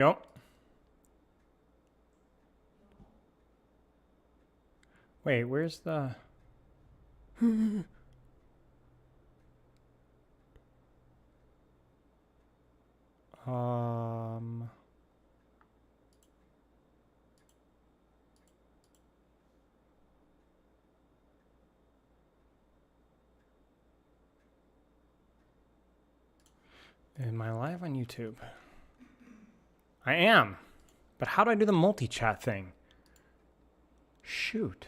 Yep. Wait, where's the... Am I live on YouTube? I am. But how do I do the multi-chat thing? Shoot.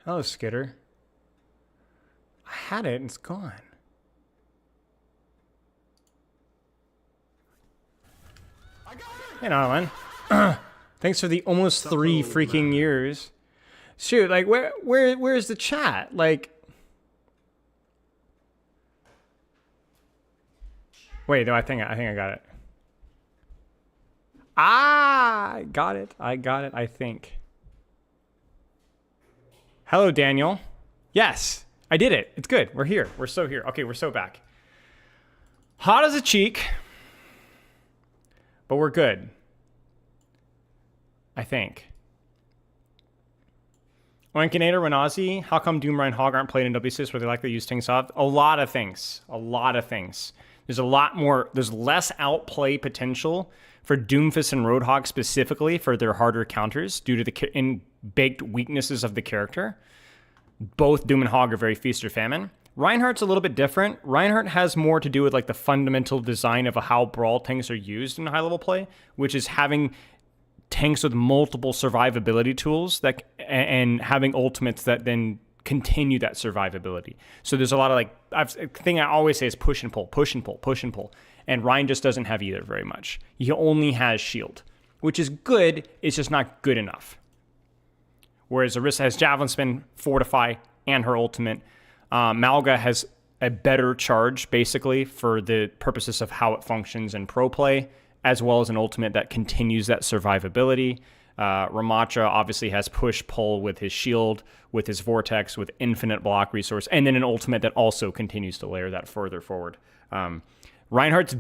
Hello, Skitter. I had it and it's gone. Hey, Arlen. Thanks for the almost 3 freaking years. Shoot, like where's the chat? Like, wait, no, I think I got it. I got it, I think. Hello, Daniel. Yes, I did it. It's good. We're here. We're so here. Okay, we're so back. Hot as a cheek. But we're good. I think. Wankinator, Renazi, how come Doom, Ryan, Hog aren't played in WCS where they like to use Tingsoft? A lot of things. A lot of things. There's a lot more, there's less outplay potential for Doomfist and Roadhog specifically for their harder counters due to the baked weaknesses of the character. Both Doom and Hog are very feast or famine. Reinhardt's a little bit different. Reinhardt has more to do with like the fundamental design of how brawl tanks are used in high level play, which is having tanks with multiple survivability tools that and having ultimates that then continue that survivability. So there's a lot of like, the thing I always say is push and pull, push and pull, push and pull. And Ryan just doesn't have either very much. He only has shield, which is good. It's just not good enough. Whereas Orisa has Javelin Spin, Fortify, and her ultimate. Malga has a better charge, basically, for the purposes of how it functions in pro play, as well as an ultimate that continues that survivability. Ramatra obviously has push-pull with his shield, with his Vortex, with infinite block resource, and then an ultimate that also continues to layer that further forward. Reinhardt's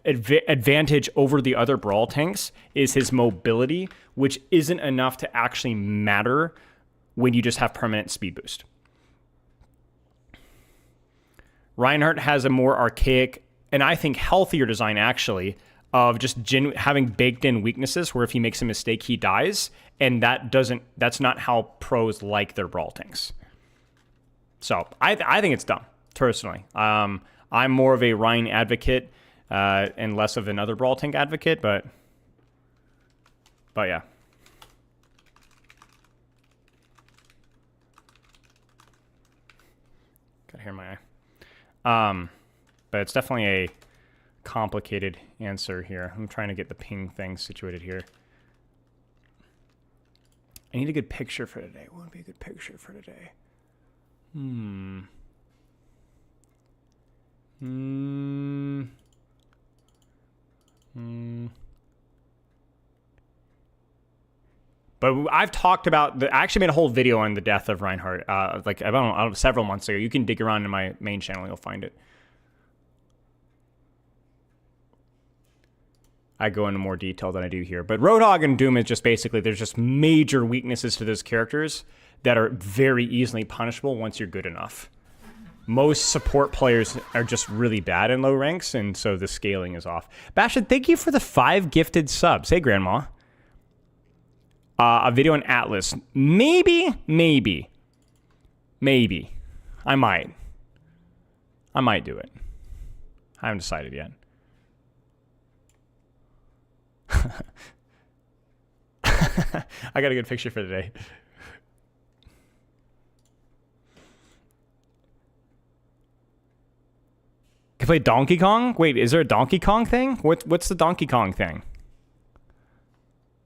advantage over the other brawl tanks is his mobility, which isn't enough to actually matter when you just have permanent speed boost. Reinhardt has a more archaic, and I think healthier design actually, of just having baked in weaknesses where if he makes a mistake, he dies. And that's not how pros like their brawl tanks. So I think it's dumb, personally. I'm more of a Ryan advocate and less of another brawl tank advocate, but yeah. Got hair in my eye. But it's definitely a complicated answer here. I'm trying to get the ping thing situated here. I need a good picture for today. What would be a good picture for today? But I've talked about I actually made a whole video on the death of Reinhardt, like I don't know, several months ago. You can dig around in my main channel, you'll find it. I go into more detail than I do here. But Roadhog and Doom is just basically, there's just major weaknesses to those characters that are very easily punishable once you're good enough. Most support players are just really bad in low ranks, and so the scaling is off. Bastion, thank you for the 5 gifted subs. Hey, Grandma. A video on Atlas. Maybe. I might do it. I haven't decided yet. I got a good picture for today. Can play Donkey Kong? Wait, is there a Donkey Kong thing? What's the Donkey Kong thing?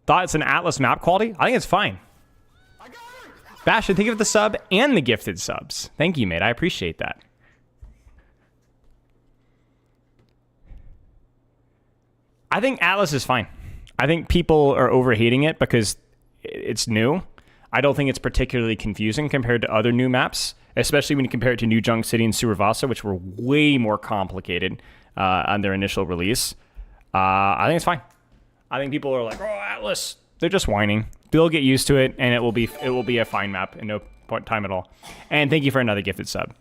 Thought it's an Atlas map quality? I think it's fine. Bastion, thank you for the sub and the gifted subs. Thank you, mate. I appreciate that. I think Atlas is fine. I think people are overhating it because it's new. I don't think it's particularly confusing compared to other new maps, especially when you compare it to New Junk City and Survasa, which were way more complicated on their initial release. I think it's fine. I think people are like, oh, Atlas. They're just whining. They'll get used to it, and it will be a fine map in no time at all. And thank you for another gifted sub.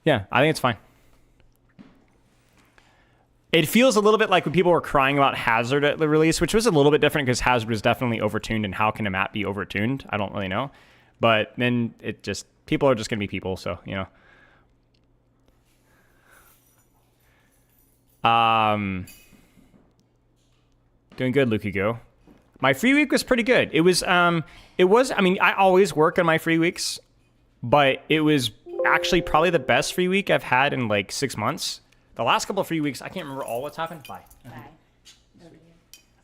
Yeah, I think it's fine. It feels a little bit like when people were crying about Hazard at the release, which was a little bit different because Hazard was definitely overtuned, and how can a map be overtuned? I don't really know. But then people are just going to be people, so, you know. Doing good, Luki Go. My free week was pretty good. I mean, I always work on my free weeks, but it was actually probably the best free week I've had in like 6 months. The last couple of free weeks, I can't remember all what's happened. Bye.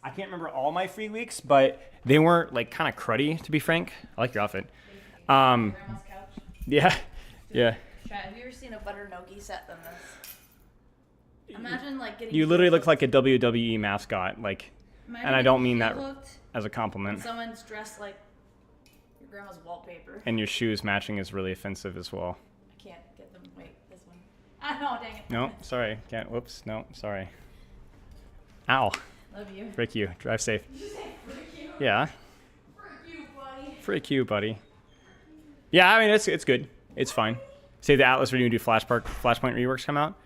I can't remember all my free weeks, but they weren't like kind of cruddy, to be frank. I like your outfit. Grandma's couch. Yeah. Yeah. Have you ever seen a better Nogi set than this? Imagine like getting. You literally look like a WWE mascot, like, and I don't mean that as a compliment. Someone's dressed like your grandma's wallpaper. And your shoes matching is really offensive as well. I can't get them. Wait, this one. Ah, no, dang it. No, sorry. Can't. Whoops. No, sorry. Ow. Love you. Frick you. Drive safe. Did you say frick you? Yeah. Frick you, buddy. Frick you, buddy. Yeah, I mean, it's good. It's fine. Say the Atlas Renew do Flashpoint reworks come out.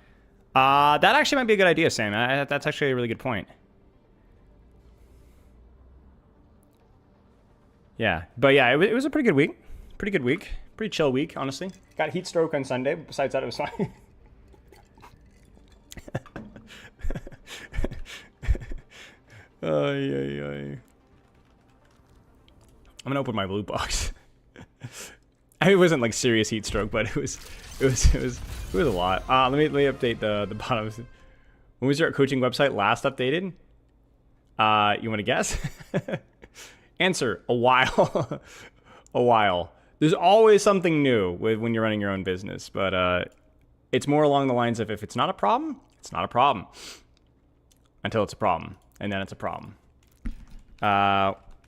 That actually might be a good idea, Sam. That's actually a really good point. Yeah, but yeah, it was a pretty good week. Pretty good week. Pretty chill week, honestly. Got heat stroke on Sunday. Besides that, it was fine. I'm gonna open my blue box. I mean, it wasn't like serious heat stroke, but it was a lot. Let me update the bottom. When was your coaching website last updated? You want to guess? Answer: a while. A while. There's always something new when you're running your own business, but it's more along the lines of if it's not a problem, it's not a problem until it's a problem, and then it's a problem.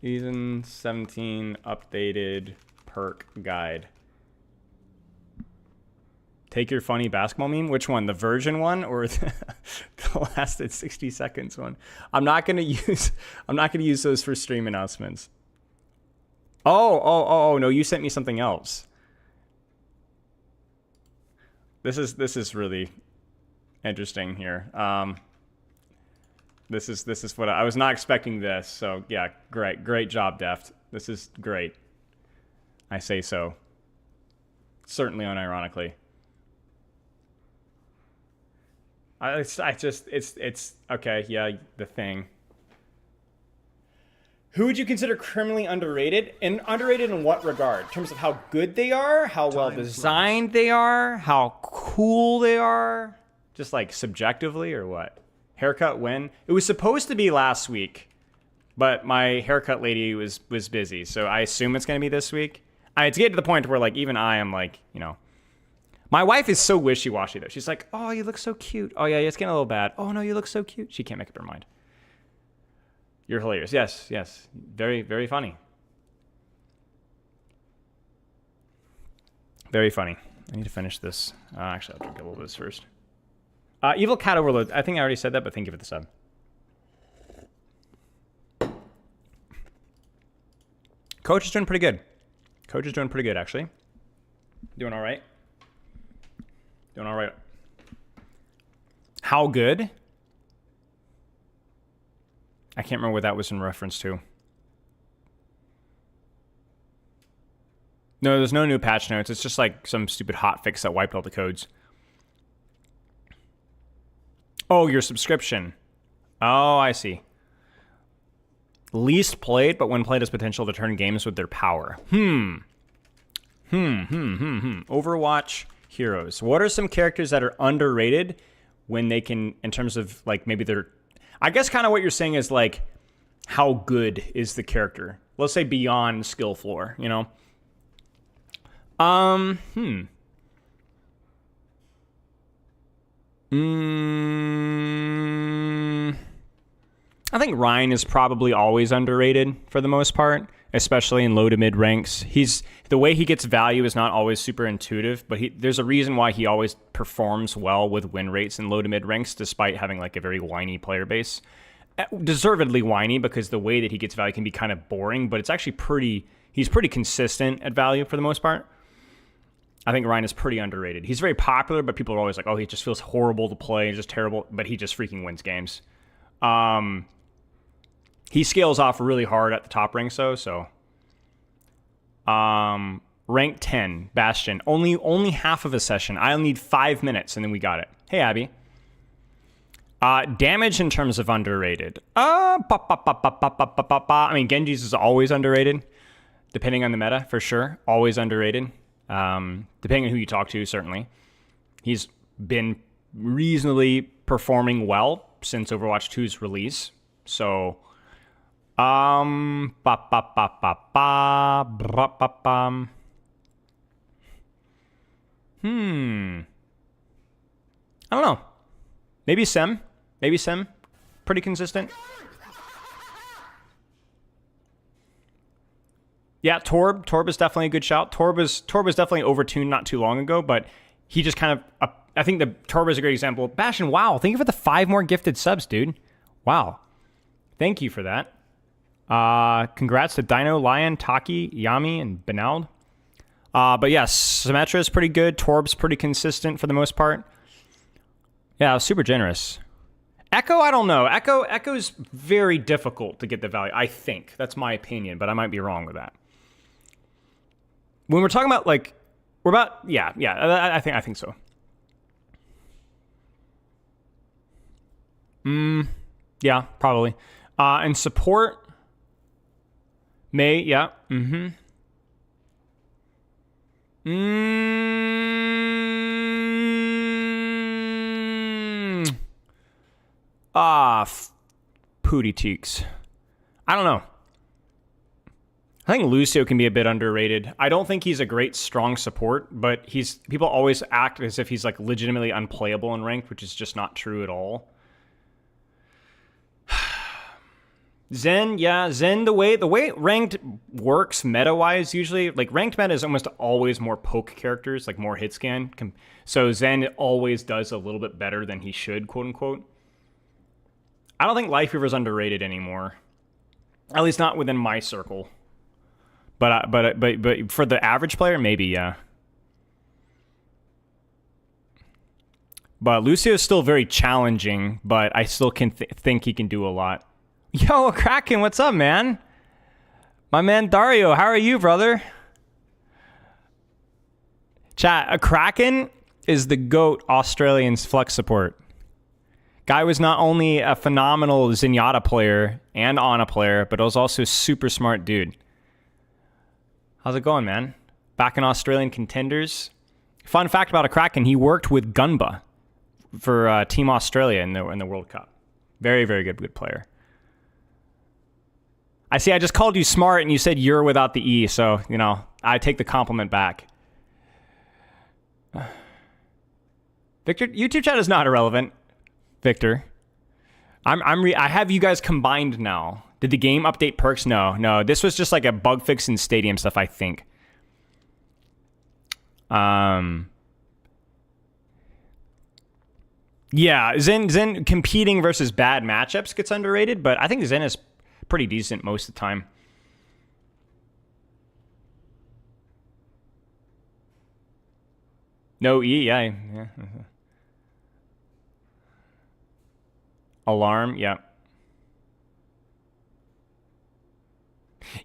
Season 17 updated perk guide. Take your funny basketball meme. Which one? The version one or the lasted 60 seconds one? I'm not gonna use those for stream announcements. Oh no, you sent me something else. This is really interesting here. This is what I was not expecting this. So yeah, great job, Deft. This is great. I say so. Certainly unironically. It's okay. Yeah, the thing. Who would you consider criminally underrated? And underrated in what regard? In terms of how good they are, how well designed they are, how cool they are? Just like subjectively or what? Haircut when? It was supposed to be last week, but my haircut lady was busy, so I assume it's going to be this week. It's getting to the point where like even I am like, you know, my wife is so wishy-washy though. She's like, oh, you look so cute. Oh yeah, it's getting a little bad. Oh no, you look so cute. She can't make up her mind. You're hilarious. Yes. Very, very funny. Very funny. I need to finish this. Actually, I'll drink a little bit of this first. Evil Cat Overload. I think I already said that, but thank you for the sub. Coach is doing pretty good. Coach is doing pretty good, actually. Doing all right. Doing all right. How good? I can't remember what that was in reference to. No, there's no new patch notes. It's just like some stupid hotfix that wiped all the codes. Oh, your subscription. Oh, I see. Least played, but when played has potential to turn games with their power. Overwatch heroes. What are some characters that are underrated when they can, in terms of like maybe they're, I guess kind of what you're saying is like, how good is the character? Let's say beyond skill floor, you know? I think Ryan is probably always underrated for the most part. especially in low to mid ranks. The way he gets value is not always super intuitive, but there's a reason why he always performs well with win rates in low to mid ranks, despite having like a very whiny player base. Deservedly whiny, because the way that he gets value can be kind of boring, but it's actually he's pretty consistent at value for the most part. I think Ryan is pretty underrated. He's very popular, but people are always like, oh, he just feels horrible to play, he's just terrible, but he just freaking wins games. He scales off really hard at the top ranks, though, so. Rank 10, Bastion. Only half of a session. I'll need 5 minutes, and then we got it. Hey, Abby. Damage in terms of underrated. I mean, Genji's is always underrated, depending on the meta, for sure. Always underrated. Depending on who you talk to, certainly. He's been reasonably performing well since Overwatch 2's release. So, I don't know. Maybe Sem. Pretty consistent. Yeah, Torb is definitely a good shout. Torb was definitely overtuned not too long ago, but he just kind of, I think the Torb is a great example. Bastion, wow, thank you for the 5 more gifted subs, dude. Wow. Thank you for that. Congrats to Dino, Lion, Taki, Yami, and Benald. But yes, Symmetra is pretty good. Torb's pretty consistent for the most part. Yeah, super generous. Echo, I don't know. Echo's very difficult to get the value, I think. That's my opinion, but I might be wrong with that. When we're talking about, like, I think so. Yeah, probably. And support, May, yeah, Pooty cheeks. I don't know. I think Lucio can be a bit underrated. I don't think he's a great strong support, but people always act as if he's like legitimately unplayable in ranked, which is just not true at all. Zen, the way ranked works meta-wise usually, like ranked meta is almost always more poke characters, like more hit scan. So Zen always does a little bit better than he should, quote unquote. I don't think Life Weaver's underrated anymore. At least not within my circle. But for the average player, maybe, yeah. But Lucio's still very challenging, but I still can think he can do a lot. Yo, Kraken, what's up, man? My man Dario, how are you, brother? Chat, a Kraken is the GOAT Australian's flex support. Guy was not only a phenomenal Zenyatta player and Ana player, but was also a super smart dude. How's it going, man? Back in Australian contenders. Fun fact about a Kraken, he worked with Gunba for Team Australia in the World Cup. Very, very good player. I see I just called you smart and you said you're without the E, so, you know, I take the compliment back. Victor, YouTube chat is not irrelevant. Victor. I have you guys combined now. Did the game update perks? No. This was just like a bug fix in stadium stuff, I think. Yeah, Zen competing versus bad matchups gets underrated, but I think Zen is pretty decent most of the time. No E, yeah. Alarm, yeah.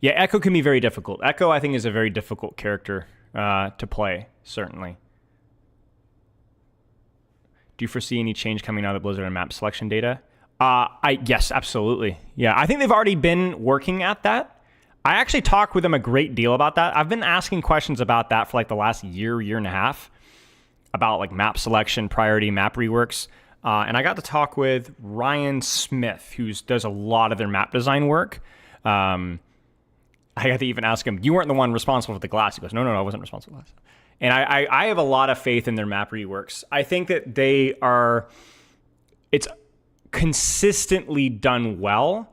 Yeah, Echo can be very difficult. Echo, I think, is a very difficult character to play, certainly. Do you foresee any change coming out of Blizzard and map selection data? Yes, absolutely. Yeah, I think they've already been working at that. I actually talked with them a great deal about that. I've been asking questions about that for like the last year and a half, about like map selection, priority, map reworks. And I got to talk with Ryan Smith, who does a lot of their map design work. I got to even ask him, you weren't the one responsible for the glass. He goes, no, I wasn't responsible for the glass. And I have a lot of faith in their map reworks. I think that it's consistently done well.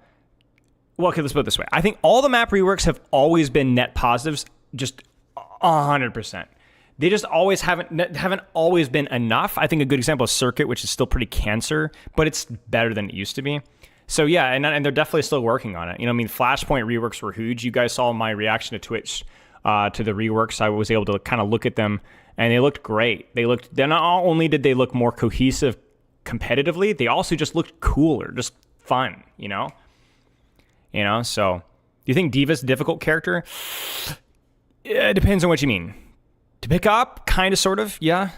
well, okay, let's put it this way. I think all the map reworks have always been net positives, just 100%. They just always haven't always been enough. I think a good example is Circuit, which is still pretty cancer, but it's better than it used to be. So yeah, and they're definitely still working on it. You know, I mean, Flashpoint reworks were huge. You guys saw my reaction to Twitch to the reworks. I was able to kind of look at them, and they looked great. Then not only did they look more cohesive competitively, they also just looked cooler, just fun. You know. So do you think Diva's a difficult character? It depends on what you mean. To pick up, kind of, sort of, yeah.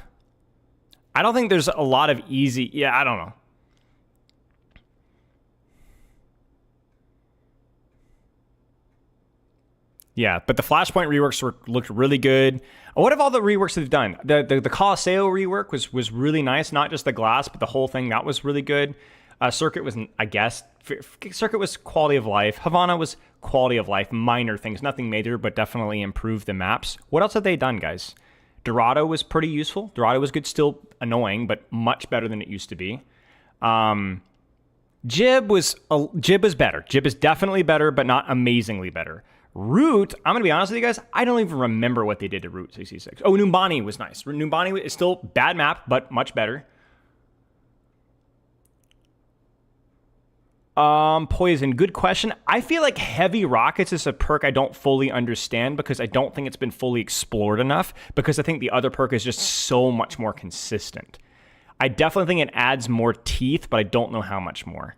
I don't think there's a lot of easy... Yeah, I don't know. Yeah, but the Flashpoint reworks looked really good. What have all the reworks they've done? The Colosseo rework was really nice. Not just the glass, but the whole thing. That was really good. Circuit was, I guess... Circuit was quality of life. Havana was quality of life. Minor things. Nothing major, but definitely improved the maps. What else have they done, guys? Dorado was pretty useful. Dorado was good, still annoying, but much better than it used to be. Jib was better. Jib is definitely better, but not amazingly better. Root, I'm going to be honest with you guys, I don't even remember what they did to Route 66. Oh, Numbani was nice. Numbani is still bad map, but much better. Poison, good question. I feel like Heavy Rockets is a perk I don't fully understand because I don't think it's been fully explored enough, because I think the other perk is just so much more consistent. I definitely think it adds more teeth, but I don't know how much more.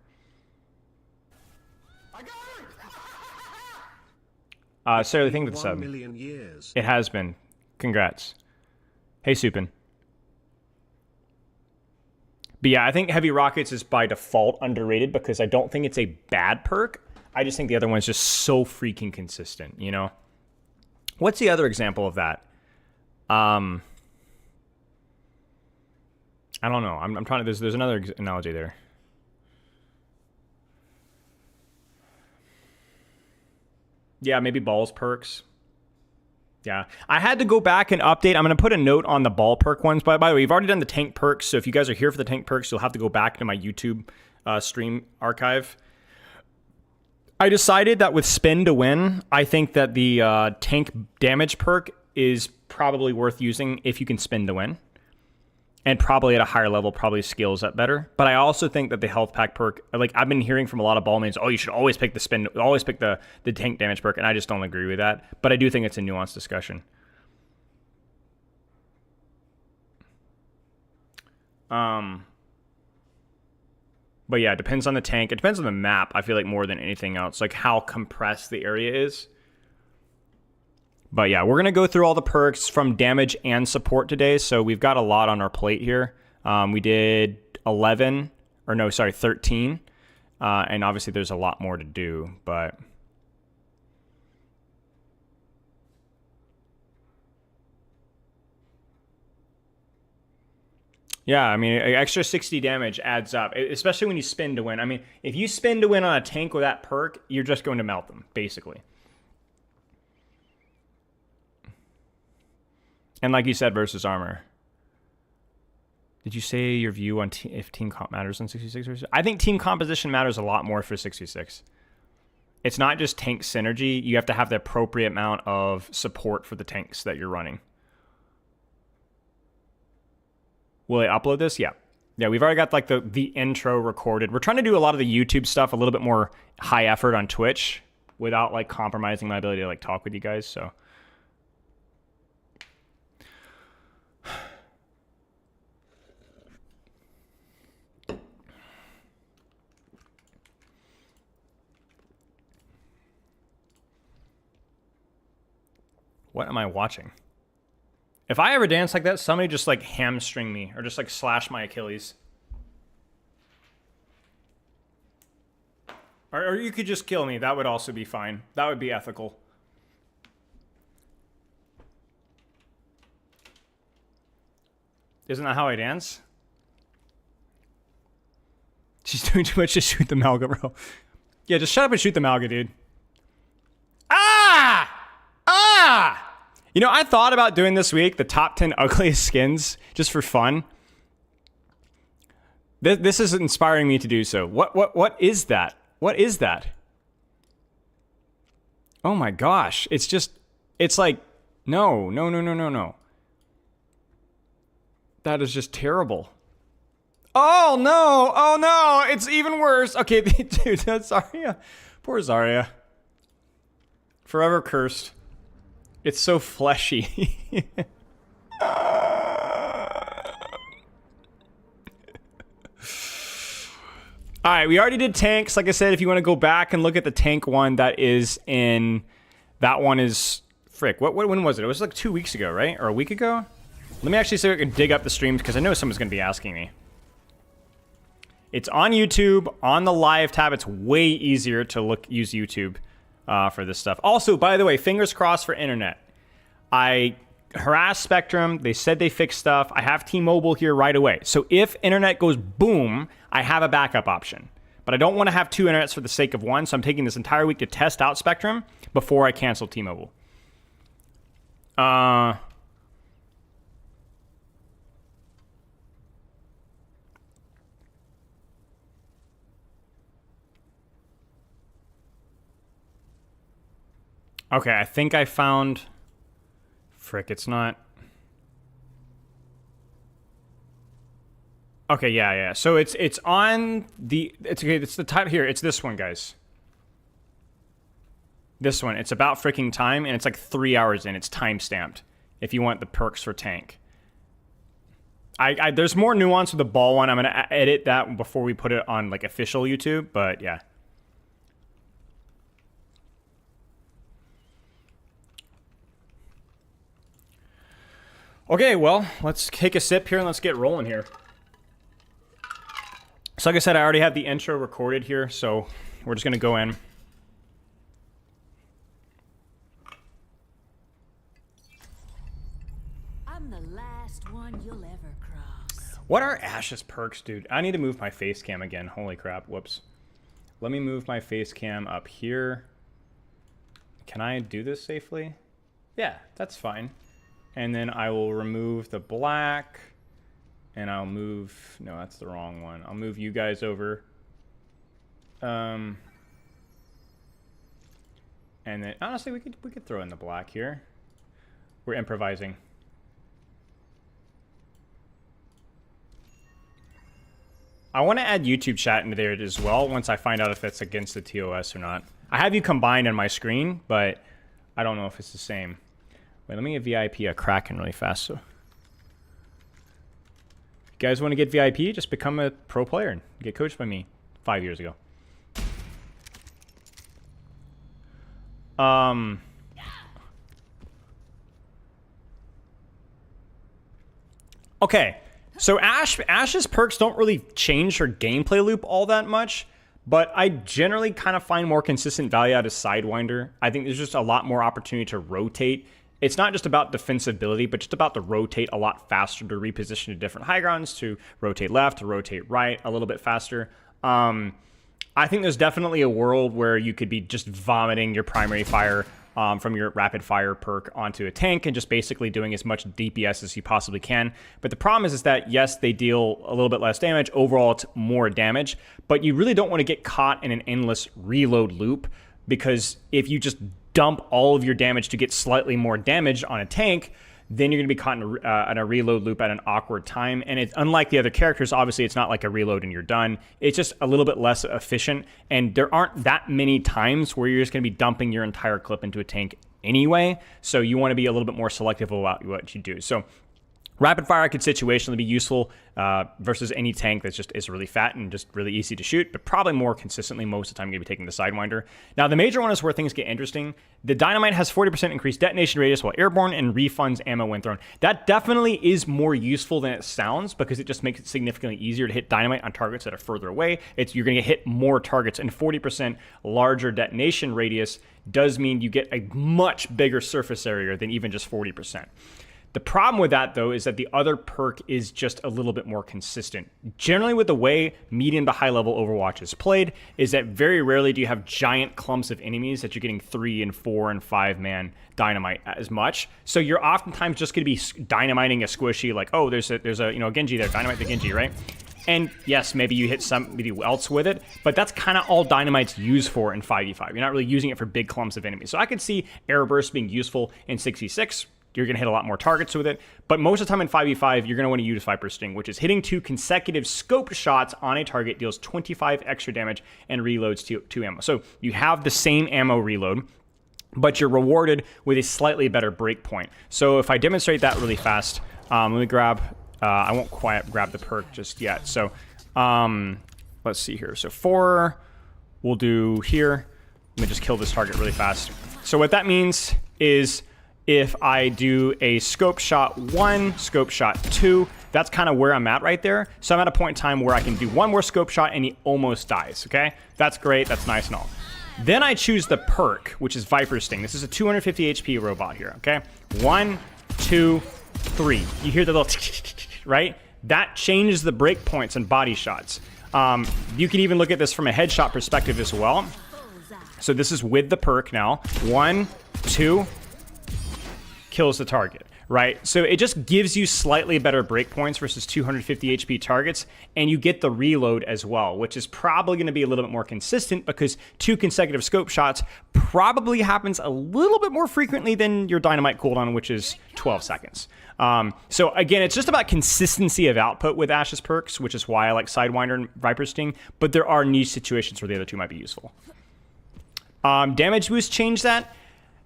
Sarah, thank you for the sub. It has been. Congrats. Hey, Supin. But yeah, I think Heavy Rockets is by default underrated because I don't think it's a bad perk. I just think the other one's just so freaking consistent, you know? What's the other example of that? I don't know. I'm trying to... There's another analogy there. Yeah, maybe balls perks. Yeah, I had to go back and update. I'm going to put a note on the ball perk ones. By the way, we've already done the tank perks, so if you guys are here for the tank perks, you'll have to go back to my YouTube stream archive. I decided that with spin to win, I think that the tank damage perk is probably worth using if you can spin to win. And probably at a higher level, probably scales up better. But I also think that the health pack perk, like I've been hearing from a lot of ball mains, oh, you should always pick the spin, always pick the tank damage perk, and I just don't agree with that. But I do think it's a nuanced discussion. But yeah, it depends on the tank. It depends on the map, I feel like, more than anything else, like how compressed the area is. But yeah, we're going to go through all the perks from damage and support today. So we've got a lot on our plate here. We did 13. And obviously there's a lot more to do, but... Yeah, I mean, extra 60 damage adds up, especially when you spin to win. I mean, if you spin to win on a tank with that perk, you're just going to melt them, basically. And like you said, versus armor. Did you say your view on if team comp matters on 66? I think team composition matters a lot more for 66. It's not just tank synergy. You have to have the appropriate amount of support for the tanks that you're running. Will I upload this? Yeah. Yeah, we've already got like the intro recorded. We're trying to do a lot of the YouTube stuff a little bit more high effort on Twitch without like compromising my ability to like talk with you guys, so... What am I watching? If I ever dance like that, somebody just like hamstring me or just like slash my Achilles. Or you could just kill me. That would also be fine. That would be ethical. Isn't that how I dance? She's doing too much to shoot the Malga, bro. Yeah, just shut up and shoot the Malga, dude. Ah! Ah! You know, I thought about doing this week the top 10 ugliest skins just for fun. This is inspiring me to do so. What is that? What is that? Oh my gosh. It's just, it's like, no, no, no, no, no, no. That is just terrible. Oh no, oh no, it's even worse. Okay, dude, that's Zarya. Poor Zarya. Forever cursed. It's so fleshy. All right, we already did tanks. Like I said, if you want to go back and look at the tank one that is in, that one is, frick, when was it? It was like 2 weeks ago, right? Or a week ago? Let me actually see if I can dig up the streams because I know someone's going to be asking me. It's on YouTube, on the live tab. It's way easier to use YouTube for this stuff. Also, by the way, fingers crossed for internet. I harassed Spectrum. They said they fixed stuff. I have T-Mobile here right away. So if internet goes boom, I have a backup option. But I don't want to have two internets for the sake of one, so I'm taking this entire week to test out Spectrum before I cancel T-Mobile. Okay, I think I found... Frick, it's not... Okay, yeah. So it's on the... It's okay, it's the title here. It's this one, guys. This one. It's about freaking time, and it's like 3 hours in. It's time-stamped if you want the perks for tank. There's more nuance with the ball one. I'm going to edit that before we put it on like official YouTube, but yeah. Okay, well, let's take a sip here and let's get rolling here. So like I said, I already have the intro recorded here, so we're just going to go in. I'm the last one you'll ever cross. What are Ash's perks, dude? I need to move my face cam again. Holy crap, whoops. Let me move my face cam up here. Can I do this safely? Yeah, that's fine. And then I will remove the black, and I'll move, no, that's the wrong one. I'll move you guys over. And then, honestly, we could throw in the black here. We're improvising. I want to add YouTube chat into there as well once I find out if it's against the TOS or not. I have you combined on my screen, but I don't know if it's the same. Wait, let me get VIP a Kraken really fast. So, if you guys want to get VIP, just become a pro player and get coached by me 5 years ago. Okay, so Ash's perks don't really change her gameplay loop all that much, but I generally kind of find more consistent value out of Sidewinder. I think there's just a lot more opportunity to rotate. It's not just about defensibility, but just about to rotate a lot faster, to reposition to different high grounds, to rotate left, to rotate right a little bit faster. I think there's definitely a world where you could be just vomiting your primary fire from your rapid fire perk onto a tank and just basically doing as much DPS as you possibly can. But the problem is that, yes, they deal a little bit less damage. Overall, it's more damage. But you really don't want to get caught in an endless reload loop, because if you just dump all of your damage to get slightly more damage on a tank, then you're going to be caught in a reload loop at an awkward time. And it's unlike the other characters, obviously it's not like a reload and you're done. It's just a little bit less efficient, and there aren't that many times where you're just going to be dumping your entire clip into a tank anyway. So you want to be a little bit more selective about what you do. So rapid fire could situationally be useful versus any tank that's just is really fat and just really easy to shoot, but probably more consistently most of the time you're going to be taking the Sidewinder. Now, the major one is where things get interesting. The Dynamite has 40% increased detonation radius while airborne and refunds ammo when thrown. That definitely is more useful than it sounds, because it just makes it significantly easier to hit Dynamite on targets that are further away. You're going to hit more targets, and 40% larger detonation radius does mean you get a much bigger surface area than even just 40%. The problem with that, though, is that the other perk is just a little bit more consistent. Generally, with the way medium to high level Overwatch is played, is that very rarely do you have giant clumps of enemies that you're getting 3 and 4 and 5 man dynamite as much. So you're oftentimes just going to be dynamiting a squishy, like, oh, there's a Genji there, dynamite the Genji, right? And yes, maybe you hit somebody else with it, but that's kind of all Dynamite's used for in 5v5. You're not really using it for big clumps of enemies. So I could see Air Burst being useful in 6v6. You're going to hit a lot more targets with it. But most of the time in 5v5, you're going to want to use Viper Sting, which is hitting 2 consecutive scoped shots on a target, deals 25 extra damage, and reloads 2 ammo. So you have the same ammo reload, but you're rewarded with a slightly better breakpoint. So if I demonstrate that really fast, let me grab... I won't quite grab the perk just yet. So let's see here. So 4, we'll do here. Let me just kill this target really fast. So what that means is if I do a scope shot 1, scope shot 2, that's kind of where I'm at right there. So I'm at a point in time where I can do 1 more scope shot and he almost dies, okay? That's great, that's nice and all. Then I choose the perk, which is Viper Sting. This is a 250 HP robot here, okay? 1, 2, 3. You hear the little right? That changes the breakpoints and body shots. You can even look at this from a headshot perspective as well. So this is with the perk now. 1, 2, kills the target, right? So it just gives you slightly better breakpoints versus 250 HP targets, and you get the reload as well, which is probably going to be a little bit more consistent because 2 consecutive scope shots probably happens a little bit more frequently than your Dynamite cooldown, which is 12 seconds. So again, it's just about consistency of output with Ash's perks, which is why I like Sidewinder and Viper Sting, but there are niche situations where the other 2 might be useful. Damage boost change that?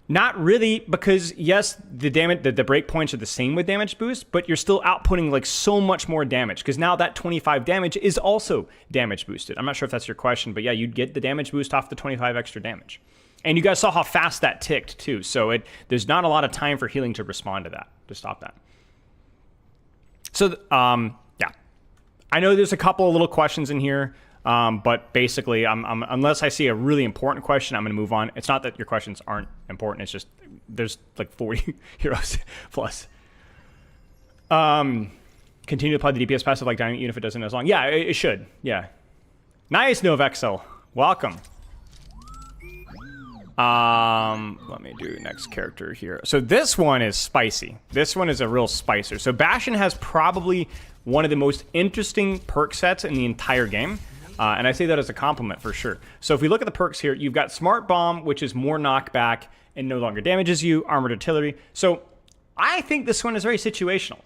Not really, because yes, the breakpoints are the same with damage boost, but you're still outputting like so much more damage, because now that 25 damage is also damage boosted. I'm not sure if that's your question, but yeah, you'd get the damage boost off the 25 extra damage. And you guys saw how fast that ticked too, so there's not a lot of time for healing to respond to that, to stop that. So, yeah. I know there's a couple of little questions in here, but basically, unless I see a really important question, I'm going to move on. It's not that your questions aren't important, it's just there's like 40 heroes plus. Continue to apply the DPS passive like Dynamite even if it doesn't as long. Yeah, it should, yeah. Nice, Novexel. Welcome. Let me do next character here. So this one is spicy. This one is a real spicer. So Bastion has probably one of the most interesting perk sets in the entire game. And I say that as a compliment for sure. So if we look at the perks here, you've got Smart Bomb, which is more knockback and no longer damages you, Armored Artillery. So I think this one is very situational.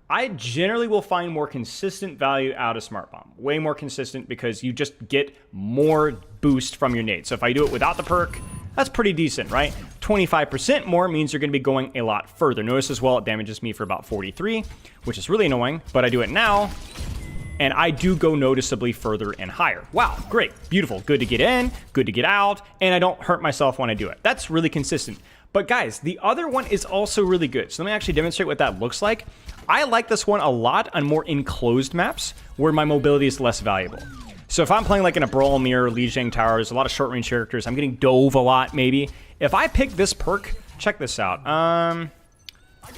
I generally will find more consistent value out of Smart Bomb. Way more consistent because you just get more boost from your nade. So if I do it without the perk, that's pretty decent, right? 25% more means you're going to be going a lot further. Notice as well, it damages me for about 43, which is really annoying, but I do it now, and I do go noticeably further and higher. Wow, great, beautiful, good to get in, good to get out, and I don't hurt myself when I do it. That's really consistent. But guys, the other one is also really good. So let me actually demonstrate what that looks like. I like this one a lot on more enclosed maps where my mobility is less valuable. So if I'm playing like in a Brawl Mirror, Lijiang Towers, a lot of short-range characters, I'm getting dove a lot maybe. If I pick this perk, check this out.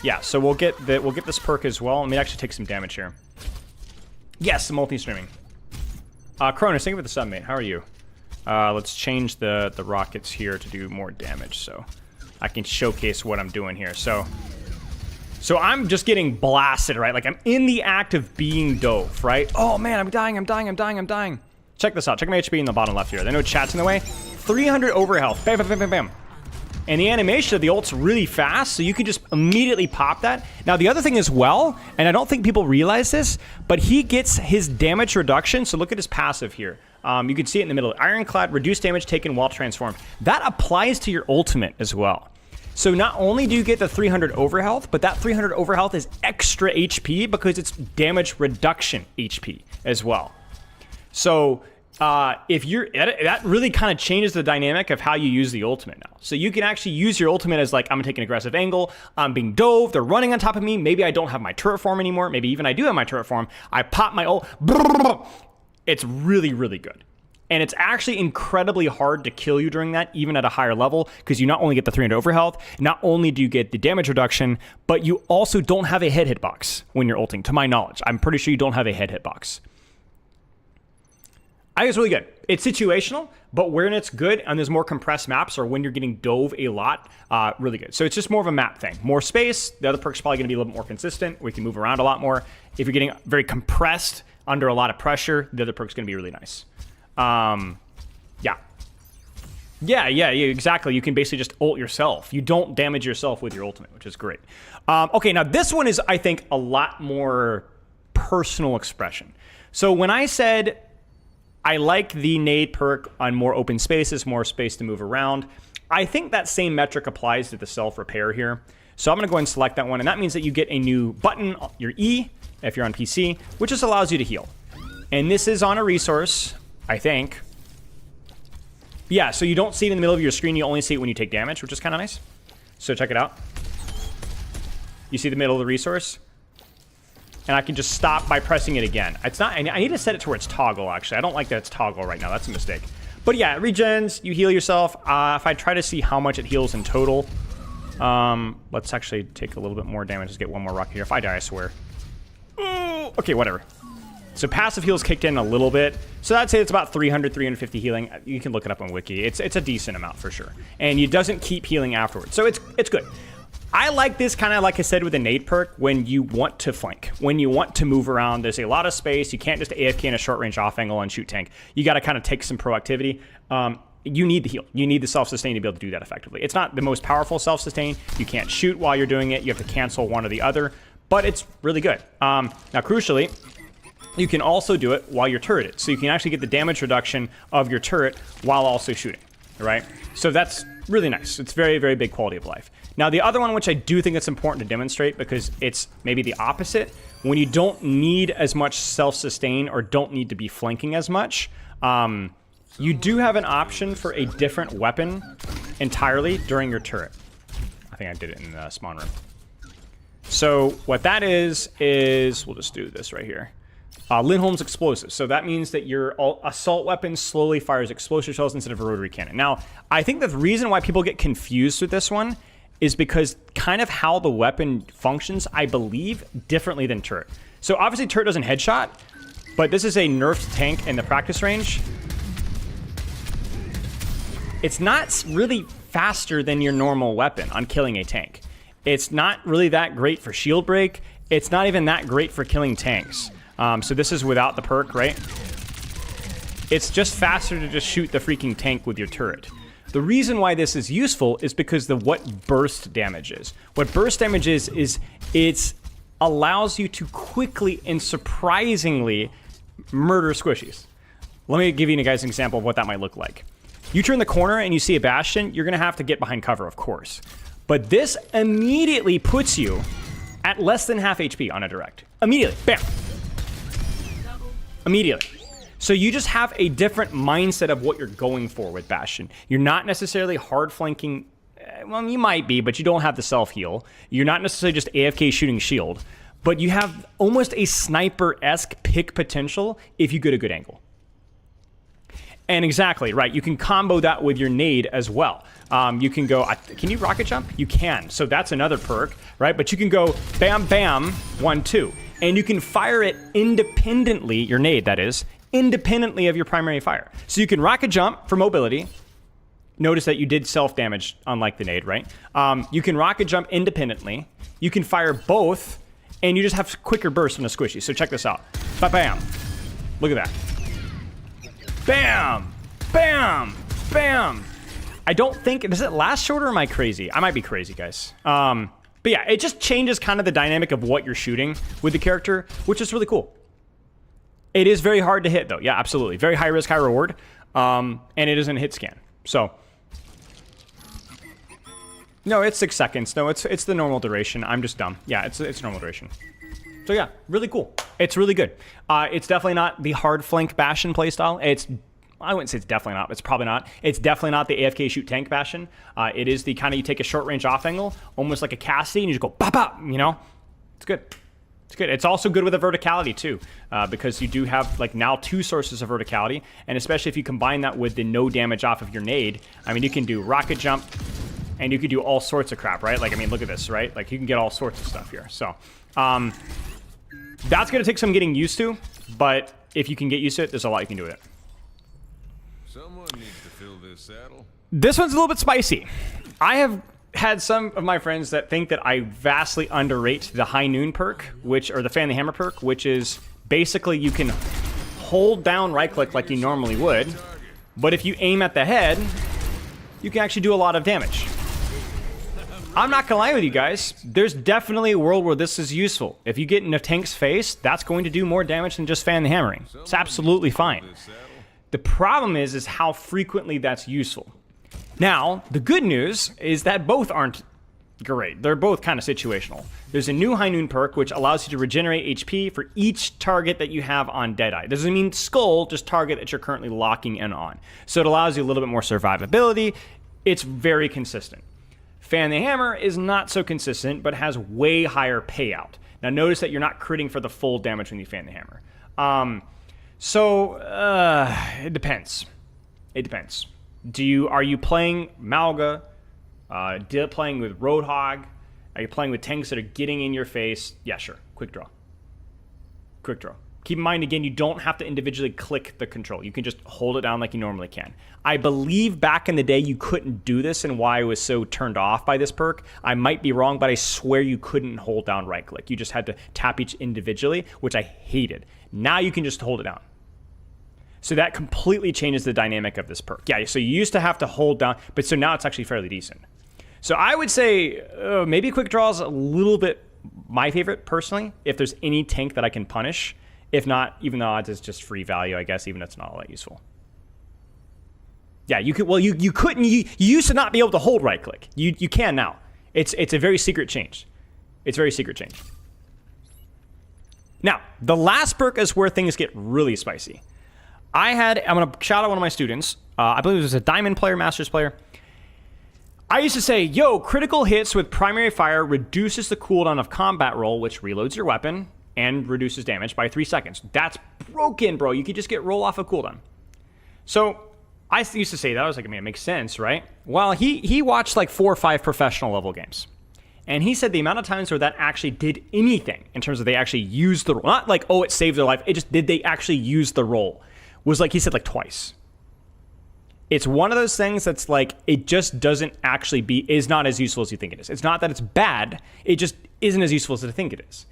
Yeah, so we'll get this perk as well. Let me actually take some damage here. Yes, multi-streaming. Cronus, thank you for the sub, mate. How are you? Let's change the rockets here to do more damage so I can showcase what I'm doing here. So I'm just getting blasted, right? Like I'm in the act of being dove, right? Oh man, I'm dying. Check this out. Check my HP in the bottom left here. I know chat's in the way. 300 overhealth. Bam, bam, bam, bam, bam. And the animation of the ult's really fast, so you can just immediately pop that. Now, the other thing as well, and I don't think people realize this, but he gets his damage reduction. So look at his passive here. You can see it in the middle. Ironclad, reduced damage taken while transformed. That applies to your ultimate as well. So not only do you get the 300 overhealth, but that 300 overhealth is extra HP because it's damage reduction HP as well. So if you're that really kind of changes the dynamic of how you use the ultimate now. So you can actually use your ultimate as like, I'm gonna take an aggressive angle, I'm being dove, they're running on top of me, maybe I don't have my turret form anymore, maybe even I do have my turret form, I pop my ult. It's really, really good. And it's actually incredibly hard to kill you during that, even at a higher level, because you not only get the 300 overhealth, not only do you get the damage reduction, but you also don't have a head hitbox when you're ulting, to my knowledge. I'm pretty sure you don't have a head hitbox. I think it's really good. It's situational, but when it's good and there's more compressed maps or when you're getting dove a lot, really good. So it's just more of a map thing. More space. The other perk's probably going to be a little bit more consistent. We can move around a lot more. If you're getting very compressed under a lot of pressure, the other perk's going to be really nice. Yeah, exactly. You can basically just ult yourself. You don't damage yourself with your ultimate, which is great. Okay, now this one is, I think, a lot more personal expression. So when I said I like the nade perk on more open spaces, more space to move around, I think that same metric applies to the self-repair here. So I'm going to go ahead and select that one, and that means that you get a new button, your E, if you're on PC, which just allows you to heal. And this is on a resource, I think. Yeah, so you don't see it in the middle of your screen, you only see it when you take damage, which is kind of nice. So check it out. You see the middle of the resource? And I can just stop by pressing it again. It's not. I need to set it to where it's toggle, actually. I don't like that it's toggle right now. That's a mistake. But yeah, it regens. You heal yourself. If I try to see how much it heals in total, let's actually take a little bit more damage. Let's get one more rocket here. If I die, I swear. Okay, whatever. So passive heals kicked in a little bit. So I'd say it's about 300, 350 healing. You can look it up on Wiki. It's a decent amount for sure. And it doesn't keep healing afterwards. So it's good. I like this kind of, like I said, with the nade perk when you want to flank, when you want to move around. There's a lot of space. You can't just AFK in a short range off angle and shoot tank. You got to kind of take some proactivity. You need the heal. You need the self-sustain to be able to do that effectively. It's not the most powerful self-sustain. You can't shoot while you're doing it. You have to cancel one or the other, but it's really good. Now, crucially, you can also do it while you're turreted. So you can actually get the damage reduction of your turret while also shooting, right? So that's really nice. It's very, very big quality of life. Now, the other one, which I do think it's important to demonstrate because it's maybe the opposite, when you don't need as much self-sustain or don't need to be flanking as much, you do have an option for a different weapon entirely during your turret. I think I did it in the spawn room. So what that is we'll just do this right here. Lindholm's explosive. So that means that your assault weapon slowly fires explosive shells instead of a rotary cannon. Now, I think the reason why people get confused with this one is because kind of how the weapon functions, I believe, differently than turret. So obviously turret doesn't headshot, but this is a nerfed tank in the practice range. It's not really faster than your normal weapon on killing a tank. It's not really that great for shield break. It's not even that great for killing tanks. So this is without the perk, right? It's just faster to just shoot the freaking tank with your turret. The reason why this is useful is because of what burst damage is. What burst damage is it allows you to quickly and surprisingly murder squishies. Let me give you guys an example of what that might look like. You turn the corner and you see a bastion, you're going to have to get behind cover, of course. But this immediately puts you at less than half HP on a direct. Immediately. Bam. Immediately. So you just have a different mindset of what you're going for with Bastion. You're not necessarily hard flanking. Well, you might be, but you don't have the self-heal. You're not necessarily just AFK shooting shield, but you have almost a sniper-esque pick potential if you get a good angle. And exactly, right, you can combo that with your nade as well. You can go, can you rocket jump? You can, so that's another perk, right? But you can go bam, bam, 1, 2. And you can fire it independently, your nade, that is, independently of your primary fire. So you can rocket jump for mobility. Notice that you did self-damage, unlike the nade, right? You can rocket jump independently. You can fire both, and you just have quicker bursts on a squishy. So check this out. Ba-bam. Look at that. Bam! Bam! Bam! I don't think... Does it last shorter or am I crazy? I might be crazy, guys. But yeah, it just changes kind of the dynamic of what you're shooting with the character, which is really cool. It is very hard to hit, though. Yeah, absolutely. Very high risk, high reward. And it isn't a hit scan. So... No, it's 6 seconds. No, it's the normal duration. I'm just dumb. Yeah, it's normal duration. So yeah, really cool. It's really good. It's definitely not the hard flank Bastion playstyle. I wouldn't say it's definitely not. It's probably not. It's definitely not the AFK shoot tank Bastion. It is the kind of you take a short range off angle, almost like a Cassidy, and you just go bop bop. You know, it's good. It's good. It's also good with the verticality too, because you do have like now 2 sources of verticality, and especially if you combine that with the no damage off of your nade. I mean, you can do rocket jump, and you could do all sorts of crap, right? Like, I mean, look at this, right? Like, you can get all sorts of stuff here. So, that's going to take some getting used to, but if you can get used to it, there's a lot you can do with it. Someone needs to fill this saddle. This one's a little bit spicy. I have had some of my friends that think that I vastly underrate the High Noon perk, or the Fan the Hammer perk, which is basically you can hold down right click like you normally would, but if you aim at the head, you can actually do a lot of damage. I'm not gonna lie with you guys, there's definitely a world where this is useful. If you get in a tank's face, that's going to do more damage than just Fan the Hammering. It's absolutely fine. The problem is how frequently that's useful. Now, the good news is that both aren't great. They're both kind of situational. There's a new High Noon perk which allows you to regenerate HP for each target that you have on Deadeye. Doesn't mean skull, just target that you're currently locking in on. So it allows you a little bit more survivability. It's very consistent. Fan the Hammer is not so consistent, but has way higher payout. Now notice that you're not critting for the full damage when you Fan the Hammer. It depends. It depends. Are you playing Malga? Playing with Roadhog? Are you playing with tanks that are getting in your face? Yeah, sure. Quick draw. Quick draw. Keep in mind, again, you don't have to individually click the control. You can just hold it down like you normally can. I believe back in the day you couldn't do this, and why I was so turned off by this perk. I might be wrong, but I swear you couldn't hold down right click. You just had to tap each individually, which I hated. Now you can just hold it down. So that completely changes the dynamic of this perk. Yeah, so you used to have to hold down, but so now it's actually fairly decent. So I would say maybe Quick Draw is a little bit my favorite, personally, if there's any tank that I can punish. If not, even the odds is just free value, I guess, even if it's not all that useful. Yeah, you could. Well, you couldn't. You used to not be able to hold right click. You can now. It's a very secret change. It's a very secret change. Now, the last perk is where things get really spicy. I'm going to shout out one of my students. I believe it was a Diamond player, Masters player. I used to say, yo, critical hits with primary fire reduces the cooldown of combat roll, which reloads your weapon and reduces damage by 3 seconds. That's broken, bro. You could just get roll off of cooldown. So I used to say that. I was like, I mean, it makes sense, right? Well, he watched like 4 or 5 professional level games. And he said the amount of times where that actually did anything in terms of they actually used the roll. Not like, oh, it saved their life. It just, did they actually use the roll? Was like, he said, like twice. It's one of those things that's like, it just doesn't actually is not as useful as you think it is. It's not that it's bad. It just isn't as useful as I think it is.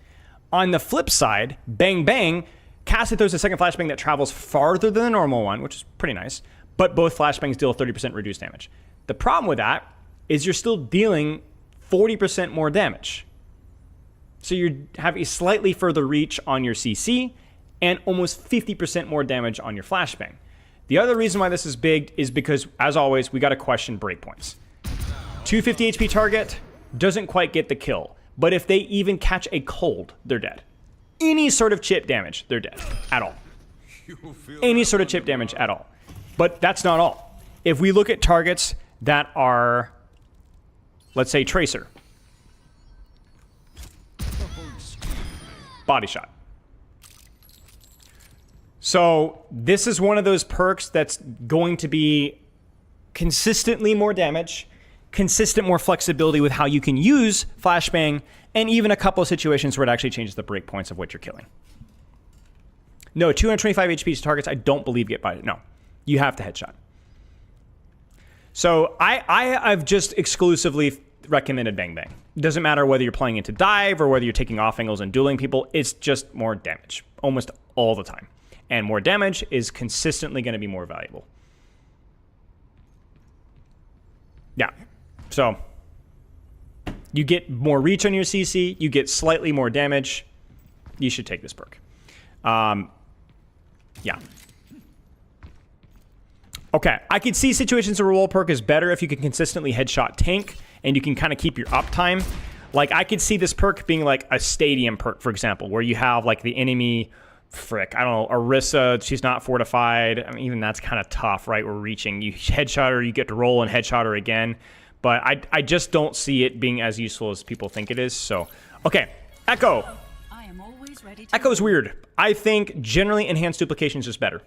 On the flip side, Bang Bang, Cassie throws a second flashbang that travels farther than the normal one, which is pretty nice, but both flashbangs deal 30% reduced damage. The problem with that is you're still dealing 40% more damage. So you have a slightly further reach on your CC and almost 50% more damage on your flashbang. The other reason why this is big is because, as always, we got to question breakpoints. 250 HP target doesn't quite get the kill, but if they even catch a cold, they're dead. Any sort of chip damage, they're dead at all. Any sort of chip damage at all. But that's not all. If we look at targets that are, let's say, Tracer. Body shot. So this is one of those perks that's going to be consistently more damage, consistent more flexibility with how you can use flashbang, and even a couple of situations where it actually changes the breakpoints of what you're killing. No, 225 HP targets I don't believe get by it. No, you have to headshot. So I've just exclusively recommended Bang Bang. It doesn't matter whether you're playing into dive or whether you're taking off angles and dueling people. It's just more damage almost all the time. And more damage is consistently going to be more valuable. Yeah. So you get more reach on your CC. You get slightly more damage. You should take this perk. Yeah. Okay. I could see situations where roll perk is better if you can consistently headshot tank and you can kind of keep your uptime. Like, I could see this perk being like a stadium perk, for example, where you have like the enemy... I don't know, Orisa, she's not fortified. I mean, even that's kind of tough, right? We're reaching. You headshot her, you get to roll and headshot her again. But I just don't see it being as useful as people think it is. So, okay, Echo. I am always ready to Echo's weird. I think generally enhanced duplication is just better.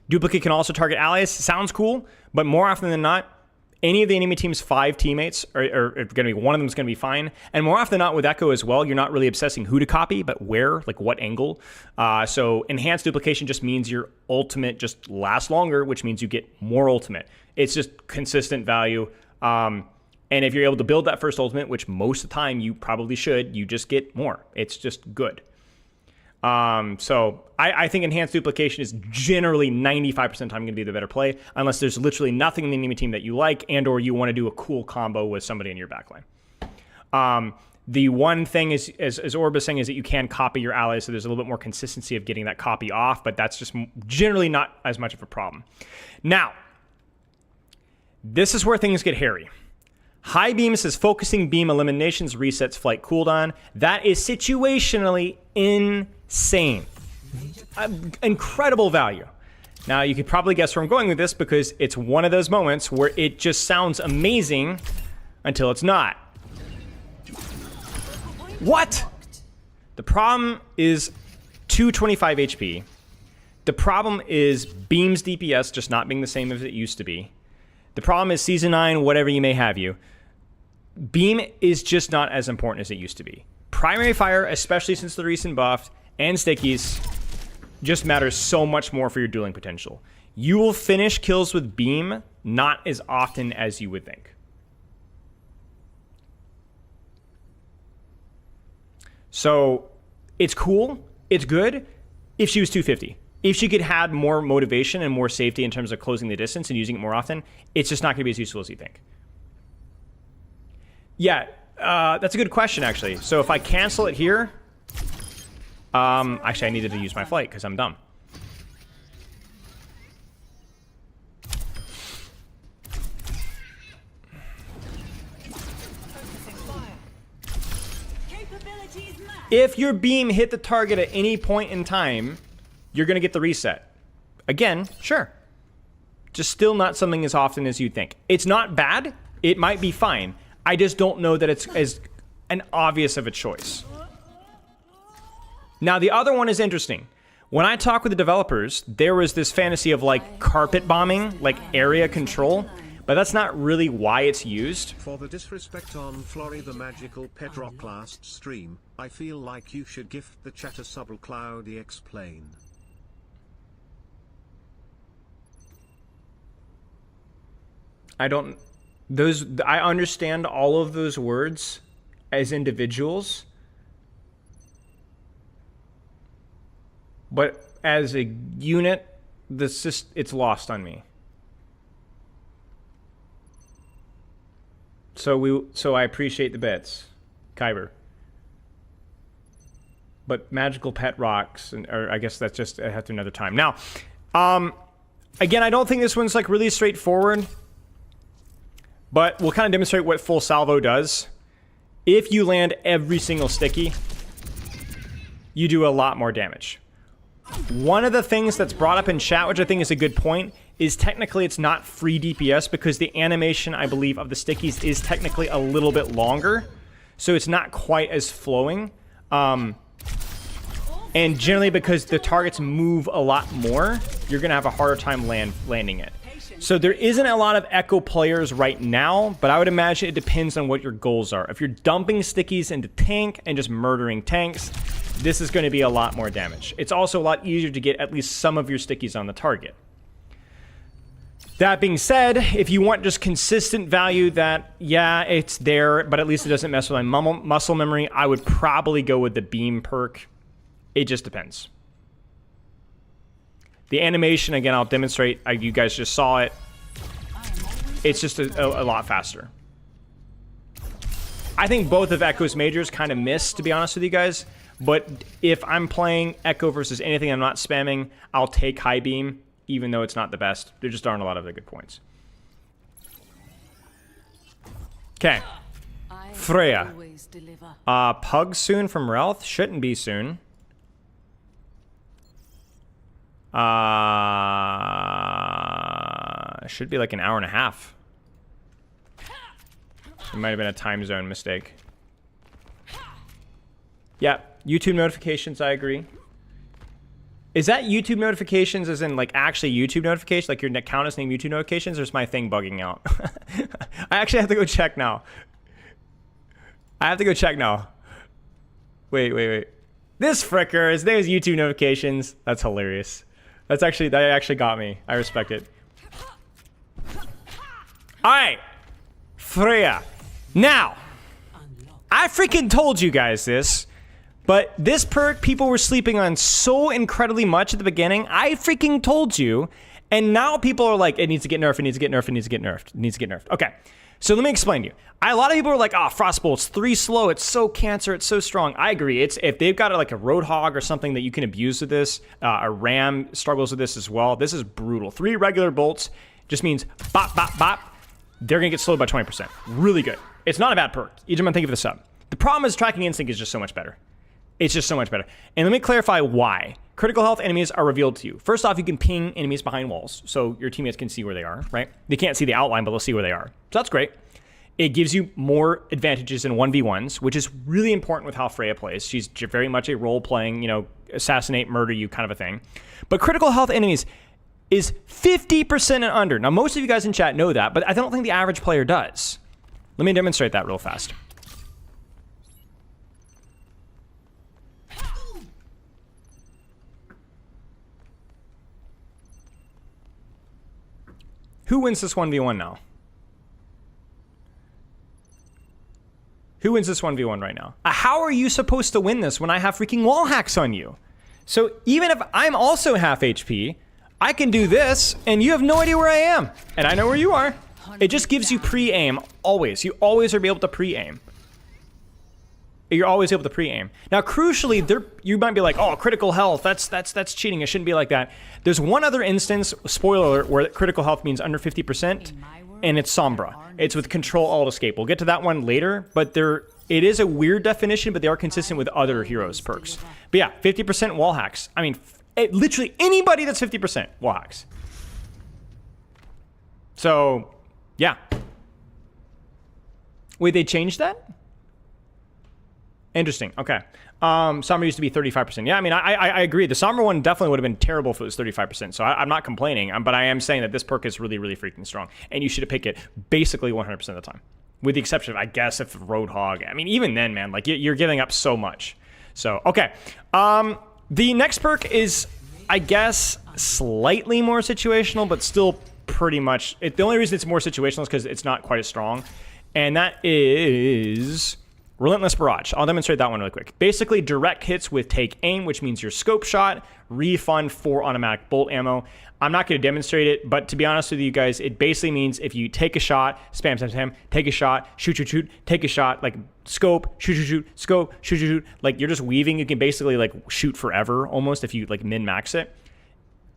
Duplicate can also target allies. Sounds cool, but more often than not, any of the enemy team's 5 teammates are going to be, one of them is going to be fine. And more often than not with Echo as well, you're not really obsessing who to copy, but where, like what angle. So enhanced duplication just means your ultimate just lasts longer, which means you get more ultimate. It's just consistent value. And if you're able to build that first ultimate, which most of the time you probably should, you just get more. It's just good. So I think enhanced duplication is generally 95% of the time going to be the better play, unless there's literally nothing in the enemy team that you like, and or you want to do a cool combo with somebody in your backline. The one thing is, as Orb is saying, is that you can copy your allies, so there's a little bit more consistency of getting that copy off, but that's just generally not as much of a problem. Now, this is where things get hairy. High beam says focusing beam eliminations resets flight cooldown. That is situationally insane. Incredible value. Now, you could probably guess where I'm going with this because it's one of those moments where it just sounds amazing until it's not. What? The problem is 225 HP. The problem is Beam's DPS just not being the same as it used to be. The problem is Season 9, whatever you may have you. Beam is just not as important as it used to be. Primary fire, especially since the recent buff, and stickies, just matters so much more for your dueling potential. You will finish kills with Beam not as often as you would think. So, it's cool, it's good, if she was 250. If she could have more motivation and more safety in terms of closing the distance and using it more often, it's just not going to be as useful as you think. Yeah, that's a good question, actually. So if I cancel it here... actually, I needed to use my flight because I'm dumb. If your beam hit the target at any point in time, you're going to get the reset. Again, sure. Just still not something as often as you'd think. It's not bad. It might be fine. I just don't know that it's as an obvious of a choice. Now, the other one is interesting. When I talked with the developers, there was this fantasy of like carpet bombing, like area control, but that's not really why it's used. For the disrespect on Flory the magical pet rock last stream, I feel like you should gift the chat a subtle cloudy explain. I understand all of those words as individuals, but as a unit, it's lost on me. So I appreciate the bits, Kyber. But magical pet rocks, or I guess that's just I have to another time. Now, again, I don't think this one's like really straightforward. But we'll kind of demonstrate what full salvo does. If you land every single sticky, you do a lot more damage. One of the things that's brought up in chat, which I think is a good point, is technically it's not free DPS because the animation, I believe, of the stickies is technically a little bit longer. So it's not quite as flowing. And generally because the targets move a lot more, you're going to have a harder time landing it. So there isn't a lot of Echo players right now, but I would imagine it depends on what your goals are. If you're dumping stickies into tank and just murdering tanks, this is going to be a lot more damage. It's also a lot easier to get at least some of your stickies on the target. That being said, if you want just consistent value that, yeah, it's there, but at least it doesn't mess with my muscle memory, I would probably go with the beam perk. It just depends. The animation, again, I'll demonstrate. You guys just saw it. It's just a lot faster. I think both of Echo's majors kind of miss, to be honest with you guys. But if I'm playing Echo versus anything I'm not spamming, I'll take High Beam, even though it's not the best. There just aren't a lot of the good points. Okay. Freya. Pugs soon from Realth? Shouldn't be soon. Should be like an hour and a half. It might have been a time zone mistake. Yeah, YouTube notifications, I agree. Is that YouTube notifications as in like actually YouTube notifications? Like your account is named YouTube notifications, or is my thing bugging out? I actually have to go check now. Wait. This fricker, his name is YouTube notifications. That's hilarious. That actually got me. I respect it. Alright. Freya. Now, I freaking told you guys this. But this perk, people were sleeping on so incredibly much at the beginning. I freaking told you. And now people are like, it needs to get nerfed, it needs to get nerfed, it needs to get nerfed, it needs to get nerfed. Okay, so let me explain to you. A lot of people are like, oh, Frostbolt's 3 slow, it's so cancer, it's so strong. I agree. It's if they've got like a Roadhog or something that you can abuse with this, a Ram struggles with this as well. This is brutal. 3 regular bolts just means bop, bop, bop. They're gonna get slowed by 20%. Really good. It's not a bad perk. Each of them think of this up. The problem is tracking instinct is just so much better. It's just so much better. And let me clarify why. Critical health enemies are revealed to you. First off, you can ping enemies behind walls, so your teammates can see where they are, right? They can't see the outline, but they'll see where they are. So that's great. It gives you more advantages in 1v1s, which is really important with how Freya plays. She's very much a role-playing, assassinate, murder you kind of a thing. But critical health enemies is 50% and under. Now, most of you guys in chat know that, but I don't think the average player does. Let me demonstrate that real fast. Who wins this 1v1 now? Who wins this 1v1 right now? How are you supposed to win this when I have freaking wall hacks on you? So even if I'm also half HP, I can do this and you have no idea where I am. And I know where you are. It just gives you pre-aim always. You always are able to pre-aim. You're always able to pre-aim. Now, crucially, you might be like, "Oh, critical health. That's cheating. It shouldn't be like that." There's one other instance, spoiler alert, where critical health means under 50%, and it's Sombra. It's with Control Alt Escape. We'll get to that one later, but it is a weird definition, but they are consistent with other heroes' perks. But yeah, 50% wall hacks. I mean, literally anybody that's 50% wall hacks. So, yeah. Wait, they changed that? Interesting. Okay. Sombra used to be 35%. Yeah, I mean, I agree. The Sombra one definitely would have been terrible if it was 35%. So I'm not complaining, but I am saying that this perk is really, really freaking strong. And you should pick it basically 100% of the time. With the exception of, I guess, if Roadhog. I mean, even then, man, like, you're giving up so much. So, okay. The next perk is, I guess, slightly more situational, but still pretty much... the only reason it's more situational is because it's not quite as strong. And that is... Relentless Barrage. I'll demonstrate that one really quick. Basically, direct hits with take aim, which means your scope shot, refund 4 automatic bolt ammo. I'm not going to demonstrate it, but to be honest with you guys, it basically means if you take a shot, spam, take a shot, shoot, take a shot, like scope, shoot, scope, shoot, like you're just weaving. You can basically like shoot forever almost if you like min-max it.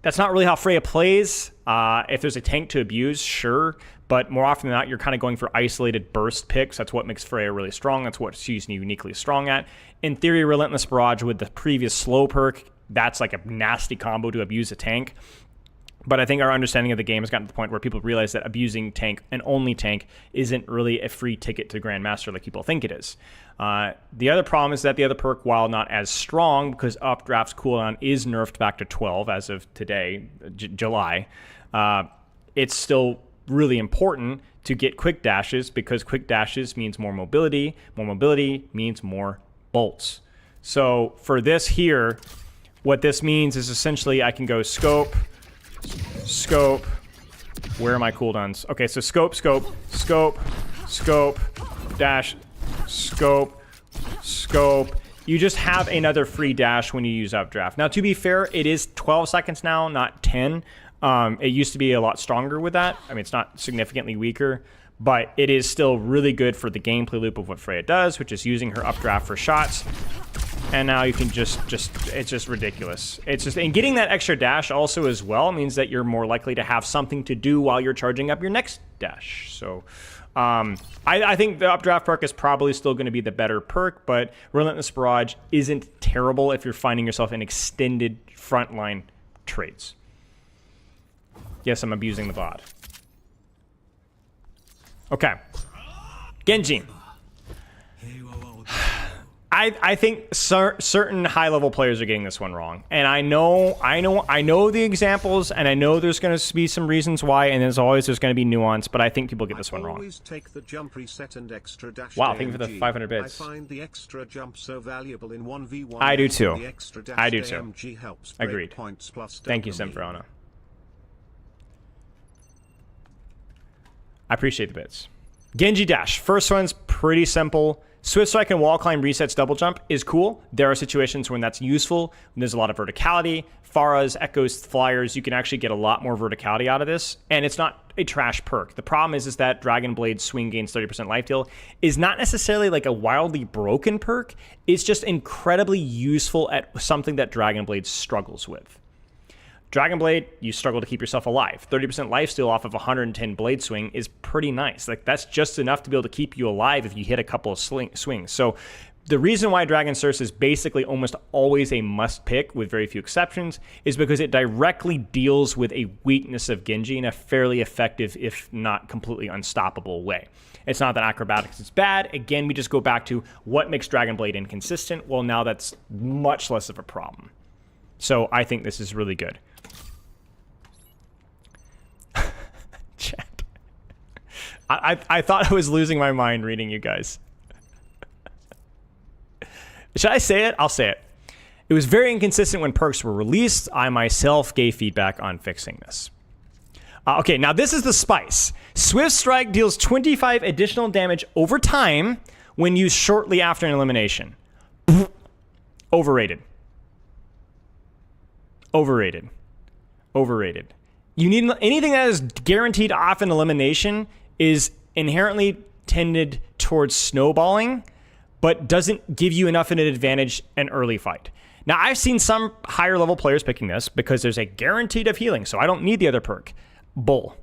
That's not really how Freya plays. If there's a tank to abuse, sure. But more often than not, you're kind of going for isolated burst picks. That's what makes Freya really strong. That's what she's uniquely strong at. In theory, Relentless Barrage with the previous slow perk, that's like a nasty combo to abuse a tank. But I think our understanding of the game has gotten to the point where people realize that abusing tank and only tank isn't really a free ticket to Grandmaster like people think it is. The other problem is that the other perk, while not as strong, because Updraft's cooldown is nerfed back to 12 as of today, July, it's still really important to get quick dashes because quick dashes means more mobility means more bolts. So for this here, what this means is essentially I can go scope, where are my cooldowns? Okay, so scope, dash, scope. You just have another free dash when you use Updraft. Now, to be fair, it is 12 seconds now, not 10. It used to be a lot stronger with that. I mean, it's not significantly weaker, but it is still really good for the gameplay loop of what Freya does, which is using her Updraft for shots. And now you can it's just ridiculous. And getting that extra dash also as well means that you're more likely to have something to do while you're charging up your next dash. So I think the Updraft perk is probably still going to be the better perk, but Relentless Barrage isn't terrible if you're finding yourself in extended frontline trades. Yes, I'm abusing the bot. Okay. Genji. I think certain high level players are getting this one wrong, and I know the examples, and I know there's going to be some reasons why, and there's going to be nuance, but I think people get this one wrong. Always take the jump reset and extra dash. Wow, thank you for the 500 bits. I find the extra jump so valuable in 1v1. I do too. The extra dash I do too. AMG helps break Agreed. Points plus Thank you, dopamine. Simfrona. I appreciate the bits. Genji Dash. First one's pretty simple. Swift Strike and Wall Climb resets double jump is cool. There are situations when that's useful. When there's a lot of verticality. Pharahs, Echoes, Flyers, you can actually get a lot more verticality out of this. And it's not a trash perk. The problem is that Dragon Blade Swing gains 30% life deal is not necessarily like a wildly broken perk. It's just incredibly useful at something that Dragon Blade struggles with. Dragon Blade, you struggle to keep yourself alive. 30% lifesteal off of 110 blade swing is pretty nice. Like, that's just enough to be able to keep you alive if you hit a couple of swings. So the reason why Dragon Source is basically almost always a must pick, with very few exceptions, is because it directly deals with a weakness of Genji in a fairly effective, if not completely unstoppable way. It's not that acrobatics is bad. Again, we just go back to what makes Dragon Blade inconsistent. Well, now that's much less of a problem. So I think this is really good. Chat. I thought I was losing my mind reading you guys. Should I say it? I'll say it. It was very inconsistent when perks were released. I myself gave feedback on fixing this. Okay, now this is the spice. Swift Strike deals 25 additional damage over time when used shortly after an elimination. Overrated. Overrated. Overrated. You need anything that is guaranteed off an elimination is inherently tended towards snowballing, but doesn't give you enough of an advantage in early fight. Now, I've seen some higher level players picking this because there's a guaranteed of healing, so I don't need the other perk. Bull.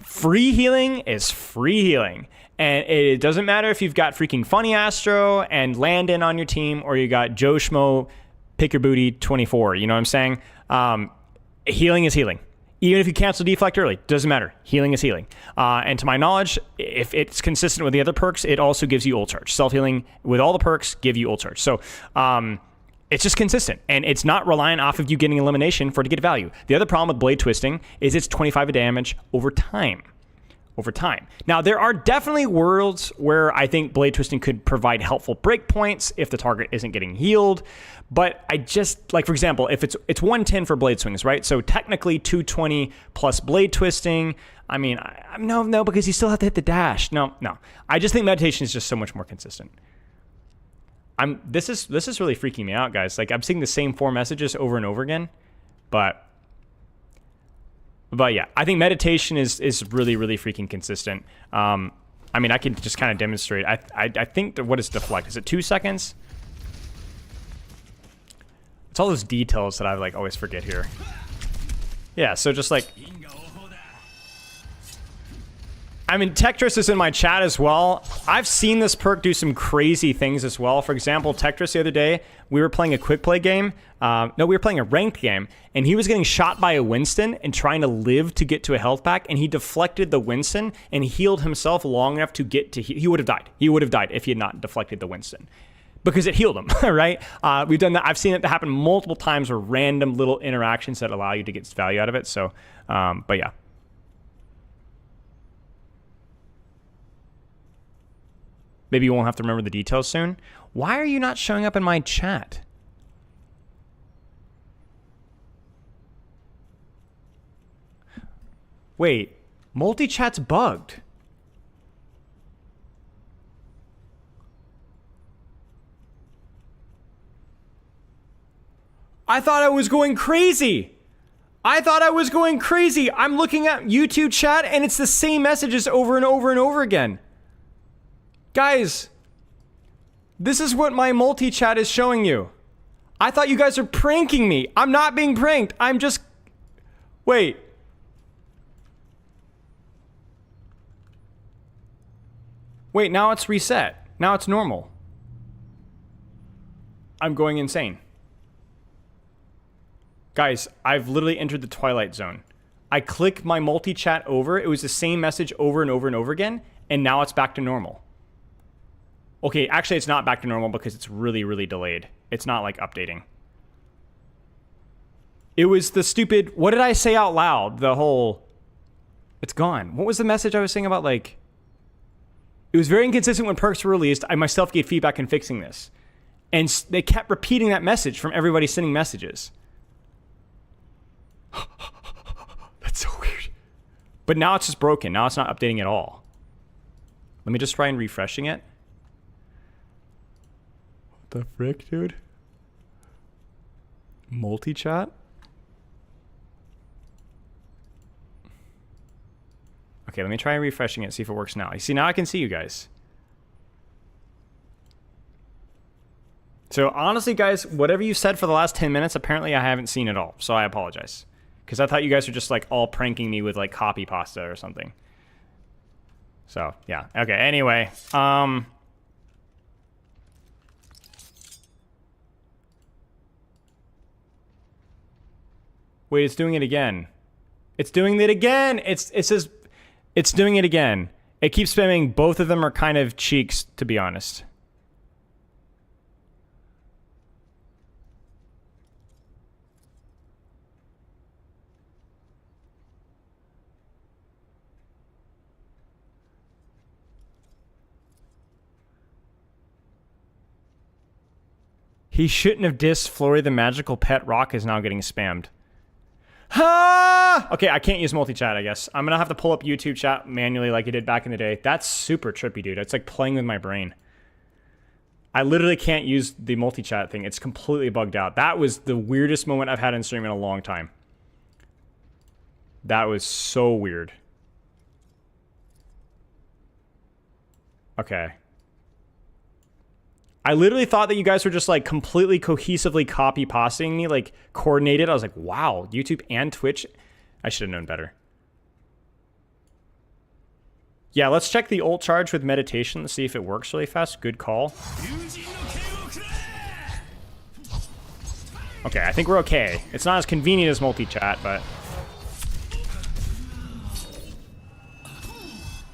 Free healing is free healing. And it doesn't matter if you've got freaking Funny Astro and Landon on your team, or you got Joe Schmo, Pick Your Booty 24. You know what I'm saying? Healing is healing. Even if you cancel Deflect early, doesn't matter. Healing is healing. And to my knowledge, if it's consistent with the other perks, it also gives you ult charge. Self-healing with all the perks give you ult charge. So it's just consistent. And it's not reliant off of you getting elimination for it to get value. The other problem with Blade Twisting is it's 25 of damage over time. Now, there are definitely worlds where I think Blade Twisting could provide helpful breakpoints if the target isn't getting healed. But I just, like, for example, if it's 110 for Blade Swings, right? So technically 220 plus Blade Twisting. I mean, no, because you still have to hit the dash. No. I just think Meditation is just so much more consistent. This is really freaking me out, guys. Like, I'm seeing the same 4 messages over and over again, but yeah, I think Meditation is really, really freaking consistent. I mean, I can just kind of demonstrate. I think what is Deflect? Is it 2 seconds? It's all those details that I like always forget here. Yeah, so just like, I mean, Tetris is in my chat as well. I've seen this perk do some crazy things as well. For example, Tetris the other day, we were playing a quick play game. No, we were playing a ranked game, and he was getting shot by a Winston and trying to live to get to a health pack, and he deflected the Winston and healed himself long enough to get to he would have died. He would have died if he had not deflected the Winston, because it healed him, right? We've done that. I've seen it happen multiple times, where random little interactions that allow you to get value out of it. So, but yeah. Maybe you won't have to remember the details soon. Why are you not showing up in my chat? Wait, multi-chat's bugged. I thought I was going crazy. I'm looking at YouTube chat and it's the same messages over and over and over again. Guys, this is what my multi-chat is showing you. I thought you guys are pranking me. I'm not being pranked. I'm just... Wait. Wait, now it's reset. Now it's normal. I'm going insane. Guys, I've literally entered the Twilight Zone. I click my multi-chat over. It was the same message over and over and over again. And now it's back to normal. Okay, actually, it's not back to normal because it's really, really delayed. It's not, like, updating. It was the stupid... What did I say out loud? The whole... It's gone. What was the message I was saying about, like... It was very inconsistent when perks were released. I myself gave feedback in fixing this. And they kept repeating that message from everybody sending messages. That's so weird. But now it's just broken. Now it's not updating at all. Let me just try and refreshing it. What the frick, dude? Multi-chat? Okay, let me try refreshing it, see if it works now. You see, now I can see you guys. So honestly, guys, whatever you said for the last 10 minutes, apparently I haven't seen it all. So I apologize. Because I thought you guys were just like all pranking me with like copy pasta or something. So, yeah. Okay, anyway. Wait, it's doing it again. It's doing it again. It says it's doing it again. It keeps spamming. Both of them are kind of cheeks, to be honest. He shouldn't have dissed Flory the Magical Pet Rock is now getting spammed. Ha! Okay, I can't use multi-chat, I guess. I'm gonna have to pull up YouTube chat manually like I did back in the day. That's super trippy, dude. It's like playing with my brain. I literally can't use the multi-chat thing. It's completely bugged out. That was the weirdest moment I've had in stream in a long time. That was so weird. Okay. I literally thought that you guys were just like completely cohesively copy pasting me, like coordinated. I was like, wow, YouTube and Twitch. I should have known better. Yeah, let's check the ult charge with meditation. Let's see if it works really fast. Good call. Okay, I think we're okay. It's not as convenient as multi-chat, but...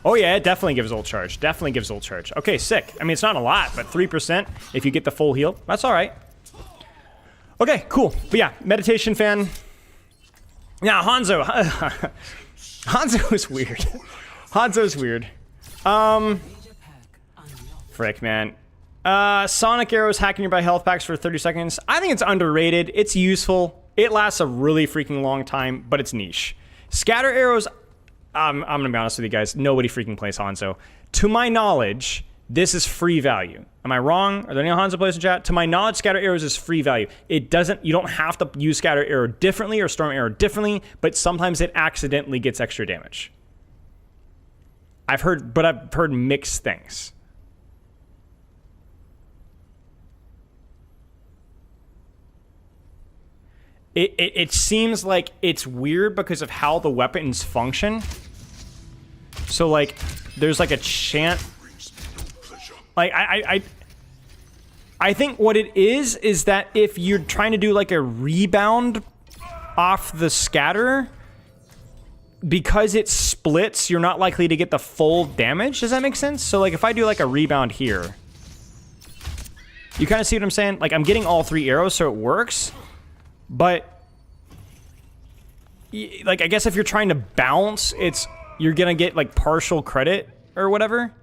Oh yeah, it definitely gives ult charge. Definitely gives ult charge. Okay, sick. I mean, it's not a lot, but 3% if you get the full heal. That's all right. Okay, cool. But yeah, meditation fan. Yeah, Hanzo. Hanzo is weird. Hanzo's weird. Frick, man. Sonic arrows hacking nearby health packs for 30 seconds. I think it's underrated. It's useful. It lasts a really freaking long time, but it's niche. Scatter arrows... I'm gonna be honest with you guys. Nobody freaking plays Hanzo. To my knowledge, this is free value. Am I wrong? Are there any Hanzo players in chat? To my knowledge, Scatter Arrows is free value. It doesn't. You don't have to use Scatter Arrow differently or Storm Arrow differently, but sometimes it accidentally gets extra damage. I've heard mixed things. It seems like it's weird because of how the weapons function. So like, there's like a chant. Like I think what it is that if you're trying to do like a rebound off the scatter, because it splits, you're not likely to get the full damage. Does that make sense? So like if I do like a rebound here, you kind of see what I'm saying? Like I'm getting all 3 arrows, so it works. But like I guess if you're trying to bounce, you're gonna get like partial credit or whatever.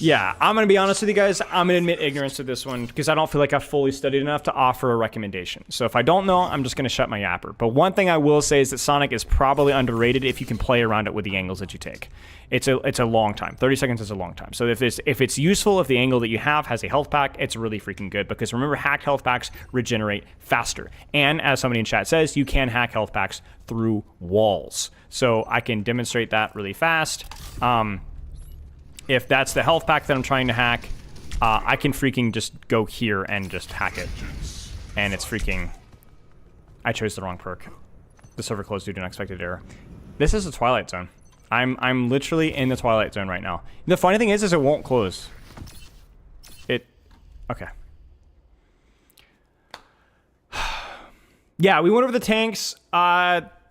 Yeah, I'm gonna be honest with you guys. I'm gonna admit ignorance to this one because I don't feel like I've fully studied enough to offer a recommendation. So if I don't know, I'm just gonna shut my yapper. But one thing I will say is that Sonic is probably underrated if you can play around it with the angles that you take. It's a long time. 30 seconds is a long time. So if it's useful, if the angle that you have has a health pack, it's really freaking good because remember, hacked health packs regenerate faster. And as somebody in chat says, you can hack health packs through walls. So I can demonstrate that really fast. If that's the health pack that I'm trying to hack, I can freaking just go here and just hack it. And it's freaking... I chose the wrong perk. The server closed due to an unexpected error. This is the Twilight Zone. I'm literally in the Twilight Zone right now. The funny thing is it won't close. Okay. Yeah, we went over the tanks.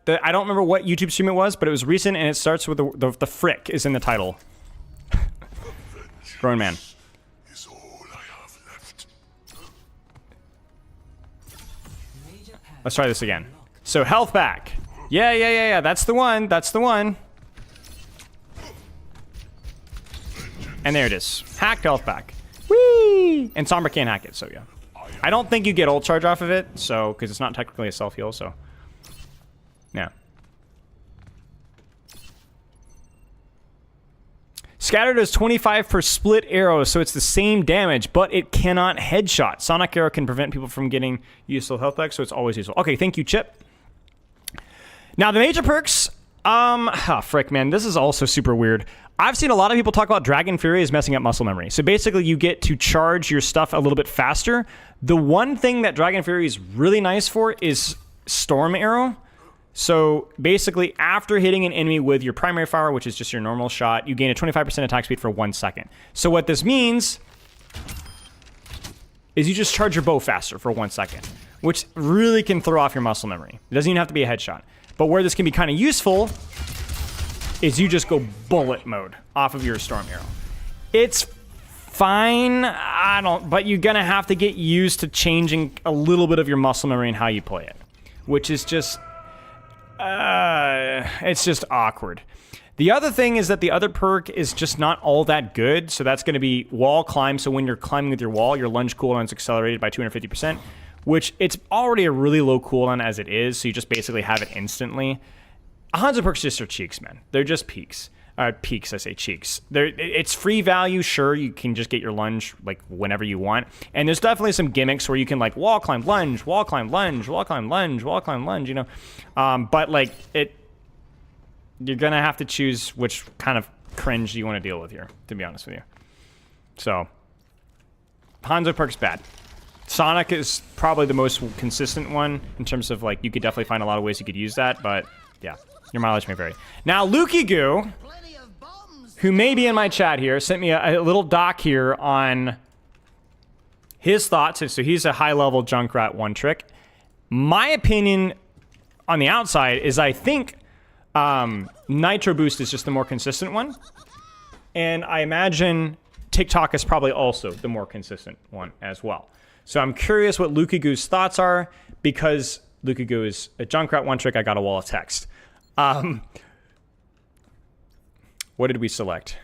I don't remember what YouTube stream it was, but it was recent, and it starts with the frick is in the title. Grown man. Is all I have left. Let's try this again. So health back. Yeah. That's the one. That's the one. And there it is. Hacked health back. Whee! And Sombra can't hack it, so yeah. I don't think you get ult charge off of it, so because it's not technically a self heal, so yeah. Scatter does 25 per split arrow, so it's the same damage, but it cannot headshot. Sonic arrow can prevent people from getting useful health back, so it's always useful. Okay, thank you, Chip. Now the major perks. Frick, man, this is also super weird. I've seen a lot of people talk about Dragon Fury as messing up muscle memory. So basically you get to charge your stuff a little bit faster. The one thing that Dragon Fury is really nice for is Storm Arrow. So basically after hitting an enemy with your primary fire, which is just your normal shot, you gain a 25% attack speed for 1 second. So what this means is you just charge your bow faster for 1 second, which really can throw off your muscle memory. It doesn't even have to be a headshot. But where this can be kind of useful is you just go bullet mode off of your Storm Arrow. It's fine, but you're gonna have to get used to changing a little bit of your muscle memory and how you play it, which is just, it's just awkward. The other thing is that the other perk is just not all that good, so that's gonna be wall climb, so when you're climbing with your wall, your lunge cooldown is accelerated by 250%, which it's already a really low cooldown as it is, so you just basically have it instantly. Hanzo perks just are cheeks, man. They're just peaks. Peaks, I say cheeks. It's free value, sure, you can just get your lunge like whenever you want. And there's definitely some gimmicks where you can like wall climb, lunge, wall climb, lunge, wall climb, lunge, wall climb, lunge, you know. But like you're gonna have to choose which kind of cringe you want to deal with here, to be honest with you. So Hanzo perk's bad. Sonic is probably the most consistent one in terms of like you could definitely find a lot of ways you could use that, but yeah, your mileage may vary. Now Lukey Goo, who may be in my chat here, sent me a little doc here on his thoughts. So he's a high-level Junkrat one trick. My opinion on the outside is I think Nitro Boost is just the more consistent one. And I imagine TikTok is probably also the more consistent one as well. So I'm curious what Lukey Goo's thoughts are, because Lukey Goo is a Junkrat one trick. I got a wall of text. What did we select?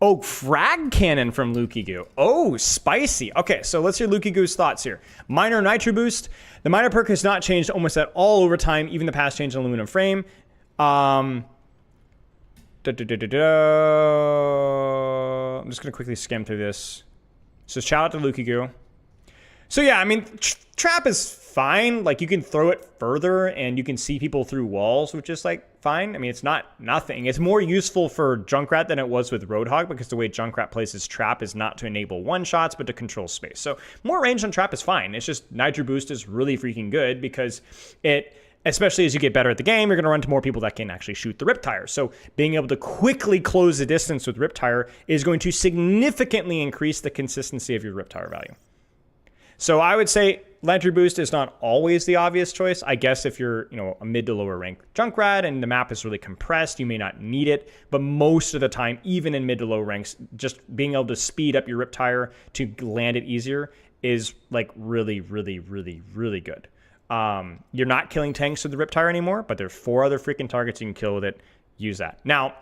Oh, Frag Cannon from Lukey Goo. Oh, spicy. Okay, so let's hear Lukey Goo's thoughts here. Minor Nitro Boost. The minor perk has not changed almost at all over time, even the past change in Aluminum Frame. I'm just going to quickly skim through this. So shout out to Lukey Goo. So yeah, I mean, trap is fine. Like you can throw it further and you can see people through walls, which is like fine. I mean, it's not nothing. It's more useful for Junkrat than it was with Roadhog, because the way Junkrat plays his trap is not to enable one shots, but to control space. So more range on trap is fine. It's just Nitro Boost is really freaking good because it, especially as you get better at the game, you're going to run to more people that can actually shoot the Riptire. So being able to quickly close the distance with Riptire is going to significantly increase the consistency of your Riptire value. So I would say Nitro Boost is not always the obvious choice. I guess if you're, a mid to lower rank Junkrat and the map is really compressed, you may not need it. But most of the time, even in mid to low ranks, just being able to speed up your Riptire to land it easier is like really, really, really, really good. You're not killing tanks with the Riptire anymore, but there's 4 other freaking targets you can kill with it. Use that. Now,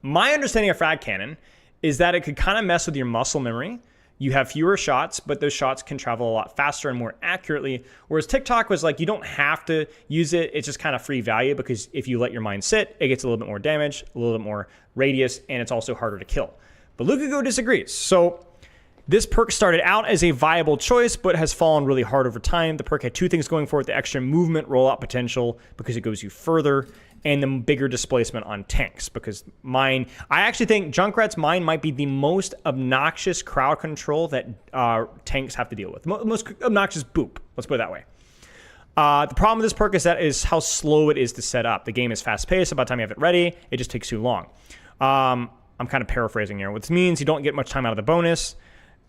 my understanding of Frag Cannon is that it could kind of mess with your muscle memory. You have fewer shots, but those shots can travel a lot faster and more accurately. Whereas TikTok was like, you don't have to use it. It's just kind of free value, because if you let your mine sit, it gets a little bit more damage, a little bit more radius, and it's also harder to kill. But Lukey Goo disagrees. So this perk started out as a viable choice, but has fallen really hard over time. The perk had 2 things going for it: the extra movement rollout potential, because it goes you further, and the bigger displacement on tanks, because mine, I actually think Junkrat's mine might be the most obnoxious crowd control that tanks have to deal with. Most obnoxious boop, let's put it that way. The problem with this perk is how slow it is to set up. The game is fast paced. By the time you have it ready, it just takes too long. I'm kind of paraphrasing here, which means you don't get much time out of the bonus.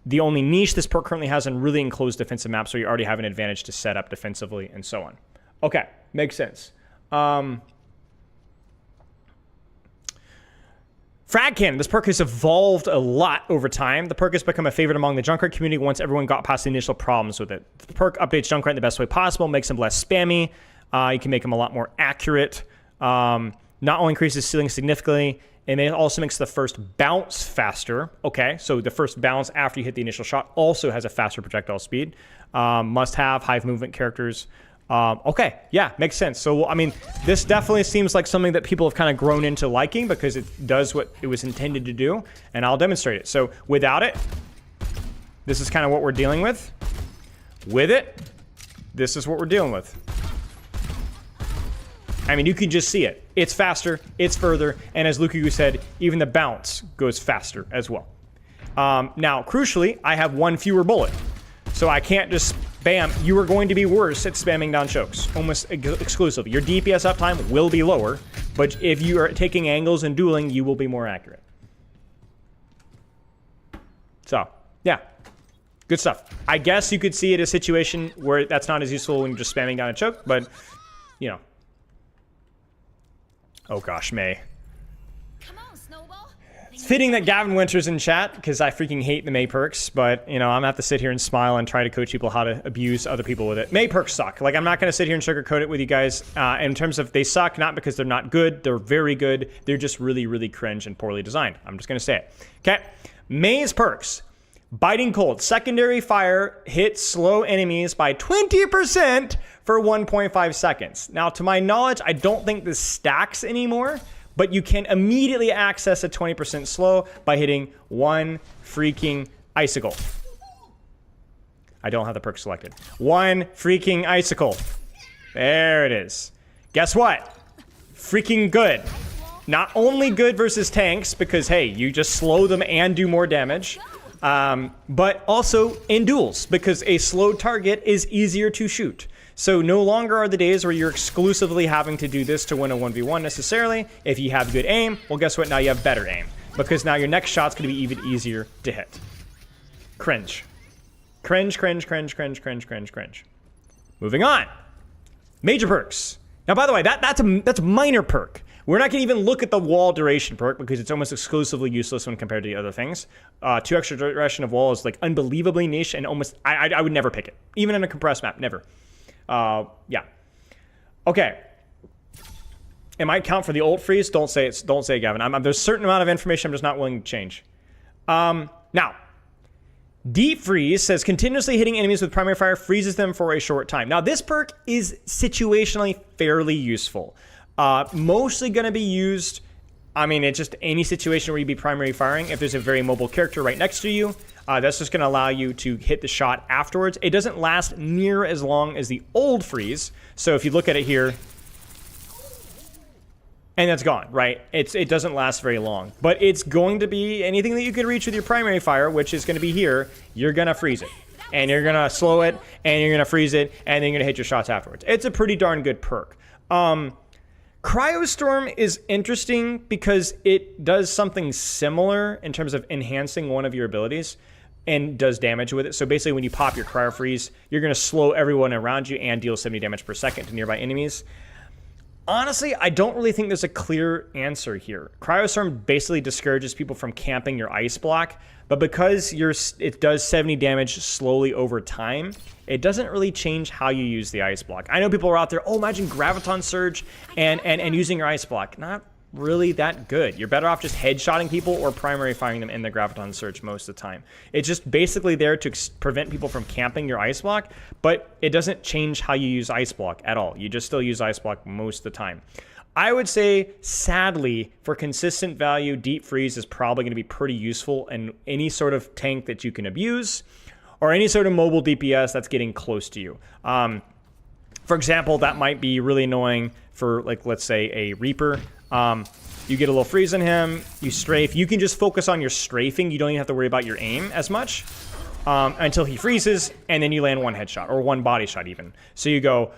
The only niche this perk currently has in really enclosed defensive maps, so you already have an advantage to set up defensively and so on. Okay, makes sense. Frag Cannon. This perk has evolved a lot over time. The perk has become a favorite among the Junkrat community once everyone got past the initial problems with it. The perk updates Junkrat in the best way possible, makes him less spammy. You can make him a lot more accurate. Not only increases ceiling significantly, it also makes the first bounce faster. Okay, so the first bounce after you hit the initial shot also has a faster projectile speed. Must have hive movement characters. Okay, yeah, makes sense. So, I mean, this definitely seems like something that people have kind of grown into liking because it does what it was intended to do, and I'll demonstrate it. So, without it, this is kind of what we're dealing with. With it, this is what we're dealing with. I mean, you can just see it. It's faster, it's further, and as Lukaku said, even the bounce goes faster as well. Now, crucially, I have one fewer bullet. So I can't just spam. You are going to be worse at spamming down chokes, almost exclusively. Your DPS uptime will be lower, but if you are taking angles and dueling, you will be more accurate. So, yeah. Good stuff. I guess you could see it a situation where that's not as useful when you're just spamming down a choke, but, you know. Oh gosh, May. It's fitting that Gavin Winter's in chat, because I freaking hate the May perks, but, you know, I'm going to have to sit here and smile and try to coach people how to abuse other people with it. May perks suck. Like, I'm not going to sit here and sugarcoat it with you guys. In terms of they suck, not because they're not good. They're very good. They're just really, really cringe and poorly designed. I'm just going to say it. Okay. May's perks. Biting Cold. Secondary fire hits slow enemies by 20% for 1.5 seconds. Now, to my knowledge, I don't think this stacks anymore, but you can immediately access a 20% slow by hitting one freaking icicle. I don't have the perk selected. One freaking icicle. There it is. Guess what? Freaking good. Not only good versus tanks, because, hey, you just slow them and do more damage, but also in duels, because a slowed target is easier to shoot. So no longer are the days where you're exclusively having to do this to win a 1v1 necessarily. If you have good aim, well, guess what? Now you have better aim, because now your next shot's going to be even easier to hit. Cringe. Cringe, cringe, cringe, cringe, cringe, cringe, cringe. Moving on. Major perks. Now, by the way, that's a minor perk. We're not going to even look at the wall duration perk because it's almost exclusively useless when compared to the other things. 2 extra duration of wall is like unbelievably niche and almost, I would never pick it. Even in a compressed map, never. Yeah. Okay. It might count for the ult freeze. Don't say it, Gavin. There's a certain amount of information I'm just not willing to change. Now, Deep Freeze says continuously hitting enemies with primary fire freezes them for a short time. Now, this perk is situationally fairly useful. Mostly going to be used, I mean, it's just any situation where you'd be primary firing. If there's a very mobile character right next to you, that's just going to allow you to hit the shot afterwards. It doesn't last near as long as the old freeze. So if you look at it here, and that's gone, right? It doesn't last very long. But it's going to be anything that you can reach with your primary fire, which is going to be here. You're going to freeze it. And you're going to slow it, and you're going to freeze it, and then you're going to hit your shots afterwards. It's a pretty darn good perk. Cryostorm is interesting because it does something similar in terms of enhancing one of your abilities and does damage with it. So basically when you pop your cryo freeze, you're going to slow everyone around you and deal 70 damage per second to nearby enemies. Honestly, I don't really think there's a clear answer here. Cryostorm basically discourages people from camping your ice block, but because it does 70 damage slowly over time, it doesn't really change how you use the ice block. I know people are out there, oh, imagine Graviton Surge and using your ice block. Not really that good. You're better off just headshotting people or primary firing them in the Graviton Surge most of the time. It's just basically there to prevent people from camping your ice block, but it doesn't change how you use ice block at all. You just still use ice block most of the time. I would say, sadly, for consistent value, Deep Freeze is probably going to be pretty useful in any sort of tank that you can abuse or any sort of mobile DPS that's getting close to you. For example, that might be really annoying for, like, let's say a Reaper. You get a little freeze on him, you strafe. You can just focus on your strafing. You don't even have to worry about your aim as much until he freezes, and then you land one headshot or one body shot even. So you go,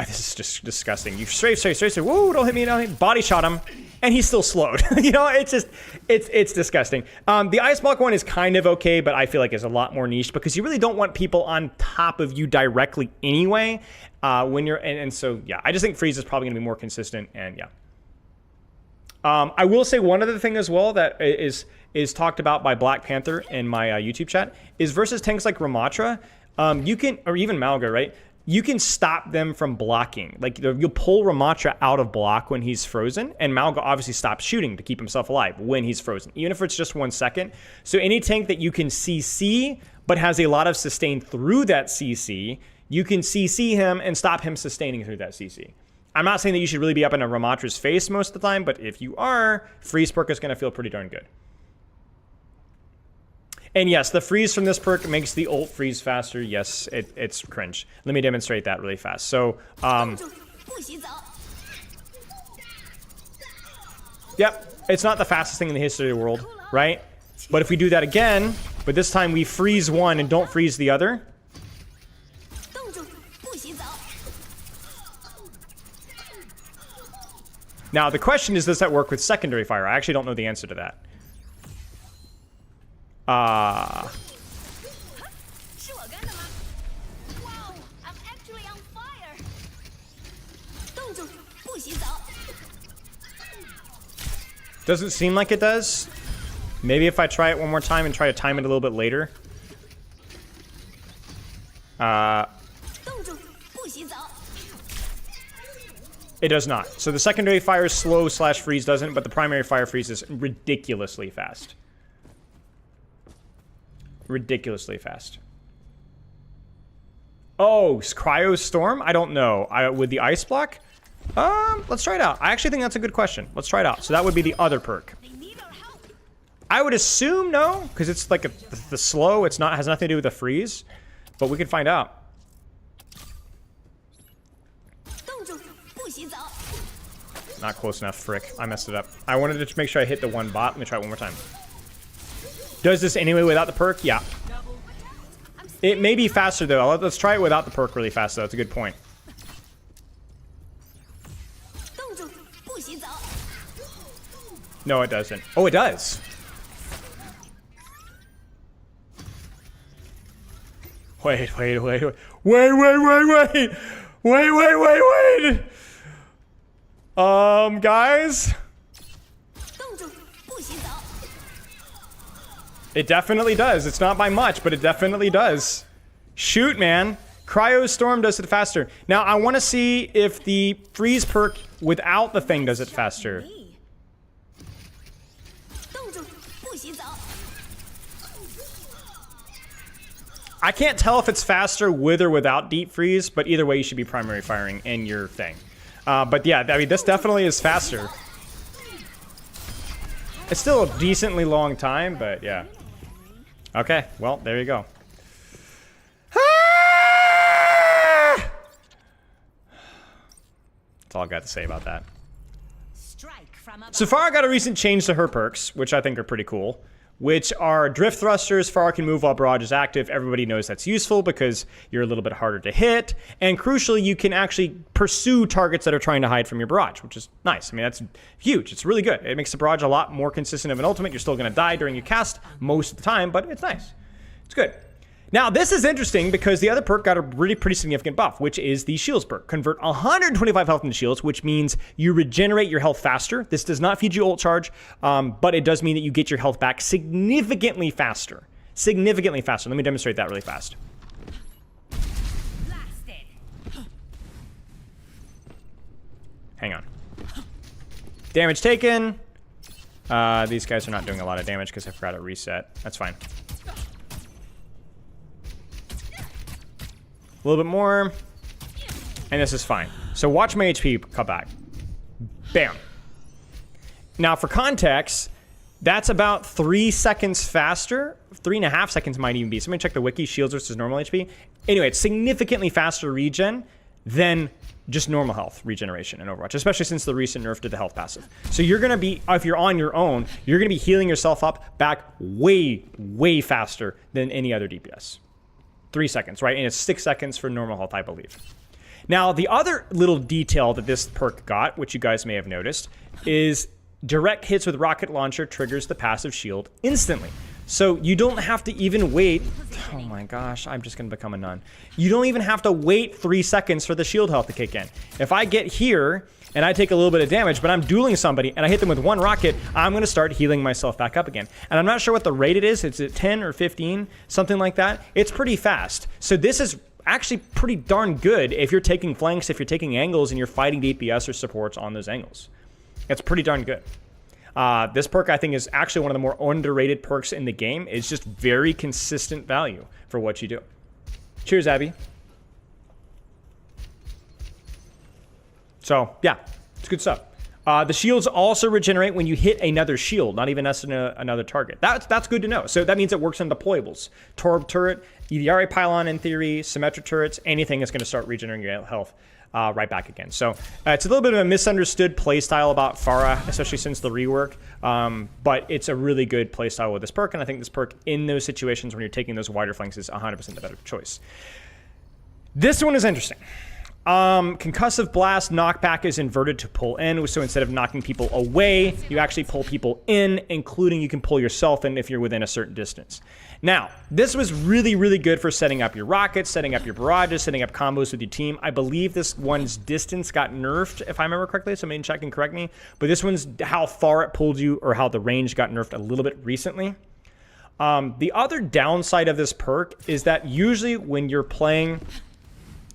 This is just disgusting. You straight, whoa, don't hit me, don't hit me. Body shot him, and he's still slowed. You know, it's just, it's disgusting. The ice block one is kind of okay, but I feel like it's a lot more niche because you really don't want people on top of you directly anyway. When you're, and so, yeah, I just think freeze is probably gonna be more consistent, and yeah. I will say one other thing as well that is talked about by Black Panther in my YouTube chat is versus tanks like Ramatra, you can, or even Malga, right? You can stop them from blocking. Like you'll pull Ramatra out of block when he's frozen, and Malga obviously stops shooting to keep himself alive when he's frozen, even if it's just 1 second. So any tank that you can CC but has a lot of sustain through that CC, you can CC him and stop him sustaining through that CC. I'm not saying that you should really be up in a Ramatra's face most of the time, but if you are, freeze perk is going to feel pretty darn good. And yes, the freeze from this perk makes the ult freeze faster. Yes, it's cringe. Let me demonstrate that really fast. So, yep, it's not the fastest thing in the history of the world, right? But if we do that again, but this time we freeze one and don't freeze the other. Now, the question is, does that work with secondary fire? I actually don't know the answer to that. Wow, I'm actually on fire. Doesn't seem like it does. Maybe if I try it one more time and try to time it a little bit later. It does not. So the secondary fire slow / freeze doesn't, but the primary fire freeze is ridiculously fast. Ridiculously fast. Oh, Cryo Storm? I don't know. With the ice block? Let's try it out. I actually think that's a good question. Let's try it out. So that would be the other perk. I would assume no, because it's like the slow. It's not, has nothing to do with the freeze, but we could find out. Not close enough, frick. I messed it up. I wanted to make sure I hit the one bot. Let me try it one more time. Does this anyway without the perk? Yeah. It may be faster, though. Let's try it without the perk really fast, though. That's a good point. No, it doesn't. Oh, it does. Wait. Guys? It definitely does. It's not by much, but it definitely does. Shoot, man. Cryo Storm does it faster. Now, I want to see if the freeze perk without the thing does it faster. I can't tell if it's faster with or without deep freeze, but either way, you should be primary firing in your thing. But yeah, I mean, this definitely is faster. It's still a decently long time, but yeah. Okay, well, there you go. That's all I got to say about that. So Farah got a recent change to her perks, which I think are pretty cool, which are drift thrusters. Farah can move while barrage is active. Everybody knows that's useful because you're a little bit harder to hit. And crucially, you can actually pursue targets that are trying to hide from your barrage, which is nice. I mean, that's huge. It's really good. It makes the barrage a lot more consistent of an ultimate. You're still going to die during your cast most of the time, but it's nice. It's good. Now, this is interesting because the other perk got a really pretty significant buff, which is the shields perk. Convert 125 health into shields, which means you regenerate your health faster. This does not feed you ult charge, but it does mean that you get your health back significantly faster. Significantly faster. Let me demonstrate that really fast. Hang on. Damage taken. These guys are not doing a lot of damage because I forgot to reset. That's fine. A little bit more. And this is fine. So watch my HP come back. Bam. Now for context, that's about 3 seconds faster. 3.5 seconds might even be. Somebody check the wiki, shields versus normal HP. Anyway, it's significantly faster regen than just normal health regeneration in Overwatch, especially since the recent nerf to the health passive. So you're going to be, if you're on your own, you're going to be healing yourself up back way, way faster than any other DPS. 3 seconds, right? And it's 6 seconds for normal health, I believe. Now, the other little detail that this perk got, which you guys may have noticed, is direct hits with rocket launcher triggers the passive shield instantly. So you don't have to even wait. Oh my gosh, I'm just going to become a nun. You don't even have to wait 3 seconds for the shield health to kick in. If I get here and I take a little bit of damage, but I'm dueling somebody and I hit them with 1 rocket, I'm going to start healing myself back up again. And I'm not sure what the rate it is. It's at 10 or 15, something like that. It's pretty fast. So this is actually pretty darn good if you're taking flanks, if you're taking angles, and you're fighting DPS or supports on those angles. It's pretty darn good. This perk, I think, is actually one of the more underrated perks in the game. It's just very consistent value for what you do. Cheers, Abby. So, yeah, it's good stuff. The shields also regenerate when you hit another shield, not even another target. That's good to know. So that means it works on deployables. Torb turret, EDRA pylon in theory, symmetric turrets, anything is going to start regenerating your health right back again. So it's a little bit of a misunderstood playstyle about Pharah, especially since the rework. But it's a really good playstyle with this perk, and I think this perk in those situations when you're taking those wider flanks is 100% the better choice. This one is interesting. Concussive blast knockback is inverted to pull in, so instead of knocking people away, you actually pull people in, including you can pull yourself in if you're within a certain distance. Now, this was really, really good for setting up your rockets, setting up your barrages, setting up combos with your team. I believe this one's distance got nerfed, if I remember correctly, so maybe check and correct me, but this one's how far it pulled you, or how the range got nerfed a little bit recently. The other downside of this perk is that usually when you're playing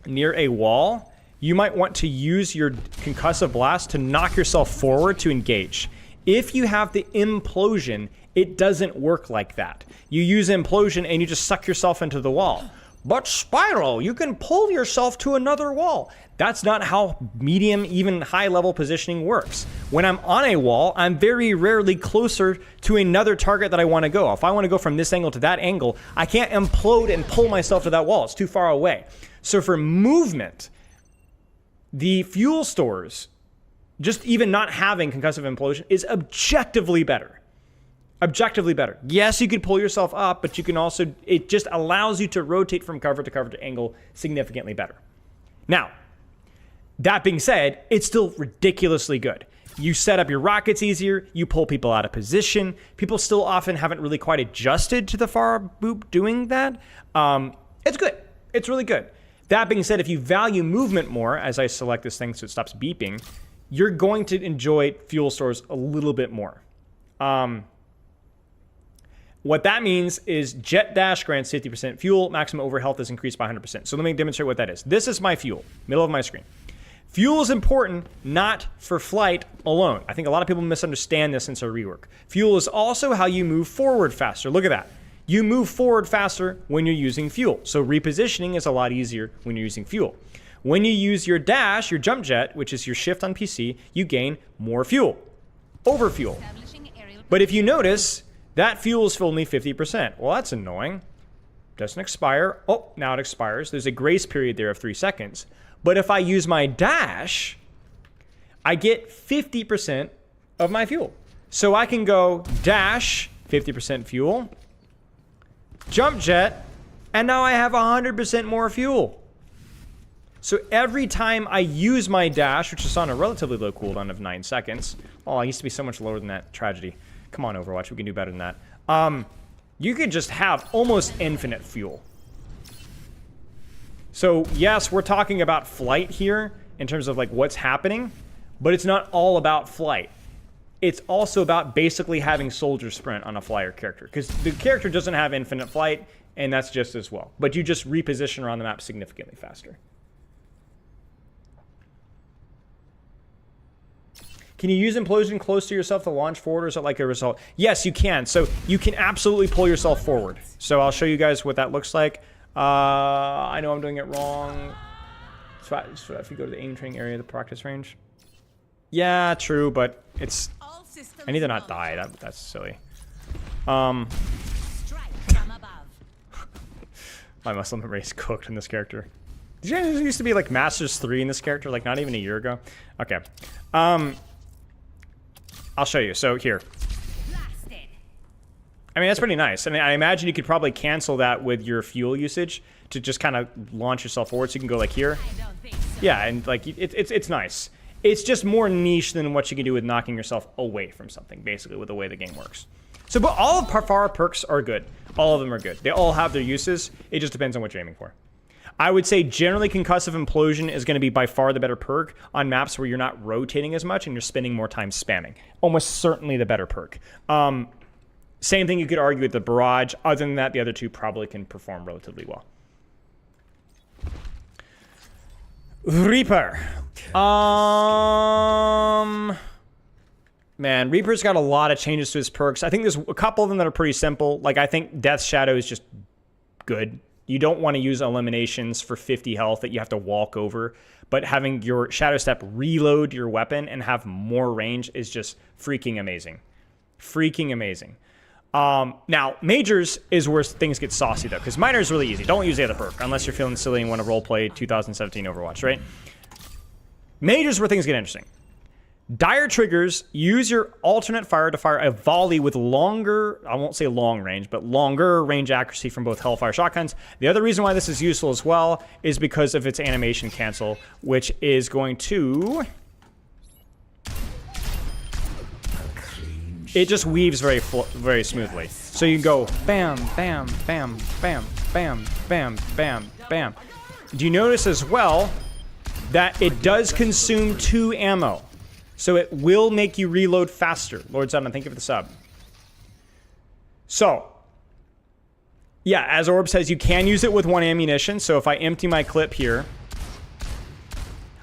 near a wall, you might want to use your concussive blast to knock yourself forward to engage. If you have the implosion, it doesn't work like that. You use implosion and you just suck yourself into the wall. But Spiral, you can pull yourself to another wall. That's not how medium, even high level positioning works. When I'm on a wall, I'm very rarely closer to another target that I want to go. If I want to go from this angle to that angle, I can't implode and pull myself to that wall. It's too far away. So for movement, the fuel stores, just even not having concussive implosion, is objectively better. Objectively better. Yes, you could pull yourself up, but you can also, it just allows you to rotate from cover to angle significantly better. Now, that being said, it's still ridiculously good. You set up your rockets easier, you pull people out of position. People still often haven't really quite adjusted to the far boop doing that. It's good. It's really good. That being said, if you value movement more, as I select this thing so it stops beeping, you're going to enjoy fuel stores a little bit more. What that means is Jet Dash grants 50% fuel, maximum over health is increased by 100%. So let me demonstrate what that is. This is my fuel, middle of my screen. Fuel is important, not for flight alone. I think a lot of people misunderstand this since our rework. Fuel is also how you move forward faster. Look at that. You move forward faster when you're using fuel. So repositioning is a lot easier when you're using fuel. When you use your dash, your jump jet, which is your shift on PC, you gain more fuel, over fuel. But if you notice, that fuel is only 50%. Well, that's annoying. Doesn't expire. Oh, now it expires. There's a grace period there of 3 seconds. But if I use my dash, I get 50% of my fuel. So I can go dash, 50% fuel, jump jet, and now I have 100% more fuel. So every time I use my dash, which is on a relatively low cooldown of 9 seconds. Oh, I used to be so much lower than that. Tragedy. Come on, Overwatch. We can do better than that. You could just have almost infinite fuel. So yes, we're talking about flight here in terms of like what's happening, but it's not all about flight. It's also about basically having soldier sprint on a flyer character, because the character doesn't have infinite flight, and that's just as well. But you just reposition around the map significantly faster. Can you use implosion close to yourself to launch forward, or is it like a result? Yes, you can. So you can absolutely pull yourself forward. So I'll show you guys what that looks like. I know I'm doing it wrong. So if you go to the aim training area, the practice range. Yeah, true, but it's... I need to not die. That's silly. My muscle memory is cooked in this character. Did you guys used to be like Masters 3 in this character, like not even a year ago? Okay. I'll show you. So here. I mean, that's pretty nice. I mean, I imagine you could probably cancel that with your fuel usage to just kind of launch yourself forward. So you can go like here. Yeah, and like it's nice. It's just more niche than what you can do with knocking yourself away from something, basically, with the way the game works. So, but all of Parfara perks are good. All of them are good. They all have their uses. It just depends on what you're aiming for. I would say generally Concussive Implosion is going to be by far the better perk on maps where you're not rotating as much and you're spending more time spamming. Almost certainly the better perk. Same thing you could argue with the Barrage. Other than that, the other two probably can perform relatively well. Reaper. Man, Reaper's got a lot of changes to his perks. I think there's a couple of them that are pretty simple. Like, I think Death Shadow is just good. You don't want to use eliminations for 50 health that you have to walk over. But having your Shadow Step reload your weapon and have more range is just freaking amazing. Freaking amazing. Now, Majors is where things get saucy, though, because Minor is really easy. Don't use the other perk unless you're feeling silly and want to roleplay 2017 Overwatch, right? Majors where things get interesting. Dire Triggers, use your alternate fire to fire a volley with longer, I won't say long range, but longer range accuracy from both Hellfire shotguns. The other reason why this is useful as well is because of its animation cancel, which is going to... It just weaves very smoothly. So you can go bam, bam, bam, bam, bam, bam, bam, bam. Do you notice as well that it does consume 2 ammo? So it will make you reload faster. Lord Zedman, thank you for the sub. So, yeah, as Orb says, you can use it with 1 ammunition. So if I empty my clip here,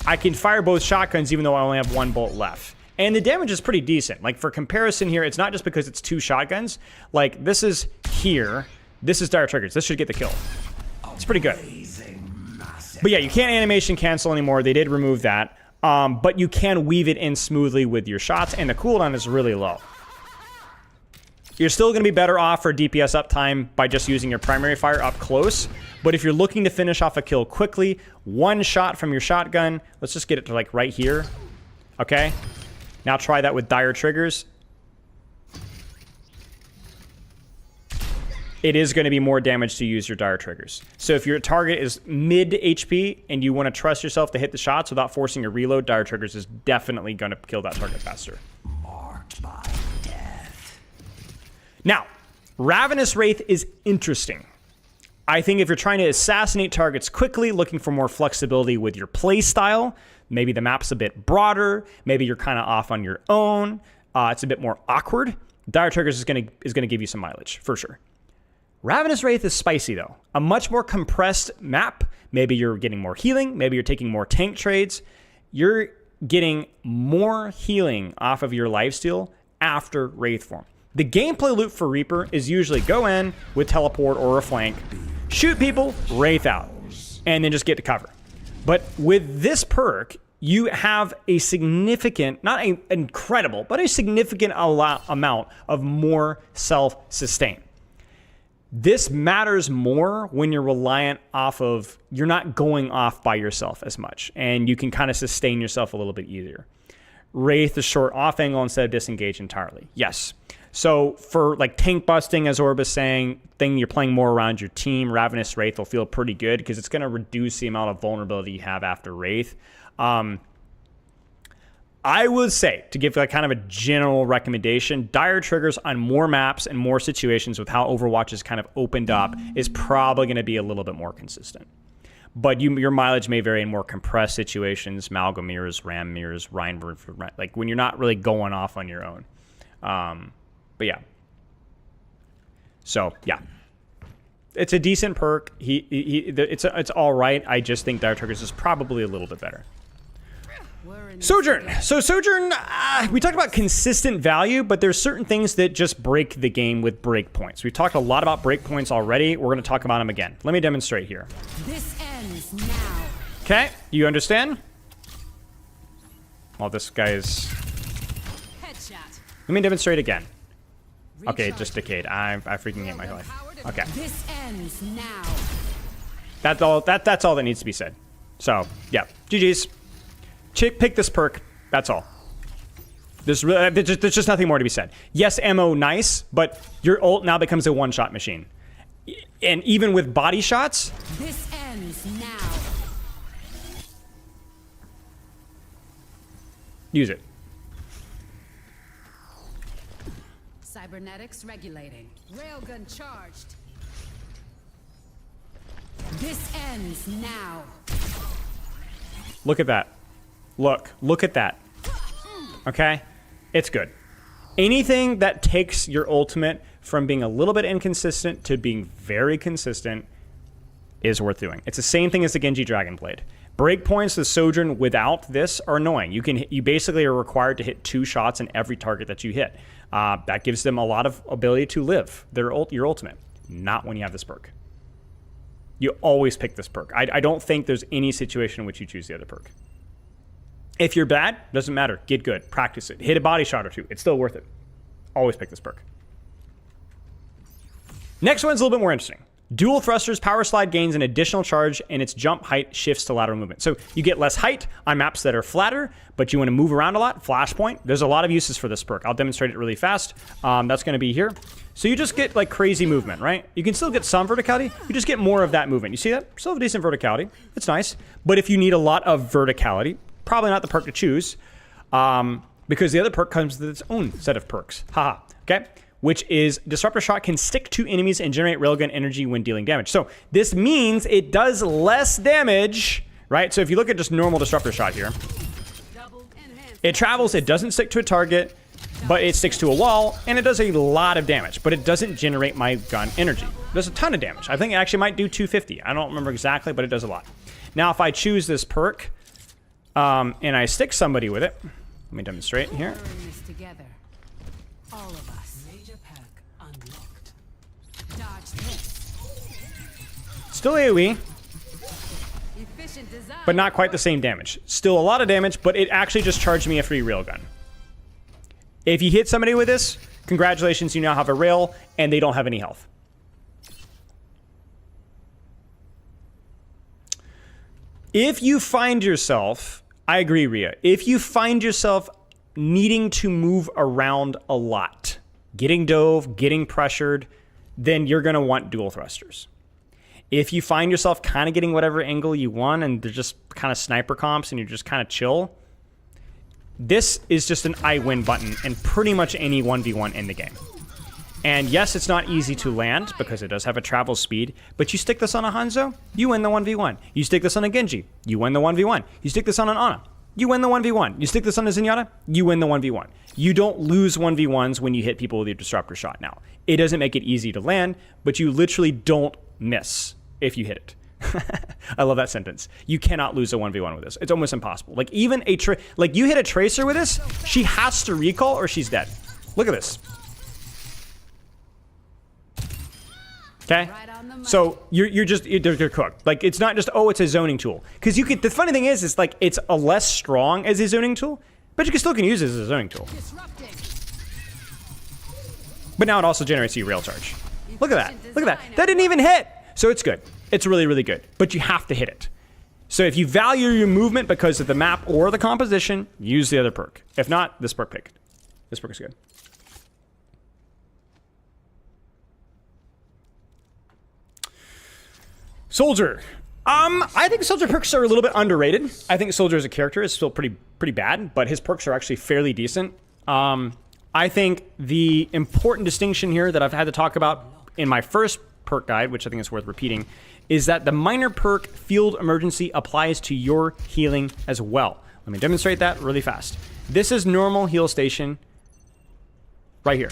I can fire both shotguns even though I only have 1 bolt left. And the damage is pretty decent. Like, for comparison here, it's not just because it's 2 shotguns. Like, this is here. This is Dire Triggers. This should get the kill. It's pretty good. But yeah, you can't animation cancel anymore. They did remove that. But you can weave it in smoothly with your shots, and the cooldown is really low. You're still going to be better off for DPS uptime by just using your primary fire up close. But if you're looking to finish off a kill quickly, 1 shot from your shotgun. Let's just get it to, like, right here. Okay? Now try that with Dire Triggers. It is going to be more damage to use your Dire Triggers. So if your target is mid HP and you want to trust yourself to hit the shots without forcing a reload, Dire Triggers is definitely going to kill that target faster. Marked by death. Now, Ravenous Wraith is interesting. I think if you're trying to assassinate targets quickly, looking for more flexibility with your play style, maybe the map's a bit broader, maybe you're kind of off on your own, it's a bit more awkward, Dire Triggers is going to give you some mileage, for sure. Ravenous Wraith is spicy, though. A much more compressed map. Maybe you're getting more healing. Maybe you're taking more tank trades. You're getting more healing off of your lifesteal after Wraith form. The gameplay loop for Reaper is usually go in with teleport or a flank, shoot people, Wraith out, and then just get to cover. But with this perk, you have a significant, not an incredible, but a significant amount of more self-sustain. This matters more when you're reliant off of, you're not going off by yourself as much, and you can kind of sustain yourself a little bit easier. Wraith is short off angle instead of disengage entirely. Yes. So for like tank busting, as Orb is saying, thing you're playing more around your team, Ravenous Wraith will feel pretty good because it's going to reduce the amount of vulnerability you have after Wraith. I would say, to give like kind of a general recommendation, Dire Triggers on more maps and more situations with how Overwatch is kind of opened up is probably going to be a little bit more consistent. But your mileage may vary in more compressed situations, Malga mirrors, Ram mirrors, Reinberg, like when you're not really going off on your own. But yeah. So, yeah. It's a decent perk. It's all right. I just think Dire Triggers is probably a little bit better. Sojourn. So Sojourn, we talked about consistent value, but there's certain things that just break the game with breakpoints. We've talked a lot about breakpoints already. We're going to talk about them again. Let me demonstrate here. This ends now. Okay, you understand? Well, this guy is... Headshot. Let me demonstrate again. Okay, it just decayed. I freaking hate my life. Okay. This ends now. That's all that needs to be said. So, yeah. GG's. Pick this perk. That's all. There's just nothing more to be said. Yes, ammo, nice, but your ult now becomes a one-shot machine. And even with body shots... This ends now. Use it. Cybernetics regulating. Railgun charged. This ends now. Look at that. Look at that. Okay? It's good. Anything that takes your ultimate from being a little bit inconsistent to being very consistent is worth doing. It's the same thing as the Genji Dragonblade. Breakpoints, the Sojourn without this are annoying. You basically are required to hit 2 shots in every target that you hit. That gives them a lot of ability to live your ultimate. Not when you have this perk. You always pick this perk. I don't think there's any situation in which you choose the other perk. If you're bad, doesn't matter. Get good. Practice it. Hit a body shot or 2. It's still worth it. Always pick this perk. Next one's a little bit more interesting. Dual thrusters, power slide gains an additional charge, and its jump height shifts to lateral movement. So you get less height on maps that are flatter, but you want to move around a lot. Flashpoint. There's a lot of uses for this perk. I'll demonstrate it really fast. That's going to be here. So you just get like crazy movement, right? You can still get some verticality. You just get more of that movement. You see that? Still have a decent verticality. It's nice. But if you need a lot of verticality, probably not the perk to choose, because the other perk comes with its own set of perks. Haha. Okay? Which is Disruptor Shot can stick to enemies and generate railgun energy when dealing damage. So this means it does less damage, right? So if you look at just normal Disruptor Shot here, it travels, it doesn't stick to a target, but it sticks to a wall, and it does a lot of damage, but it doesn't generate my gun energy. It does a ton of damage. I think it actually might do 250. I don't remember exactly, but it does a lot. Now, if I choose this perk, and I stick somebody with it, let me demonstrate here. All of us. Still AoE, but not quite the same damage. Still a lot of damage, but it actually just charged me a free railgun. If you hit somebody with this, congratulations, you now have a rail, and they don't have any health. If you find yourself, I agree, Rhea, if you find yourself needing to move around a lot, getting dove, getting pressured, then you're going to want dual thrusters. If you find yourself kind of getting whatever angle you want and they're just kind of sniper comps and you're just kind of chill, this is just an I win button in pretty much any 1v1 in the game. And yes, it's not easy to land because it does have a travel speed, but you stick this on a Hanzo, you win the 1v1. You stick this on a Genji, you win the 1v1. You stick this on an Ana, you win the 1v1. You stick this on a Zenyatta, you win the 1v1. You don't lose 1v1s when you hit people with your Disruptor Shot now. It doesn't make it easy to land, but you literally don't miss if you hit it. I love that sentence. You cannot lose a 1v1 with this. It's almost impossible. Like even like you hit a Tracer with this, she has to recall or she's dead. Look at this. Okay? So you're cooked. Like it's not just, oh, it's a zoning tool. Because you could, the funny thing is like it's a less strong as a zoning tool, but you still can use it as a zoning tool. But now it also generates you rail charge. Look at that. Look at that. That didn't even hit. So it's good. It's really, really good. But you have to hit it. So if you value your movement because of the map or the composition, use the other perk. If not, this perk pick. This perk is good. Soldier. I think Soldier perks are a little bit underrated. I think Soldier as a character is still pretty bad, but his perks are actually fairly decent. I think the important distinction here that I've had to talk about in my first perk guide, which I think is worth repeating, is that the minor perk Field Emergency applies to your healing as well. Let me demonstrate that really fast. This is normal heal station right here.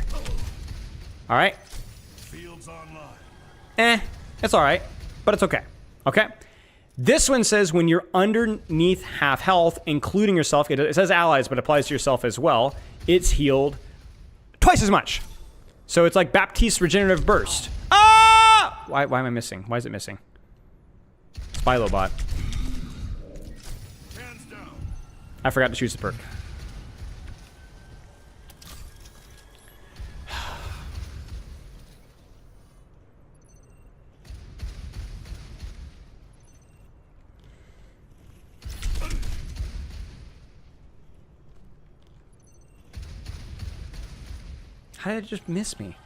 All right. Fields online. It's all right, but it's okay. Okay. This one says when you're underneath half health, including yourself, it says allies, but applies to yourself as well, it's healed twice as much. So it's like Baptiste Regenerative Burst. Ah! Why am I missing? Why is it missing? Spilo bot. I forgot to choose the perk. How did it just miss me?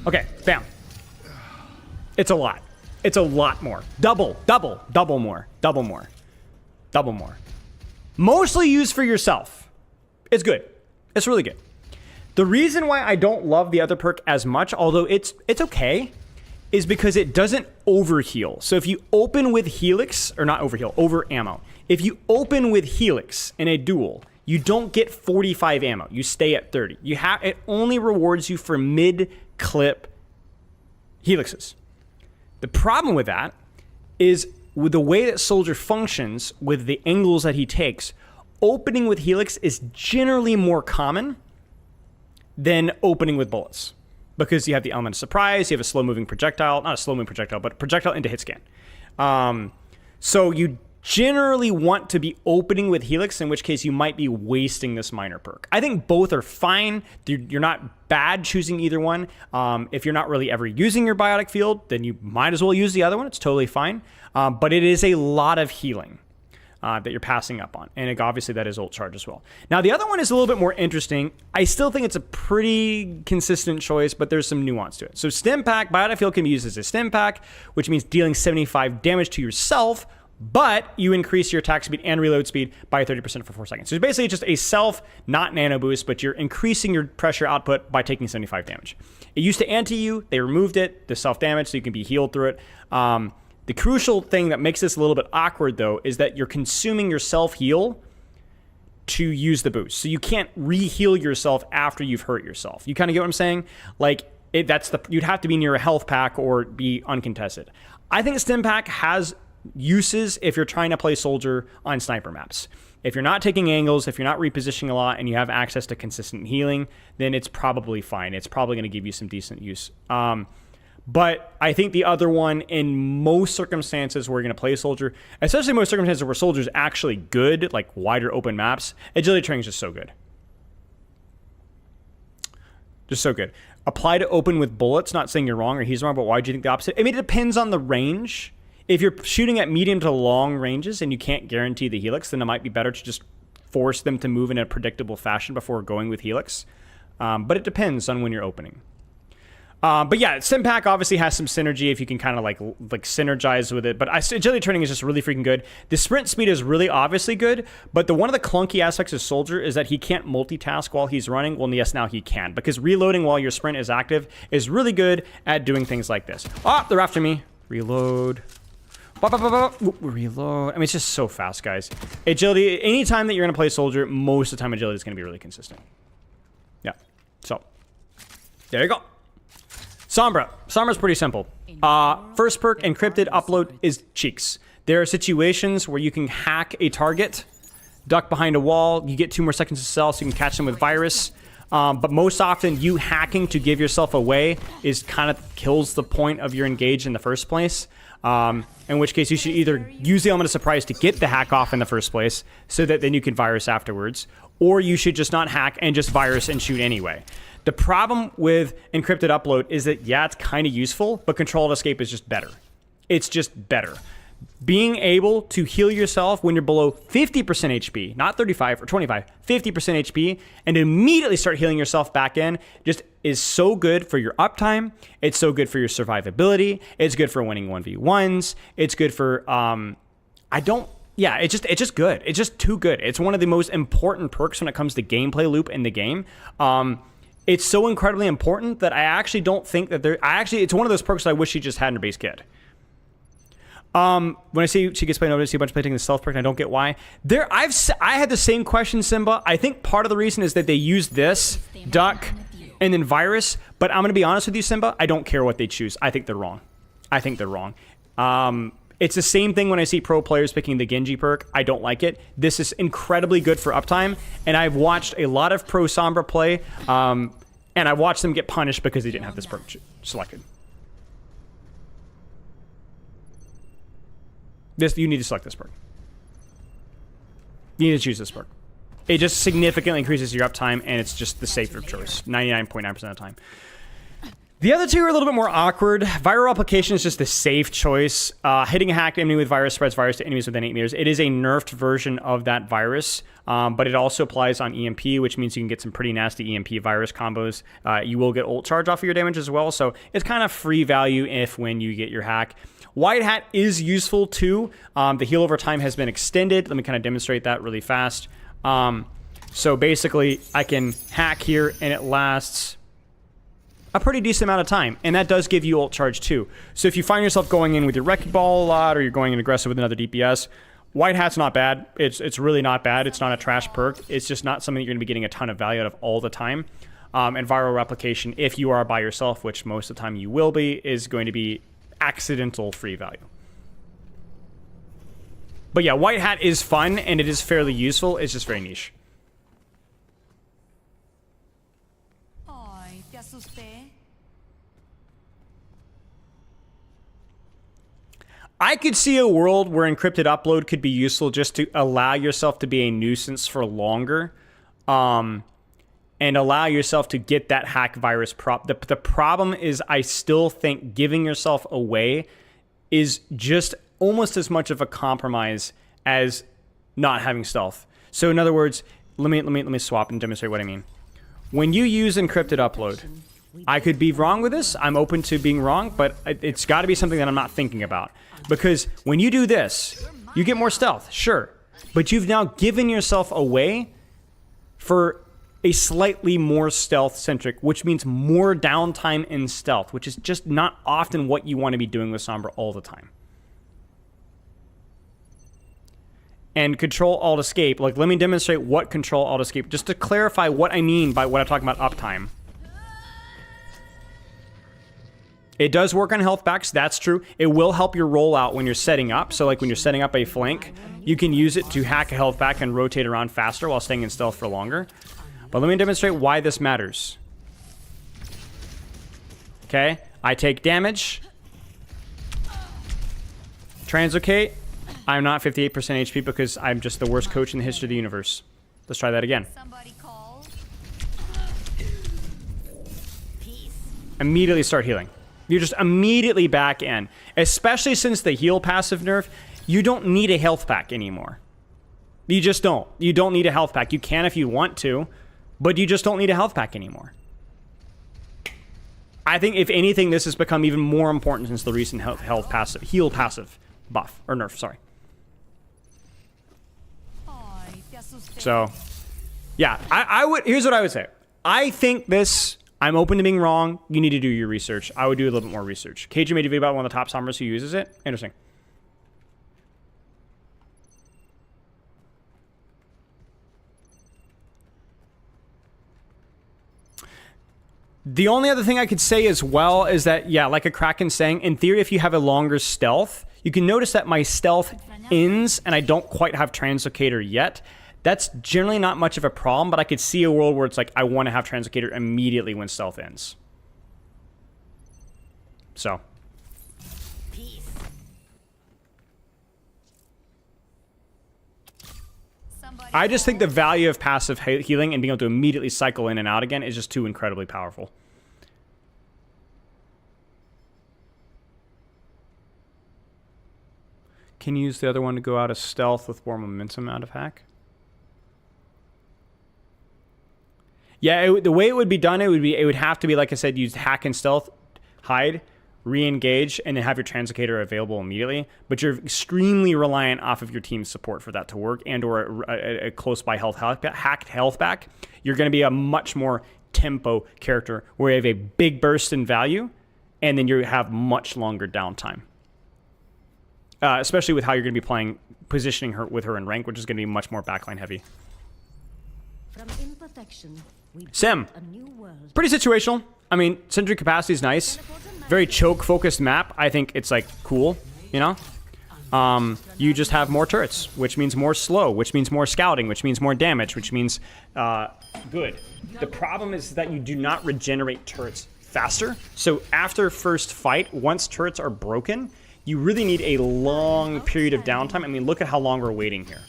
Okay, bam. It's a lot. It's a lot more. Double more. Mostly used for yourself. It's good. It's really good. The reason why I don't love the other perk as much, although it's okay, is because it doesn't overheal. So if you open with Helix, or not overheal, over ammo. If you open with Helix in a duel, you don't get 45 ammo. You stay at 30. It only rewards you for mid-clip Helixes. The problem with that is with the way that Soldier functions, with the angles that he takes, opening with Helix is generally more common than opening with bullets. Because you have the element of surprise, you have a slow-moving projectile, not a slow-moving projectile, but a projectile into hit scan. So you generally want to be opening with Helix, in which case you might be wasting this minor perk. I think both are fine. You're not bad choosing either one. If you're not really ever using your biotic field, then you might as well use the other one. It's totally fine. But it is a lot of healing that you're passing up on. And obviously that is ult charge as well. Now the other one is a little bit more interesting. I still think it's a pretty consistent choice, but there's some nuance to it. So stim pack, biotic field can be used as a stim pack, which means dealing 75 damage to yourself, but you increase your attack speed and reload speed by 30% for 4 seconds. So it's basically just a self, not nano boost, but you're increasing your pressure output by taking 75 damage. It used to anti you, they removed it, the self damage, so you can be healed through it. The crucial thing that makes this a little bit awkward, though, is that you're consuming your self-heal to use the boost. So you can't re-heal yourself after you've hurt yourself. You kind of get what I'm saying? Like, you'd have to be near a health pack or be uncontested. I think a stim pack has uses if you're trying to play Soldier on sniper maps. If you're not taking angles, if you're not repositioning a lot, and you have access to consistent healing, then it's probably fine. It's probably going to give you some decent use. But I think the other one, in most circumstances where you're going to play Soldier, especially most circumstances where Soldier's actually good, like wider open maps, agility training is just so good. Just so good. Apply to open with bullets, not saying you're wrong or he's wrong, but why do you think the opposite? I mean, it depends on the range. If you're shooting at medium to long ranges and you can't guarantee the Helix, then it might be better to just force them to move in a predictable fashion before going with Helix. But it depends on when you're opening. But yeah, Stim Pack obviously has some synergy if you can kind of like synergize with it. But agility training is just really freaking good. The sprint speed is really obviously good, but one of the clunky aspects of Soldier is that he can't multitask while he's running. Well, yes, now he can, because reloading while your sprint is active is really good at doing things like this. Oh, they're after me. Reload. Reload. I mean, it's just so fast, guys. Agility, anytime that you're going to play Soldier, most of the time agility is going to be really consistent. Yeah. So, there you go. Sombra. Sombra's pretty simple. First perk, encrypted upload, is cheeks. There are situations where you can hack a target, duck behind a wall, you get 2 more seconds to sell so you can catch them with virus. But most often, you hacking to give yourself away is kind of kills the point of your engage in the first place. In which case, you should either use the element of surprise to get the hack off in the first place so that then you can virus afterwards, or you should just not hack and just virus and shoot anyway. The problem with encrypted upload is that, yeah, it's kind of useful, but controlled escape is just better. It's just better. Being able to heal yourself when you're below 50% HP, not 35 or 25, 50% HP, and immediately start healing yourself back in just is so good for your uptime. It's so good for your survivability. It's good for winning 1v1s. It's good for, it's just good. It's just too good. It's one of the most important perks when it comes to gameplay loop in the game. It's so incredibly important that I actually don't think that it's one of those perks that I wish she just had in her base kit. When I see she gets played over, I see a bunch of play taking the stealth perk, and I don't get why. I had the same question, Simba. I think part of the reason is that they use this, duck, and then virus. But I'm going to be honest with you, Simba. I don't care what they choose. I think they're wrong. It's the same thing when I see pro players picking the Genji perk. I don't like it. This is incredibly good for uptime, and I've watched a lot of pro Sombra play, and I watched them get punished because they didn't have this perk selected. You need to select this perk. You need to choose this perk. It just significantly increases your uptime, and it's just the safer choice, 99.9% of the time. The other two are a little bit more awkward. Viral application is just the safe choice. Hitting a hacked enemy with virus spreads virus to enemies within 8 meters. It is a nerfed version of that virus, but it also applies on EMP, which means you can get some pretty nasty EMP virus combos. You will get ult charge off of your damage as well, so it's kind of free value when you get your hack. White hat is useful too. The heal over time has been extended. Let me kind of demonstrate that really fast. So basically, I can hack here, and it lasts a pretty decent amount of time, and that does give you ult charge too. So if you find yourself going in with your wrecking ball a lot, or you're going in aggressive with another DPS, white hat's not bad. It's really not bad. It's not a trash perk. It's just not something you're going to be getting a ton of value out of all the time. And viral replication, if you are by yourself, which most of the time you will be, is going to be accidental free value. But yeah, white hat is fun, and it is fairly useful. It's just very niche. Ay, te asusté. I could see a world where encrypted upload could be useful just to allow yourself to be a nuisance for longer. And allow yourself to get that hack virus prop. The problem is I still think giving yourself away is just almost as much of a compromise as not having stealth. So in other words, let me swap and demonstrate what I mean. When you use encrypted upload, I could be wrong with this. I'm open to being wrong, but it's got to be something that I'm not thinking about. Because when you do this, you get more stealth, sure. But you've now given yourself away for a slightly more stealth-centric, which means more downtime in stealth, which is just not often what you want to be doing with Sombra all the time. And Control-Alt-Escape, like, let me demonstrate what Control-Alt-Escape, just to clarify what I mean by what I'm talking about uptime. It does work on health packs, that's true. It will help your rollout when you're setting up. So like when you're setting up a flank, you can use it to hack a health pack and rotate around faster while staying in stealth for longer. But let me demonstrate why this matters. Okay, I take damage. Translocate. I'm not 58% HP because I'm just the worst coach in the history of the universe. Let's try that again. Somebody call. Immediately start healing. You're just immediately back in. Especially since the heal passive nerf, you don't need a health pack anymore. You just don't. You don't need a health pack. You can if you want to, but you just don't need a health pack anymore. I think, if anything, this has become even more important since the recent heal passive buff. Or nerf, sorry. Ay, te asusté. So, yeah, I would, here's what I would say. I think this, I'm open to being wrong. You need to do your research. I would do a little bit more research. KJ made a video about one of the top Sombras who uses it. Interesting. The only other thing I could say as well is that, yeah, like a Kraken's saying, in theory, if you have a longer stealth, you can notice that my stealth ends and I don't quite have Translocator yet. That's generally not much of a problem, but I could see a world where it's like, I want to have Translocator immediately when stealth ends. So. I just think the value of passive healing and being able to immediately cycle in and out again is just too incredibly powerful. Can you use the other one to go out of stealth with more momentum out of hack? Yeah, the way it would be done, it would have to be, like I said, use hack and stealth, hide, re-engage, and then have your Translocator available immediately. But you're extremely reliant off of your team's support for that to work, and or a close-by hacked health back. You're going to be a much more tempo character where you have a big burst in value, and then you have much longer downtime. Especially with how you're going to be playing, positioning her with her in rank, which is going to be much more backline heavy. From imperfection, we Sim. build a new world. Pretty situational. I mean, Sentry capacity is nice. Very choke-focused map. I think it's, like, cool, you know? You just have more turrets, which means more slow, which means more scouting, which means more damage, which means good. The problem is that you do not regenerate turrets faster. So after first fight, once turrets are broken, you really need a long period of downtime. I mean, look at how long we're waiting here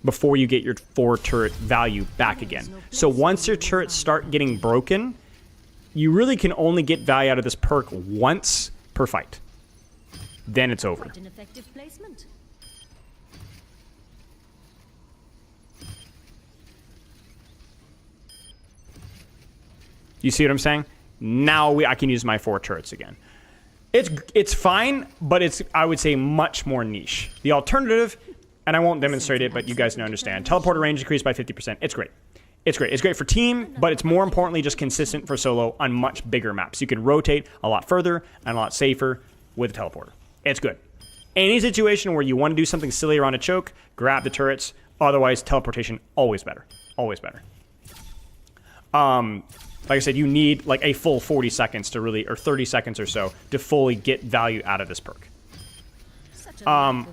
before you get your 4 turret value back again. So once your turrets start getting broken, you really can only get value out of this perk once per fight. Then it's over. Quite an effective placement. You see what I'm saying? Now I can use my 4 turrets again. It's fine, but it's, I would say, much more niche. The alternative, and I won't demonstrate it, but you guys know understand. Teleporter range increased by 50%. It's great. It's great. It's great for team, but it's more importantly just consistent for solo on much bigger maps. You can rotate a lot further and a lot safer with a teleporter. It's good. Any situation where you want to do something silly around a choke, grab the turrets. Otherwise, teleportation, always better. Always better. Like I said, you need like a full 40 seconds to really, or 30 seconds or so, to fully get value out of this perk. Now,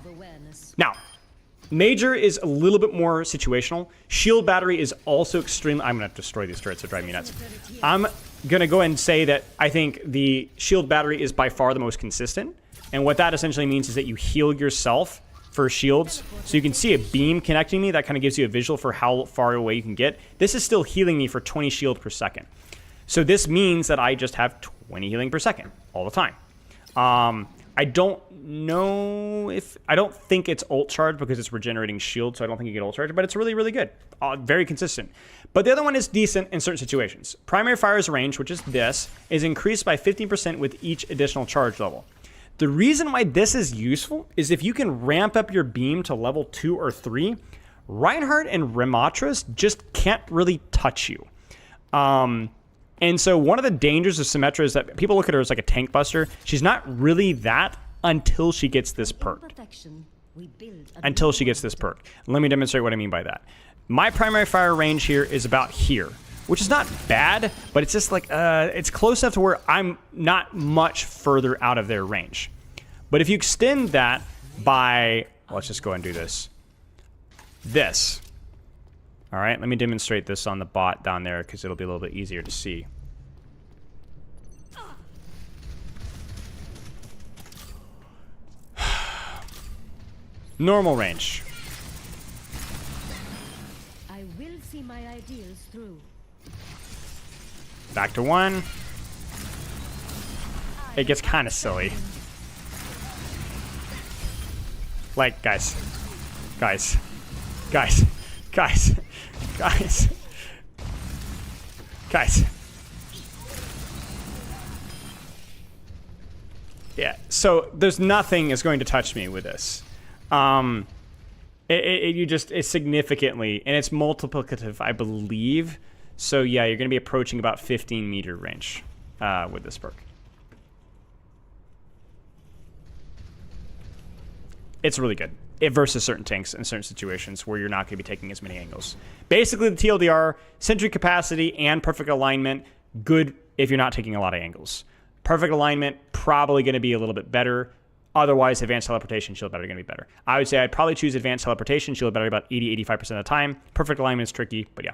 Major is a little bit more situational. Shield Battery is also extremely... I'm going to destroy these turrets that drive me nuts. I'm going to go ahead and say that I think the Shield Battery is by far the most consistent. And what that essentially means is that you heal yourself for shields. So you can see a beam connecting me. That kind of gives you a visual for how far away you can get. This is still healing me for 20 shield per second. So this means that I just have 20 healing per second all the time. I don't know if... I don't think it's ult charge because it's regenerating shield, so I don't think you get ult charge, but it's really, really good. Very consistent. But the other one is decent in certain situations. Primary Fire's range, which is this, is increased by 15% with each additional charge level. The reason why this is useful is if you can ramp up your beam to level 2 or 3, Reinhardt and Ramatras just can't really touch you. And so one of the dangers of Symmetra is that people look at her as like a tank buster. She's not really that until she gets this perk. Until she gets this perk. Let me demonstrate what I mean by that. My primary fire range here is about here, which is not bad, but it's just like, it's close enough to where I'm not much further out of their range. But if you extend that by, let's just go ahead and do this. This. All right, let me demonstrate this on the bot down there because it'll be a little bit easier to see. Normal range. I will see my ideals through. Back to 1. It gets kind of silly. Like, guys. Guys. Guys. Guys. Guys. Guys. Yeah, so there's nothing is going to touch me with this. It's significantly, and it's multiplicative, I believe. So yeah, you're going to be approaching about 15 meter range with this perk. It's really good. It versus certain tanks in certain situations where you're not going to be taking as many angles. Basically, the TLDR, sentry capacity, and perfect alignment, good if you're not taking a lot of angles. Perfect alignment, probably going to be a little bit better. Otherwise, advanced teleportation, shield battery going to be better. I would say I'd probably choose advanced teleportation, shield battery about 80-85% of the time. Perfect alignment is tricky, but yeah.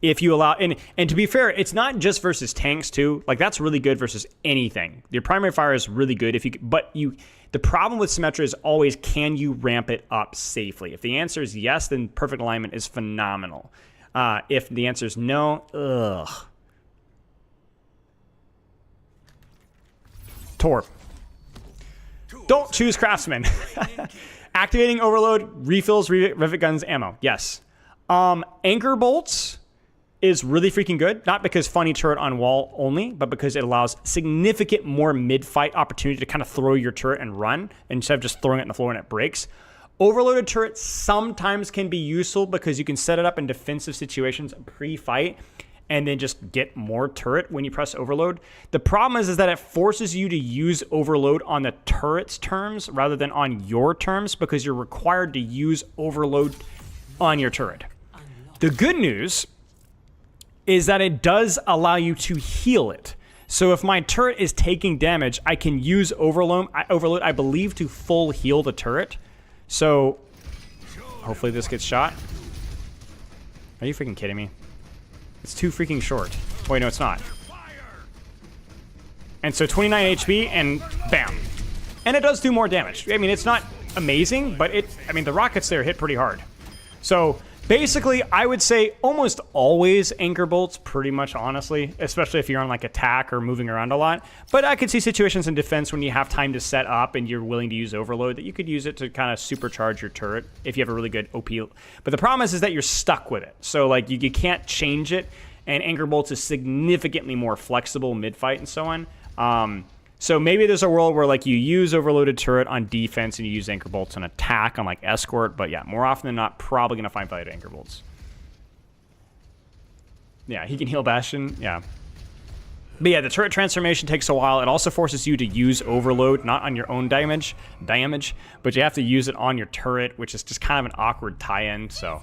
If you allow, and to be fair, it's not just versus tanks too. Like that's really good versus anything. Your primary fire is really good if you, but the problem with Symmetra is always, can you ramp it up safely? If the answer is yes, then perfect alignment is phenomenal. If the answer is no, ugh. Torp. Don't choose Craftsman. Activating overload, refills, rivet guns, ammo. Yes. Anchor bolts is really freaking good. Not because funny turret on wall only, but because it allows significant more mid-fight opportunity to kind of throw your turret and run instead of just throwing it on the floor and it breaks. Overloaded turrets sometimes can be useful because you can set it up in defensive situations pre-fight and then just get more turret when you press overload. The problem is that it forces you to use overload on the turret's terms rather than on your terms because you're required to use overload on your turret. The good news is that it does allow you to heal it. So if my turret is taking damage, I can use overload, I believe, to full heal the turret. So hopefully this gets shot. Are you freaking kidding me? It's too freaking short. Wait, no, it's not. And so 29 HP and bam. And it does do more damage. I mean, it's not amazing, but the rockets there hit pretty hard. So basically, I would say almost always anchor bolts, pretty much honestly, especially if you're on like attack or moving around a lot. But I could see situations in defense when you have time to set up and you're willing to use overload that you could use it to kind of supercharge your turret if you have a really good OP. But the problem is that you're stuck with it. So like you can't change it, and anchor bolts is significantly more flexible mid-fight and so on. So maybe there's a world where like you use overloaded turret on defense and you use anchor bolts on attack on like escort, but yeah, more often than not, probably gonna find value to anchor bolts. Yeah, he can heal Bastion. Yeah. But yeah, the turret transformation takes a while. It also forces you to use overload, not on your own damage, but you have to use it on your turret, which is just kind of an awkward tie-in. So,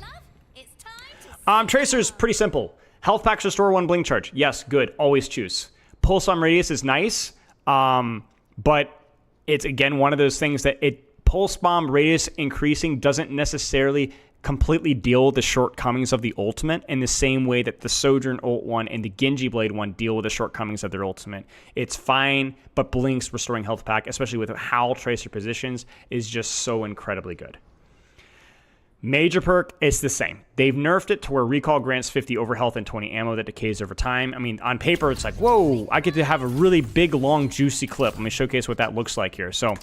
Tracer's pretty simple. Health packs restore 1 blink charge. Yes, good. Always choose. Pulse on radius is nice, but it's again one of those things that pulse bomb radius increasing doesn't necessarily completely deal with the shortcomings of the ultimate in the same way that the Sojourn ult 1 and the Genji Blade 1 deal with the shortcomings of their ultimate. It's fine, but Blink's restoring health pack, especially with how Tracer positions, is just so incredibly good. Major perk, it's the same. They've nerfed it to where recall grants 50 overhealth and 20 ammo that decays over time. I mean, on paper, it's like, whoa, I get to have a really big, long, juicy clip. Let me showcase what that looks like here. So,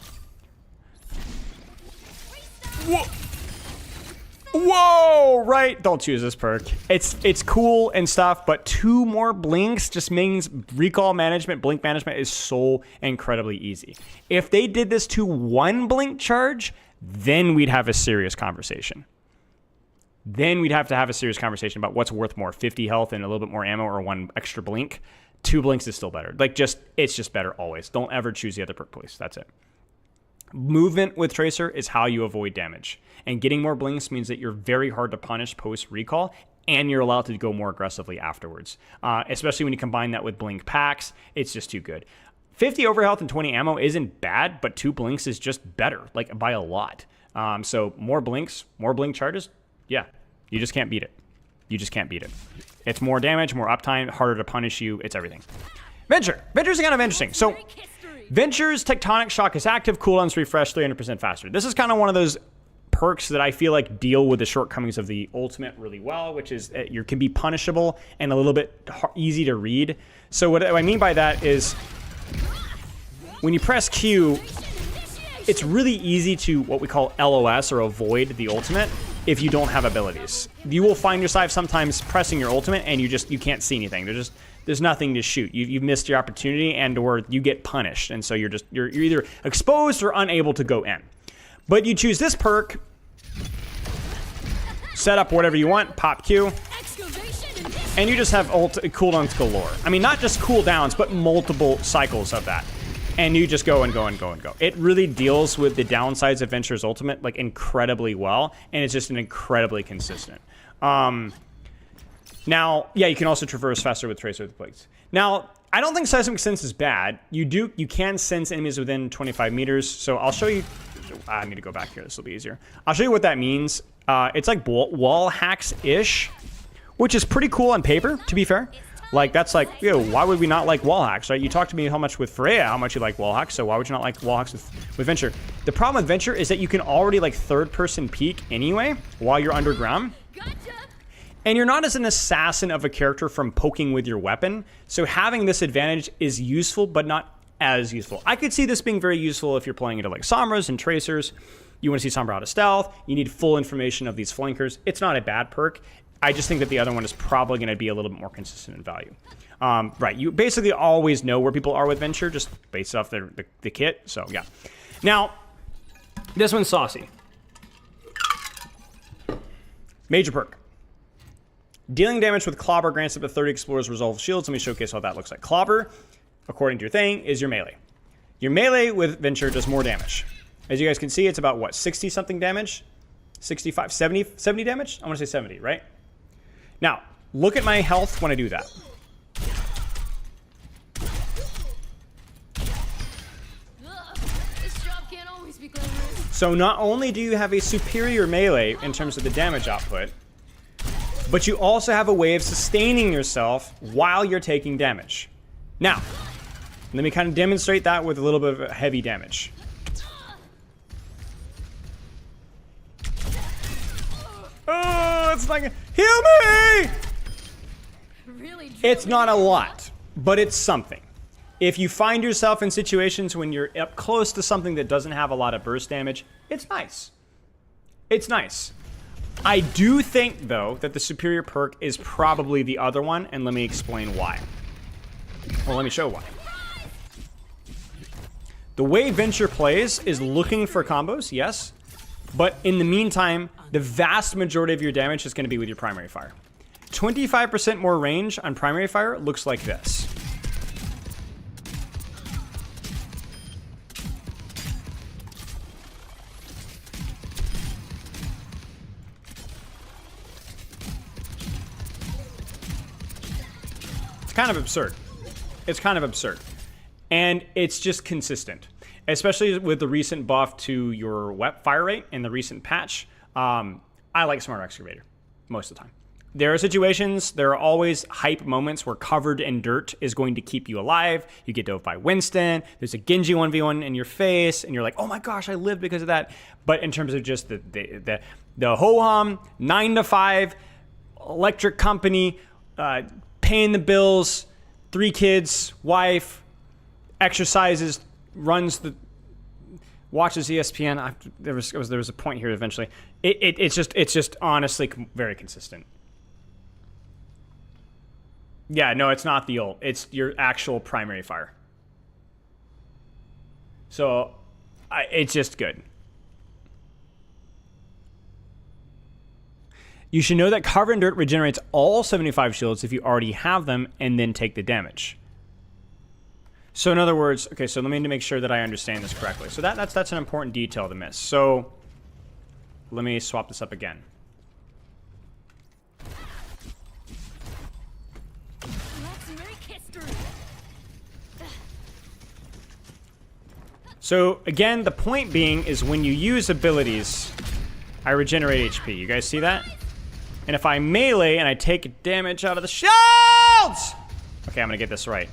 whoa, right? Don't choose this perk. It's cool and stuff, but 2 more blinks just means recall management, blink management is so incredibly easy. If they did this to 1 blink charge, then we'd have a serious conversation. Then we'd have to have a serious conversation about what's worth more, 50 health and a little bit more ammo or 1 extra blink. 2 blinks is still better. Like, it's just better always. Don't ever choose the other perk, please. That's it. Movement with Tracer is how you avoid damage. And getting more blinks means that you're very hard to punish post-recall, and you're allowed to go more aggressively afterwards. Especially when you combine that with blink packs, it's just too good. 50 overhealth and 20 ammo isn't bad, but 2 blinks is just better, like by a lot. So more blinks, more blink charges, yeah, you just can't beat it. You just can't beat it. It's more damage, more uptime, harder to punish you, it's everything. Venture. Venture's kind of interesting. So Venture's Tectonic Shock is active, cooldowns refresh 300% faster. This is kind of one of those perks that I feel like deal with the shortcomings of the ultimate really well, which is you can be punishable and a little bit easy to read. So what I mean by that is when you press Q, it's really easy to what we call LOS or avoid the ultimate if you don't have abilities. You will find yourself sometimes pressing your ultimate and you can't see anything. There's nothing to shoot. You've missed your opportunity and or you get punished, and so you're either exposed or unable to go in. But you choose this perk, set up whatever you want, pop Q, and you just have cooldowns galore. I mean, not just cooldowns, but multiple cycles of that. And you just go and go and go and go. It really deals with the downsides of Venture's ultimate like incredibly well, and it's just an incredibly consistent. Now, yeah, you can also traverse faster with Tracer with the plates. Now, I don't think Seismic Sense is bad. You can sense enemies within 25 meters. So I'll show you. I need to go back here. This will be easier. I'll show you what that means. It's like wall hacks-ish, which is pretty cool on paper, to be fair. Like, that's like, why would we not like wall hacks, right? You talked to me how much with Freya, how much you like wall hacks, so why would you not like wall hacks with Venture? The problem with Venture is that you can already like third-person peek anyway while you're underground. And you're not as an assassin of a character from poking with your weapon, so having this advantage is useful, but not as useful. I could see this being very useful if you're playing into like Sombras and Tracers. You want to see Sombra out of stealth, you need full information of these flankers. It's not a bad perk. I just think that the other one is probably going to be a little bit more consistent in value. Right, you basically always know where people are with Venture, just based off the kit, so yeah. Now, this one's saucy. Major perk. Dealing damage with Clobber grants up to 30 Explorers Resolve Shields. Let me showcase how that looks like. Clobber, according to your thing, is your melee. Your melee with Venture does more damage. As you guys can see, it's about, what, 60-something damage? 65, 70 damage? I want to say 70, right? Now, look at my health when I do that. So not only do you have a superior melee in terms of the damage output, but you also have a way of sustaining yourself while you're taking damage. Now, let me kind of demonstrate that with a little bit of heavy damage. Oh, it's like, heal me! It's not a lot, but it's something. If you find yourself in situations when you're up close to something that doesn't have a lot of burst damage, it's nice. It's nice. I do think, though, that the superior perk is probably the other one, and let me explain why. Well, let me show why. The way Venture plays is looking for combos, yes. But in the meantime, the vast majority of your damage is going to be with your primary fire. 25% more range on primary fire looks like this. It's kind of absurd. It's kind of absurd. And it's just consistent. Especially with the recent buff to your fire rate and the recent patch. I like Smart Excavator most of the time. There are situations, there are always hype moments where covered in dirt is going to keep you alive. You get dove by Winston. There's a Genji 1v1 in your face, and you're like, oh my gosh, I lived because of that. But in terms of just the ho-hum, 9 to 5, electric company, paying the bills, 3 kids, wife, exercises, watches ESPN. There was a point here eventually. It's just honestly very consistent. Yeah, no, it's not the ult. It's your actual primary fire. So, it's just good. You should know that Cover in Dirt regenerates all 75 shields if you already have them and then take the damage. So in other words, okay, so let me make sure that I understand this correctly. So that's an important detail to miss. So let me swap this up again. So again, the point being is when you use abilities, I regenerate HP. You guys see that? And if I melee and I take damage out of the shields! Okay, I'm gonna get this right.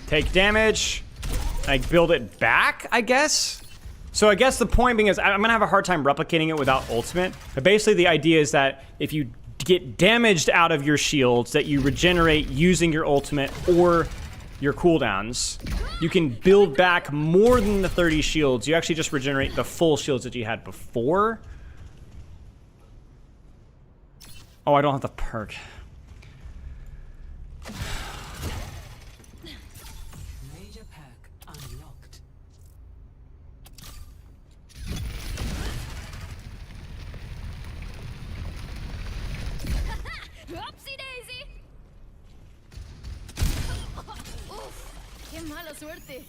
Take damage, I build it back, I guess? So I guess the point being is I'm gonna have a hard time replicating it without ultimate, but basically the idea is that if you get damaged out of your shields that you regenerate using your ultimate or your cooldowns, you can build back more than the 30 shields. You actually just regenerate the full shields that you had before. Oh, I don't have the perk. Major perk unlocked. Oopsie daisy. Uf, qué mala suerte.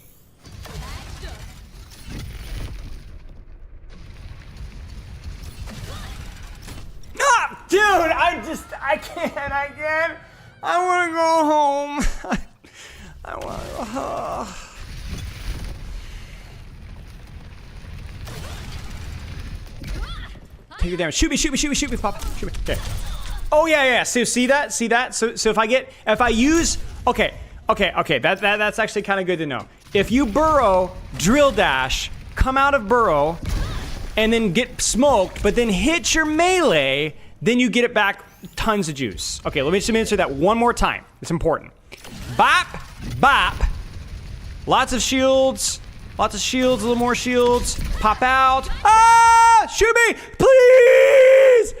Ah, dude, I can't. I want to go home. I want to go. Take your damage. Shoot me, Pop. Shoot me. Okay. Oh yeah. So see that? So if I use, okay. That's actually kind of good to know. If you burrow, drill dash, come out of burrow, and then get smoked, but then hit your melee, then you get it back tons of juice. Okay, let me just answer that one more time. It's important. Bop, bop. Lots of shields, a little more shields. Pop out. Ah! Shoot me! Please!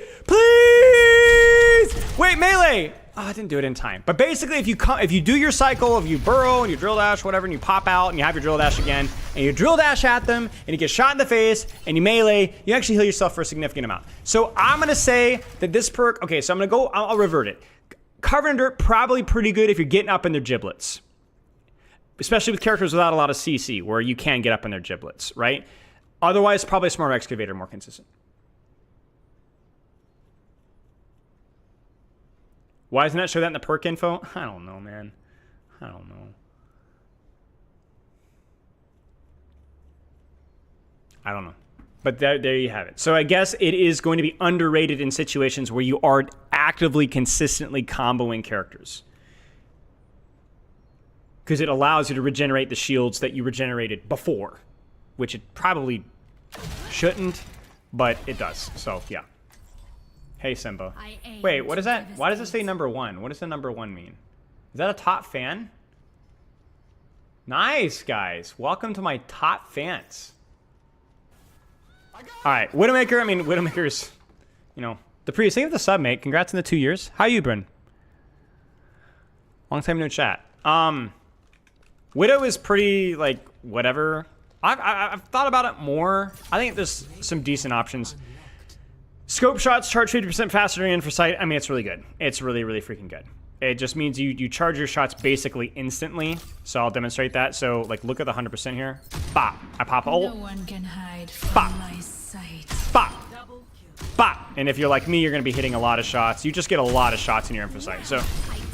Wait, melee! Oh, I didn't do it in time. But basically, if you do your cycle, if you burrow and you drill dash, whatever, and you pop out and you have your drill dash again, and you drill dash at them, and you get shot in the face, and you melee, you actually heal yourself for a significant amount. So I'm gonna say that this perk, okay, so I'm gonna go, I'll revert it. Cover in Dirt, probably pretty good if you're getting up in their giblets. Especially with characters without a lot of CC, where you can get up in their giblets, right? Otherwise, probably Smart Excavator more consistent. Why doesn't that show that in the perk info? I don't know, man. I don't know. But there you have it. So I guess it is going to be underrated in situations where you are actively, consistently comboing characters. Because it allows you to regenerate the shields that you regenerated before. Which it probably shouldn't, but it does. So, yeah. Hey, Simba. Wait, what is that? Why does it say number 1? What does the number 1 mean? Is that a top fan? Nice, guys. Welcome to my top fans. All right, Widowmaker. Widowmaker's, the previous. Thank you for the sub, mate. Congrats on the 2 years. How you been? Long time no chat. Widow is pretty, like, whatever. I've thought about it more. I think there's some decent options. Scope shots charge 50% faster than for sight. I mean, it's really good. It's really, really freaking good. It just means you charge your shots basically instantly. So I'll demonstrate that. So, like, look at the 100% here. Bop. I pop ult. No one can hide from Bop. my sight. Bop. Bop. And if you're like me, you're going to be hitting a lot of shots. You just get a lot of shots in your info sight. So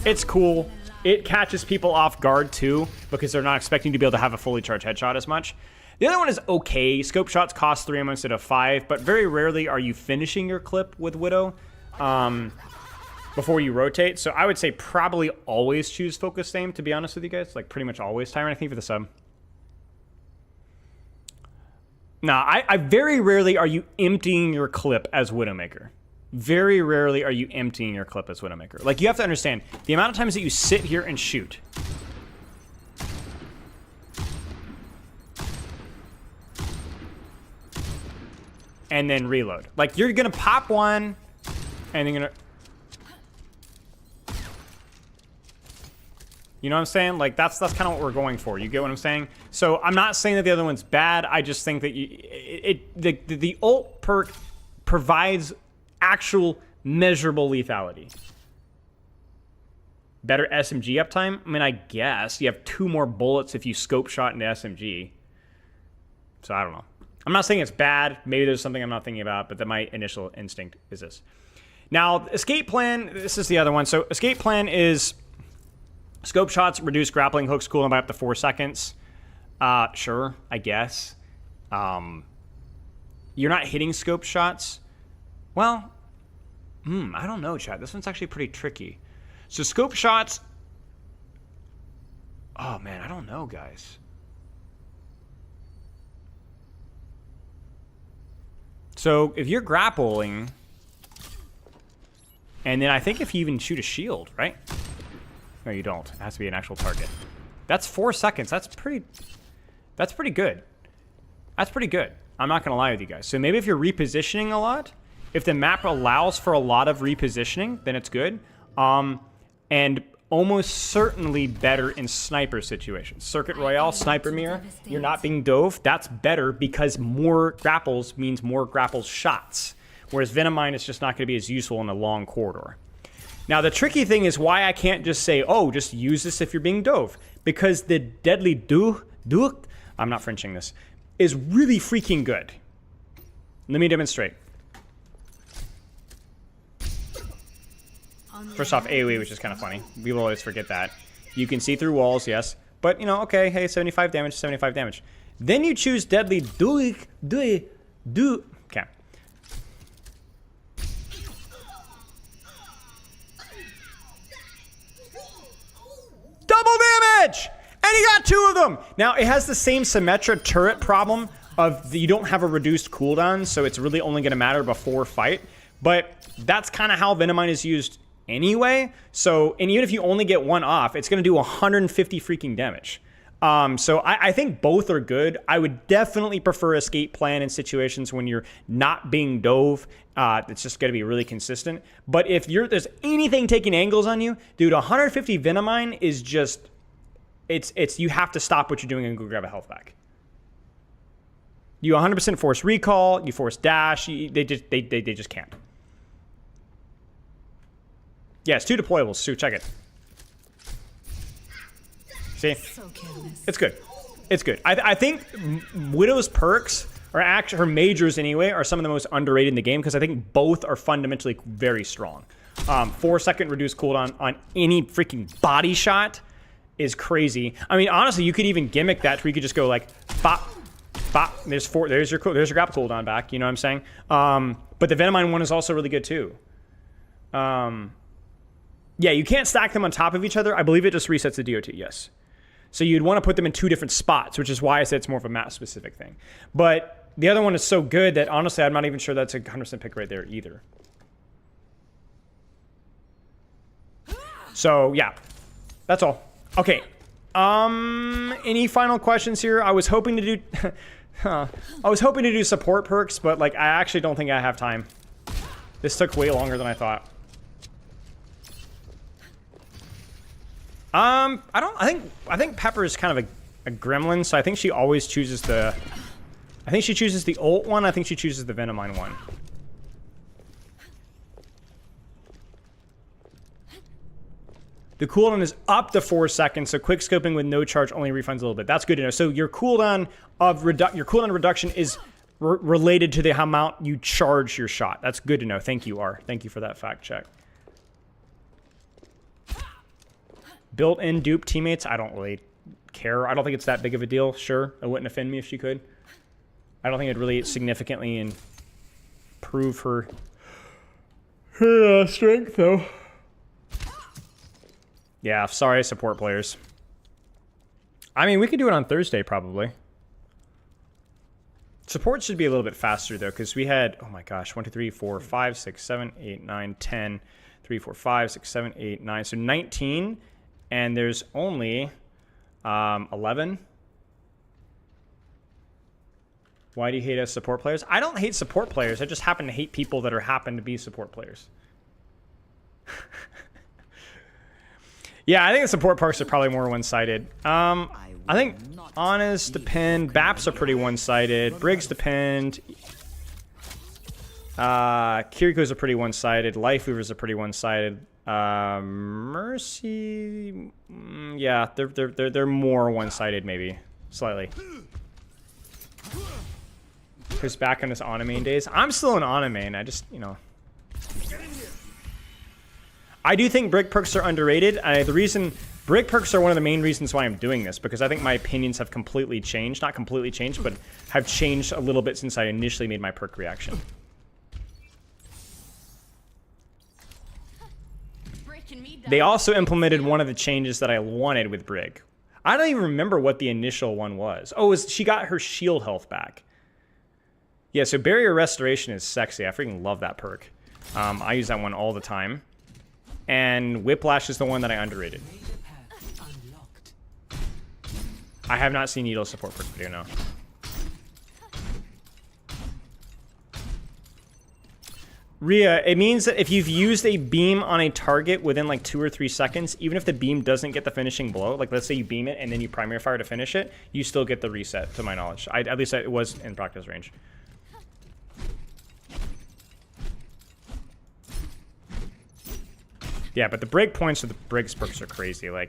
it's cool. It catches people off guard, too, because they're not expecting to be able to have a fully charged headshot as much. The other one is okay. Scope shots cost 3 ammo instead of 5, but very rarely are you finishing your clip with Widow before you rotate. So I would say probably always choose focused aim, to be honest with you guys. Like pretty much always. Tyron, I think for the sub. No, I very rarely are you emptying your clip as Widowmaker. Very rarely are you emptying your clip as Widowmaker. Like, you have to understand, the amount of times that you sit here and shoot. And then reload. Like, you're gonna pop one, and you're gonna... You know what I'm saying? Like, that's kind of what we're going for. You get what I'm saying? So, I'm not saying that the other one's bad. I just think that the ult perk provides actual measurable lethality. Better SMG uptime? I mean, I guess. You have 2 more bullets if you scope shot into SMG. So, I don't know. I'm not saying it's bad. Maybe there's something I'm not thinking about, but that my initial instinct is this. Now, escape plan, this is the other one. So, escape plan is scope shots reduce grappling hooks cooldown by up to 4 seconds. Sure, I guess. You're not hitting scope shots. Well, I don't know, chat. This one's actually pretty tricky. So, scope shots... Oh, man, I don't know, guys. So, if you're grappling, and then I think if you even shoot a shield, right? No, you don't. It has to be an actual target. That's 4 seconds. That's pretty good. That's pretty good. I'm not going to lie with you guys. So maybe if you're repositioning a lot, if the map allows for a lot of repositioning, then it's good. And almost certainly better in sniper situations. Circuit Royale, Sniper Mirror, you're not being dove. That's better because more grapples means more grapples shots. Whereas Venomine is just not going to be as useful in a long corridor. Now, the tricky thing is why I can't just say, oh, just use this if you're being dove. Because the Deadly Duke, I'm not Frenching this, is really freaking good. Let me demonstrate. First off, AoE, which is kind of funny. People always forget that. You can see through walls, yes. But, you know, okay, hey, 75 damage, 75 damage. Then you choose Deadly Duke. Okay. Double damage! And he got 2 of them! Now, it has the same Symmetra turret problem of you don't have a reduced cooldown, so it's really only going to matter before fight. But that's kind of how Venomine is used anyway. So, and even if you only get 1 off, it's going to do 150 freaking damage. So I think both are good. I would definitely prefer escape plan in situations when you're not being dove. It's just going to be really consistent. But if there's anything taking angles on you, dude, 150 Venomine is just, it's you have to stop what you're doing and go grab a health back. You 100% force recall, you force dash, they just can't. Yeah, it's 2 deployables, so check it. See? It's good. It's good. I think Widow's perks, or actually her majors anyway, are some of the most underrated in the game because I think both are fundamentally very strong. 4-second reduced cooldown on any freaking body shot is crazy. I mean, honestly, you could even gimmick that where you could just go like, bop, bop. There's your grapple cooldown back. You know what I'm saying? But the Venomine one is also really good too. Yeah, you can't stack them on top of each other. I believe it just resets the DOT. Yes. So you'd want to put them in 2 different spots, which is why I said it's more of a map-specific thing. But the other one is so good that, honestly, I'm not even sure that's a 100% pick right there either. So, yeah. That's all. Okay. Any final questions here? I was hoping to do... I was hoping to do support perks, but, like, I actually don't think I have time. This took way longer than I thought. I think Pepper is kind of a gremlin, so I think she always chooses the... I think she chooses the ult one. I think she chooses the Venomine one. The cooldown is up to 4 seconds, so quick scoping with no charge only refunds a little bit. That's good to know. So your cooldown reduction is related to the amount you charge your shot. That's good to know. Thank you, R. Thank you for that fact check. Built-in dupe teammates, I don't really care. I don't think it's that big of a deal. Sure, it wouldn't offend me if she could. I don't think it'd really significantly improve her strength, though. Yeah, sorry, support players. I mean, we could do it on Thursday, probably. Support should be a little bit faster, though, because we had, oh my gosh, 1, 2, 3, 4, 5, 6, 7, 8, 9, 10, 3, 4, 5, 6, 7, 8, 9. So 19, and there's only 11. Why do you hate us support players? I don't hate support players. I just happen to hate people that happen to be support players. Yeah, I think the support perks are probably more one-sided. I think Honest depend. Baps are pretty one-sided. Briggs depend. Kiriko's are pretty one-sided. Life Weavers are pretty one-sided. Mercy, yeah, they're more one-sided maybe, slightly. Who's back on his Ana-main days? I'm still an Ana-main. I just, you know. I do think brick perks are underrated. The reason brick perks are one of the main reasons why I'm doing this, because I think my opinions have completely changed. Not completely changed, but have changed a little bit since I initially made my perk reaction. They also implemented one of the changes that I wanted with Brig. I don't even remember what the initial one was. Oh, she got her shield health back. Yeah, so Barrier Restoration is sexy. I freaking love that perk. I use that one all the time. And Whiplash is the one that I underrated. I have not seen Needle support perk video, no. Rhea, it means that if you've used a beam on a target within like 2 or 3 seconds, even if the beam doesn't get the finishing blow, like let's say you beam it and then you primary fire to finish it, you still get the reset, to my knowledge. At least it was in practice range. Yeah, but the break points of the Briggs perks are crazy. You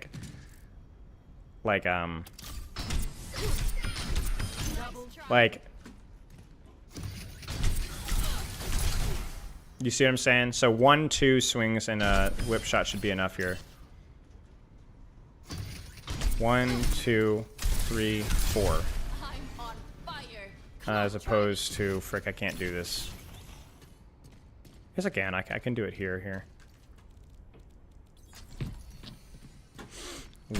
see what I'm saying? So 1, 2 swings and a whip shot should be enough here. 1, 2, 3, 4. As opposed to, frick, I can't do this. Yes, I can. I can do it here.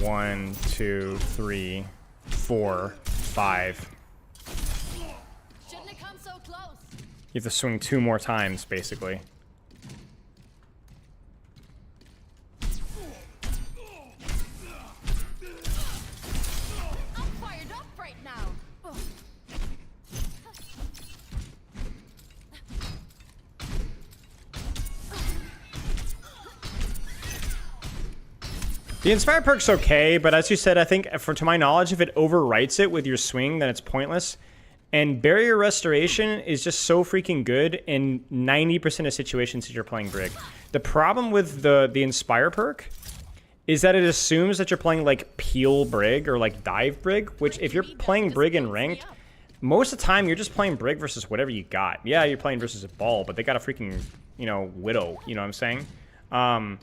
1, 2, 3, 4, 5. Shouldn't have come so close. You have to swing 2 more times, basically. I'm fired up right now. The Inspire perk's okay, but as you said, I think, to my knowledge, if it overwrites it with your swing, then it's pointless. And Barrier Restoration is just so freaking good in 90% of situations that you're playing Brig. The problem with the Inspire perk is that it assumes that you're playing like Peel Brig or like Dive Brig, which if you're playing Brig in ranked, most of the time you're just playing Brig versus whatever you got. Yeah, you're playing versus a ball, but they got a freaking, you know, Widow, you know what I'm saying? You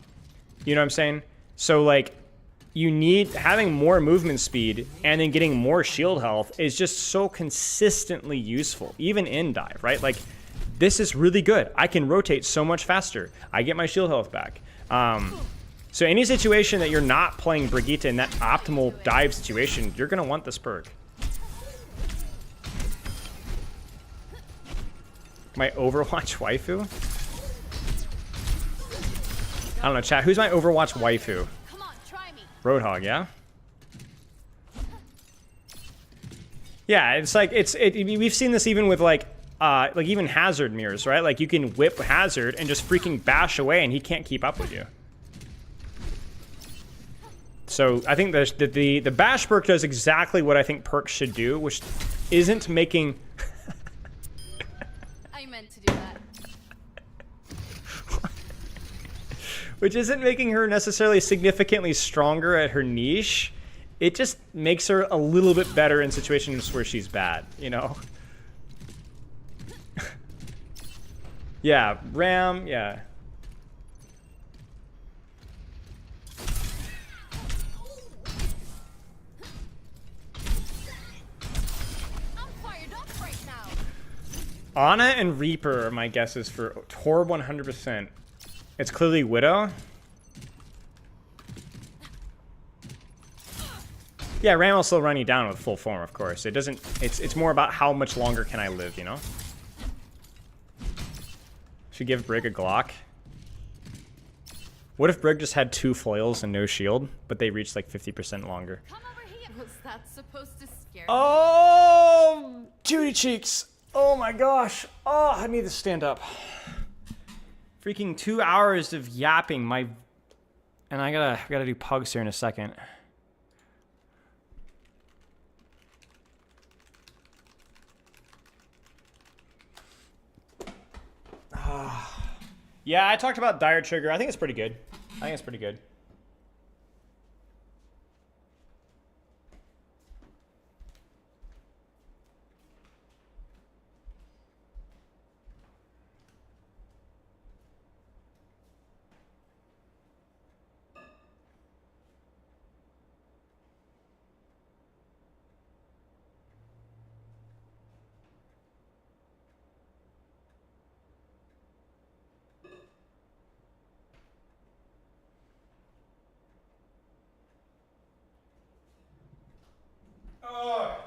know what I'm saying? So like, you need having more movement speed and then getting more shield health is just so consistently useful, even in dive, right? Like, this is really good. I can rotate so much faster. I get my shield health back. So any situation that you're not playing Brigitte in that optimal dive situation, you're gonna want this perk. My Overwatch waifu? I don't know, chat. Who's my Overwatch waifu? Come on, try me. Roadhog, yeah? Yeah, it's like, we've seen this even with like even Hazard mirrors, right? Like you can whip Hazard and just freaking bash away and he can't keep up with you. So I think the bash perk does exactly what I think perks should do, which isn't making. I meant to do that. Which isn't making her necessarily significantly stronger at her niche. It just makes her a little bit better in situations where she's bad, you know? Yeah, Ram, yeah. I'm fired up right now. Ana and Reaper are my guesses for Torb 100%. It's clearly Widow. Yeah, Ram will still run you down with full form, of course. It doesn't. It's more about how much longer can I live, you know? Should give Brig a Glock. What if Brig just had 2 flails and no shield, but they reached like 50% longer? Come over here. Was that supposed to scare me? Oh, Judy cheeks. Oh my gosh. Oh, I need to stand up. Freaking 2 hours of yapping. And I gotta do pugs here in a second. Yeah, I talked about Dire Trigger. I think it's pretty good. I think it's pretty good. Oh,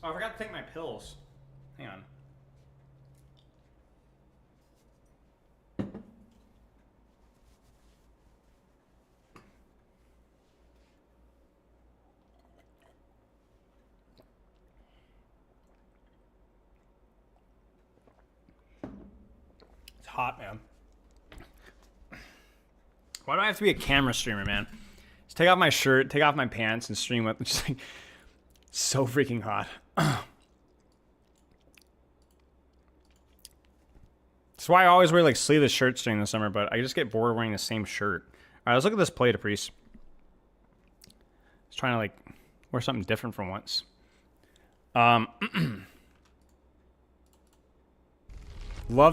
I forgot to take my pills. Hang on. It's hot, man. Why do I have to be a camera streamer, man? Just take off my shirt, take off my pants, and stream with. Just like, so freaking hot. That's why I always wear like sleeveless shirts during the summer, but I just get bored wearing the same shirt. All right, let's look at this play to Priest. Just trying to like wear something different from once. Love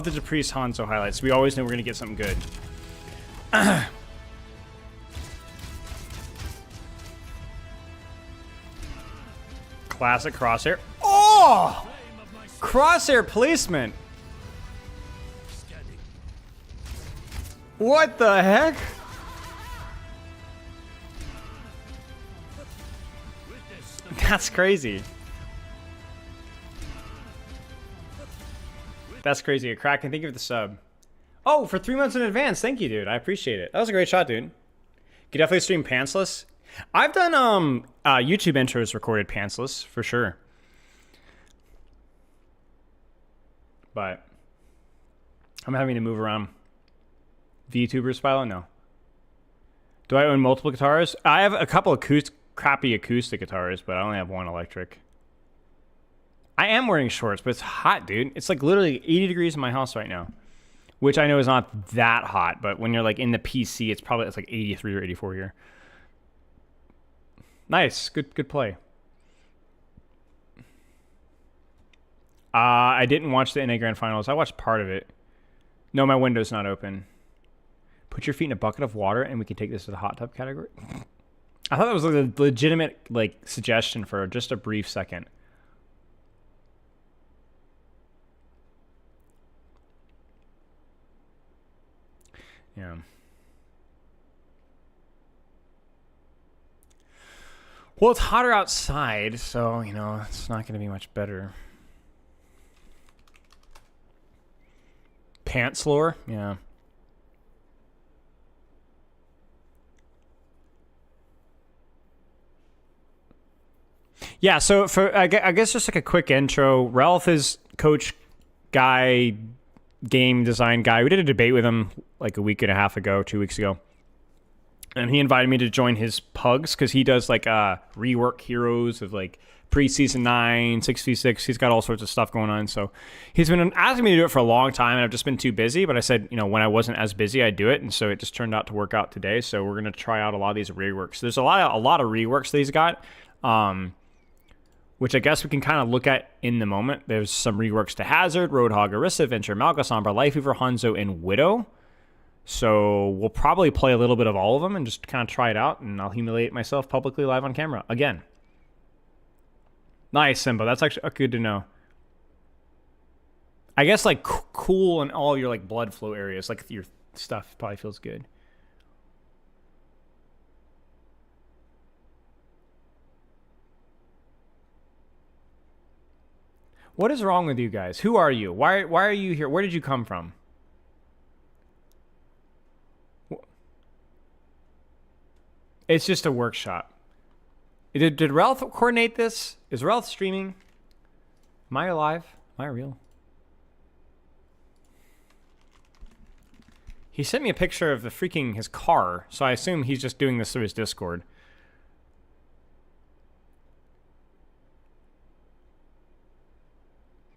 the Caprice Hanzo highlights. We always knew we were gonna get something good. Classic crosshair. Oh! Crosshair placement. What the heck? That's crazy. That's crazy. A Kraken, thank you for the sub. Oh, for 3 months in advance. Thank you, dude. I appreciate it. That was a great shot, dude. Could definitely stream pantsless. I've done YouTube intros recorded pantsless for sure. But I'm having to move around. VTubers file? No. Do I own multiple guitars? I have a couple of crappy acoustic guitars, but I only have one electric. I am wearing shorts, but it's hot, dude. It's like literally 80 degrees in my house right now, which I know is not that hot, but when you're like in the PC, it's like 83 or 84 here. Nice, good play. I didn't watch the NA Grand Finals. I watched part of it. No, my window's not open. Put your feet in a bucket of water and we can take this to the hot tub category. I thought that was like a legitimate like suggestion for just a brief second. Yeah. Well, it's hotter outside, so, you know, it's not going to be much better. Pants lore? Yeah. Yeah, so for I guess just like a quick intro, Realth is coach guy game design guy. We did a debate with him like a week and a half ago, 2 weeks ago. And he invited me to join his pugs because he does like rework heroes of like preseason 9, 6v6. He's got all sorts of stuff going on. So he's been asking me to do it for a long time, and I've just been too busy. But I said, when I wasn't as busy, I'd do it. And so it just turned out to work out today. So we're going to try out a lot of these reworks. There's a lot of reworks that he's got, which I guess we can kind of look at in the moment. There's some reworks to Hazard, Roadhog, Orisa, Venture, Malga, Sombra, Lifeweaver, Hanzo, and Widow. So we'll probably play a little bit of all of them and just kind of try it out, and I'll humiliate myself publicly live on camera again. Nice, Simba. That's actually good to know. I guess like cool in all your like blood flow areas, like your stuff probably feels good. What is wrong with you guys? Who are you? Why are you here? Where did you come from? It's just a workshop. Did Realth coordinate this? Is Realth streaming? Am I alive? Am I real? He sent me a picture of his car, so I assume he's just doing this through his Discord.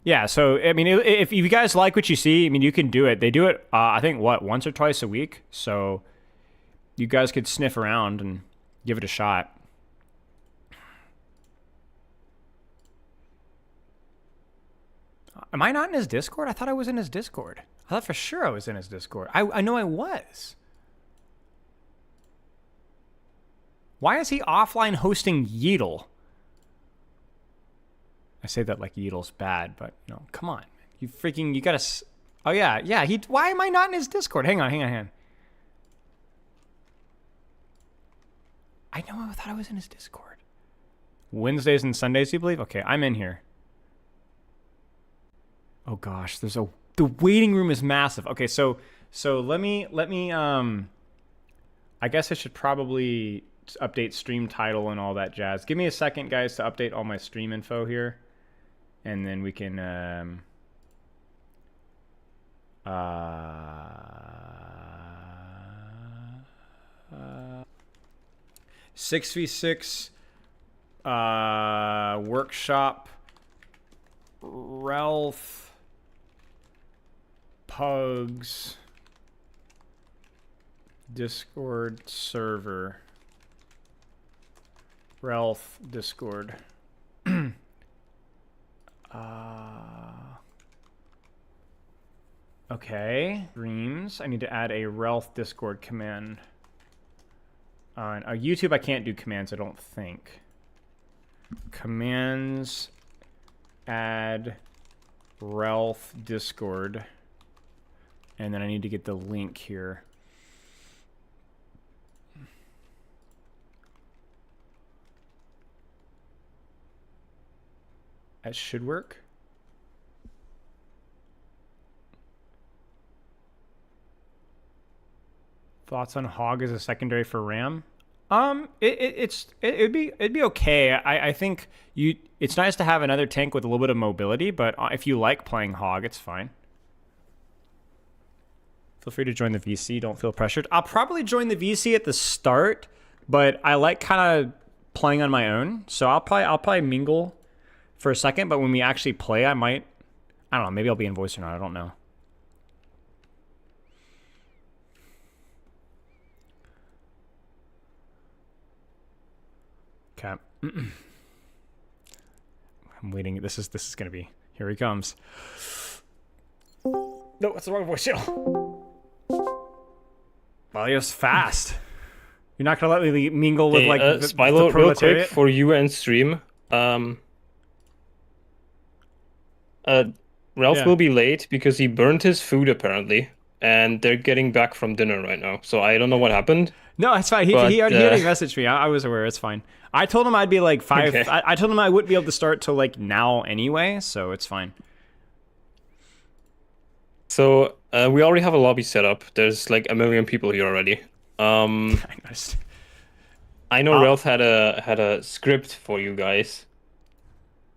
Yeah, so, I mean, if you guys like what you see, I mean, you can do it. They do it, I think, once or twice a week? So you guys could sniff around and give it a shot. Am I not in his Discord? I thought I was in his Discord. I thought for sure I was in his Discord. I know I was. Why is he offline hosting Yeetle? I say that like Yeetle's bad, but, come on. You gotta... Oh, yeah, why am I not in his Discord? Hang on. I thought I was in his Discord. Wednesdays and Sundays, you believe? Okay, I'm in here. Oh gosh, the waiting room is massive. Okay, so let me I guess I should probably update stream title and all that jazz. Give me a second, guys, to update all my stream info here, and then we can 6v6 workshop, Realth, pugs, Discord server, Realth Discord. Okay, streams. I need to add a Realth Discord command. On YouTube, I can't do commands, I don't think. Commands, add Realth Discord. And then I need to get the link here. That should work. Thoughts on Hog as a secondary for Ram? It'd be okay. I think it's nice to have another tank with a little bit of mobility, but if you like playing Hog, it's fine. Feel free to join the VC. Don't feel pressured. I'll probably join the VC at the start, but I like kind of playing on my own. So I'll probably mingle for a second, but when we actually play, I don't know, maybe I'll be in voice or not. I don't know. Okay. I'm waiting. This is gonna be. Here he comes. No, that's the wrong voice channel. Well, he was fast. You're not gonna let me mingle with like the Spilo, real quick for you and stream. Ralph will be late because he burned his food apparently, and they're getting back from dinner right now. So I don't know what happened. No, it's fine. He already messaged me. I was aware. It's fine. I told him I'd be like 5. Okay. I told him I wouldn't be able to start till like now anyway, so it's fine. So we already have a lobby set up. There's like 1 million people here already. I know Realth had a script for you guys.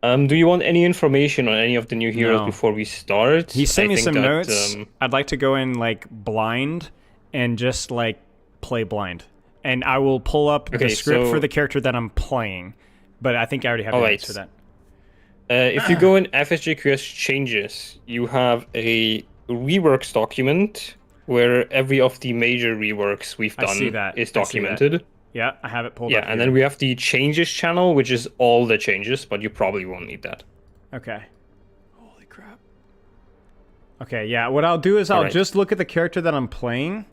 Do you want any information on any of the new heroes No. before we start? He sent I me think some that, notes. I'd like to go in like blind and just like play blind, and I will pull up the script for the character that I'm playing. But I think I already have the notes for that. If you go in FSJQS changes, you have a reworks document where every of the major reworks we've done is documented. Yeah, I have it pulled up. Yeah, and then we have the changes channel, which is all the changes, but you probably won't need that. Okay. Holy crap. Okay, yeah, what I'll do is I'll just look at the character that I'm playing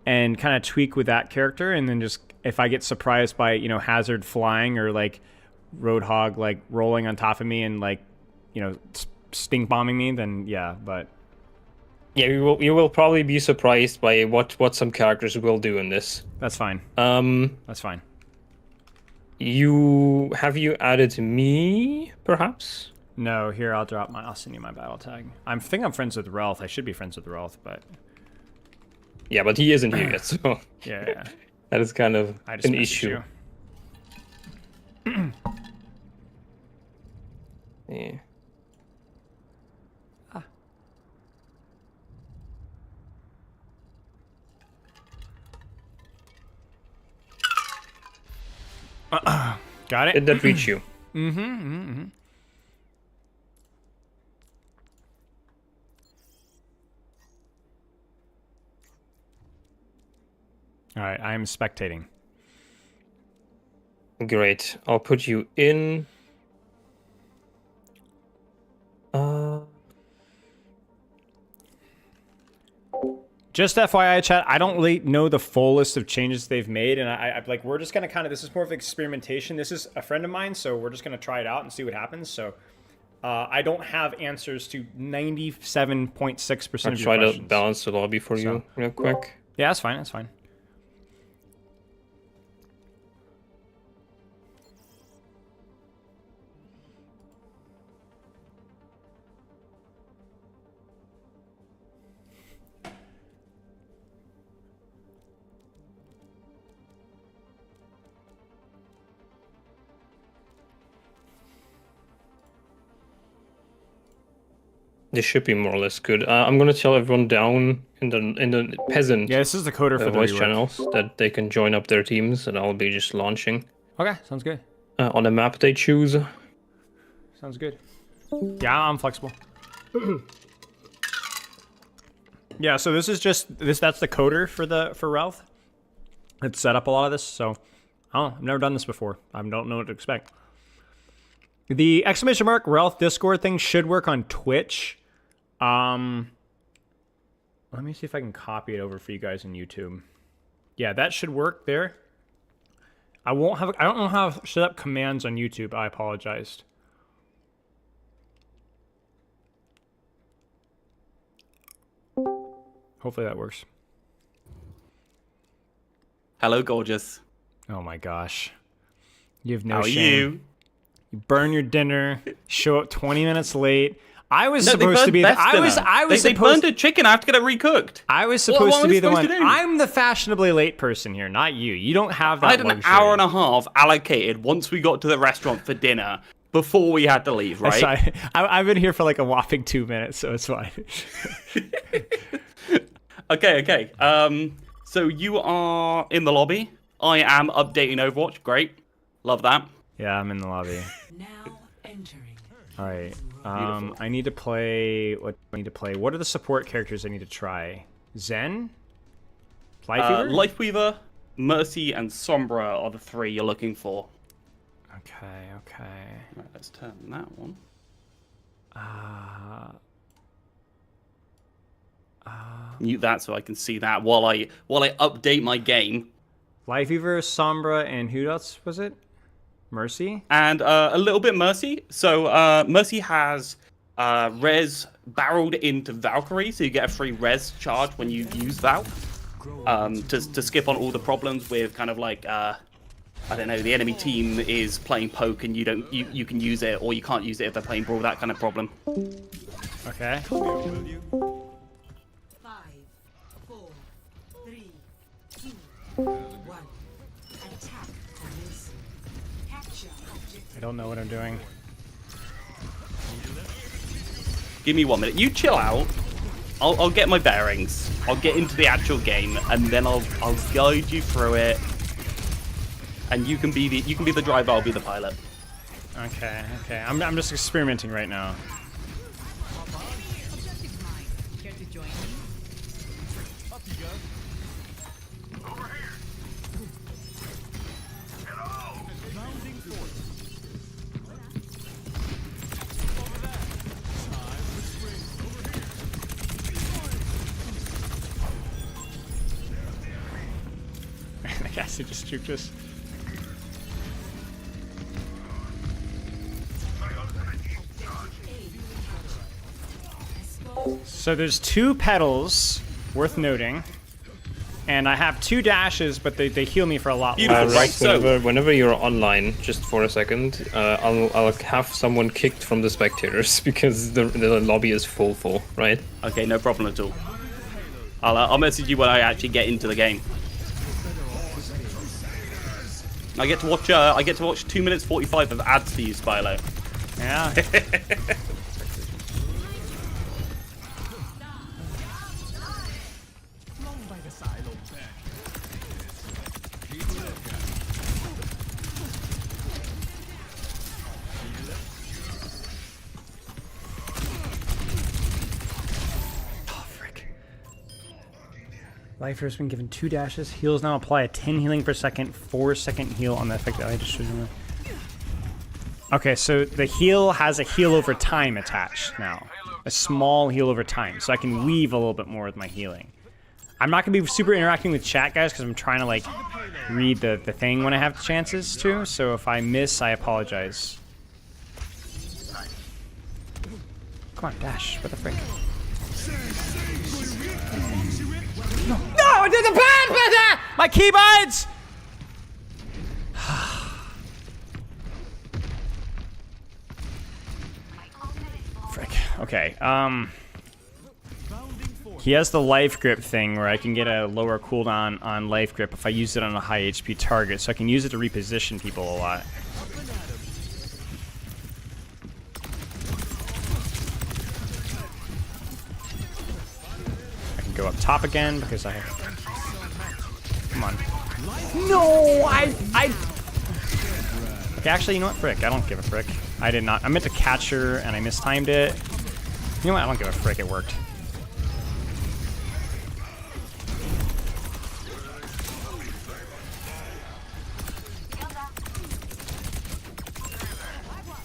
and kind of tweak with that character, and then just, if I get surprised by, you know, Hazard flying or, like, Roadhog, like, rolling on top of me and, like, you know, stink bombing me, then yeah, but... Yeah, you will probably be surprised by what some characters will do in this. That's fine. That's fine. Have you added me, perhaps? No, here I'll send you my battle tag. I think I'm friends with Realth. I should be friends with Realth, but yeah, but he isn't here yet, so yeah. That is kind of an issue. Yeah. Got it? Did that reach you? Alright, I am spectating. Great. I'll put you in. Just FYI, chat, I don't really know the full list of changes they've made, and I like, we're just gonna kind of, this is more of experimentation. This is a friend of mine, so we're just gonna try it out and see what happens. So I don't have answers to 97.6% of your questions. I'll try to balance the lobby for you real quick. Yeah, that's fine, that's fine. This should be more or less good. I'm gonna tell everyone down in the peasant. Yeah, this is the coder for the voice rework. channels that they can join up their teams, and I'll be just launching. Okay, sounds good. On the map they choose. Sounds good. Yeah, I'm flexible. Yeah, so this is just that's the coder for Realth. It's set up a lot of this, so I don't know, I've never done this before. I don't know what to expect. The exclamation mark Realth Discord thing should work on Twitch. Let me see if I can copy it over for you guys on YouTube. Yeah, that should work there. I don't know how to set up commands on YouTube. I apologized. Hopefully that works. Hello, gorgeous. Oh my gosh. You have no How are shame. you? You burn your dinner, show up 20 minutes late. I was supposed to be the, They burned a chicken. I have to get it recooked. I was supposed to be the one. To do? I'm the fashionably late person here, not you. You don't have that I had an luxury. hour and a half allocated once we got to the restaurant for dinner before we had to leave, right? I've been here for like a whopping 2 minutes, so it's fine. Okay. So you are in the lobby. I am updating Overwatch. Great. Love that. Yeah, I'm in the lobby. Now entering. All right. I need to play. What do I need to play? What are the support characters I need to try? Zen? Lifeweaver? Lifeweaver, Mercy, and Sombra are the three you're looking for. Okay. Right, let's turn that one. Mute that so I can see that while I update my game. Lifeweaver, Sombra, and who else was it? Mercy? And a little bit Mercy. So Mercy has res barreled into Valkyrie, so you get a free res charge when you use Val. To skip on all the problems with kind of like I don't know, the enemy team is playing poke and you can use it, or you can't use it if they're playing brawl, that kind of problem. Okay. 5, 4, 3, 2, 1. Attack commencing. Capture objective. I don't know what I'm doing. Give me 1 minute. You chill out. I'll get my bearings. I'll get into the actual game, and then I'll guide you through it. And you can be the driver. I'll be the pilot. Okay. I'm just experimenting right now. Care to join me? Up you go. Over here. Hello. Mounting force. Over there. Time to spring. Over here. I guess he just juked us. So there's 2 petals worth noting, and I have 2 dashes, but they heal me for a lot Beautiful. less. Right, so- Whenever you're online, just for a second, I'll have someone kicked from the spectators because the lobby is full, right? Okay, no problem at all. I'll message you when I actually get into the game. I get to watch 2 minutes 45 of ads to you, Spylo. Yeah. Lifer has been given 2 dashes. Heals now apply a 10 healing per second, 4-second heal on the effect that I just showed you. Okay, so the heal has a heal over time attached now. A small heal over time, so I can weave a little bit more with my healing. I'm not gonna be super interacting with chat, guys, because I'm trying to like read the thing when I have chances to. So if I miss, I apologize. Come on, dash. What the frick? No, I did the bad! My keybites! Frick. Okay, he has the life grip thing where I can get a lower cooldown on life grip if I use it on a high HP target, so I can use it to reposition people a lot. I can go up top again because I have... Come on. No, I... Okay, actually, you know what? Frick, I don't give a frick. I did not. I meant to catch her and I mistimed it. You know what? I don't give a frick. It worked.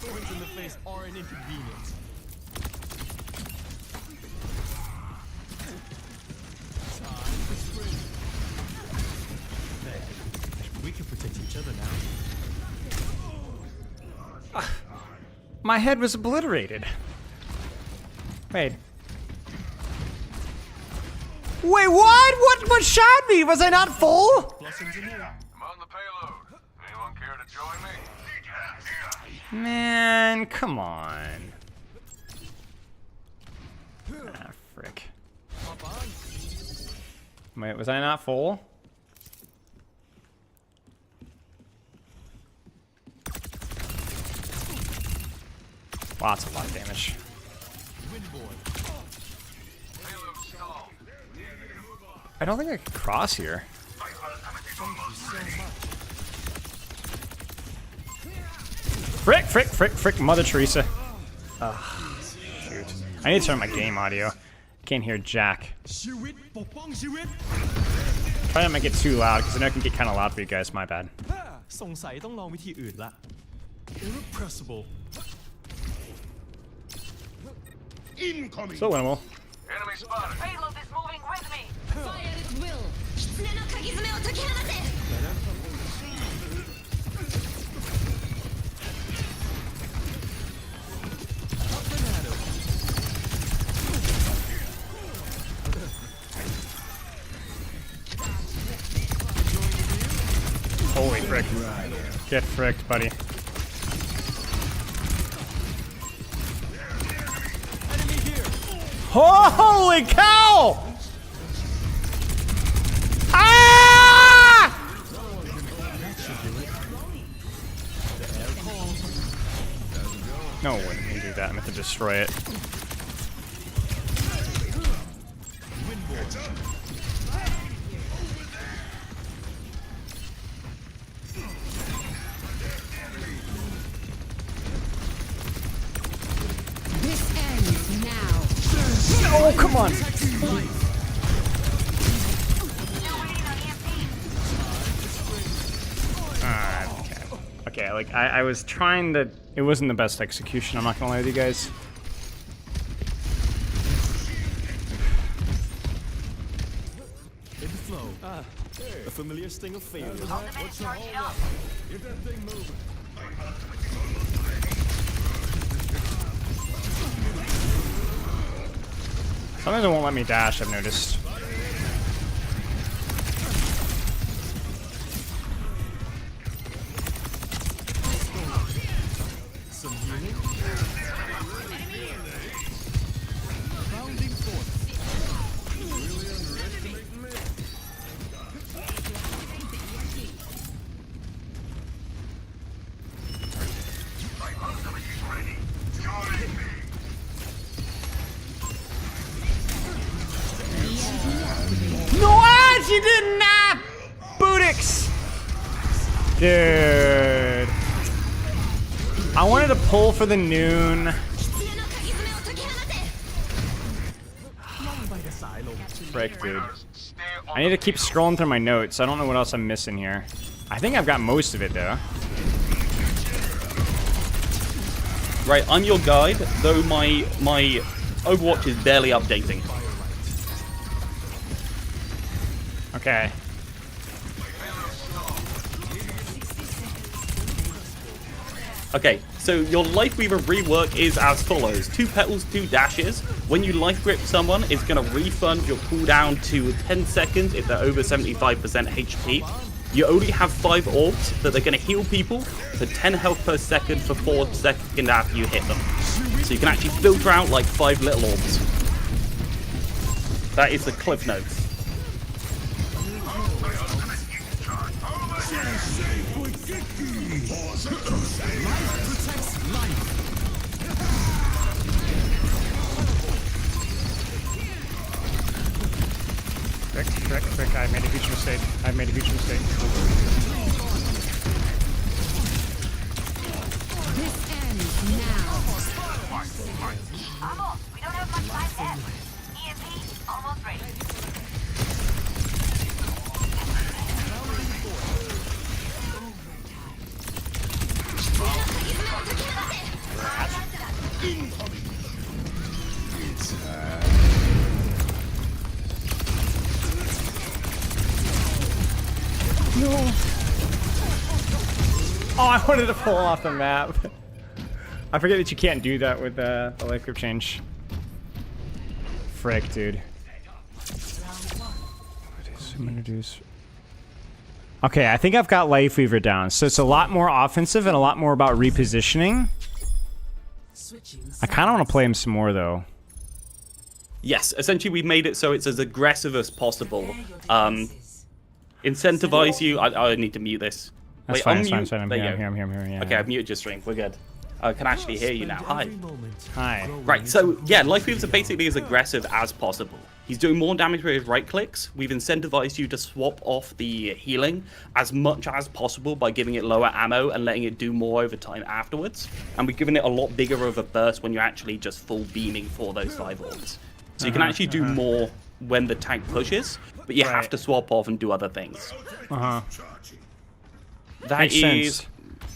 Thorns in the face are an inconvenience. Time to sprint. There. We can protect each other now. My head was obliterated. Wait. Wait, what? What shot me? Was I not full? Blessings in here. I'm on the payload. Anyone care to join me? Man, come on. Ah, frick. Wait, was I not full? Lots of lot of damage. I don't think I can cross here. Frick, Mother Teresa. Ugh, shoot. I need to turn my game audio. Can't hear jack. Try not to make it too loud, because I know it can get kind of loud for you guys. My bad. สงสัยต้องลองวิธีอื่นละ Irrepressible. Incoming. So winnable. Enemy spotted. Payload is moving with me. Fire at will. Holy frick. Get fricked, buddy. Holy cow! Ah! No, I didn't do that. I meant to just destroy it. This ends now. Oh, come on. Okay, like, I was trying to... It wasn't the best execution, I'm not gonna lie with you guys. In the flow. A familiar sting of failure. What's your hold up? Get that thing moving. Sometimes it won't let me dash, I've noticed. Some healing. Bounding forth. You really underestimating me? No ads, you did not! Bootix! Dude. I wanted to pull for the noon. Frick, dude. I need to keep scrolling through my notes. I don't know what else I'm missing here. I think I've got most of it, though. Right, I'm your guide, though my Overwatch is barely updating. Okay. Okay, so your Lifeweaver rework is as follows. 2 petals, 2 dashes. When you life grip someone, it's going to refund your cooldown to 10 seconds if they're over 75% HP. You only have 5 orbs that they're going to heal people for 10 health per second for 4 seconds after you hit them. So you can actually filter out like 5 little orbs. That is the cliff notes. Frick, I made a huge mistake. I made a huge mistake. This ends now. We don't have much time left. EMP almost ready. No. Oh, I wanted to pull off the map. I forget that you can't do that with the life grip change. Frick, dude. I'm gonna do this. Okay, I think I've got Lifeweaver down. So it's a lot more offensive and a lot more about repositioning. I kind of want to play him some more, though. Yes, essentially we've made it so it's as aggressive as possible. Incentivize you. I need to mute this. That's Wait, fine, unmute. it's fine. I'm There here, you go. I'm here, yeah. Okay, I've muted your stream. We're good. I can actually hear you now. Hi. Hi. Right, so yeah, Lifeweavers are basically as aggressive as possible. He's doing more damage with his right clicks. We've incentivized you to swap off the healing as much as possible by giving it lower ammo and letting it do more over time afterwards. And we've given it a lot bigger of a burst when you're actually just full beaming for those 5 orbs. So you can actually do more when the tank pushes, but you have to swap off and do other things. That Makes is sense.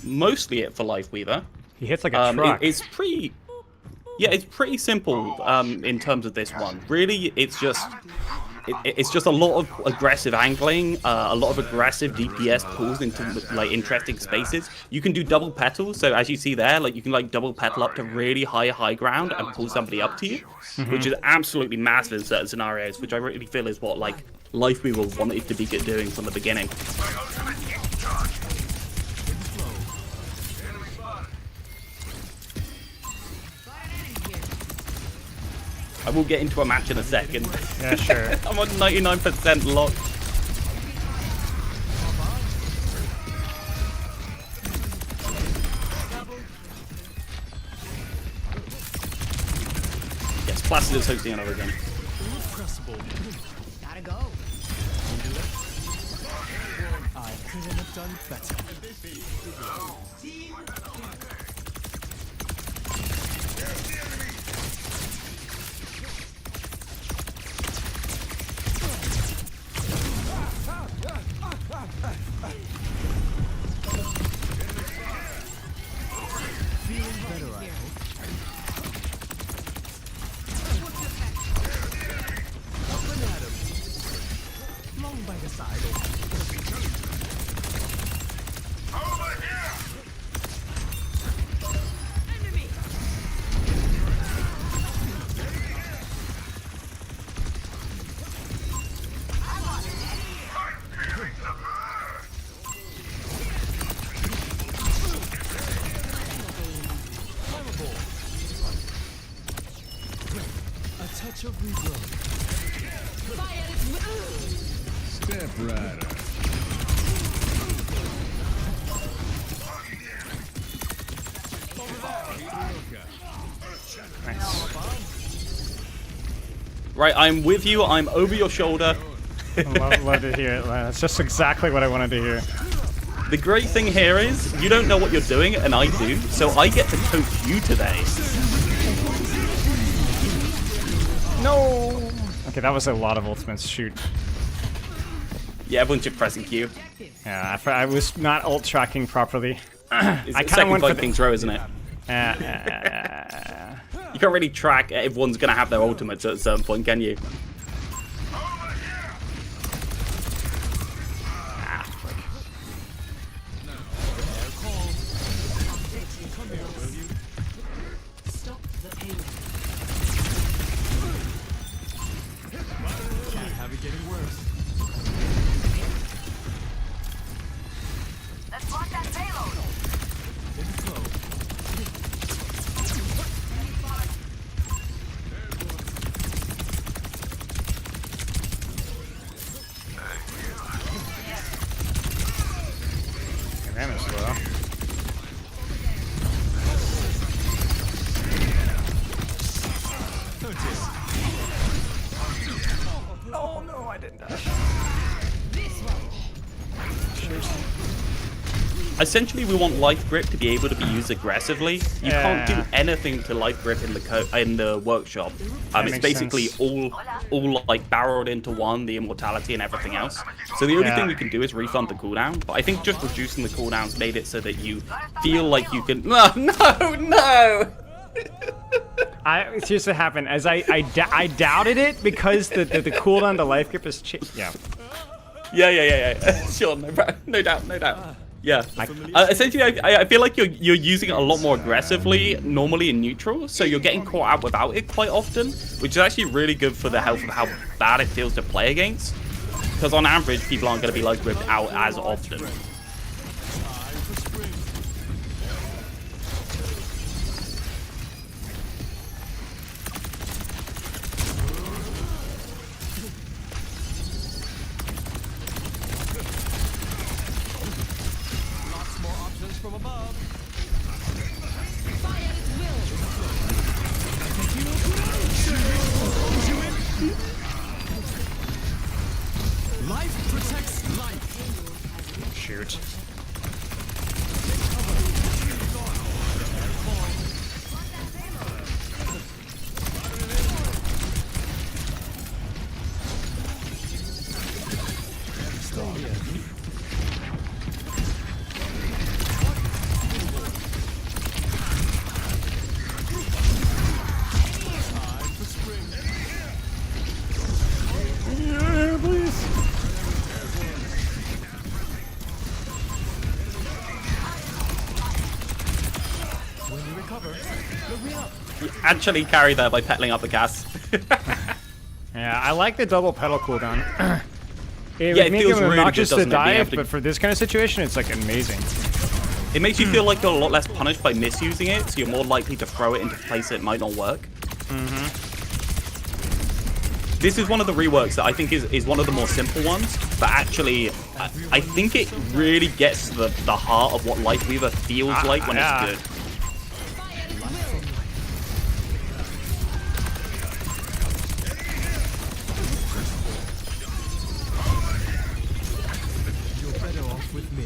mostly it for Lifeweaver. He hits like a truck. It's pretty... Yeah, it's pretty simple in terms of this one. Really, it's just a lot of aggressive angling, a lot of aggressive DPS pulls into like interesting spaces. You can do double petals, so as you see there, like you can like double petal up to really high ground and pull somebody up to you, which is absolutely massive in certain scenarios. Which I really feel is what like Lifeweaver wanted to be good doing from the beginning. I will get into a match in a second. Yeah, sure. I'm on 99% lock. Placid is hosting another game. Gotta go. I couldn't have done better. Feeling better, I hope. Up and at 'em. Long by the side. Over here! A touch of regrowth. Step rider. Right, I'm with you. I'm over your shoulder. Love to hear it. That's just exactly what I wanted to hear. The great thing here is you don't know what you're doing, and I do, so I get to coach you today. No. Okay, that was a lot of ultimates. Shoot. Yeah, everyone's just pressing Q. Yeah, I was not ult tracking properly. It's I the kind of second went for fighting throw, isn't it? You can't really track everyone's gonna have their ultimates at a certain point, can you? Stop the pain. Can't have it getting worse. Let's block that payload. In flow. Damage slow. Oh no, I didn't dash. Essentially, we want life grip to be able to be used aggressively. You can't do anything to life grip in the workshop. It's makes basically sense. all like barreled into one, the immortality and everything else. So the only thing we can do is refund the cooldown. But I think just reducing the cooldowns made it so that you feel like you can. No, no. It used to happen as I doubted it because the cooldown to life grip is Yeah. Yeah. Sure, no doubt. Yeah. Essentially, I feel like you're using it a lot more aggressively normally in neutral, so you're getting caught out without it quite often, which is actually really good for the health of how bad it feels to play against. Because on average, people aren't going to be like gripped out as often. Lots more options from above. Life protects life. Shoot. Yeah, please. When you recover, look me up. You actually carry there by pedaling up the gas. Yeah, I like the double pedal cooldown. It Yeah, would it make feels it really good, obnoxious to doesn't it, being dive, able to- but for this kind of situation, it's like amazing. It makes you feel like you're a lot less punished by misusing it, so you're more likely to throw it into a place that might not work. This is one of the reworks that I think is one of the more simple ones, but actually, I think it really gets to the heart of what Life Weaver feels like when yeah. it's good. with me.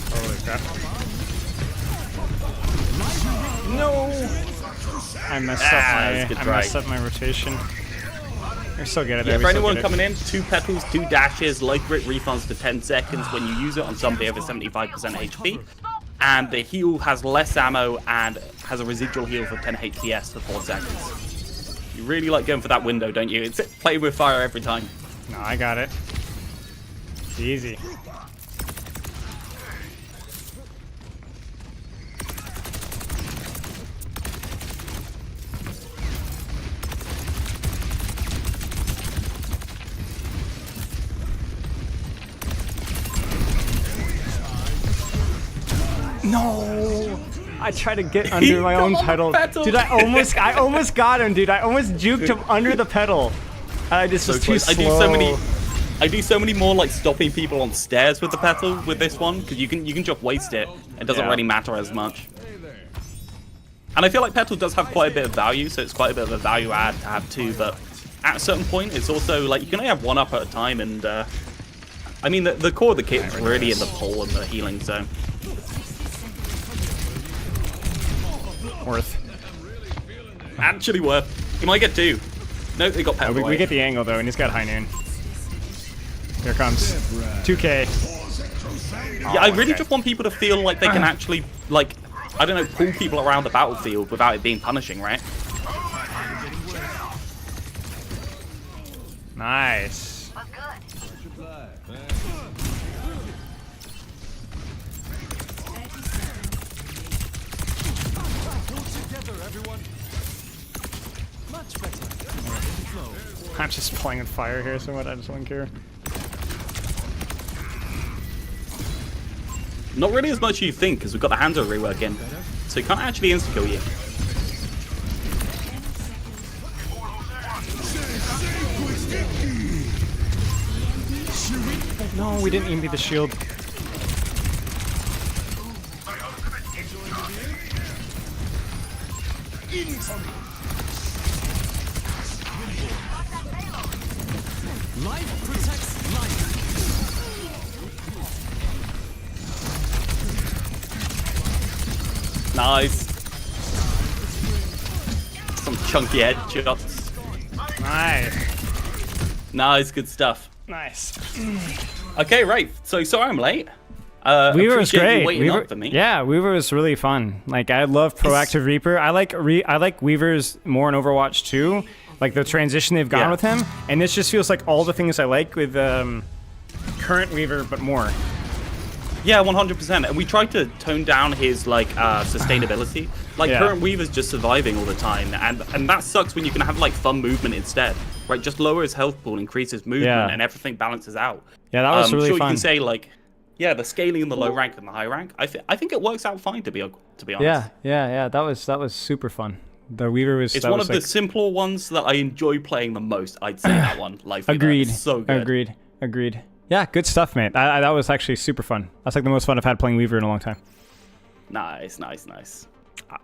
Holy crap. No! I messed up my rotation. You're so good at Yeah, it. for anyone coming in, 2 petals, 2 dashes, life grit refunds to 10 seconds when you use it on somebody over 75% HP. And the heal has less ammo and has a residual heal for 10 HPS for 4 seconds. You really like going for that window, don't you? It's playing with fire every time. No, I got it. Easy. No! I tried to get under my own pedal. Dude, I almost got him, dude. I almost juked him under the pedal. I just was too slow. I do so many more like stopping people on stairs with the petal with this one because you can just waste it. It doesn't really matter as much. And I feel like petal does have quite a bit of value, so it's quite a bit of a value add to have too. But at a certain point, it's also like you can only have one up at a time, and I mean the core of the kit is really in the pull and the healing zone. Worth. Actually worth. He might get 2. No, they got petal. We get the angle though, and he's got high noon. Here comes 2K. Yeah, I really just want people to feel like they can actually, like, I don't know, pull people around the battlefield without it being punishing, right? Nice. I'm just playing with fire here, so what? I just don't care. Not really as much as you think, because we've got the Hanzo rework in, so he can't actually insta-kill you. No, we didn't even beat the shield. Life protects life. Nice. Some chunky headshots. Nice. Nice, good stuff. Nice. Okay, right. So sorry I'm late. Weaver was great. Weaver, up for me. Yeah, Weaver was really fun. Like I love proactive Reaper. I like Weavers more in Overwatch 2. Like the transition they've gone with him, and this just feels like all the things I like with current Weaver, but more. Yeah, 100%. And we tried to tone down his like sustainability. Like current Weaver's just surviving all the time, and that sucks when you can have like fun movement instead. Right, just lower his health pool, increase his movement, and everything balances out. Yeah, that was really sure fun. You can say like, yeah, the scaling in the low rank and the high rank. I think it works out fine to be honest. Yeah. That was super fun. The Weaver was. It's one of the simpler ones that I enjoy playing the most. I'd say that one. Life Weaver. Agreed. It's so good. Agreed. Yeah, good stuff, mate. That was actually super fun. That's like the most fun I've had playing Weaver in a long time. Nice.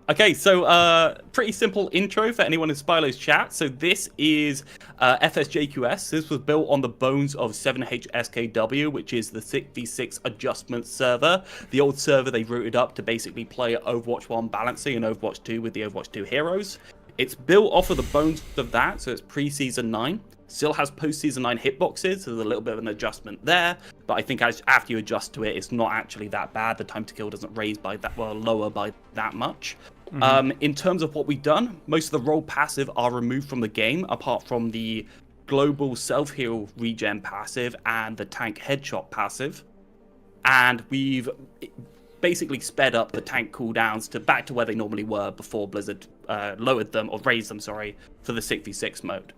Okay, so pretty simple intro for anyone in Spylo's chat. So this is FSJQS. This was built on the bones of 7HSKW, which is the 6v6 adjustment server. The old server they rooted up to basically play Overwatch 1 balancing and Overwatch 2 with the Overwatch 2 heroes. It's built off of the bones of that, so it's pre-season 9. Still has post-season 9 hitboxes, so there's a little bit of an adjustment there. But I think after you adjust to it, it's not actually that bad. The time to kill doesn't raise by that, well, lower by that much. In terms of what we've done, most of the role passive are removed from the game, apart from the global self-heal regen passive and the tank headshot passive. And we've basically sped up the tank cooldowns back to where they normally were before Blizzard lowered them, or raised them, sorry, for the 6v6 mode.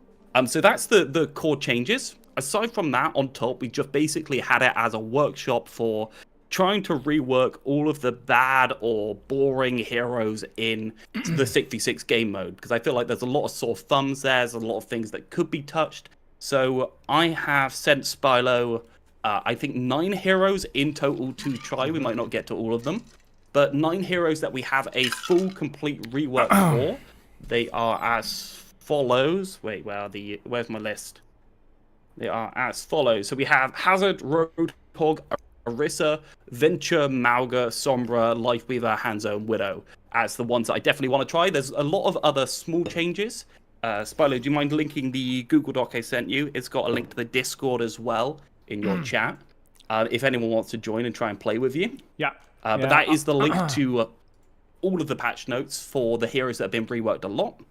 So that's the core changes. Aside from that, on top, we just basically had it as a workshop for trying to rework all of the bad or boring heroes in the 6v6 game mode, because I feel like there's a lot of sore thumbs there, there's a lot of things that could be touched. So I have sent Spylo, I think 9 heroes in total to try. We might not get to all of them. But 9 heroes that we have a full, complete rework for. They are as follows. Wait, where's my list? They are as follows. So we have Hazard, Roadhog, Orisa, Venture, Mauga, Sombra, Lifeweaver, Hanzo, and Widow as the ones that I definitely want to try. There's a lot of other small changes. Spilo, do you mind linking the Google Doc I sent you? It's got a link to the Discord as well in your chat. If anyone wants to join and try and play with you. Yeah. But that is the link to all of the patch notes for the heroes that have been reworked a lot.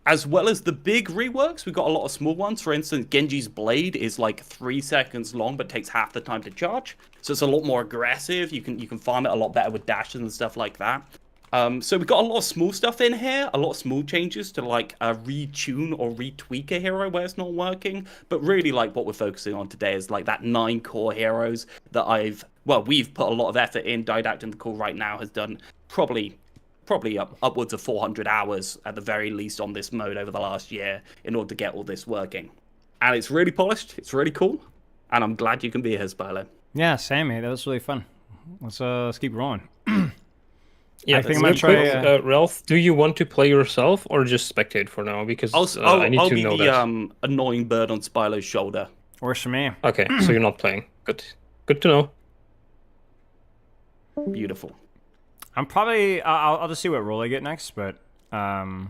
As well as the big reworks, we've got a lot of small ones. For instance, Genji's Blade is like 3 seconds long, but takes half the time to charge. So it's a lot more aggressive. You can farm it a lot better with dashes and stuff like that. So we've got a lot of small stuff in here, a lot of small changes to like retune or retweak a hero where it's not working. But really, like what we're focusing on today is like that 9 core heroes that we've put a lot of effort in. Didact in the call right now has done probably upwards of 400 hours at the very least on this mode over the last year in order to get all this working. And it's really polished, it's really cool, and I'm glad you can be here, Spilo. Yeah, same, mate. That was really fun. Let's keep rolling. Yeah, I think I'm gonna try. Realth, do you want to play yourself or just spectate for now? Because I need to know that. I'll be the annoying bird on Spilo's shoulder. Works for me. Okay, so you're not playing. Good to know. Beautiful. I'm probably. I'll just see what role I get next, but. Yeah,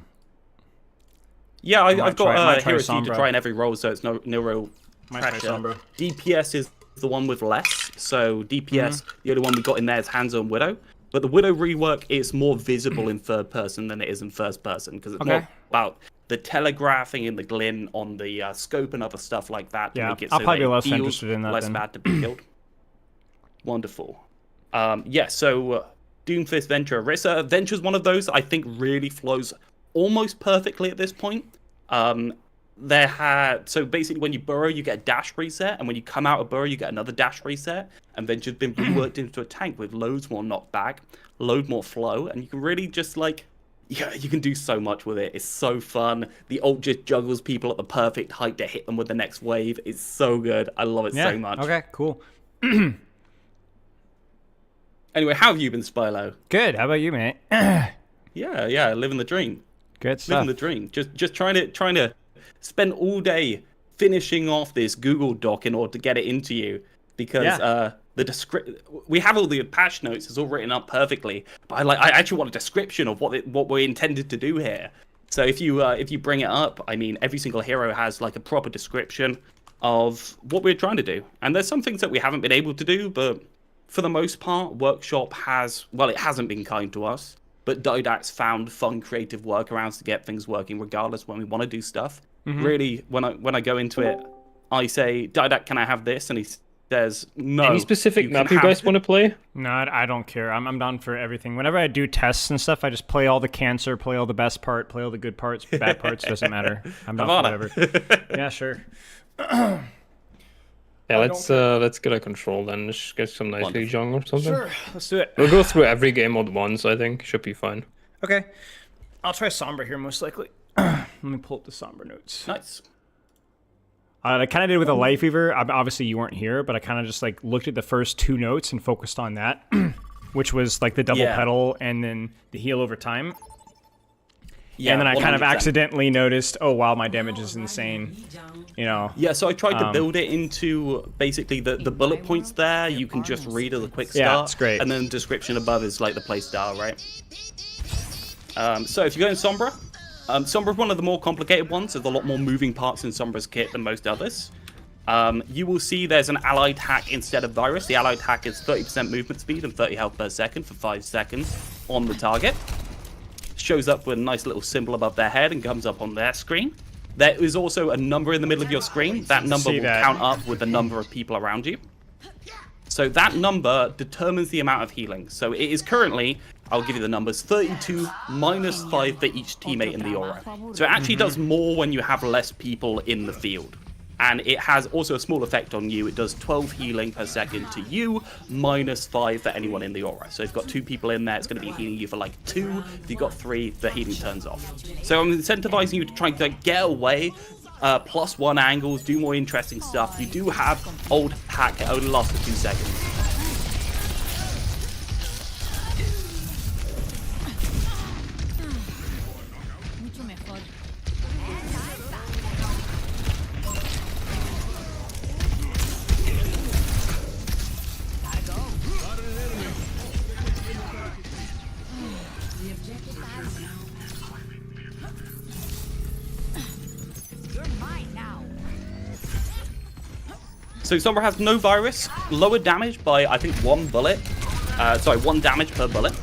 I've got try heroes for you to try in every role, so it's no real pressure. DPS is the one with less. So DPS, the only one we got in there is Hanzo and Widow. But the Widow rework is more visible in third person than it is in first person because it's more about the telegraphing and the glint on the scope and other stuff like that to make it so I'll probably be less feels interested in that. Less bad to be killed. Wonderful. So Doomfist, Venture, Orisa. Venture's one of those that I think really flows almost perfectly at this point. So basically when you burrow, you get a dash reset, and when you come out of burrow, you get another dash reset. And Venture's been reworked into a tank with loads more knockback, load more flow, and you can really just you can do so much with it. It's so fun. The ult just juggles people at the perfect height to hit them with the next wave. It's so good. I love it so much. Okay, cool. Anyway, how have you been, Spilo? Good. How about you, mate? Yeah, living the dream. Good stuff. Living the dream. Just trying to spend all day finishing off this Google Doc in order to get it into you, because we have all the patch notes. It's all written up perfectly, but I actually want a description of what we're intended to do here. So if you bring it up, I mean, every single hero has like a proper description of what we're trying to do, and there's some things that we haven't been able to do, but for the most part, Workshop it hasn't been kind to us, but Didact's found fun, creative workarounds to get things working regardless when we want to do stuff. Really, when I go into it, I say, Didact, can I have this? And he says, no. Any specific map you guys want to play? No, I don't care. I'm down for everything. Whenever I do tests and stuff, I just play all the cancer, play all the best part, play all the good parts, bad parts, doesn't matter. I'm down for whatever. Yeah, sure. Yeah, let's get a control then. Just get some nice Lijiang or something. Sure, let's do it. We'll go through every game at once, I think. Should be fine. Okay. I'll try Sombra here, most likely. Let me pull up the Sombra notes. Nice. I kind of did with a Lifeweaver. Obviously, you weren't here, but I kind of just like looked at the first 2 notes and focused on that, which was like the double pedal and then the heal over time. Yeah, and then I 100%. Kind of accidentally noticed, oh wow, my damage is insane. You know. Yeah, so I tried to build it into basically the bullet points there. You can just read as a quick start. Yeah, it's great. And then the description above is like the play style, right? So if you go in Sombra, Sombra is one of the more complicated ones. There's a lot more moving parts in Sombra's kit than most others. You will see there's an allied hack instead of virus. The allied hack is 30% movement speed and 30 health per second for 5 seconds on the target. Shows up with a nice little symbol above their head and comes up on their screen. There is also a number in the middle of your screen. That number will count up with the number of people around you. So that number determines the amount of healing. So it is currently, I'll give you the numbers, 32 minus 5 for each teammate in the aura. So it actually does more when you have less people in the field. And it has also a small effect on you. It does 12 healing per second to you, minus 5 for anyone in the aura. So if you've got 2 people in there, it's going to be healing you for like 2. If you've got 3, the healing turns off. So I'm incentivizing you to try to get away, +1 angles, do more interesting stuff. You do have old hack, it only lasts for 2 seconds. So Sombra has no virus, lower damage by I think 1 bullet. Sorry, 1 damage per bullet,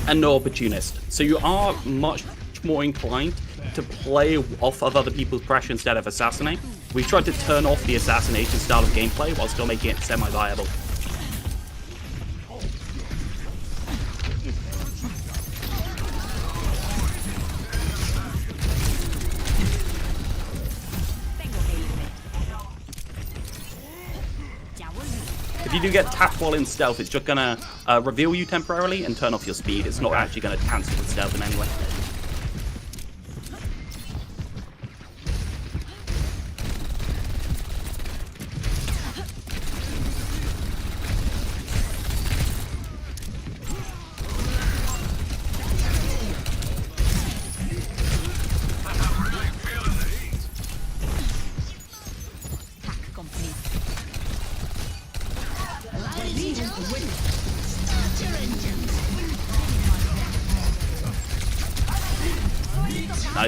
and no opportunist. So you are much more inclined to play off of other people's pressure instead of assassinate. We've tried to turn off the assassination style of gameplay while still making it semi-viable. If you do get tapped while in stealth, it's just gonna reveal you temporarily and turn off your speed. It's not actually gonna cancel the stealth in any way.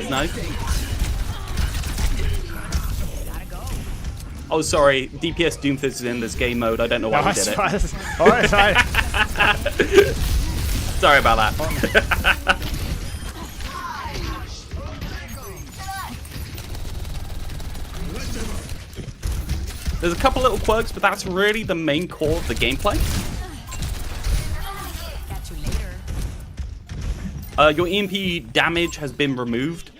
Nice. Oh, sorry. DPS Doomfist is in this game mode. I don't know why we did it. Sorry about that. There's a couple little quirks, but that's really the main core of the gameplay. Your EMP damage has been removed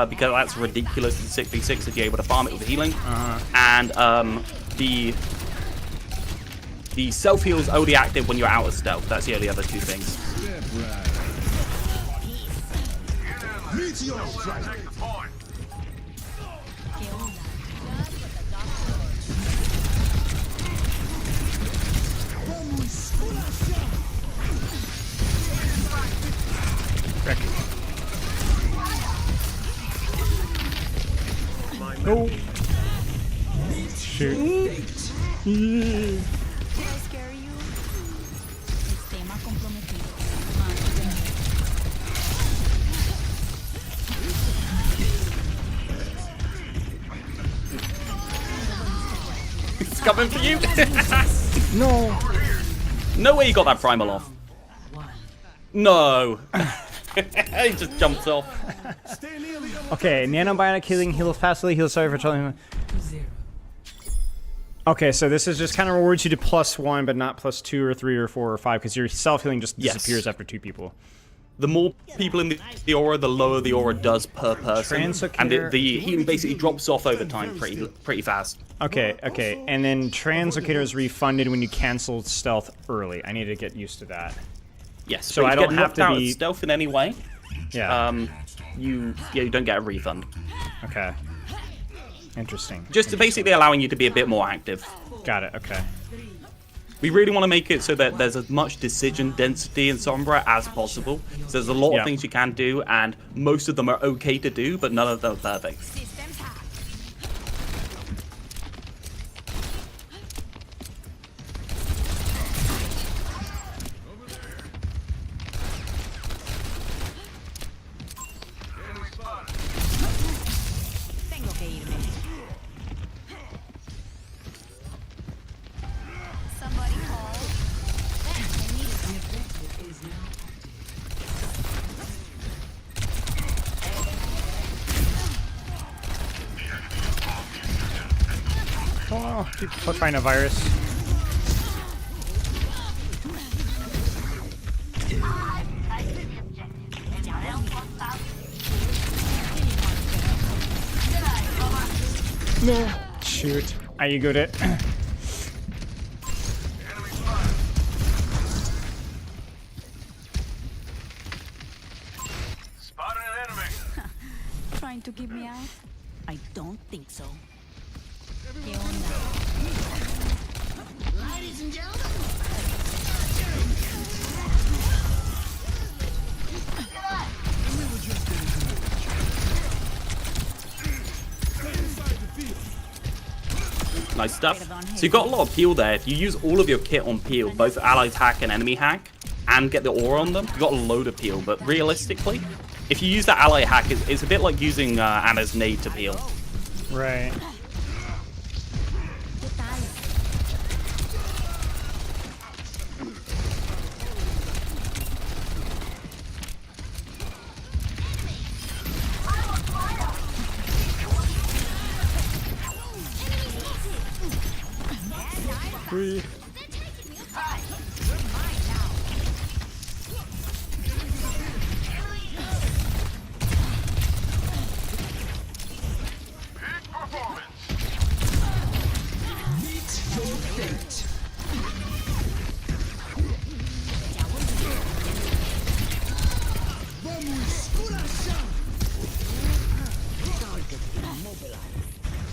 because that's ridiculous in 6v6 if you're able to farm it with healing. And the self heal is only active when you're out of stealth. That's the only other 2 things. No. Shoot. It's coming for you. No. No way you got that primal off. No. He just jumped off. Okay, nanobionic healing, heals fastly, heals sorry for telling him. Okay, so this is just kind of rewards you to +1, but not +2 or 3 or 4 or 5, because your self-healing just disappears after 2 people. The more people in the aura, the lower the aura does per person. And the healing basically drops off over time pretty fast. Okay, and then Translocator is refunded when you cancel stealth early. I need to get used to that. Yes, so I don't have to be stealth in any way. Yeah. You don't get a refund. Okay. Interesting. Just basically allowing you to be a bit more active. Got it. Okay. We really want to make it so that there's as much decision density in Sombra as possible. So there's a lot of things you can do, and most of them are okay to do, but none of them are perfect. Oh, keep find a virus. No. Shoot. I egoed it. Spotted an enemy. Trying to give me out? I don't think so. Ladies and gentlemen. Nice stuff. So you've got a lot of peel there. If you use all of your kit on peel, both allies hack and enemy hack, and get the aura on them, you've got a load of peel. But realistically, if you use that ally hack, it's a bit like using Anna's nade to peel. Right.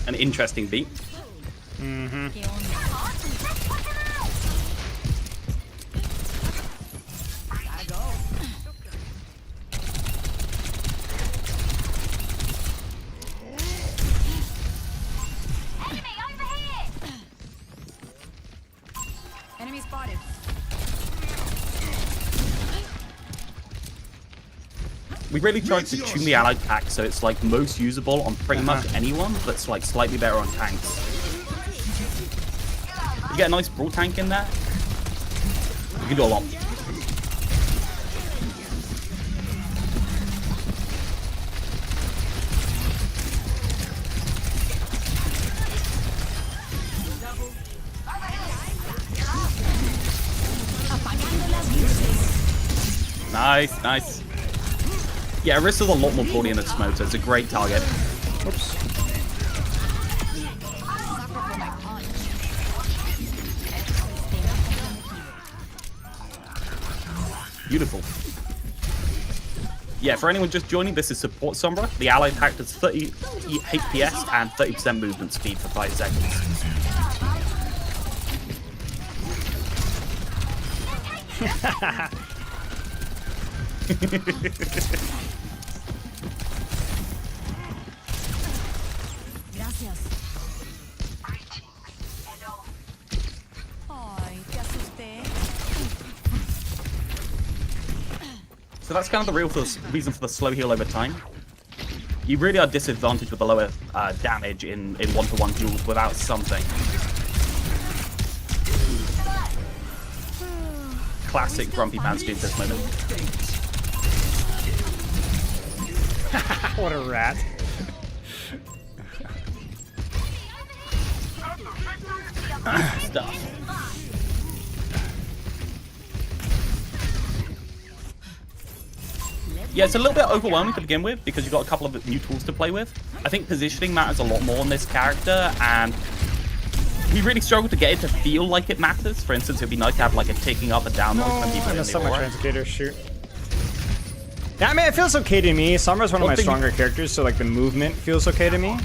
an interesting beat. Mm-hmm. Enemy spotted. We really tried to tune the allied pack so it's like most usable on pretty much anyone, but like slightly better on tanks. You get a nice brawl tank in there, you can do a lot. Nice, nice. Yeah, Arista's a lot more brawly than Smoke, so it's a great target. Whoops. Beautiful. Yeah, for anyone just joining, this is Support Sombra. The allied pack does 30 HPS and 30% movement speed for 5 seconds. Gracias. Ay, te asusté. So that's kind of the real reason for the slow heal over time. You really are disadvantaged with the lower damage in one-to-one duels without something. Classic Grumpy Pants dude this moment. What a rat. Stuff. Yeah, it's a little bit overwhelming to begin with because you've got a couple of new tools to play with. I think positioning matters a lot more on this character, and we really struggle to get it to feel like it matters. For instance, it'd be nice to have like a ticking up and down when people I in messed the up my aura. Translocator, shoot. Yeah, I mean, it feels okay to me. Sombra's one of my stronger characters, so like the movement feels okay to me.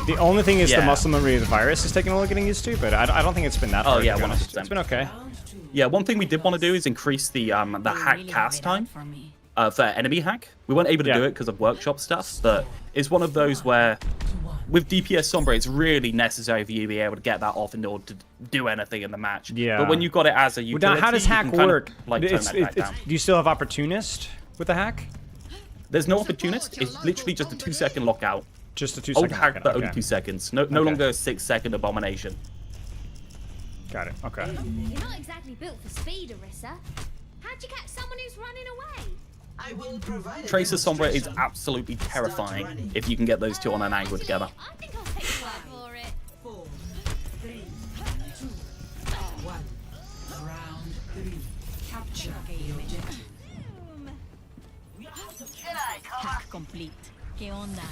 The only thing is the muscle memory of the virus is taking a little getting used to, but I don't think it's been that hard. Oh yeah, to be honest. 100%. It's been okay. Yeah, one thing we did want to do is increase the hack cast time for enemy hack. We weren't able to do it because of workshop stuff, but it's one of those where with DPS Sombra, it's really necessary for you to be able to get that off in order to do anything in the match. Yeah. But when you've got it as a utility, Now, how does hack work? Like, turn that back down. Do you still have Opportunist with the hack? There's no Opportunist. It's literally just a 2-second lockout. Just a 2 Old second hack, lockout, but okay. only 2 seconds. No longer a 6-second abomination. Got it. Okay. You're not exactly built for speed, Arissa. How'd you catch someone who's running away? I will provide Tracer Sombra is absolutely terrifying if you can get those two on an angle together. I think I'll take your word for it. 4, 3, 2, 1. Round 3. Capture the objective. Hack complete. ¿Qué onda?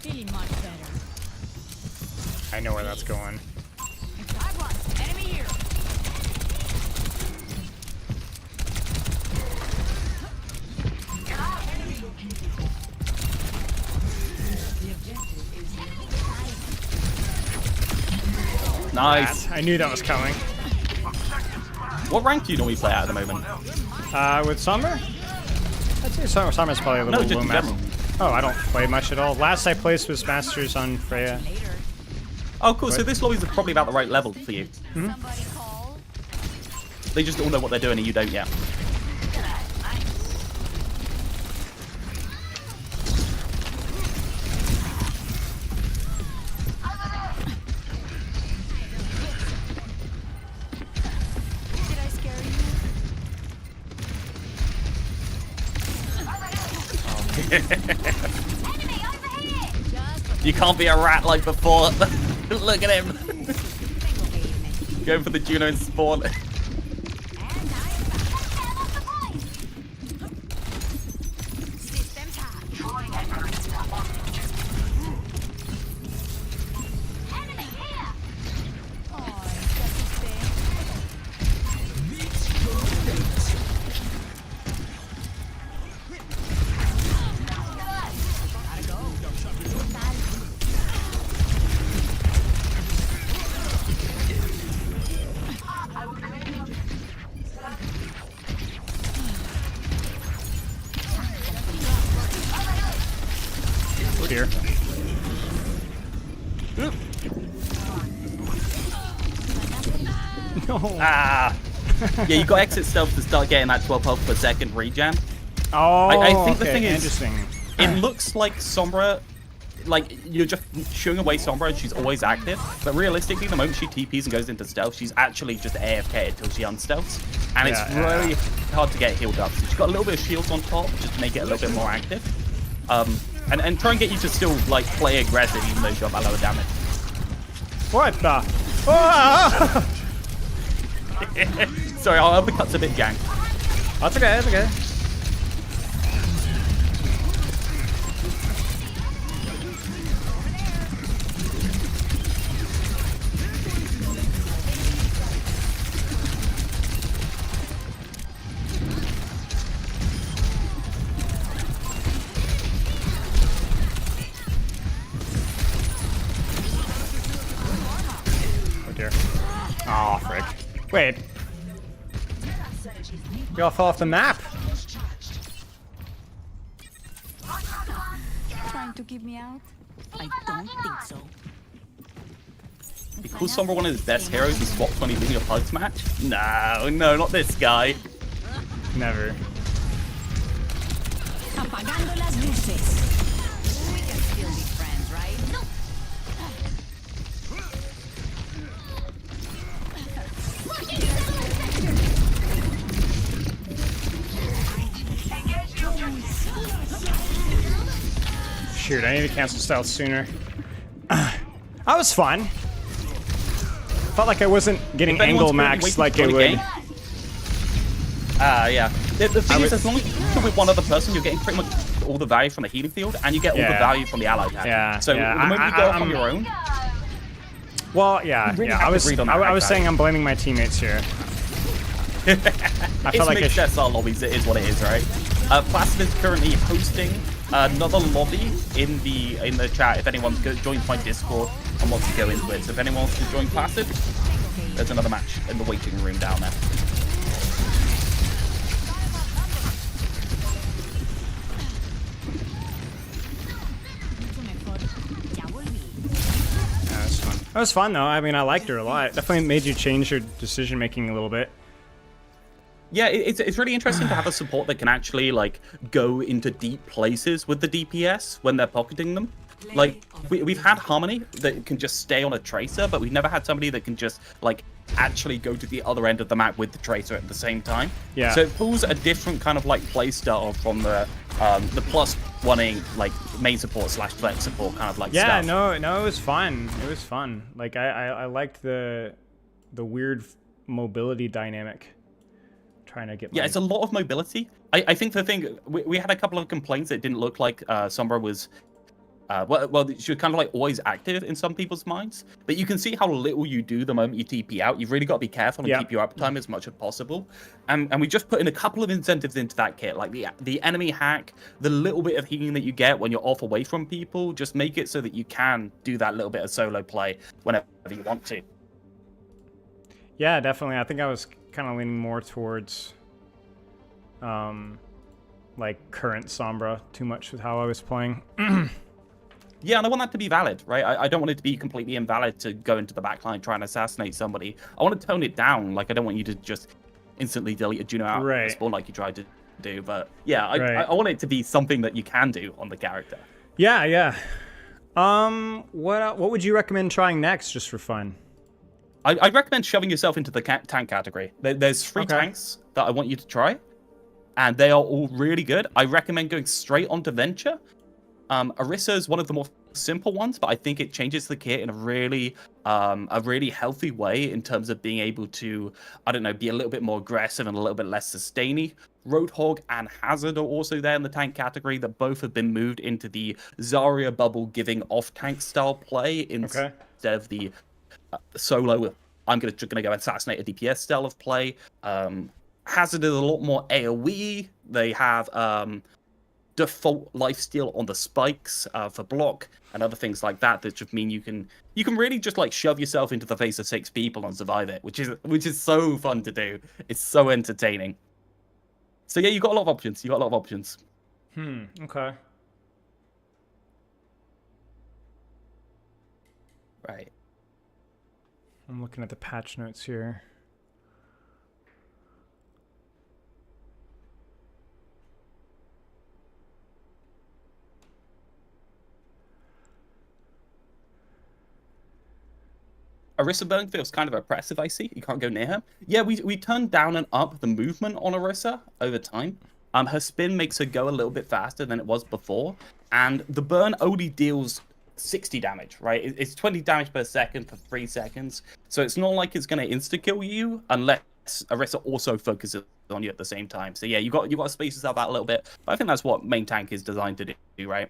Feeling much better. I know where that's going. I've lost enemy here. Nice. I knew that was coming. What rank do you normally play at the moment? With Summer? I'd say Summer's probably a little No, just low in mass. general. Oh, I don't play much at all. Last I placed was Masters on Freya. Oh, cool. So this lobby's probably about the right level for you. Somebody call. They just all know what they're doing and you don't yet. Did I scare you? You can't be a rat like before. Look at him. Going for the Juno and spawn. No. Ah. Yeah, you got exit stealth to start getting that 12 health per second regen. Oh, I think the okay, thing is, interesting. it looks like Sombra, like you're just shooing away Sombra and she's always active. But realistically, the moment she TPs and goes into stealth, she's actually just AFK until she unstealths. And it's really hard to get healed up. So she's got a little bit of shields on top just to make it a little bit more active. And try and get you to still like play aggressive even though you've got that lower damage. What the? Oh! Sorry, our uppercut's a bit jank. That's okay, that's okay. Oh dear. Oh, frick. Wait. We all fell off the map. Trying to keep me out? I don't think so. Because Sombra one of his best heroes is swap 20 winning a pugs match? No, not this guy. Never. Apagando las luces. We can still be friends, right? No. Shoot, I need to cancel stealth sooner. That was fun. Felt like I wasn't getting angle max like it would. Yeah. The thing is, as long as you're with one other person, you're getting pretty much all the value from the healing field, and you get all the value from the ally pack. Yeah. So the moment you go off on your own. Well, yeah, really I was saying I'm blaming my teammates here. I felt like mixed SR lobbies. It is what it is, right? Placid is currently hosting another lobby in the chat. If anyone joins my Discord and wants to go into it, so if anyone wants to join Placid, there's another match in the waiting room down there. That was fun though. I mean, I liked her a lot. It definitely made you change your decision making a little bit. Yeah, it's really interesting to have a support that can actually like go into deep places with the DPS when they're pocketing them. Like we've had Harmony that can just stay on a tracer, but we've never had somebody that can just like actually go to the other end of the map with the tracer at the same time. Yeah. So it pulls a different kind of like play style from the plus oneing like main support / flex support kind of like stuff. No, it was fun. It was fun. Like I liked the weird mobility dynamic. Trying to get. Yeah, it's a lot of mobility. I think the thing we had a couple of complaints. It didn't look like Sombra was. Well, she was kind of like always active in some people's minds, but you can see how little you do the moment you TP out. You've really got to be careful and keep your uptime as much as possible. And we just put in a couple of incentives into that kit, like the enemy hack, the little bit of healing that you get when you're off away from people. Just make it so that you can do that little bit of solo play whenever you want to. Yeah, definitely. I think I was kind of leaning more towards, like current Sombra too much with how I was playing. Yeah, and I want that to be valid, right? I don't want it to be completely invalid to go into the backline try and assassinate somebody. I want to tone it down. Like, I don't want you to just instantly delete a Juno out of spawn like you tried to do. But yeah, I want it to be something that you can do on the character. Yeah. What would you recommend trying next, just for fun? I'd recommend shoving yourself into the tank category. There's 3 tanks that I want you to try, and they are all really good. I recommend going straight onto Venture. Orisa is one of the more simple ones, but I think it changes the kit in a really healthy way in terms of being able to, I don't know, be a little bit more aggressive and a little bit less sustainy. Roadhog and Hazard are also there in the tank category that both have been moved into the Zarya bubble giving off-tank style play instead of the solo, I'm gonna go assassinate a DPS style of play. Hazard is a lot more AoE. They have default lifesteal on the spikes for block and other things like that just mean you can really just like shove yourself into the face of 6 people and survive it, which is so fun to do. It's so entertaining. So yeah, you got a lot of options. Okay. Right. I'm looking at the patch notes here. Orisa burn feels kind of oppressive, I see. You can't go near her. Yeah, we turned down and up the movement on Orisa over time. Her spin makes her go a little bit faster than it was before. And the burn only deals 60 damage, right? It's 20 damage per second for 3 seconds. So it's not like it's going to insta-kill you unless Orisa also focuses on you at the same time. So yeah, you got to space yourself out a little bit. But I think that's what main tank is designed to do, right?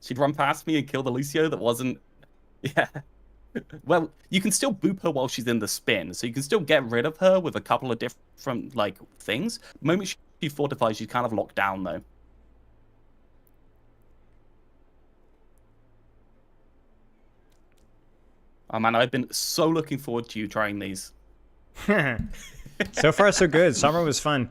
She'd run past me and kill the Lucio that wasn't... Yeah. Well, you can still boop her while she's in the spin, so you can still get rid of her with a couple of different, like, things. The moment she fortifies, she's kind of locked down, though. Oh, man, I've been so looking forward to you trying these. So far, so good. Summer was fun.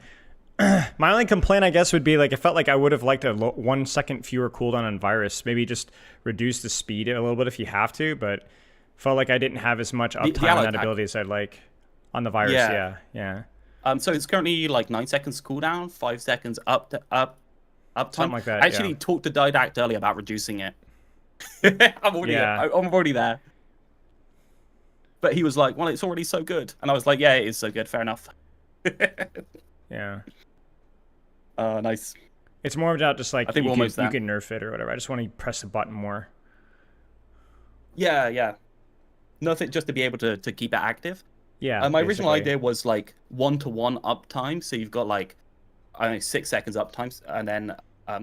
My only complaint, I guess, would be like, it felt like I would have liked a 1 second fewer cooldown on Virus. Maybe just reduce the speed a little bit if you have to, but felt like I didn't have as much uptime on that ability as I'd like on the Virus. Yeah. So it's currently like 9 seconds cooldown, 5 seconds up time. Something like that. I actually talked to Didact earlier about reducing it. I'm already there. But he was like, well, it's already so good. And I was like, yeah, it is so good. Fair enough. Yeah. Nice. It's more about just like, I think you can nerf it or whatever. I just want to press the button more. Yeah. Nothing, just to be able to keep it active. Yeah. My original idea was like 1-to-1 uptime. So you've got like, I don't know, 6 seconds uptime and then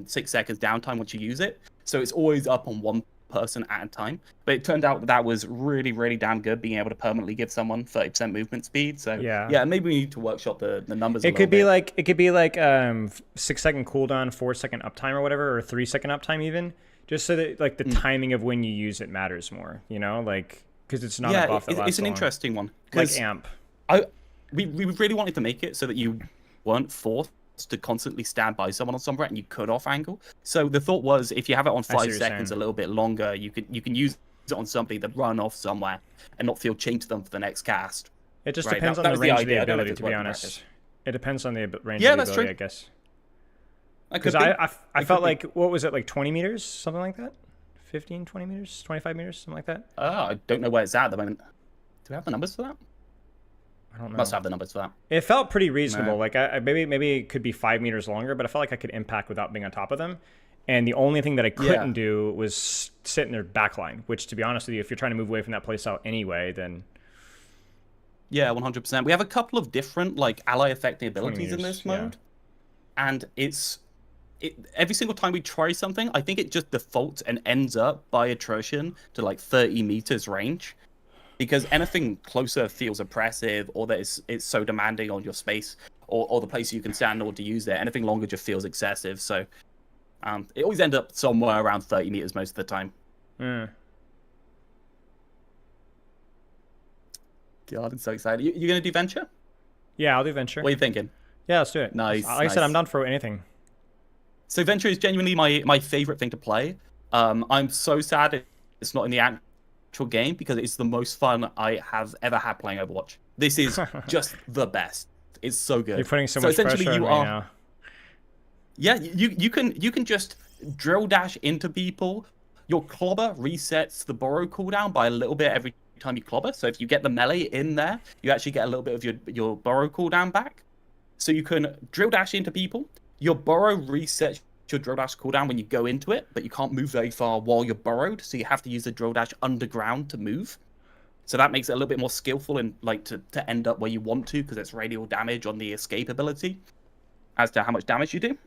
6 seconds downtime once you use it. So it's always up on one person at a time. But it turned out that was really, really damn good, being able to permanently give someone 30% movement speed. So yeah, maybe we need to workshop the numbers. It could be like 6 second cooldown, 4 second uptime or whatever, or 3 second uptime even, just so that like the timing of when you use it matters more. You know, like because it's not a buff that lasts it's an long. interesting one. Like amp. We really wanted to make it so that you weren't forced to constantly stand by someone on Sombra and you could off angle. So the thought was, if you have it on 5 seconds a little bit longer, you can use it on somebody that run off somewhere and not feel chained to them for the next cast. It just depends on the range of the ability, to be honest. It depends on the range of the ability, I guess. Because I felt like, what was it, like 20 meters, something like that? 15, 20 meters, 25 meters, something like that? I don't know where it's at the moment. Do we have the numbers for that? I don't know. Must have the numbers for that. It felt pretty reasonable. Like maybe it could be 5 meters longer, but I felt like I could impact without being on top of them. And the only thing that I couldn't do was sit in their backline, which, to be honest with you, if you're trying to move away from that playstyle anyway, then... Yeah, 100%. We have a couple of different like ally affecting abilities in this mode. And every single time we try something, I think it just defaults and ends up by attrition to like 30 meters range. Because anything closer feels oppressive, or that it's so demanding on your space, or the place you can stand in order to use it. Anything longer just feels excessive. So it always ends up somewhere around 30 meters most of the time. God, I'm so excited. You going to do Venture? Yeah, I'll do Venture. What are you thinking? Yeah, let's do it. Nice. Like I said, I'm down for anything. So Venture is genuinely my favorite thing to play. I'm so sad it's not in the actual game, because it's the most fun I have ever had playing Overwatch. This is just the best. It's so good. You're putting so much pressure on me now. Yeah, you can just drill dash into people. Your clobber resets the burrow cooldown by a little bit every time you clobber. So if you get the melee in there, you actually get a little bit of your burrow cooldown back. So you can drill dash into people. Your burrow resets your drill dash cooldown when you go into it, but you can't move very far while you're burrowed, so you have to use the drill dash underground to move. So that makes it a little bit more skillful and like to end up where you want to, because it's radial damage on the escape ability as to how much damage you do.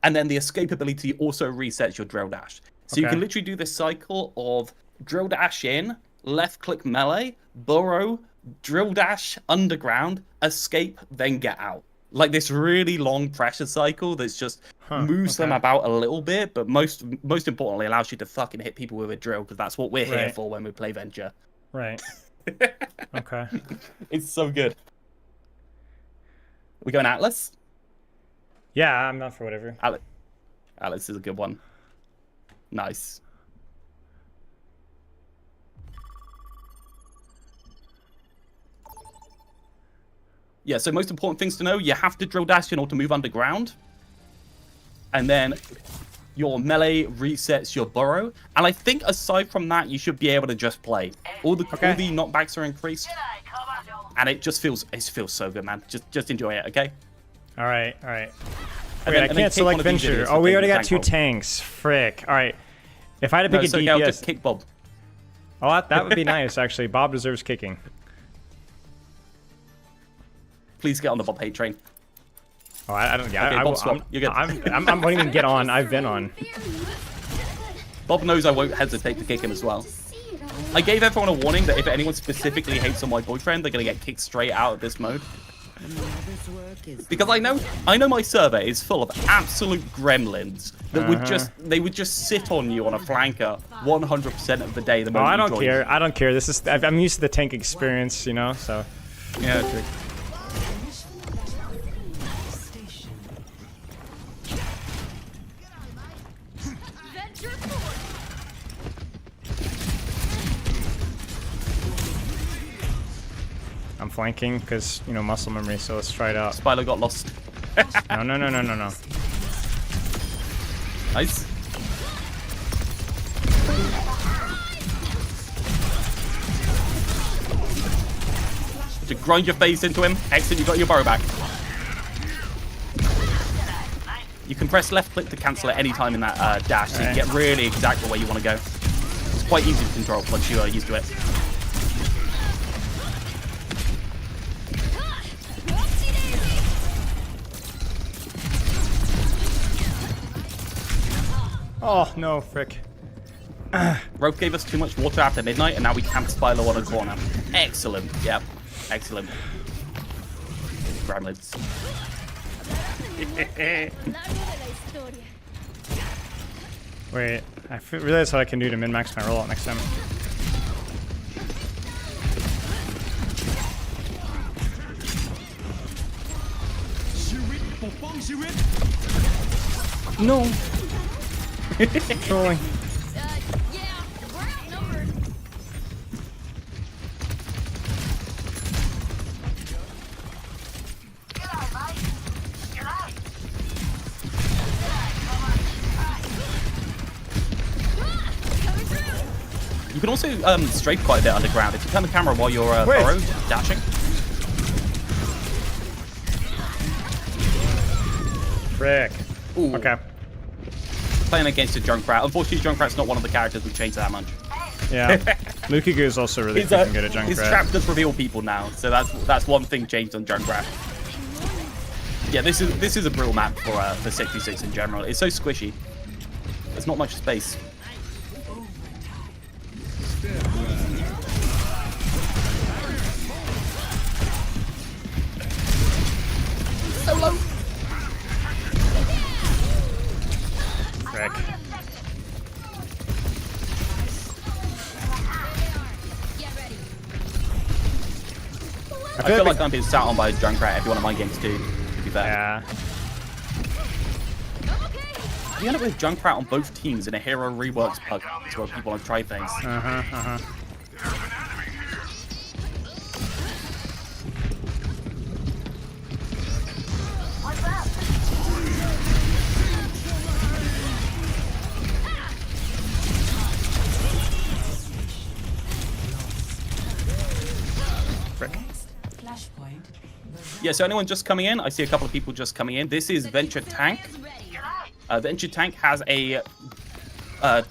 And then the escape ability also resets your drill dash. So you can literally do this cycle of drill dash in, left click melee, burrow, drill dash underground, escape, then get out. Like this really long pressure cycle that's just moves them about a little bit, but most importantly allows you to fucking hit people with a drill, because that's what we're here for when we play Venture. Right. Okay. It's so good. We going Atlas? Yeah, I'm not for whatever. Atlas is a good one. Nice. Yeah, so most important things to know, you have to drill dash in order to move underground. And then your melee resets your burrow. And I think aside from that, you should be able to just play. All the knockbacks are increased. And it just feels so good, man. Just enjoy it, okay? All right. Wait, I can't select Venture. Oh, we already got 2 tanks. Frick. All right. If I had to pick a DPS... I'll just kick Bob. Oh, that would be nice, actually. Bob deserves kicking. Please get on the Bob hate train. Oh, I don't... Yeah, okay, Bob swap. You're good. I won't even get on. I've been on. Bob knows I won't hesitate to kick him as well. I gave everyone a warning that if anyone specifically hates on my boyfriend, they're going to get kicked straight out of this mode. Because I know my server is full of absolute gremlins that would just sit on you on a flanker 100% of the day. The moment I don't care. I don't care. This is I'm used to the tank experience, you know. So yeah. True. I'm flanking because, you know, muscle memory, so let's try it out. Spilo got lost. No. Nice. To grind your face into him. Excellent, you got your burrow back. You can press left click to cancel at any time in that dash, so you get really exactly where you want to go. It's quite easy to control once you are used to it. Oh, no, frick. Rope gave us too much water after midnight, and now we camp Spilo on a corner. Excellent. Yep. Excellent. Gremlins. Wait, I realize what I can do to min-max my rollout next time. No. Trolling. You can also strafe quite a bit underground if you turn the camera while you're burrow dashing. Frick. Ooh. Okay. Playing against a Junkrat. Unfortunately, Junkrat's not one of the characters we've changed that much. Yeah. Lukigu is also really good at Junkrat. His trap does reveal people now, so that's one thing changed on Junkrat. Yeah, this is a brutal map for 66 in general. It's so squishy. There's not much space. So low. Frick. I feel like I'm being sat on by a Junkrat every one of my games too, to be fair. Yeah. You end up with Junkrat on both teams in a hero reworks pug. It's where people want to try things. Yeah, so anyone just coming in? I see a couple of people just coming in. This is Venture Tank. Venture Tank has a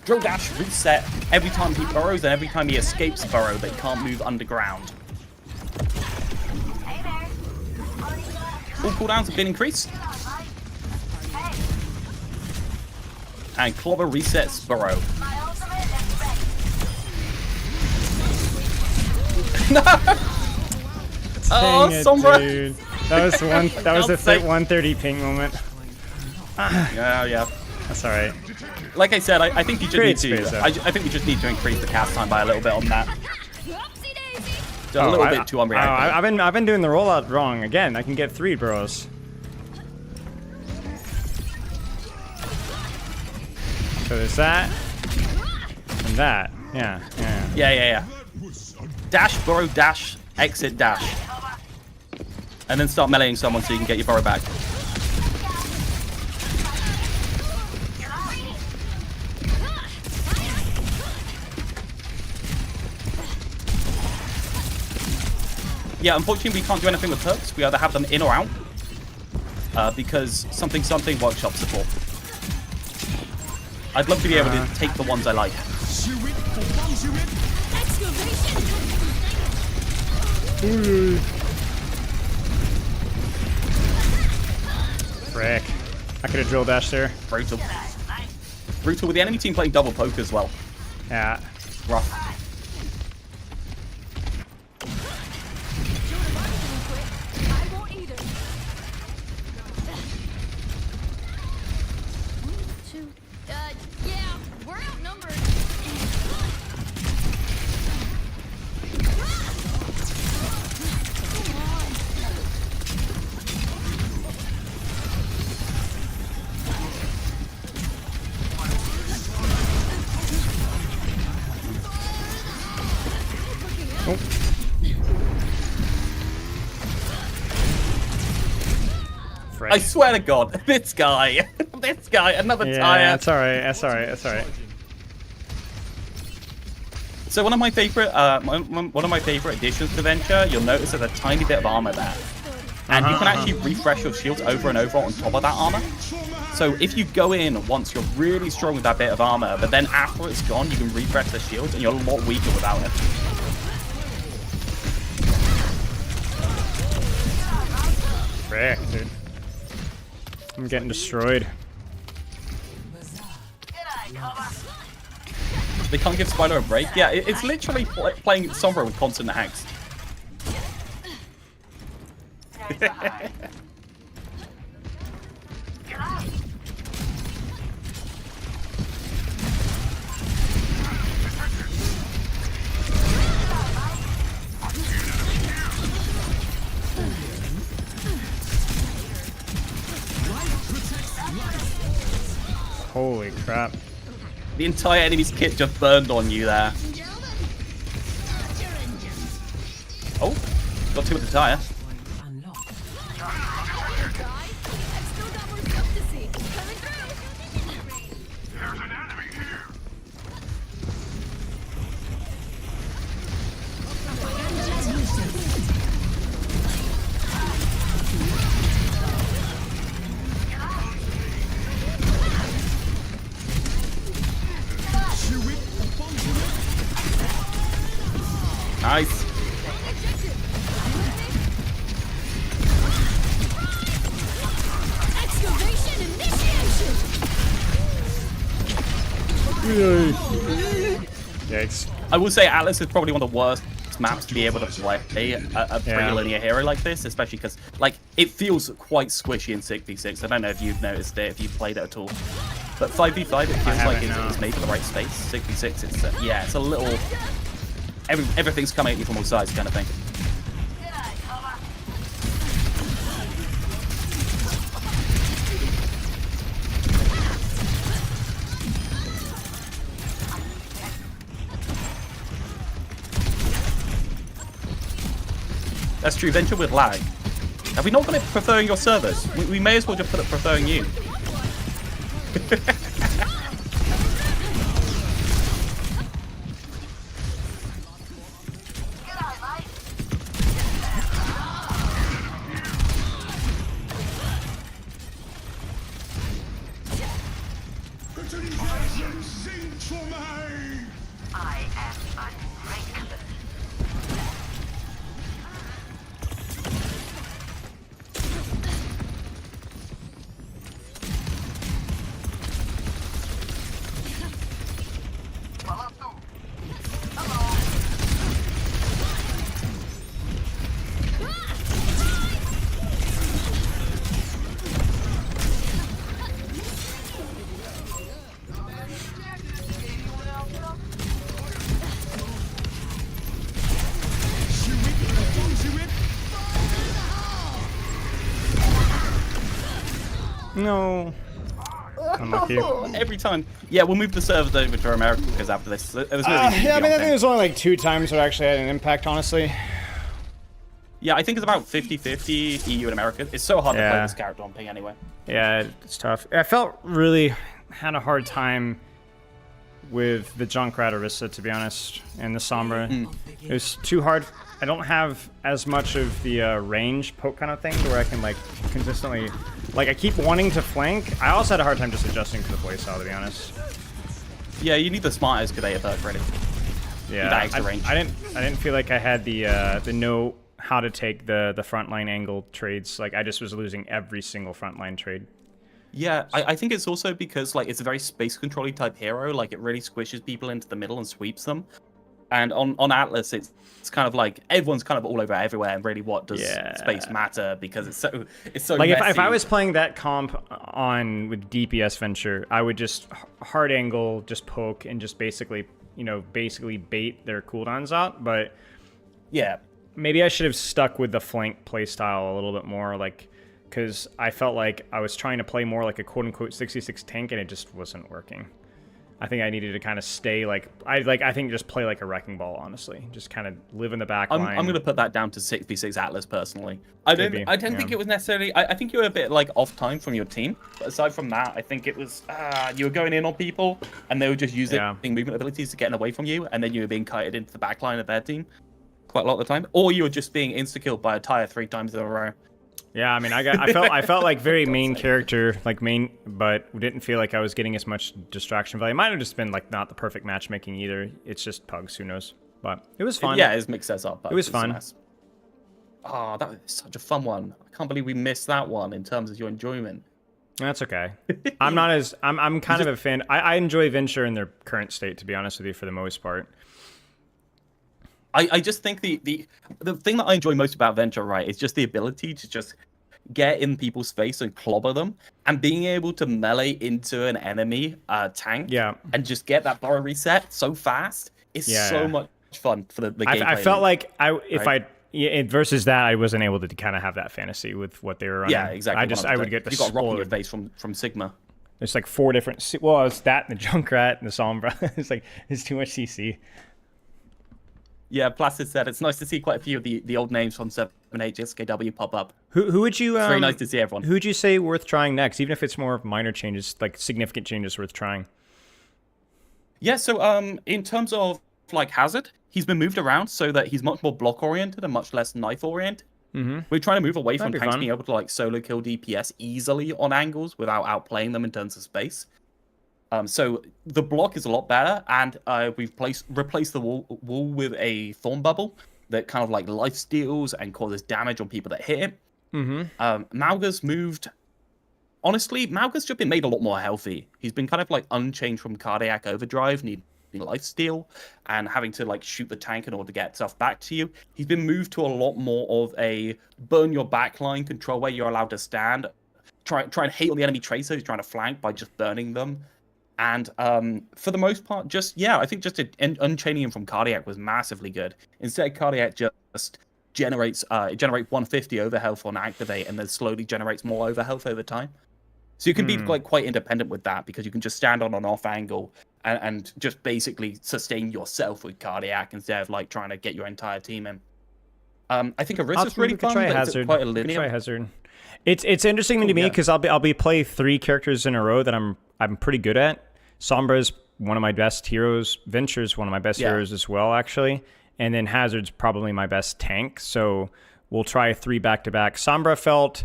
drill dash reset every time he burrows and every time he escapes burrow, but he can't move underground. All cooldowns have been increased. And Clobber resets burrow. No! Oh, Sombra! Dude. That was a 130 ping moment. Yeah. That's alright. Like I said, I think you just need to. I think we just need to increase the cast time by a little bit on that. a little bit too unreactive. I've been doing the rollout wrong again. I can get 3 bros. So there's that and that. Yeah. Dash, burrow, dash, exit, dash, and then start meleeing someone so you can get your burrow back. Yeah, unfortunately we can't do anything with hooks. We either have them in or out because something workshop support. I'd love to be able to take the ones I like. Frick. I could have drill dashed there. Brutal. Brutal with the enemy team playing double poke as well. Yeah. Rough. Yeah, we're outnumbered. I swear to God, this guy, another tire. Yeah, that's alright. So one of my favorite additions to Venture, you'll notice there's a tiny bit of armor there, and you can actually refresh your shields over and over on top of that armor. So if you go in once you're really strong with that bit of armor, but then after it's gone, you can refresh the shields, and you're a lot weaker without it. Frick, dude. I'm getting destroyed. They can't give Spider a break. Yeah, it's literally playing Sombra with constant hacks. Holy crap. The entire enemy's kit just burned on you there. Oh, got 2 at the tire. There's an enemy here. Nice. Excavation initiation. Yikes. I will say Atlas is probably one of the worst maps to be able to play a pretty linear hero like this, especially because like it feels quite squishy in 6v6. I don't know if you've noticed it, if you've played it at all. But 5v5, it feels like it's made for the right space. 6v6, it's yeah, it's a little everything's coming at you from all sides kind of thing. That's true, Venture with lag. Have we not got it preferring your servers? We may as well just put it preferring you. No. Unlucky. Every time. Yeah, we'll move the servers over to America because after this, there's no Yeah, I mean, I think there's only like 2 times where it actually had an impact, honestly. Yeah, I think it's about 50-50 EU and America. It's so hard to play this character on ping anyway. Yeah, it's tough. I felt really had a hard time with the Junkrat Orisa, to be honest, and the Sombra. It was too hard. I don't have as much of the range poke kind of thing where I can like consistently, like I keep wanting to flank. I also had a hard time just adjusting to the playstyle, to be honest. Yeah, you need the smart excavator perk ready. Yeah, that extra range. I didn't feel like I had the know how to take the frontline angle trades. Like I just was losing every single frontline trade. Yeah, I think it's also because like it's a very space controlling type hero. Like it really squishes people into the middle and sweeps them. And on Atlas, it's kind of like everyone's kind of all over everywhere. And really, what does space matter? Because it's so like messy. if I was playing that comp on with DPS Venture, I would just hard angle, just poke, and just basically bait their cooldowns out. But yeah, maybe I should have stuck with the flank playstyle a little bit more, like. Because I felt like I was trying to play more like a quote-unquote 66 tank, and it just wasn't working. I think I needed to kind of stay I think just play like a wrecking ball, honestly. Just kind of live in the back line. I'm going to put that down to 6v6 Atlas personally. I don't think it was necessarily. I think you were a bit like off time from your team. But aside from that, I think it was you were going in on people, and they were just using movement abilities to get away from you, and then you were being kited into the back line of their team quite a lot of the time, or you were just being insta-killed by a tire 3 times in a row. Yeah, I mean, I felt like very main character, but didn't feel like I was getting as much distraction value. It might have just been like not the perfect matchmaking either. It's just pugs, who knows? But it was fun. Yeah, it's mixed us up. It was fun. Nice. Oh, that was such a fun one. I can't believe we missed that one in terms of your enjoyment. That's okay. I'm kind of a fan. I enjoy Venture in their current state, to be honest with you, for the most part. I just think the thing that I enjoy most about Venture, right, is just the ability to just get in people's face and clobber them, and being able to melee into an enemy tank, and just get that burrow reset so fast. It's so much fun for the gameplay. I felt like versus that, I wasn't able to kind of have that fantasy with what they were running. Yeah, exactly. I would get the you got rock in your face from Sigma. There's like 4 different. Well, it's that and the Junkrat and the Sombra. It's too much CC. Yeah, Placid said it's nice to see quite a few of the old names from 7H SKW pop up. Who would you? It's very nice to see everyone. Who would you say worth trying next, even if it's more minor changes, like significant changes worth trying? Yeah, so in terms of like Hazard, he's been moved around so that he's much more block oriented and much less knife oriented. Mm-hmm. We're trying to move away from tanks fun. being able to like solo kill DPS easily on angles without outplaying them in terms of space. So the block is a lot better, and we've replaced the wall with a thorn bubble that kind of like life steals and causes damage on people that hit it. Mm-hmm. Mauga's moved. Honestly, Mauga's just been made a lot more healthy. He's been kind of like unchanged from cardiac overdrive, needing life steal, and having to like shoot the tank in order to get stuff back to you. He's been moved to a lot more of a burn your backline control where you're allowed to stand, try and hate on the enemy tracer who's trying to flank by just burning them. And for the most part, I think just unchaining him from cardiac was massively good. Instead, cardiac just generates 150 over health on activate, and then slowly generates more over health over time. So you can be like quite independent with that, because you can just stand on an off angle and just basically sustain yourself with cardiac instead of like trying to get your entire team in. I think Arisa's really fun, but it's quite a linear. Try Hazard. It's interesting to me because I'll be play 3 characters in a row that I'm pretty good at. Sombra's one of my best heroes. Venture's one of my best heroes as well, actually. And then Hazard's probably my best tank. So we'll try 3 back-to-back. Sombra felt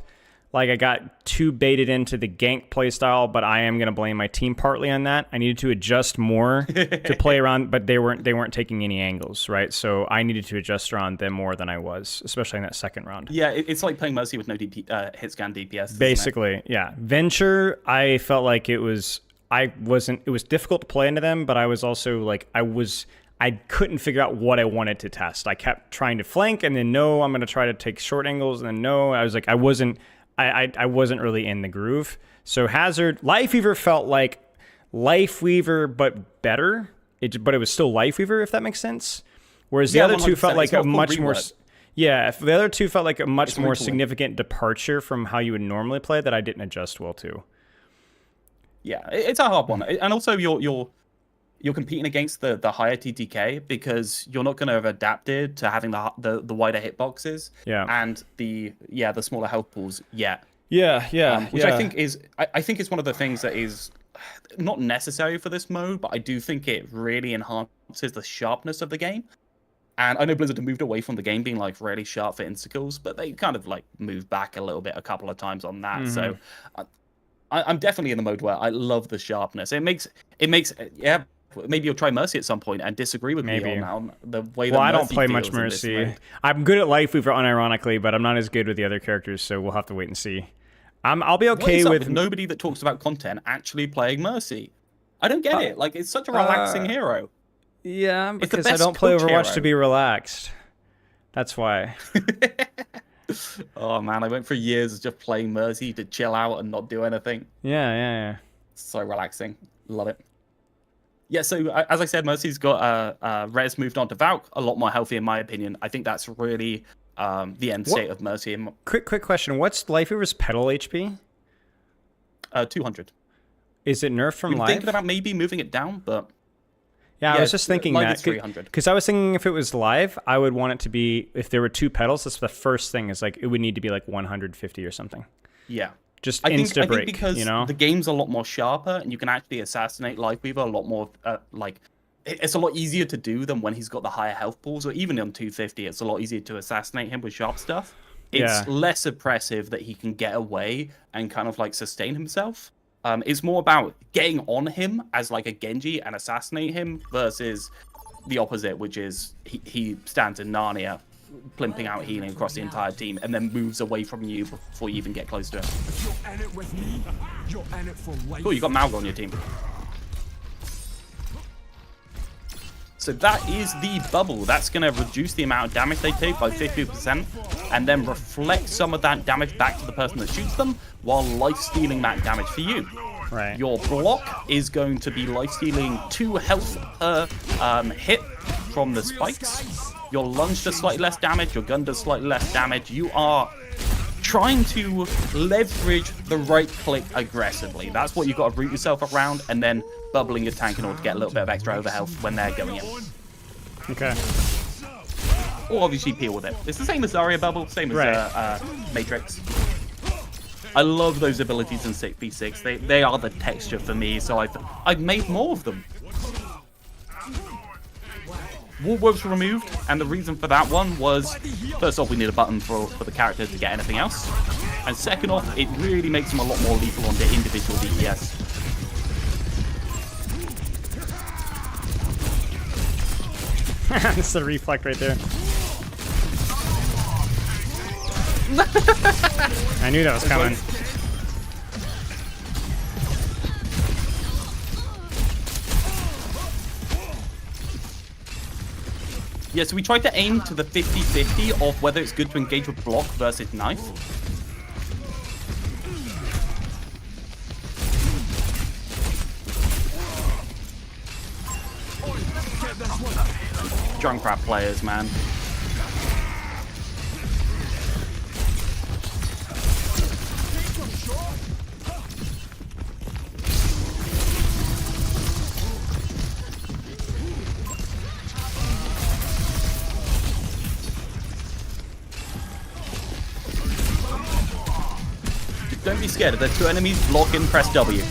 like I got too baited into the gank playstyle, but I am going to blame my team partly on that. I needed to adjust more to play around, but they weren't taking any angles, right? So I needed to adjust around them more than I was, especially in that second round. Yeah, it's like playing Mercy with no hit scan DPS. Basically, yeah. Venture, I felt like it was difficult to play into them, but I was also like, I couldn't figure out what I wanted to test. I kept trying to flank, and then no, I'm going to try to take short angles, and then no. I was like, I wasn't really in the groove. So Hazard, Lifeweaver felt like Lifeweaver, but better. But it was still Lifeweaver, if that makes sense. Whereas the other 2 felt like a much more... Yeah, if the other two felt like a much more retooling. significant departure from how you would normally play that I didn't adjust well to. Yeah, it's a hard one, and also you're competing against the higher TTK because you're not going to have adapted to having the wider hitboxes and the smaller health pools yet. Which I think is one of the things that is not necessary for this mode, but I do think it really enhances the sharpness of the game. And I know Blizzard have moved away from the game being like really sharp for installs, but they kind of like moved back a little bit a couple of times on that. So I'm definitely in the mode where I love the sharpness. It makes maybe you'll try Mercy at some point and disagree with me on the way that I don't Mercy play feels much in this Mercy. mode. I'm good at Life Weaver unironically, but I'm not as good with the other characters, so we'll have to wait and see. I'll be okay with nobody that talks about content actually playing Mercy. I don't get it. Like, it's such a relaxing hero. Yeah, It's the because I best don't play coach Overwatch hero. to be relaxed. That's why. Oh man, I went for years just playing Mercy to chill out and not do anything. Yeah. So relaxing. Love it. Yeah, so as I said, Mercy's got Res moved on to Valk, a lot more healthy in my opinion. I think that's really the end state of Mercy. Quick question. What's Life Weaver's pedal HP? 200. Is it nerfed from I'm Life? thinking about maybe moving it down, but... Yeah, I was just thinking Live that. is 300. Because I was thinking if it was live, I would want it to be, if there were two pedals, that's the first thing, is like, it would need to be like 150 or something. Yeah. Just I insta break, think because you know? the game's a lot more sharper and you can actually assassinate Lifeweaver a lot more, it's a lot easier to do than when he's got the higher health pools, or even on 250, it's a lot easier to assassinate him with sharp stuff. It's less oppressive that he can get away and kind of like sustain himself. It's more about getting on him as like a Genji and assassinate him versus the opposite, which is he stands in Narnia, plimping out healing across the entire team, and then moves away from you before you even get close to him. You're in it with me. You're in it for life. Cool, you got Malga on your team. So that is the bubble. That's going to reduce the amount of damage they take by 50% and then reflect some of that damage back to the person that shoots them while life-stealing that damage for you. Right. Your block is going to be life-stealing 2 health per hit from the spikes. Your lunge does slightly less damage. Your gun does slightly less damage. You are trying to leverage the right click aggressively. That's what you've got to root yourself around, and then bubbling your tank in order to get a little bit of extra overhealth when they're going in. Okay. Or obviously peel with it. It's the same as Zarya bubble, same as Matrix. I love those abilities in 6v6. They are the texture for me, so I've made more of them. Warwolves removed, and the reason for that one was, first off, we need a button for the characters to get anything else, and second off, it really makes them a lot more lethal on the individual DPS. This is the reflect right there. I knew that was coming. Yeah, so we tried to aim to the 50-50 of whether it's good to engage with block versus knife. Junkrat players, man. Don't be scared. If there's 2 enemies, block in, press W.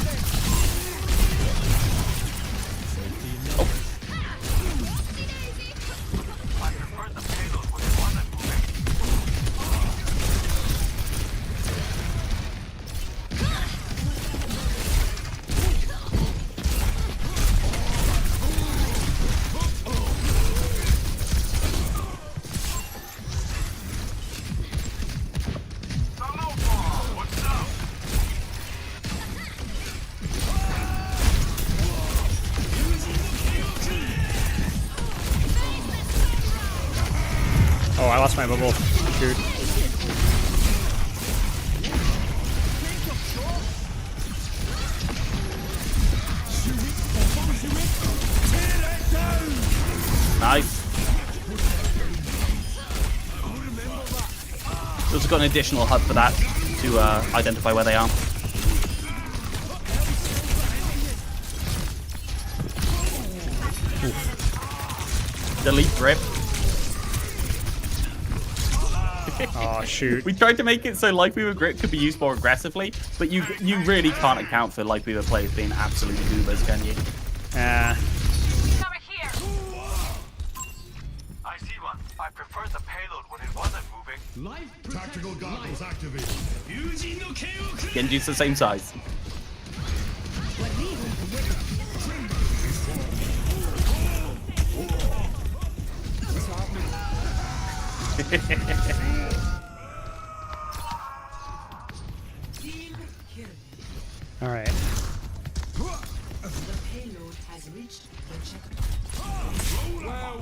Oh, I lost my bubble. Shoot. Nice. got an additional HUD for that to identify where they are. Delete grip. Oh shoot. We tried to make it so Lifeweaver grip could be used more aggressively, but you really can't account for Lifeweaver players being absolute goobers, can you? Yeah. I see one. I prefer the payload when it wasn't moving. Tactical goggles activated. Genji's the same size. All right. The payload has reached the checkpoint. Well,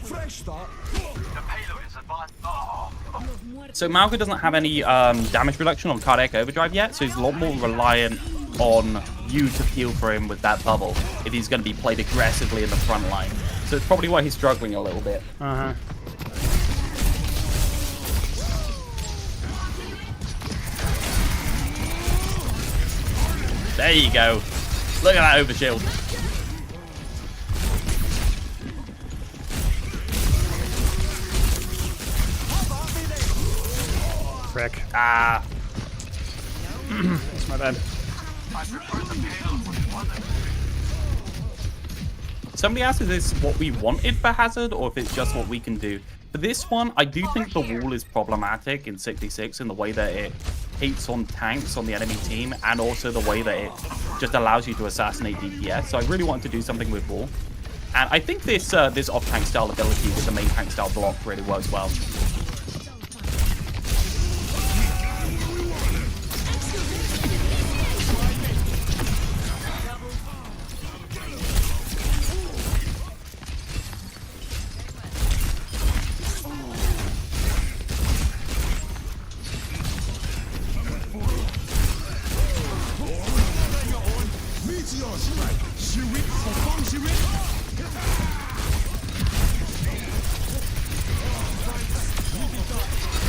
fresh start. The payload is advanced. Oh. So Malga doesn't have any damage reduction on Cardiac Overdrive yet, so he's a lot more reliant on you to peel for him with that bubble if he's going to be played aggressively in the front line. So it's probably why he's struggling a little bit. Uh-huh. There you go. Look at that overshield. Frick. Ah. That's my bad. I prefer the payload when it wasn't. Somebody asked if this is what we wanted for Hazard or if it's just what we can do. For this one, I do think the wall is problematic in 66 in the way that it hates on tanks on the enemy team and also the way that it just allows you to assassinate DPS. So I really wanted to do something with wall. And I think this this off-tank style ability with the main tank style block really works well.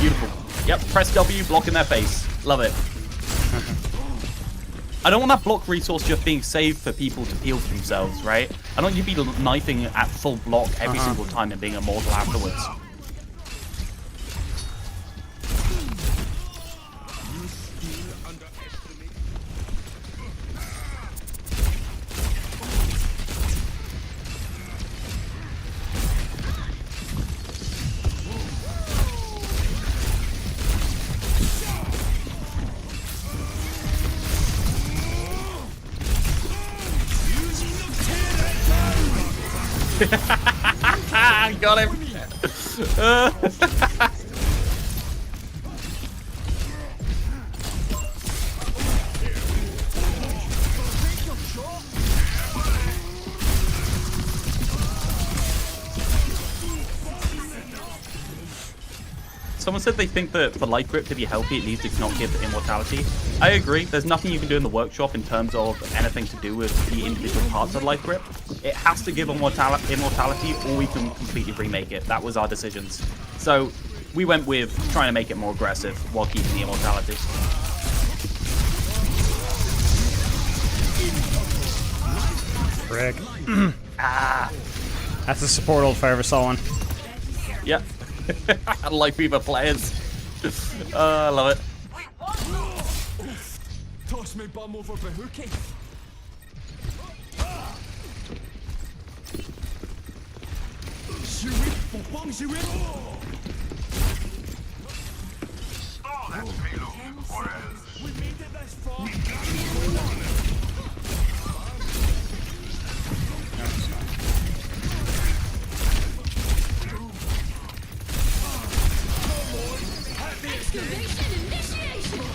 Beautiful. Yep, press W, block in their face. Love it. I don't want that block resource just being saved for people to heal themselves, right? I don't want you to be knifing at full block every single time and being immortal afterwards. Got him. Someone said they think that for life grip to be healthy, it needs to not give immortality. I agree. There's nothing you can do in the workshop in terms of anything to do with the individual parts of life grip. It has to give immortality, or we can completely remake it. That was our decisions. So we went with trying to make it more aggressive while keeping the immortality. Frick. Ah. That's the support ult if I ever saw one. Yep. Lifeweaver players. I love it. Toss me bum over the hookie. Stall that payload, or else. We made it this far. Excavation initiation!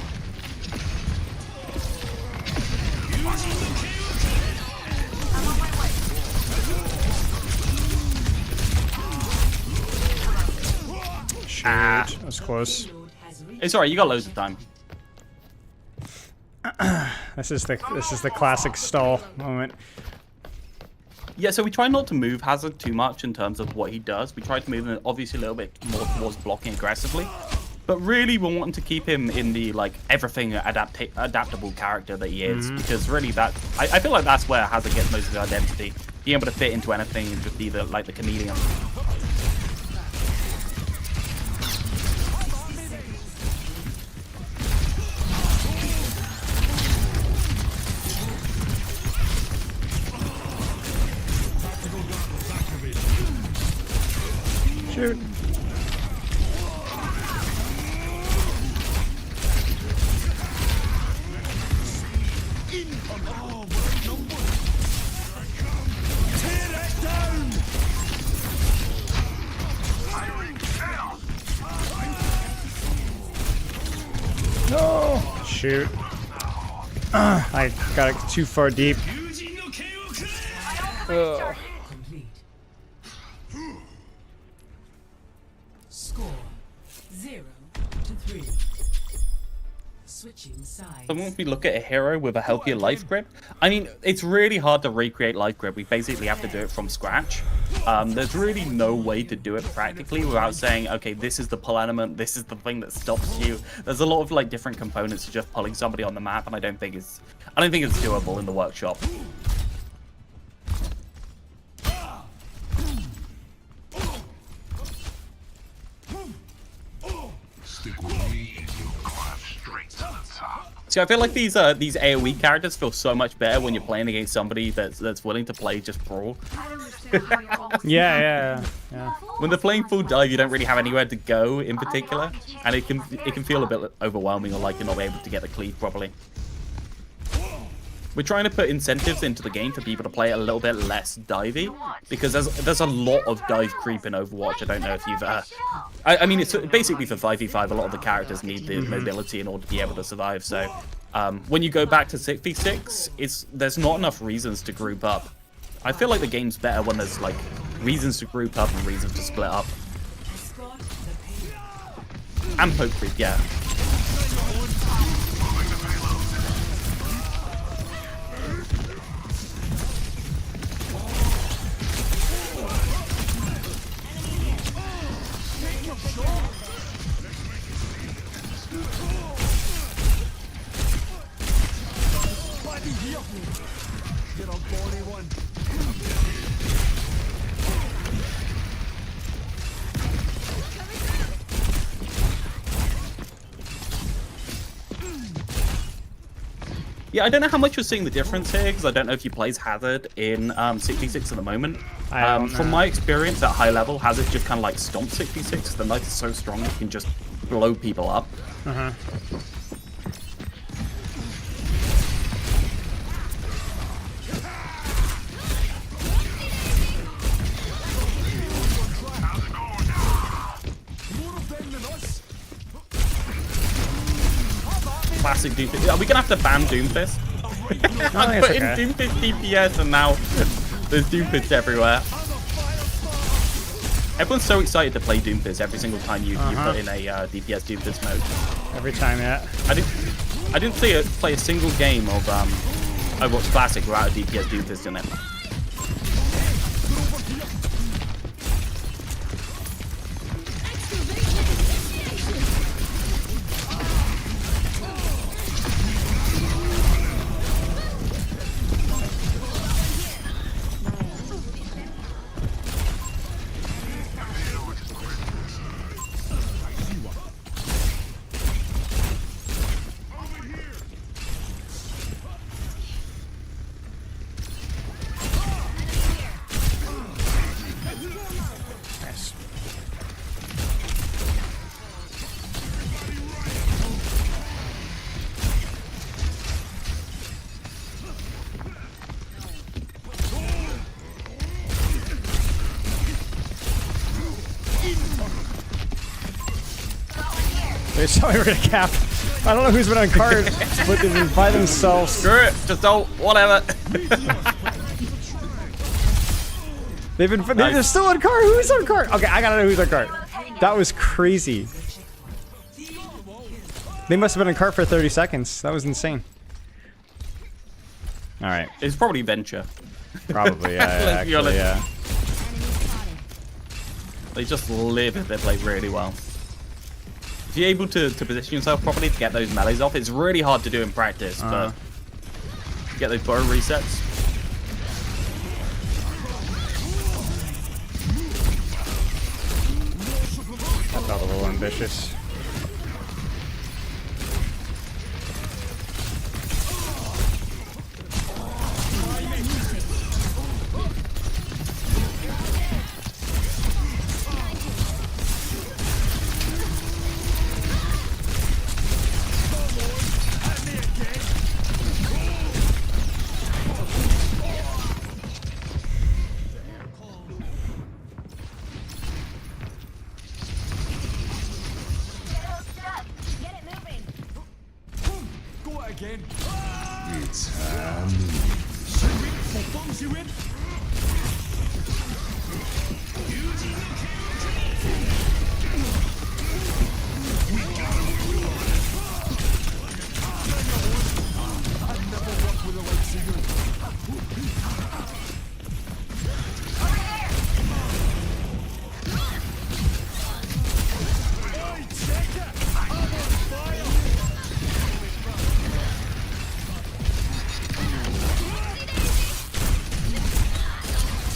Shoot, that was close. It's alright, you got loads of time. This is the classic stall moment. Yeah, so we try not to move Hazard too much in terms of what he does. We try to move him obviously a little bit more towards blocking aggressively. But really, we're wanting to keep him in the like everything adaptable character that he is, because really I feel like that's where Hazard gets most of his identity, being able to fit into anything and just be the chameleon. Shoot. No! Shoot. I got it too far deep. Ugh. Complete. Score 0-3. Switching sides. So when we look at a hero with a healthier life grip, I mean, it's really hard to recreate life grip. We basically have to do it from scratch. There's really no way to do it practically without saying, okay, this is the pull element, this is the thing that stops you. There's a lot of like different components to just pulling somebody on the map, and I don't think it's doable in the workshop. See, I feel like these AoE characters feel so much better when you're playing against somebody that's willing to play just brawl. Yeah. When they're playing full dive, you don't really have anywhere to go in particular, and it can feel a bit overwhelming, or like you're not able to get the cleave properly. We're trying to put incentives into the game for people to play a little bit less divey, because there's a lot of dive creep in Overwatch. I don't know if you've... I mean, it's basically for 5v5, a lot of the characters need the mobility in order to be able to survive, so when you go back to 6v6, there's not enough reasons to group up. I feel like the game's better when there's like reasons to group up and reasons to split up. And poke creep, yeah. Yeah, I don't know how much you're seeing the difference here, because I don't know if you plays Hazard in 6v6 at the moment. From my experience at high level, Hazard just kind of like stomps 6v6. The knife is so strong it can just blow people up. Classic Doomfist. Are we gonna have to ban Doomfist? I put in Doomfist DPS and now there's Doomfist everywhere. Everyone's so excited to play Doomfist every single time you put in a DPS Doomfist mode. Every time, yeah. I didn't play a single game of Overwatch Classic without a DPS Doomfist in it. They saw we were gonna cap. I don't know who's been on card, but they've been by themselves. Screw it, just don't, whatever. They're still on card. Who's on card? Okay, I gotta know who's on card. That was crazy. They must have been on card for 30 seconds. That was insane. All right. It's probably Venture. Probably, yeah. Actually, yeah. They just live if they play really well. If you're able to position yourself properly to get those melees off, it's really hard to do in practice, but get those burrow resets. That felt a little ambitious. Again.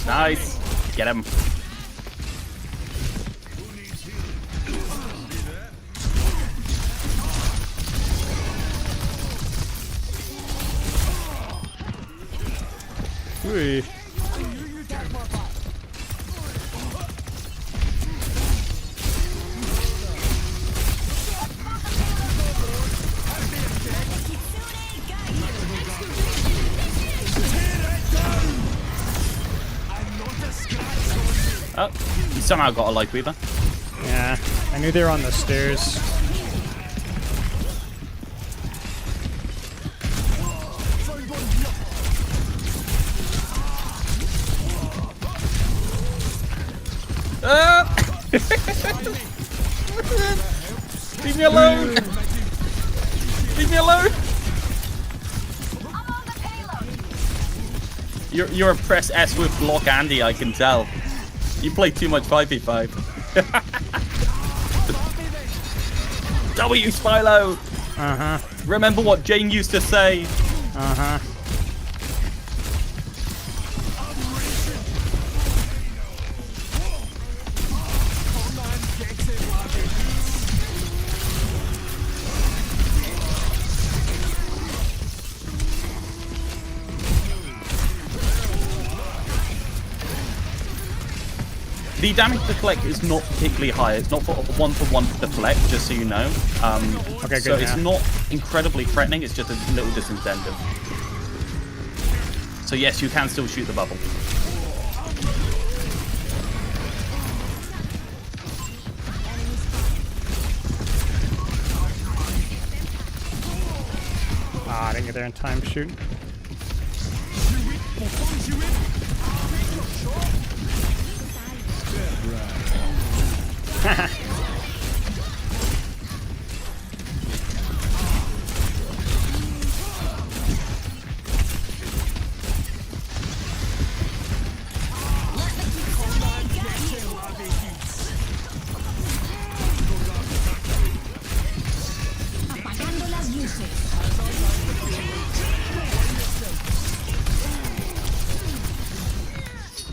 Nice. Get him. Whee. Oh, you somehow got a life weaver. Yeah, I knew they were on the stairs. Leave me alone! Leave me alone! You're a press S with block Andy, I can tell. You play too much 5v5. W Spilo! Uh-huh. Remember what Jane used to say? Uh-huh. The damage deflect is not particularly high. It's not for one-for-one deflect, just so you know. Okay, good. So it's not incredibly threatening. It's just a little disincentive. So yes, you can still shoot the bubble. Ah, I didn't get there in time. Shoot.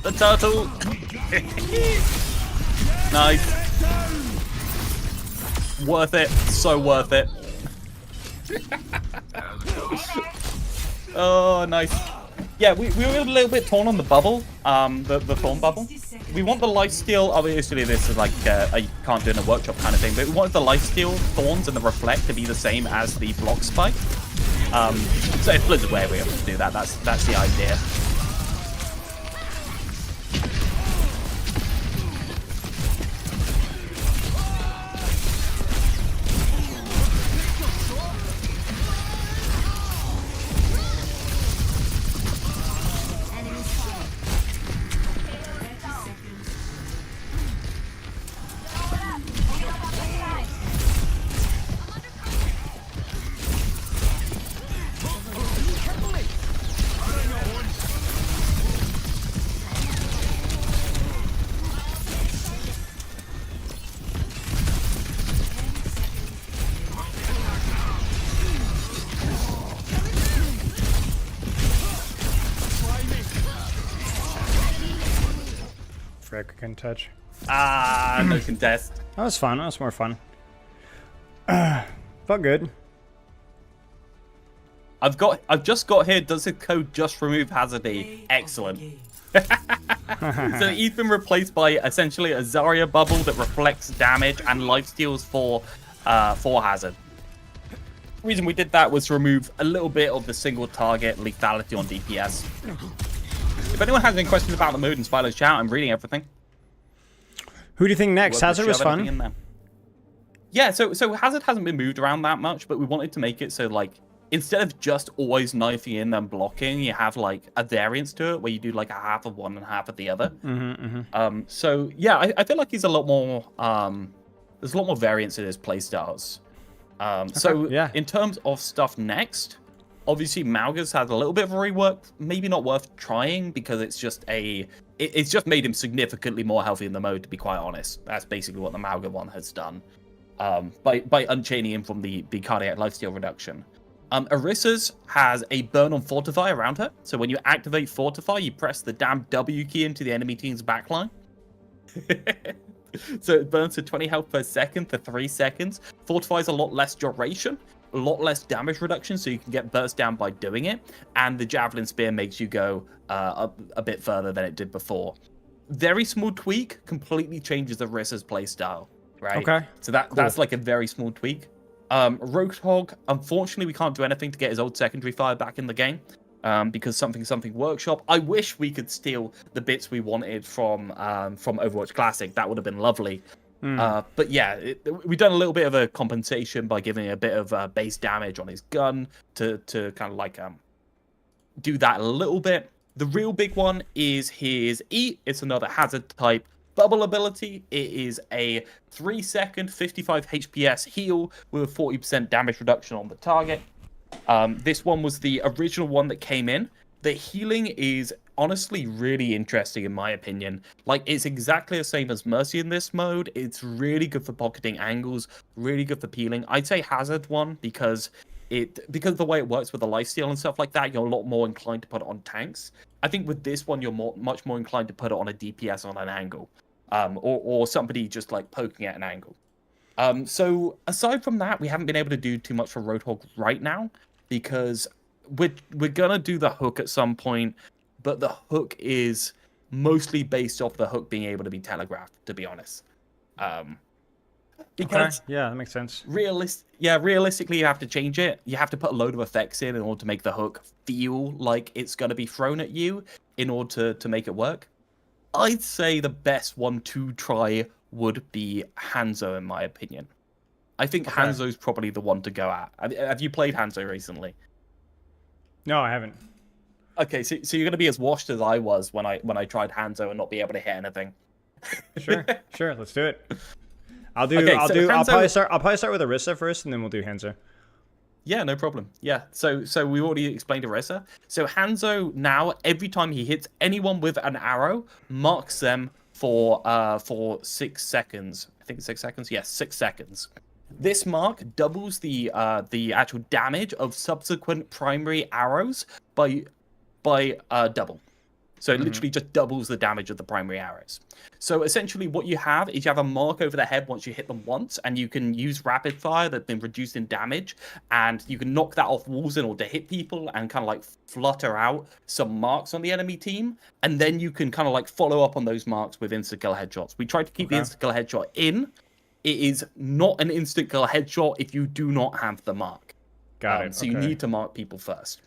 The turtle! Nice. Worth it. So worth it. Oh, nice. Yeah, we were a little bit torn on the bubble, the thorn bubble. We want the lifesteal, obviously this is like you can't do it in a workshop kind of thing, but we want the lifesteal thorns and the reflect to be the same as the block spike. So if Blizzard were able to do that, that's the idea. quick. I couldn't touch. Ah, no contest. That was fun. That was more fun. Felt good. I've just got here. Does the code just remove Hazard E? Excellent. So he's been replaced by essentially a Zarya bubble that reflects damage and lifesteals for Hazard. The reason we did that was to remove a little bit of the single target lethality on DPS. If anyone has any questions about the mode in Spylo's chat, I'm reading everything. Who do you think next? Hazard was fun. Yeah, so Hazard hasn't been moved around that much, but we wanted to make it so like instead of just always knifing in and blocking, you have like a variance to it where you do like a half of one and half of the other. So yeah, I feel like he's a lot more. There's a lot more variance in his playstyles. So yeah, in terms of stuff next, obviously Malga's had a little bit of a rework. Maybe not worth trying because it's just it's just made him significantly more healthy in the mode. To be quite honest, that's basically what the Malga one has done. By unchaining him from the cardiac lifesteal reduction. Orissa's has a burn on Fortify around her. So when you activate Fortify, you press the damn W key into the enemy team's backline. So it burns to 20 health per second for 3 seconds. Fortify's a lot less duration, a lot less damage reduction, so you can get burst down by doing it. And the Javelin Spear makes you go a bit further than it did before. Very small tweak, completely changes Orissa's playstyle, right? Okay. So that's like a very small tweak. Roadhog, unfortunately, we can't do anything to get his old secondary fire back in the game because something workshop. I wish we could steal the bits we wanted from Overwatch Classic. That would have been lovely. But yeah, we've done a little bit of a compensation by giving a bit of base damage on his gun to kind of like do that a little bit. The real big one is his E. It's another Hazard type bubble ability. It is a 3-second 55 HPS heal with a 40% damage reduction on the target. This one was the original one that came in. The healing is honestly really interesting in my opinion. Like, it's exactly the same as Mercy in this mode. It's really good for pocketing angles, really good for peeling. I'd say Hazard one because of the way it works with the lifesteal and stuff like that, you're a lot more inclined to put it on tanks. I think with this one, you're much more inclined to put it on a DPS on an angle. Or somebody just like poking at an angle. So aside from that, we haven't been able to do too much for Roadhog right now because we're gonna do the hook at some point, but the hook is mostly based off the hook being able to be telegraphed, to be honest. Because yeah, that makes sense. Realistically, you have to change it. You have to put a load of effects in order to make the hook feel like it's gonna be thrown at you in order to make it work. I'd say the best one to try would be Hanzo, in my opinion. I think Hanzo's probably the one to go at. Have you played Hanzo recently? No, I haven't. Okay, so you're gonna be as washed as I was when I tried Hanzo and not be able to hit anything. Sure, let's do it. I'll probably start with Orisa first, and then we'll do Hanzo. Yeah, no problem. Yeah, so we already explained Orisa. So Hanzo now, every time he hits anyone with an arrow, marks them for 6 seconds. I think it's 6 seconds. Yes, 6 seconds. This mark doubles the actual damage of subsequent primary arrows by double. So it literally just doubles the damage of the primary arrows. So essentially what you have is you have a mark over the head once you hit them once, and you can use rapid fire that's been reduced in damage, and you can knock that off walls in order to hit people and kind of like flutter out some marks on the enemy team, and then you can kind of like follow up on those marks with insta-kill headshots. We tried to keep the insta-kill headshot in. It is not an instant-kill headshot if you do not have the mark. Got it. So you need to mark people first.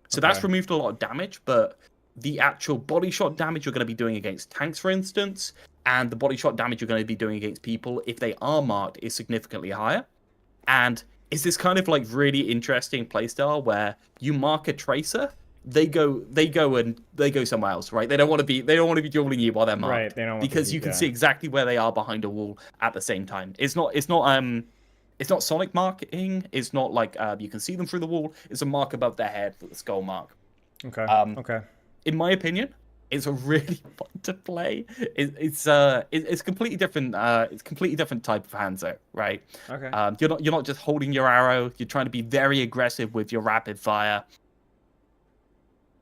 So that's removed a lot of damage, but the actual body shot damage you're going to be doing against tanks, for instance, and the body shot damage you're going to be doing against people, if they are marked, is significantly higher. And it's this kind of like really interesting playstyle where you mark a tracer, they go somewhere else, right? They don't want to be dueling you while they're marked, right? They don't want because you can see exactly where they are behind a wall at the same time. It's not sonic marking. It's not like you can see them through the wall. It's a mark above their head with the skull mark. Okay. In my opinion, it's a really fun to play. It's completely different. It's completely different type of Hanzo, right? Okay. You're not just holding your arrow. You're trying to be very aggressive with your rapid fire.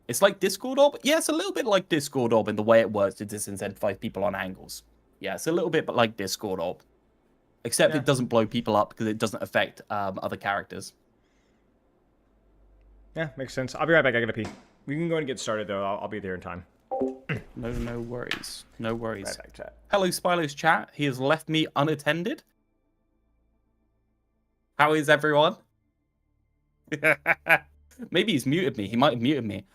It's like Discord Orb. Yeah, it's a little bit like Discord Orb in the way it works to disincentivize people on angles. Yeah, it's a little bit like Discord Orb. Except it doesn't blow people up because it doesn't affect other characters. Yeah, makes sense. I'll be right back. I gotta pee. We can go and get started, though. I'll be there in time. No worries. No worries. Right back, chat. Hello, Spylo's chat. He has left me unattended. How is everyone? Maybe he's muted me. He might have muted me.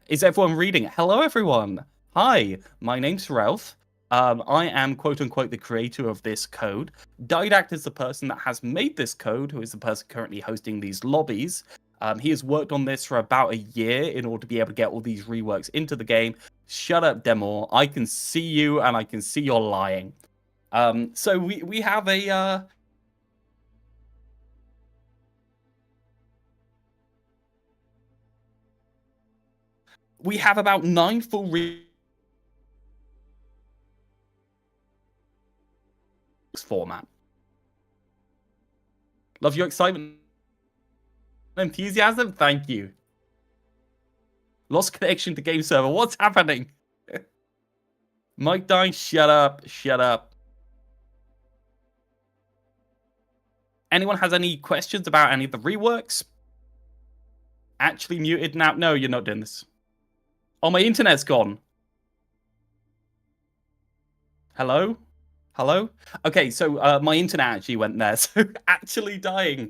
Is everyone reading it? Hello, everyone. Hi, my name's Realth. I am, quote-unquote, the creator of this code. Didact is the person that has made this code, who is the person currently hosting these lobbies. He has worked on this for about a year in order to be able to get all these reworks into the game. Shut up, Demor. I can see you, and I can see you're lying. So we have a... We have about 9 full format. Love your excitement and enthusiasm. Thank you. Lost connection to game server. What's happening? Mike dying. Shut up. Shut up. Anyone has any questions about any of the reworks? Actually muted now. No, you're not doing this. Oh, my internet's gone. Hello? Hello? Okay, so my internet actually went there, so actually dying.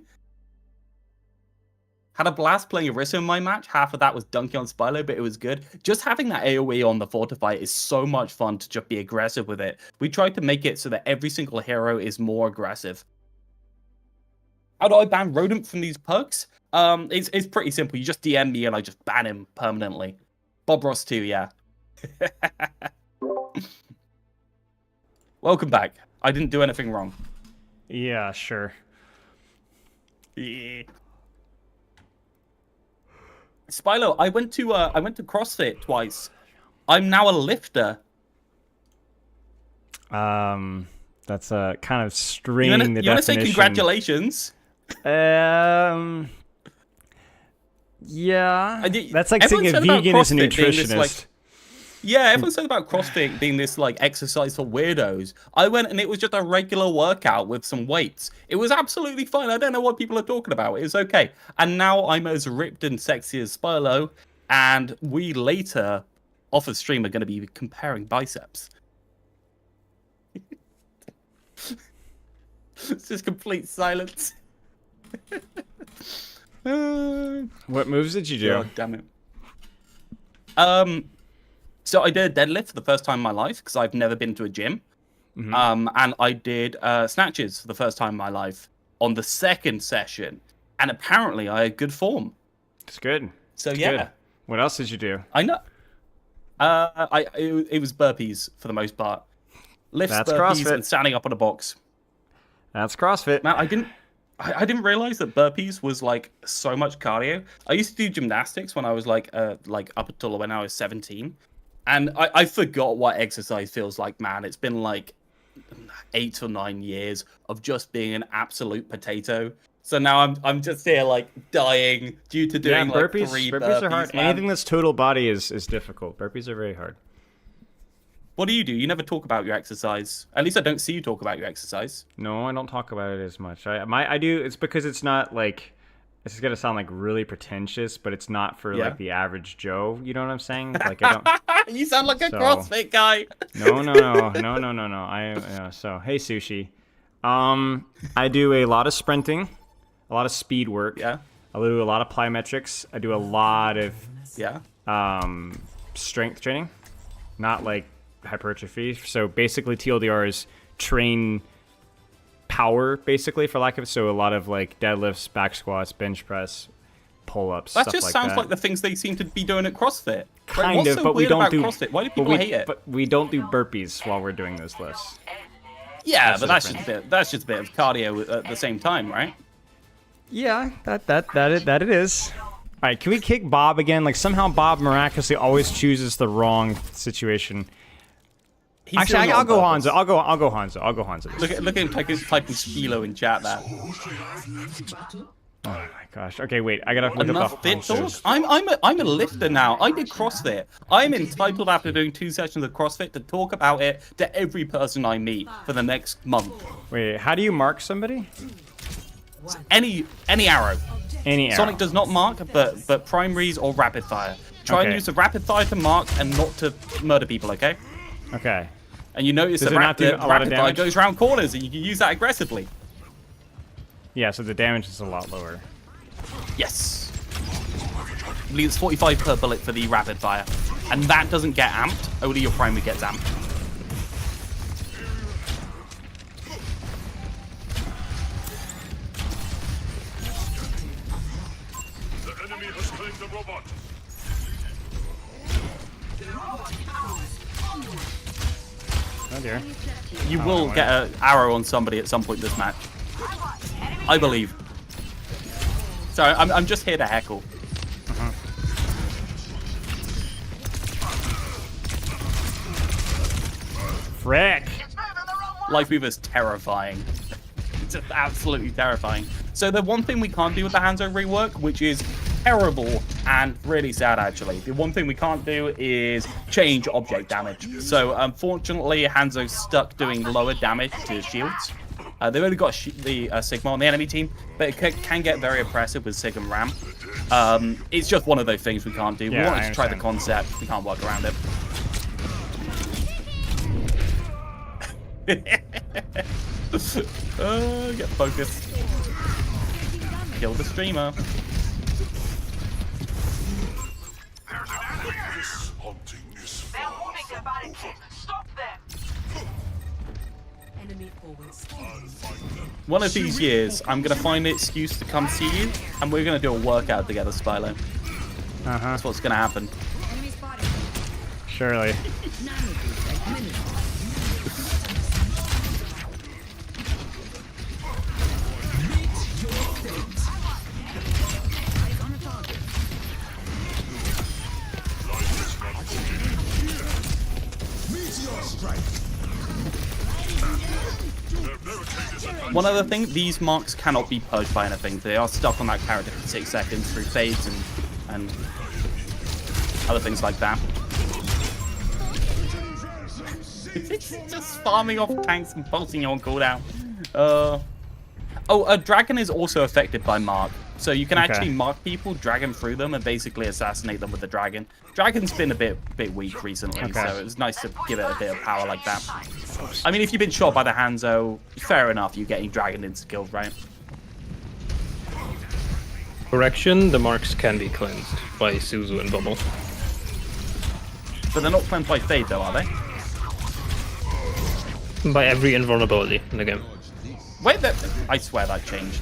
Had a blast playing Orisa in my match. Half of that was dunking on Spylo, but it was good. Just having that AoE on the Fortify is so much fun to just be aggressive with it. We tried to make it so that every single hero is more aggressive. How do I ban Rodent from these pugs? It's pretty simple. You just DM me and I just ban him permanently. Bob Ross too, yeah. Welcome back. I didn't do anything wrong. Yeah, sure. Yeah. Spylo, I went to CrossFit twice. I'm now a lifter. That's kind of straining the definition. You want to say congratulations? Yeah. That's like saying a vegan is a nutritionist. Yeah, everyone said about CrossFit being this like exercise for weirdos. I went and it was just a regular workout with some weights. It was absolutely fine. I don't know what people are talking about. It was okay. And now I'm as ripped and sexy as Spylo, and we later, off of stream, are going to be comparing biceps. It's just complete silence. What moves did you do? God damn it. So I did a deadlift for the first time in my life because I've never been to a gym. Mm-hmm. And I did snatches for the first time in my life on the second session. And apparently I had good form. It's good. So it's yeah. Good. What else did you do? I know. It was burpees for the most part. Lifts, That's burpees, CrossFit. And standing up on a box. That's CrossFit. Man, I didn't realize that burpees was like so much cardio. I used to do gymnastics when I was like up until when I was 17. And I forgot what exercise feels like, man. It's been like 8 or 9 years of just being an absolute potato. So now I'm just here like dying due to doing burpees, like 3 burpees. Burpees are hard. Man. Anything that's total body is difficult. Burpees are very hard. What do? You never talk about your exercise. At least I don't see you talk about your exercise. No, I don't talk about it as much. I do. It's because it's not like. This is gonna sound like really pretentious, but it's not for like the average Joe. You know what I'm saying? Like I don't. You sound like a CrossFit guy. No. So hey, Sushi. I do a lot of sprinting, a lot of speed work. Yeah. I do a lot of plyometrics. I do a lot of strength training, not like hypertrophy. So basically, TLDR is train power, basically, for lack of. So a lot of like deadlifts, back squats, bench press, pull-ups. That stuff just like sounds that. like the things they seem to be doing at CrossFit. Kind What's of, so but we weird don't about do. CrossFit? Why do people hate it? But we don't do burpees while we're doing those lifts. Yeah, but that's just a bit of cardio at the same time, right? Yeah, that it is. All right, can we kick Bob again? Like somehow Bob miraculously always chooses the wrong situation. Actually, I'll go Hanzo. I'll go Hanzo. Look at him typing Spilo in chat there. Oh my gosh. Okay, wait. I gotta look Enough up the fit talk? punches. I'm a lifter now. I did CrossFit. I'm entitled after doing 2 sessions of CrossFit to talk about it to every person I meet for the next month. Wait, how do you mark somebody? Any arrow. Any arrow. Sonic does not mark, but primaries or rapid fire. Try and Okay. use the rapid fire to mark and not to murder people, okay? Okay. And you notice Does that it not do a lot of rapid fire damage? goes around corners and you can use that aggressively. Yeah, so the damage is a lot lower. Yes. I believe it's 45 per bullet for the rapid fire. And that doesn't get amped, only your primary gets amped. The enemy has claimed the robot. Oh dear. You will get an arrow on somebody at some point this match. I believe. Sorry, I'm just here to heckle. Frick. Life Weaver's terrifying. It's just absolutely terrifying. So the one thing we can't do with the Hanzo rework, which is terrible and really sad actually, the one thing we can't do is change object damage. So unfortunately, Hanzo's stuck doing lower damage to shields. They've only got the Sigma on the enemy team, but it can get very oppressive with Sig and Ram. It's just one of those things we can't do. Yeah, We wanted I to try the understand. concept, we can't work around it. Get focused. Kill the streamer. This hunting is fun. Stop them. Enemy forwards. One of these years, I'm going to find an excuse to come see you, and we're going to do a workout together, Spylo. That's what's going to happen. Enemy spotted. Surely. One other thing, these marks cannot be purged by anything. They are stuck on that character for 6 seconds through fades and other things like that. It's just farming off tanks and pulsing on cooldown. A dragon is also affected by mark. So you can actually mark people, drag them through them, and basically assassinate them with the dragon. Dragon's been a bit weak recently, so it was nice to give it a bit of power like that. I mean, if you've been shot by the Hanzo, fair enough, you're getting dragon into kills, right? Correction, the marks can be cleansed by Suzu and Bubble. But they're not cleansed by Fade, though, are they? By every invulnerability in the game. Wait, I swear that changed.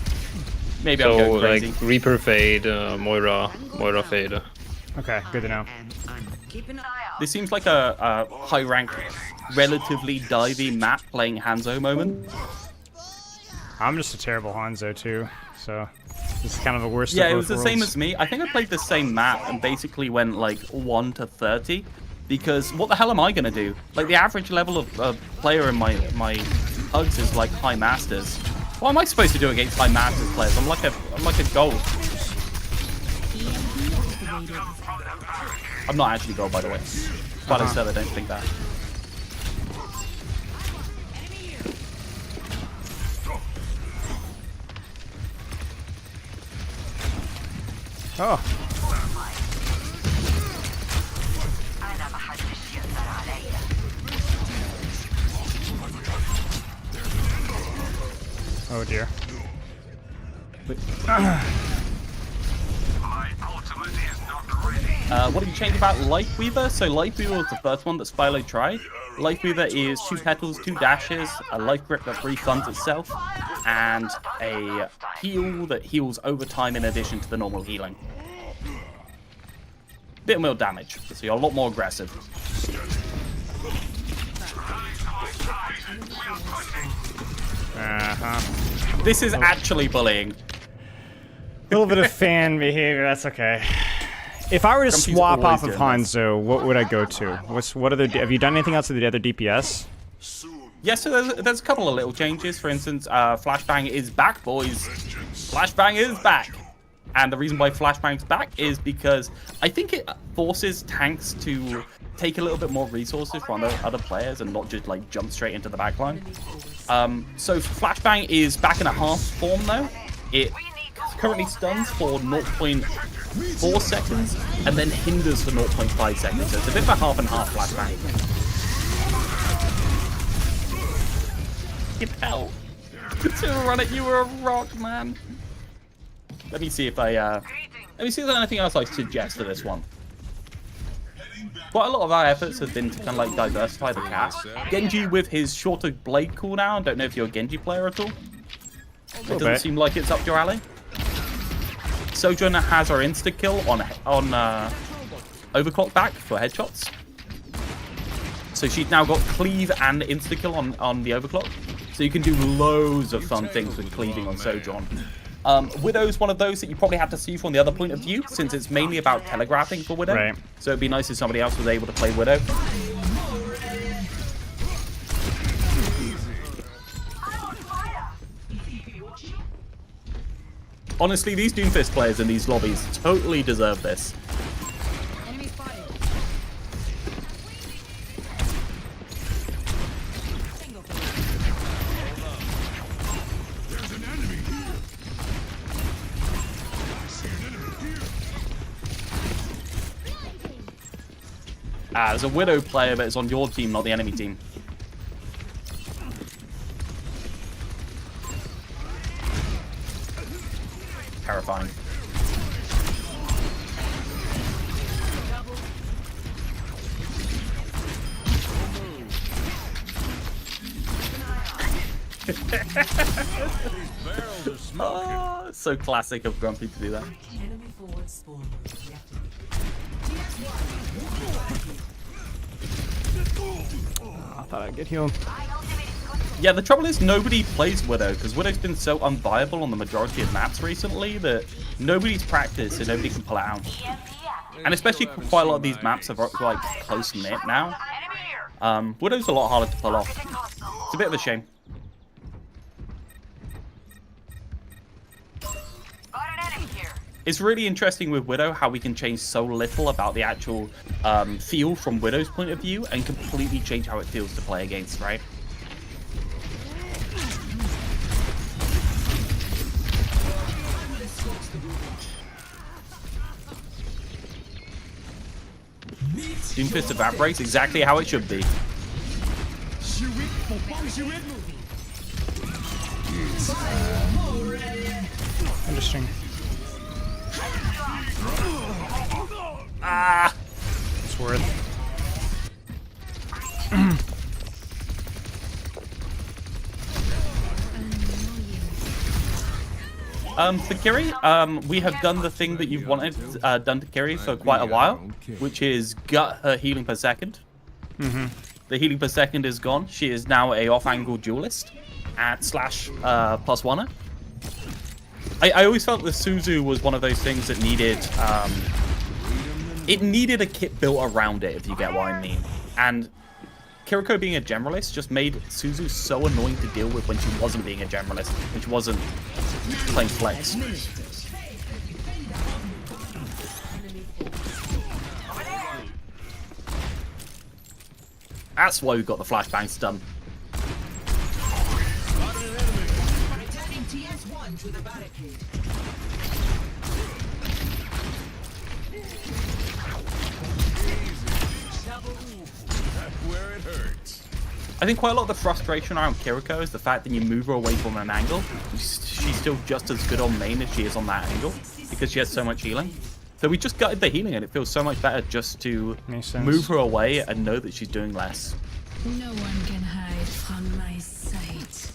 Maybe So, I'm going crazy. like, Reaper Fade, Moira Fade. Okay, good to know. This seems like a high-rank, relatively divey map playing Hanzo moment. I'm just a terrible Hanzo too, so this is kind of the worst. Yeah, of it both was the same worlds. as me. I think I played the same map and basically went like 1 to 30. Because what the hell am I gonna do? Like the average level of player in my pugs is like high masters. What am I supposed to do against high masters players? I'm like a gold. I'm not actually gold, by the way. But instead, I don't think that. Oh. Oh dear. What did you change about Life Weaver? So Life Weaver was the first one that Spylo tried. Life Weaver is 2 petals, 2 dashes, a life grip that refunds itself, and a heal that heals over time in addition to the normal healing. Bit more damage, so you're a lot more aggressive. This is actually bullying. A little bit of fan behavior, that's okay. If I were to Grumpy's swap always off of doing this. Hanzo, what would I go to? Have you done anything else with the other DPS? Yeah, so there's a couple of little changes. For instance, Flashbang is back, boys. Flashbang is back. And the reason why Flashbang's back is because I think it forces tanks to take a little bit more resources from other players and not just like jump straight into the backline. So Flashbang is back in a half form though. It currently stuns for 0.4 seconds and then hinders for 0.5 seconds. So it's a bit of a half and half Flashbang. Get out. To run at you were a rock, man. Let me see if there's anything else I suggest for this one. Quite a lot of our efforts have been to kind of like diversify the cast. Genji with his shorter blade cooldown. Don't know if you're a Genji player at all. It doesn't seem like it's up your alley. Sojourn has her insta kill on overclock back for headshots. So she's now got cleave and insta kill on the overclock. So you can do loads of fun things with cleaving on Sojourn. Widow's one of those that you probably have to see from the other point of view, since it's mainly about telegraphing for Widow. Right. So it'd be nice if somebody else was able to play Widow. Honestly, these Doomfist players in these lobbies totally deserve this. Enemy spotted. Single There's an enemy here. I see an enemy here. There's a Widow player, but it's on your team, not the enemy team. Terrifying. Oh, so classic of Grumpy to do that. Enemy forward spawn rejected. I thought I'd get healed. Yeah, the trouble is nobody plays Widow, because Widow's been so unviable on the majority of maps recently that nobody's practiced and nobody can pull it out. And especially quite a lot of these maps are like close-knit now. Widow's a lot harder to pull off. It's a bit of a shame. It's really interesting with Widow how we can change so little about the actual feel from Widow's point of view and completely change how it feels to play against, right? Doomfist evaporates exactly how it should be. Interesting. Ah! It's worth. For Kiri, we have done the thing that you've wanted done to Kiri for quite a while, which is gut her healing per second. The healing per second is gone. She is now a off-angle duelist at /+1er. I always felt that Suzu was one of those things that needed it needed a kit built around it, if you get what I mean. And Kiriko being a generalist just made Suzu so annoying to deal with when she wasn't being a generalist, when she wasn't playing flex. That's why we got the flashbang stun. Returning TS1 to the barricade. Where it hurts. I think quite a lot of the frustration around Kiriko is the fact that you move her away from an angle. She's still just as good on main as she is on that angle because she has so much healing. So we just gutted the healing and it feels so much better just to move her away and know that she's doing less. No one can hide from my sight.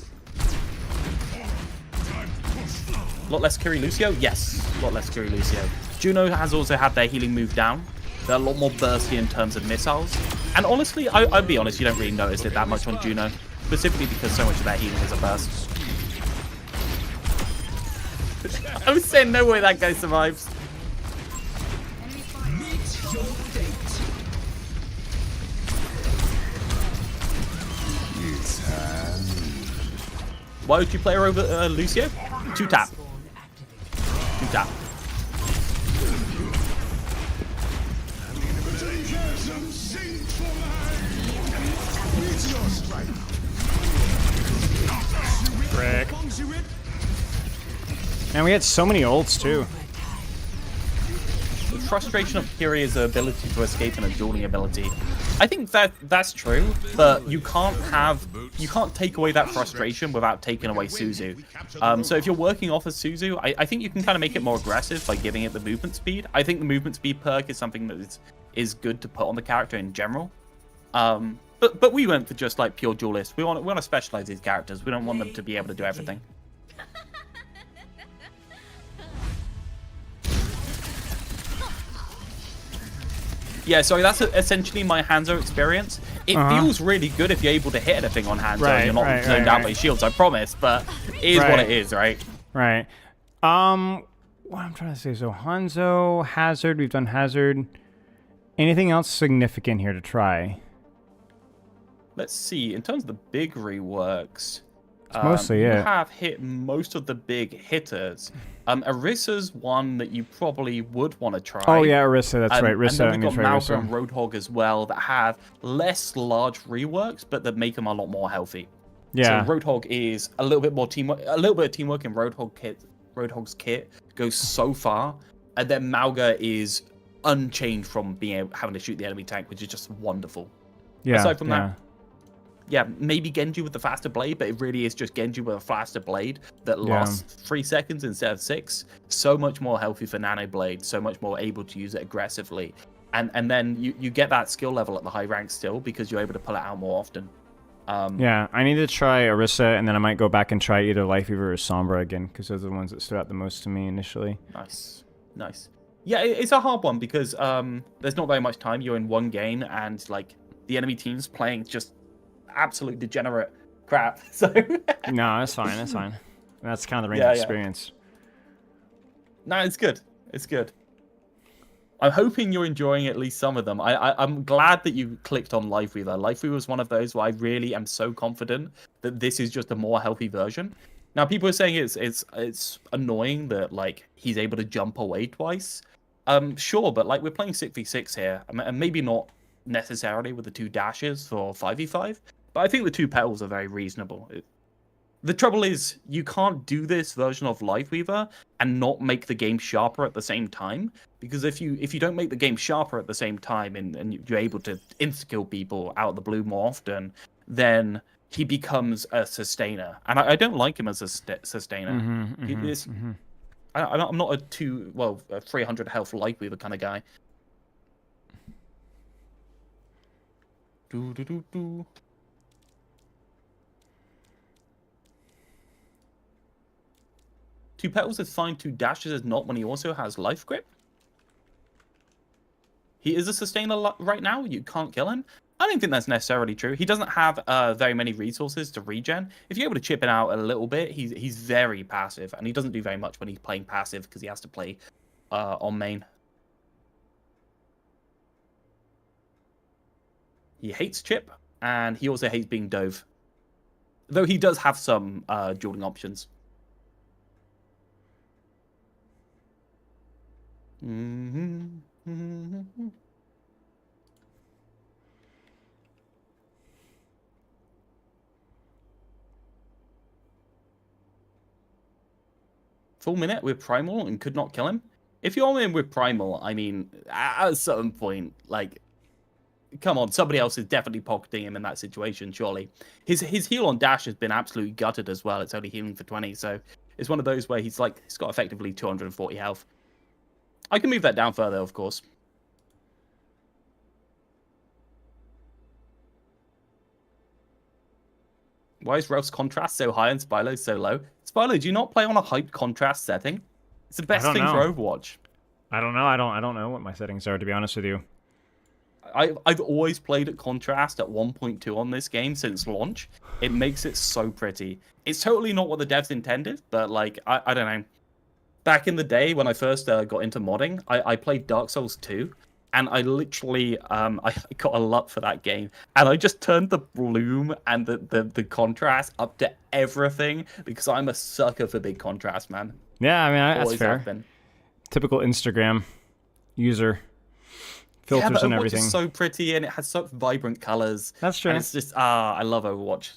A lot less Kiri Lucio? Yes, a lot less Kiri Lucio. Juno has also had their healing move down. They're a lot more bursty in terms of missiles. And honestly, I'd be honest, you don't really notice it that much on Juno. Specifically because so much of their healing is a burst. I was saying no way that guy survives. It's high. Why would you play her over Lucio? 2-tap. 2-tap. Frick. And we had so many ults too. The frustration of Kyrie's ability to escape and a dueling ability. I think that's true, but you can't take away that frustration without taking away Suzu. So if you're working off of Suzu, I think you can kind of make it more aggressive by giving it the movement speed. I think the movement speed perk is something that is good to put on the character in general. But we went for just like pure duelist. We want to specialize these characters. We don't want them to be able to do everything. Yeah, sorry, that's essentially my Hanzo experience. It feels really good if you're able to hit anything on Hanzo and you're not zoned out by shields, I promise, but it is what it is, right? Right. What I'm trying to say, so Hanzo, Hazard, we've done Hazard. Anything else significant here to try? Let's see, in terms of the big reworks, mostly you have hit most of the big hitters. Orissa's one that you probably would want to try. Oh yeah, Orisa, that's right. Orisa, and then we've got Malga and Roadhog as well that have less large reworks, but that make them a lot more healthy. Yeah. So Roadhog is a little bit more teamwork. A little bit of teamwork in Roadhog's kit goes so far, and then Malga is unchanged from having to shoot the enemy tank, which is just wonderful. Yeah. Aside from that. Yeah, maybe Genji with the faster blade, but it really is just Genji with a faster blade that lasts 3 seconds instead of 6. So much more healthy for Nano Blade, so much more able to use it aggressively. And then you get that skill level at the high rank still because you're able to pull it out more often. Yeah, I need to try Orisa, and then I might go back and try either Life Weaver or Sombra again, because those are the ones that stood out the most to me initially. Nice. Yeah, it's a hard one because there's not very much time. You're in one game, and like the enemy team's playing just absolute degenerate crap. So no, that's fine. That's kind of the range of experience. No, it's good. I'm hoping you're enjoying at least some of them. I'm glad that you clicked on Life Weaver. Life Weaver was one of those where I really am so confident that this is just a more healthy version. Now people are saying it's annoying that like he's able to jump away twice. Sure, but like we're playing 6v6 here, and maybe not necessarily with the 2 dashes for 5v5. But I think the 2 petals are very reasonable. The trouble is, you can't do this version of Life Weaver and not make the game sharper at the same time. Because if you don't make the game sharper at the same time and you're able to insta-kill people out of the blue more often, then he becomes a sustainer. And I don't like him as a sustainer. I'm not a 300 health Life Weaver kind of guy. Do. 2 petals is fine, 2 dashes is not when he also has life grip. He is a sustainer right now, you can't kill him. I don't think that's necessarily true. He doesn't have very many resources to regen. If you're able to chip it out a little bit, he's very passive, and he doesn't do very much when he's playing passive because he has to play on main. He hates chip, and he also hates being dove. Though he does have some dueling options. Full minute with Primal and could not kill him. If you're in with Primal, I mean, at a certain point, like, come on, somebody else is definitely pocketing him in that situation, surely. His heal on dash has been absolutely gutted as well. It's only healing for 20, so it's one of those where he's got effectively 240 health. I can move that down further, of course. Why is Realth's contrast so high and Spylo's so low? Spylo, do you not play on a hyped contrast setting? It's the best thing for Overwatch. I don't know. I don't know what my settings are, to be honest with you. I've always played at contrast at 1.2 on this game since launch. It makes it so pretty. It's totally not what the devs intended, but like I don't know. Back in the day when I first got into modding, I played Dark Souls 2, and I literally I got a LUT for that game, and I just turned the bloom and the contrast up to everything because I'm a sucker for big contrast, man. Yeah, I mean that's Always fair. have been. Typical Instagram user. Filters Yeah, but and Overwatch everything. is so pretty and it has such vibrant colors. That's true. And it's just I love Overwatch.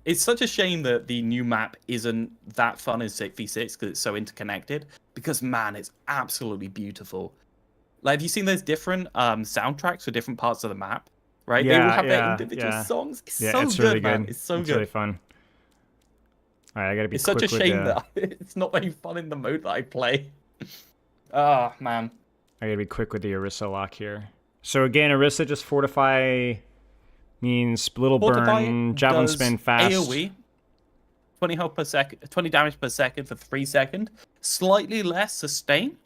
It's such a shame that the new map isn't that fun in 6v6 because it's so interconnected. Because man, it's absolutely beautiful. Like, have you seen those different soundtracks for different parts of the map? Right? Yeah, they all have their yeah, individual yeah. songs. It's Yeah, so it's good, really man. good. It's so It's good. really fun. All right, I gotta be It's quick such a with shame the... that it's not very fun in the mode that I play. Ah, man. I gotta be quick with the Orisa lock here. So again, Orisa just fortify means little Fortify burn, javelin does spin fast. AoE, 20 health per second, 20 damage per second for 3 seconds. Slightly less sustain.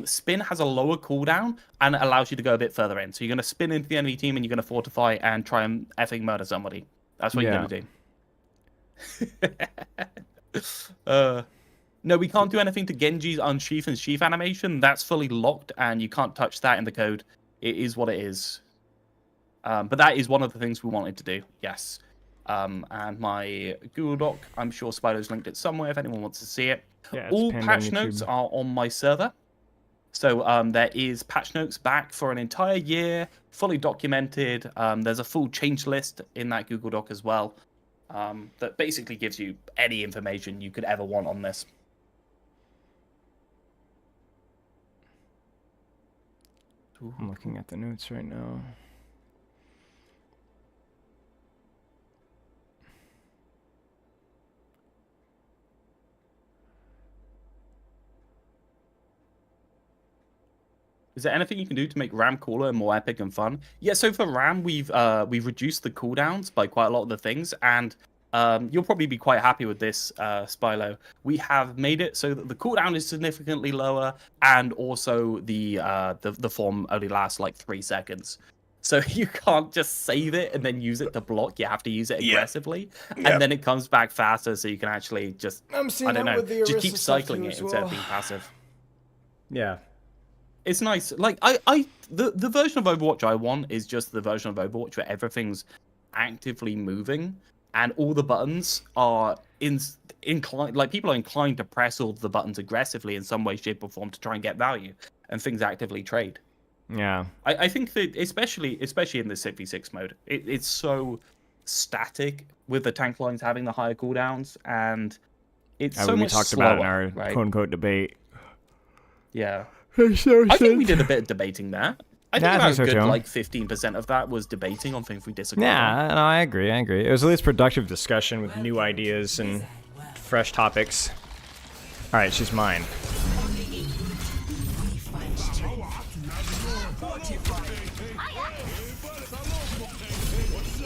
Spin has a lower cooldown and it allows you to go a bit further in. So you're gonna spin into the enemy team and you're gonna fortify and try and effing murder somebody. That's what you're gonna do. No, we can't do anything to Genji's unsheath and sheath animation. That's fully locked, and you can't touch that in the code. It is what it is. But that is one of the things we wanted to do, yes. And my Google Doc, I'm sure Spider's linked it somewhere if anyone wants to see it. Yeah, All pinned on patch YouTube. notes are on my server. So there is patch notes back for an entire year, fully documented. There's a full change list in that Google Doc as well. That basically gives you any information you could ever want on this. I'm looking at the notes right now. Is there anything you can do to make Ram cooler and more epic and fun? Yeah, so for Ram, we've reduced the cooldowns by quite a lot of the things, and you'll probably be quite happy with this, Spylo. We have made it so that the cooldown is significantly lower, and also the form only lasts like 3 seconds. So you can't just save it and then use it to block. You have to use it aggressively, and then it comes back faster, so you can actually just I don't know, just keep cycling it instead of being passive. Yeah. It's nice. Like the version of Overwatch I want is just the version of Overwatch where everything's actively moving and all the buttons are inclined. Like people are inclined to press all the buttons aggressively in some way, shape, or form to try and get value, and things actively trade. Yeah. I think that especially in the 6v6 mode, it's so static with the tank lines having the higher cooldowns, and it's so we much talked slower, about in our right? quote-unquote debate. Yeah. I think we did a bit of debating there. I think about a good, like, 15% of that was debating on things we disagreed on. Yeah, no, I agree. It was at least productive discussion with new ideas and fresh topics. All right, she's mine.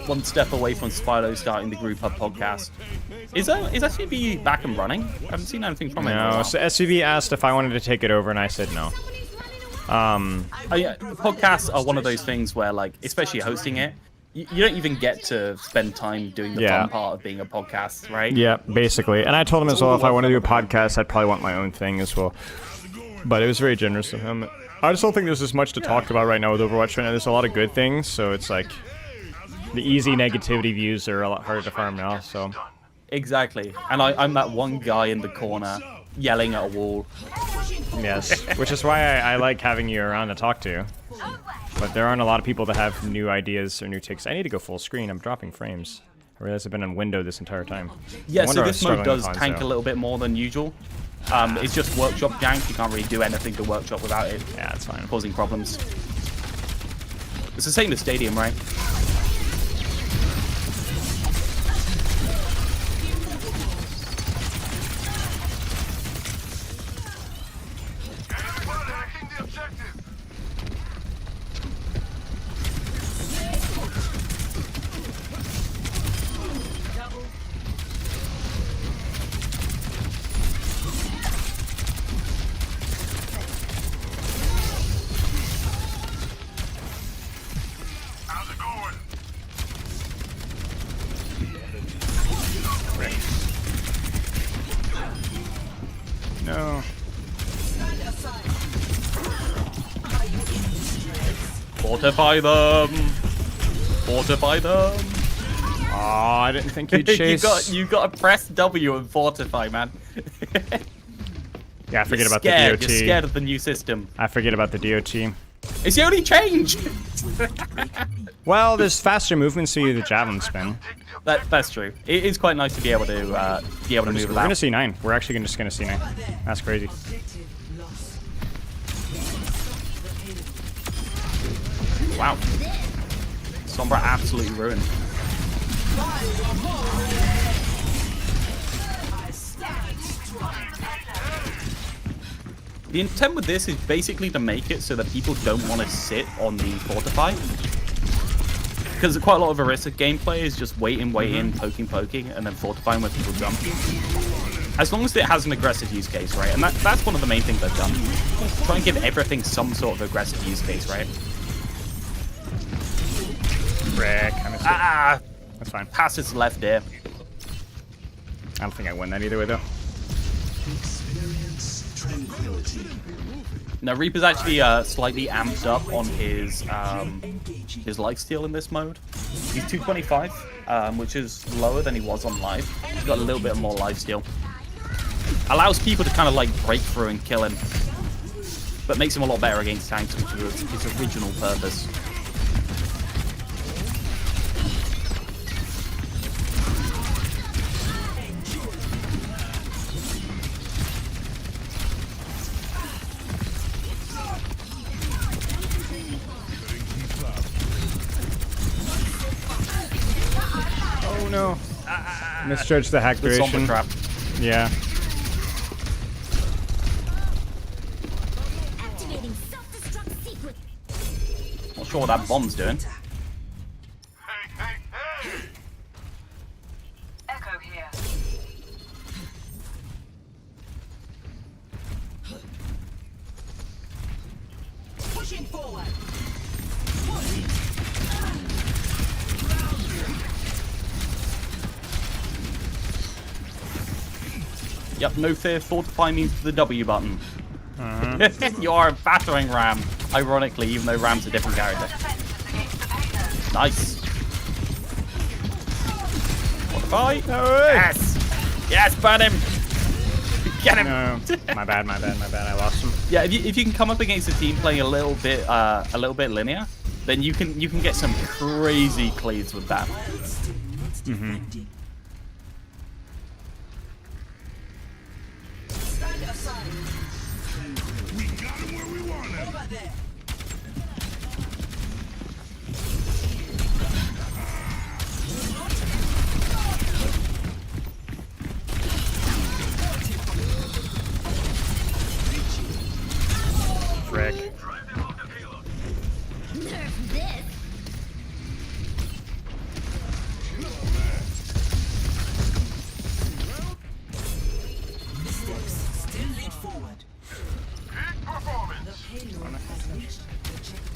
One step away from Spylo starting the Group Hub podcast. Is SVB back and running? I haven't seen anything from it. No, so SVB asked if I wanted to take it over, and I said no. Podcasts are one of those things where, like, especially hosting it, you don't even get to spend time doing the fun part of being a podcast, right? Yeah, basically. And I told him as well, if I want to do a podcast, I'd probably want my own thing as well. But it was very generous of him. I just don't think there's as much to talk about right now with Overwatch right now. There's a lot of good things, so it's like the easy negativity views are a lot harder to farm now, so. Exactly. And I'm that one guy in the corner yelling at a wall. Yes, which is why I like having you around to talk to. But there aren't a lot of people that have new ideas or new takes. I need to go full screen. I'm dropping frames. I realize I've been on window this entire time. Yeah, so this mode does tank a little bit more than usual. It's just workshop jank. You can't really do anything to workshop without it. Yeah, that's fine. Causing problems. It's the same as Stadium, right? Fortify them. Fortify them. Oh, I didn't think you'd chase. you got to press W and fortify, man. Yeah, I forget You're about scared. the DOT. You're scared of the new system. I forget about the DOT. It's the only change. Well, there's faster movement, so you do the javelin spin. That's true. It is quite nice to be able to move We're about. gonna see 9. We're actually just gonna see 9. That's crazy. Wow. Sombra absolutely ruined. The intent with this is basically to make it so that people don't want to sit on the fortify. Because quite a lot of Orisa gameplay is just waiting, poking, and then fortifying when people jump. As long as it has an aggressive use case, right? And that's one of the main things I've done. Try and give everything some sort of aggressive use case, right? Frick, I missed it. That's fine. Passes left ear. I don't think I win that either way, though. Now, Reaper's actually slightly amped up on his lifesteal in this mode. He's 225, which is lower than he was on live. He's got a little bit more lifesteal. Allows people to kind of like break through and kill him, but makes him a lot better against tanks, which was his original purpose. Oh no. Misjudged the hack The duration. Sombra trap. Yeah. Activating self-destruct sequence. Not sure what that bomb's doing. Echo here. Pushing forward. Yep, no fear. Fortify means the W button. You are a battering ram, ironically, even though Ram's a different character. Nice. Fortify. Yes. Yes, burn him. Get him. No. My bad. I lost him. Yeah, if you can come up against a team playing a little bit linear, then you can get some crazy cleads with that. We got him where we want him. Over there. Frick. Nerf this. Missteps still lead forward. Peak performance. The payload has reached the checkpoint.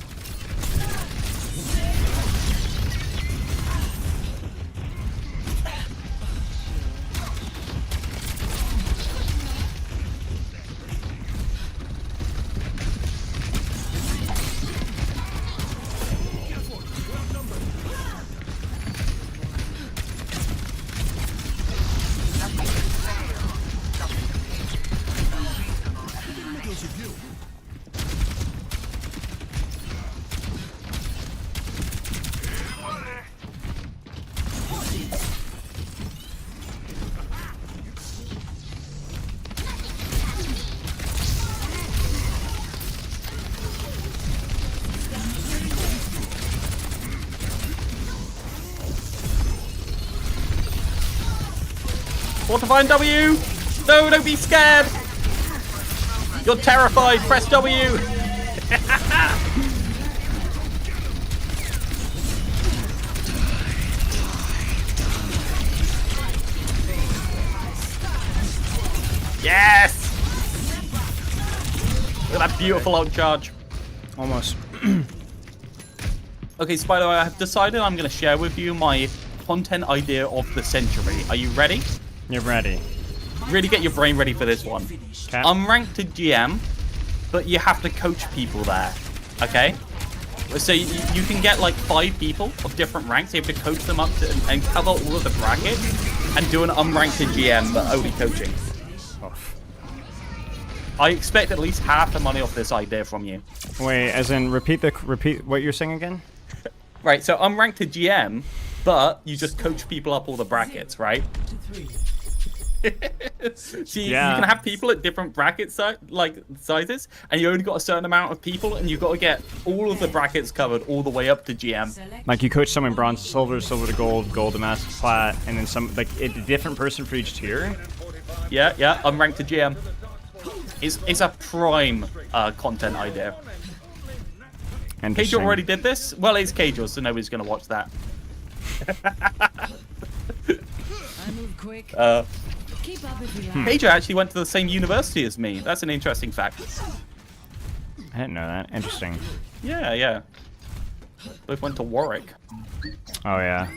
Fortifying W. No, don't be scared. You're terrified. Press W. Yes. Look at that beautiful ult charge. Almost. Okay, Spider, I have decided I'm going to share with you my content idea of the century. Are you ready? You're ready. Really get your brain ready for this one. Okay. I'm ranked to GM, but you have to coach people there. Okay? So you can get like 5 people of different ranks. You have to coach them up to, and cover all of the brackets and do an unranked GM, but only coaching. I expect at least half the money off this idea from you. Wait, as in repeat what you're saying again? Right, so unranked to GM, but you just coach people up all the brackets, right? So you can have people at different bracket sizes, and you only got a certain amount of people, and you've got to get all of the brackets covered all the way up to GM. Like you coach someone bronze to silver, silver to gold, gold to master plat, and then some like a different person for each tier. Yeah, unranked to GM. It's a prime content idea. Kajor already did this. Well, it's Kajor, so nobody's gonna watch that. I move quick. Keep up if you like. Kajor actually went to the same university as me. That's an interesting fact. I didn't know that. Interesting. Yeah. Both went to Warwick. Oh yeah.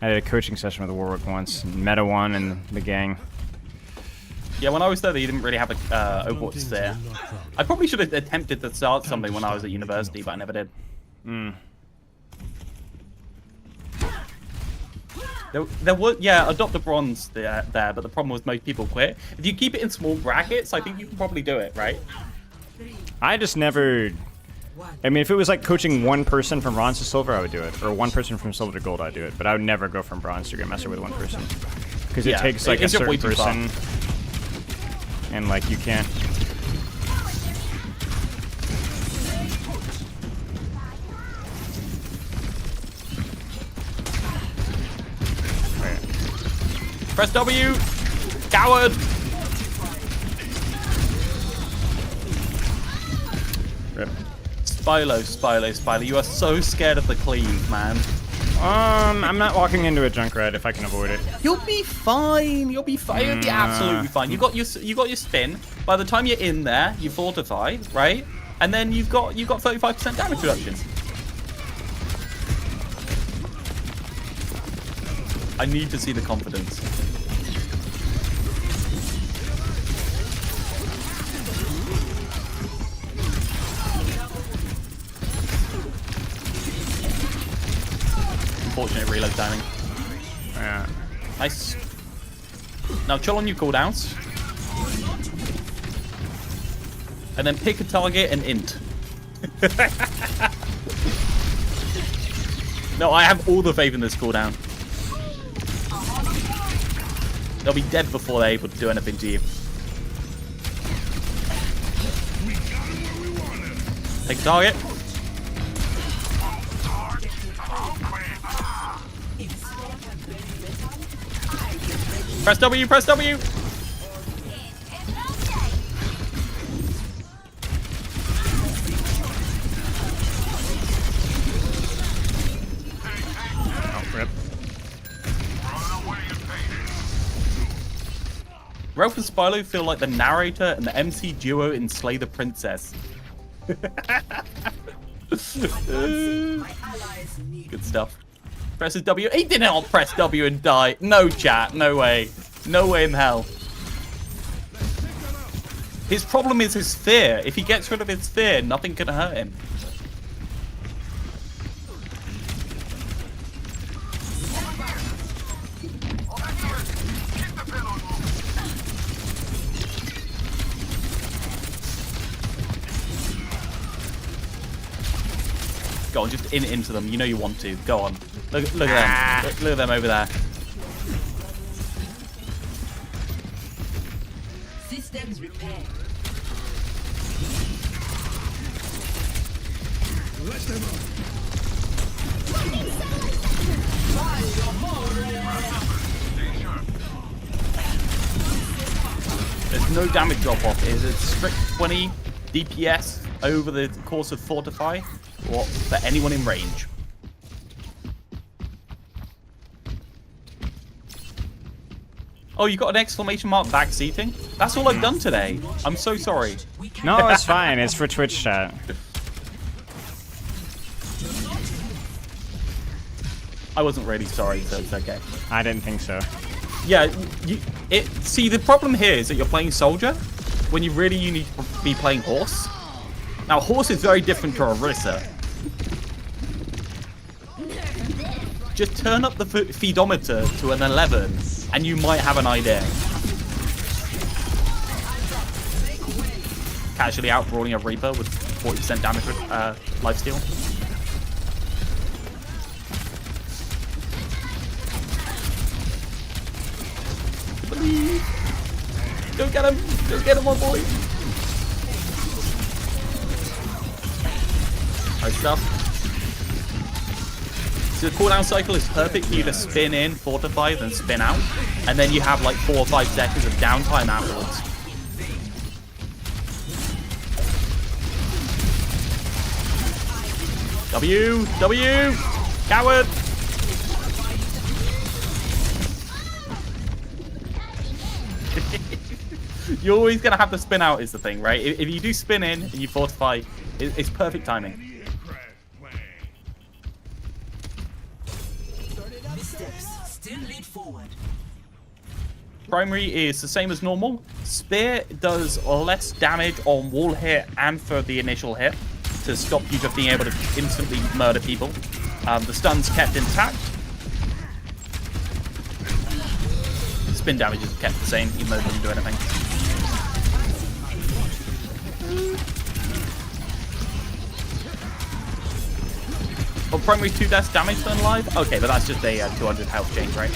I did a coaching session with Warwick once. Meta one and the gang. Yeah, when I was there, they didn't really have a Overwatch there. I probably should have attempted to start something when I was at university, but I never did. There was, adopt a bronze there, but the problem was most people quit. If you keep it in small brackets, I think you can probably do it, right? I just never... I mean, if it was like coaching one person from bronze to silver, I would do it. Or one person from silver to gold, I'd do it. But I would never go from bronze to Grandmaster with one person. Because it takes like a certain person... And like you can't. Press W, coward. Rip. Spilo. You are so scared of the cleave, man. I'm not walking into a Junkrat if I can avoid it. You'll be fine. You'll be absolutely fine. You got your spin. By the time you're in there, you fortify, right? And then you've got 35% damage reduction. I need to see the confidence. Unfortunate reload timing. Yeah. Nice. Now chill on your cooldowns. And then pick a target and int. No, I have all the faith in this cooldown. They'll be dead before they're able to do anything to you. Take target. Press W, press W! Oh, rip. Realth and Spilo feel like the narrator and the MC duo in Slay the Princess. Good stuff. Presses W. He did not press W and die. No, chat. No way. No way in hell. His problem is his fear. If he gets rid of his fear, nothing can hurt him. Go on, just into them. You know you want to. Go on. Look at them. Look at them over there. Systems repaired. Let them up. There's no damage drop off. Is it strict 20 DPS over the course of Fortify? Or for anyone in range? Oh, you got an exclamation mark backseating? That's all I've done today. I'm so sorry. No, it's fine. It's for Twitch chat. I wasn't really sorry, so it's okay. I didn't think so. Yeah, see, the problem here is that you're playing Soldier when you need to be playing Horse. Now, Horse is very different to Orisa. Just turn up the feedometer to an 11, and you might have an idea. Casually outbrawling a Reaper with 40% damage lifesteal. Go get him! Go get him, my boy! Nice stuff. So the cooldown cycle is perfect for you to spin in, fortify, then spin out. And then you have like 4 or 5 seconds of downtime afterwards. W! Coward! You're always going to have to spin out is the thing, right? If you do spin in and you fortify, it's perfect timing. Still lead forward. Primary is the same as normal. Spear does less damage on wall hit and for the initial hit to stop you just being able to instantly murder people. The stun's kept intact. Spin damage is kept the same, even though it doesn't do anything. Oh, primary 2 deaths damage than live? Okay, but that's just a 200 health change, right?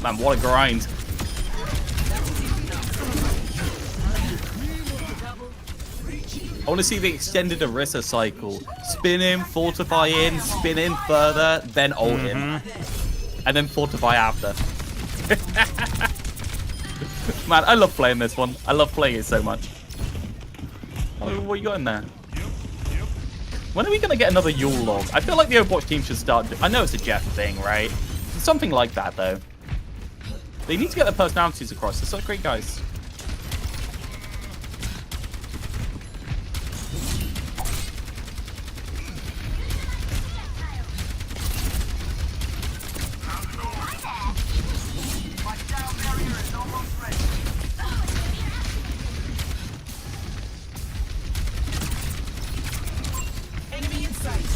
Man, what a grind. I want to see the extended Orisa cycle. Spin in, fortify in, spin in further, then ult in. And then fortify after. Man, I love playing this one. I love playing it so much. Oh, what you got in there? When are we going to get another Yule log? I feel like the Overwatch team should start... I know it's a Jeff thing, right? Something like that, though. They need to get their personalities across. They're such great guys. Enemy in sight.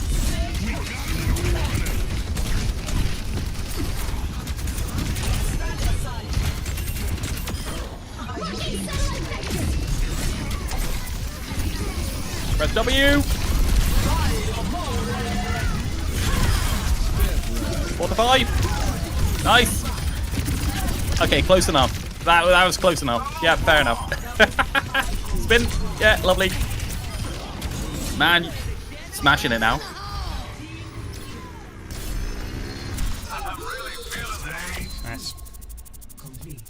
Press W. Fortify. Nice. Okay, close enough. That was close enough. Yeah, fair enough. Spin. Yeah, lovely. Man, smashing it now. Nice. Complete.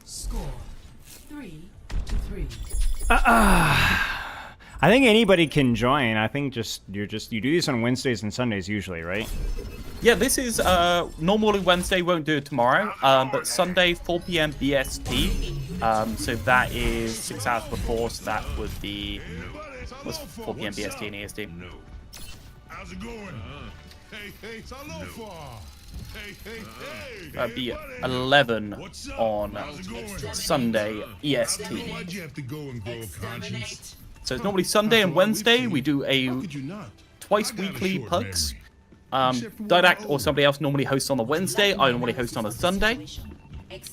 Score 3-3. I think anybody can join. I think you do this on Wednesdays and Sundays usually, right? Yeah, this is normally Wednesday, won't do it tomorrow, but Sunday 4 p.m. BST. So that is 6 hours before, so that would be what's 4 p.m. BST and EST. How's it going? Hey, Alofa. Hey. That'd be 11 on Sunday EST. Why'd you have to go and grow a conscience? So it's normally Sunday and Wednesday. We do a twice weekly pugs. Didact or somebody else normally hosts on the Wednesday. I normally host on a Sunday.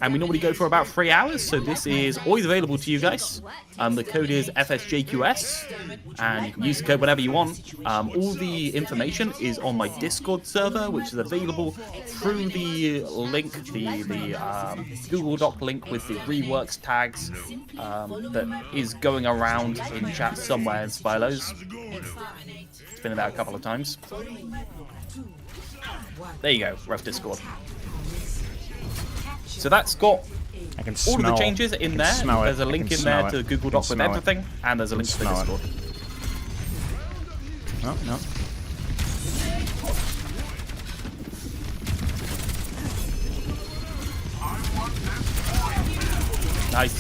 And we normally go for about 3 hours, so this is always available to you guys. The code is FSJQS, and you can use the code whenever you want. All the information is on my Discord server, which is available through the link, the Google Doc link with the reworks tags that is going around in chat somewhere in Spylos. It's been about a couple of times. There you go, ref Discord. So that's got all of the changes in there. There's a link in there to Google Doc with everything, and there's a link to the Discord. Oh, no. Nice.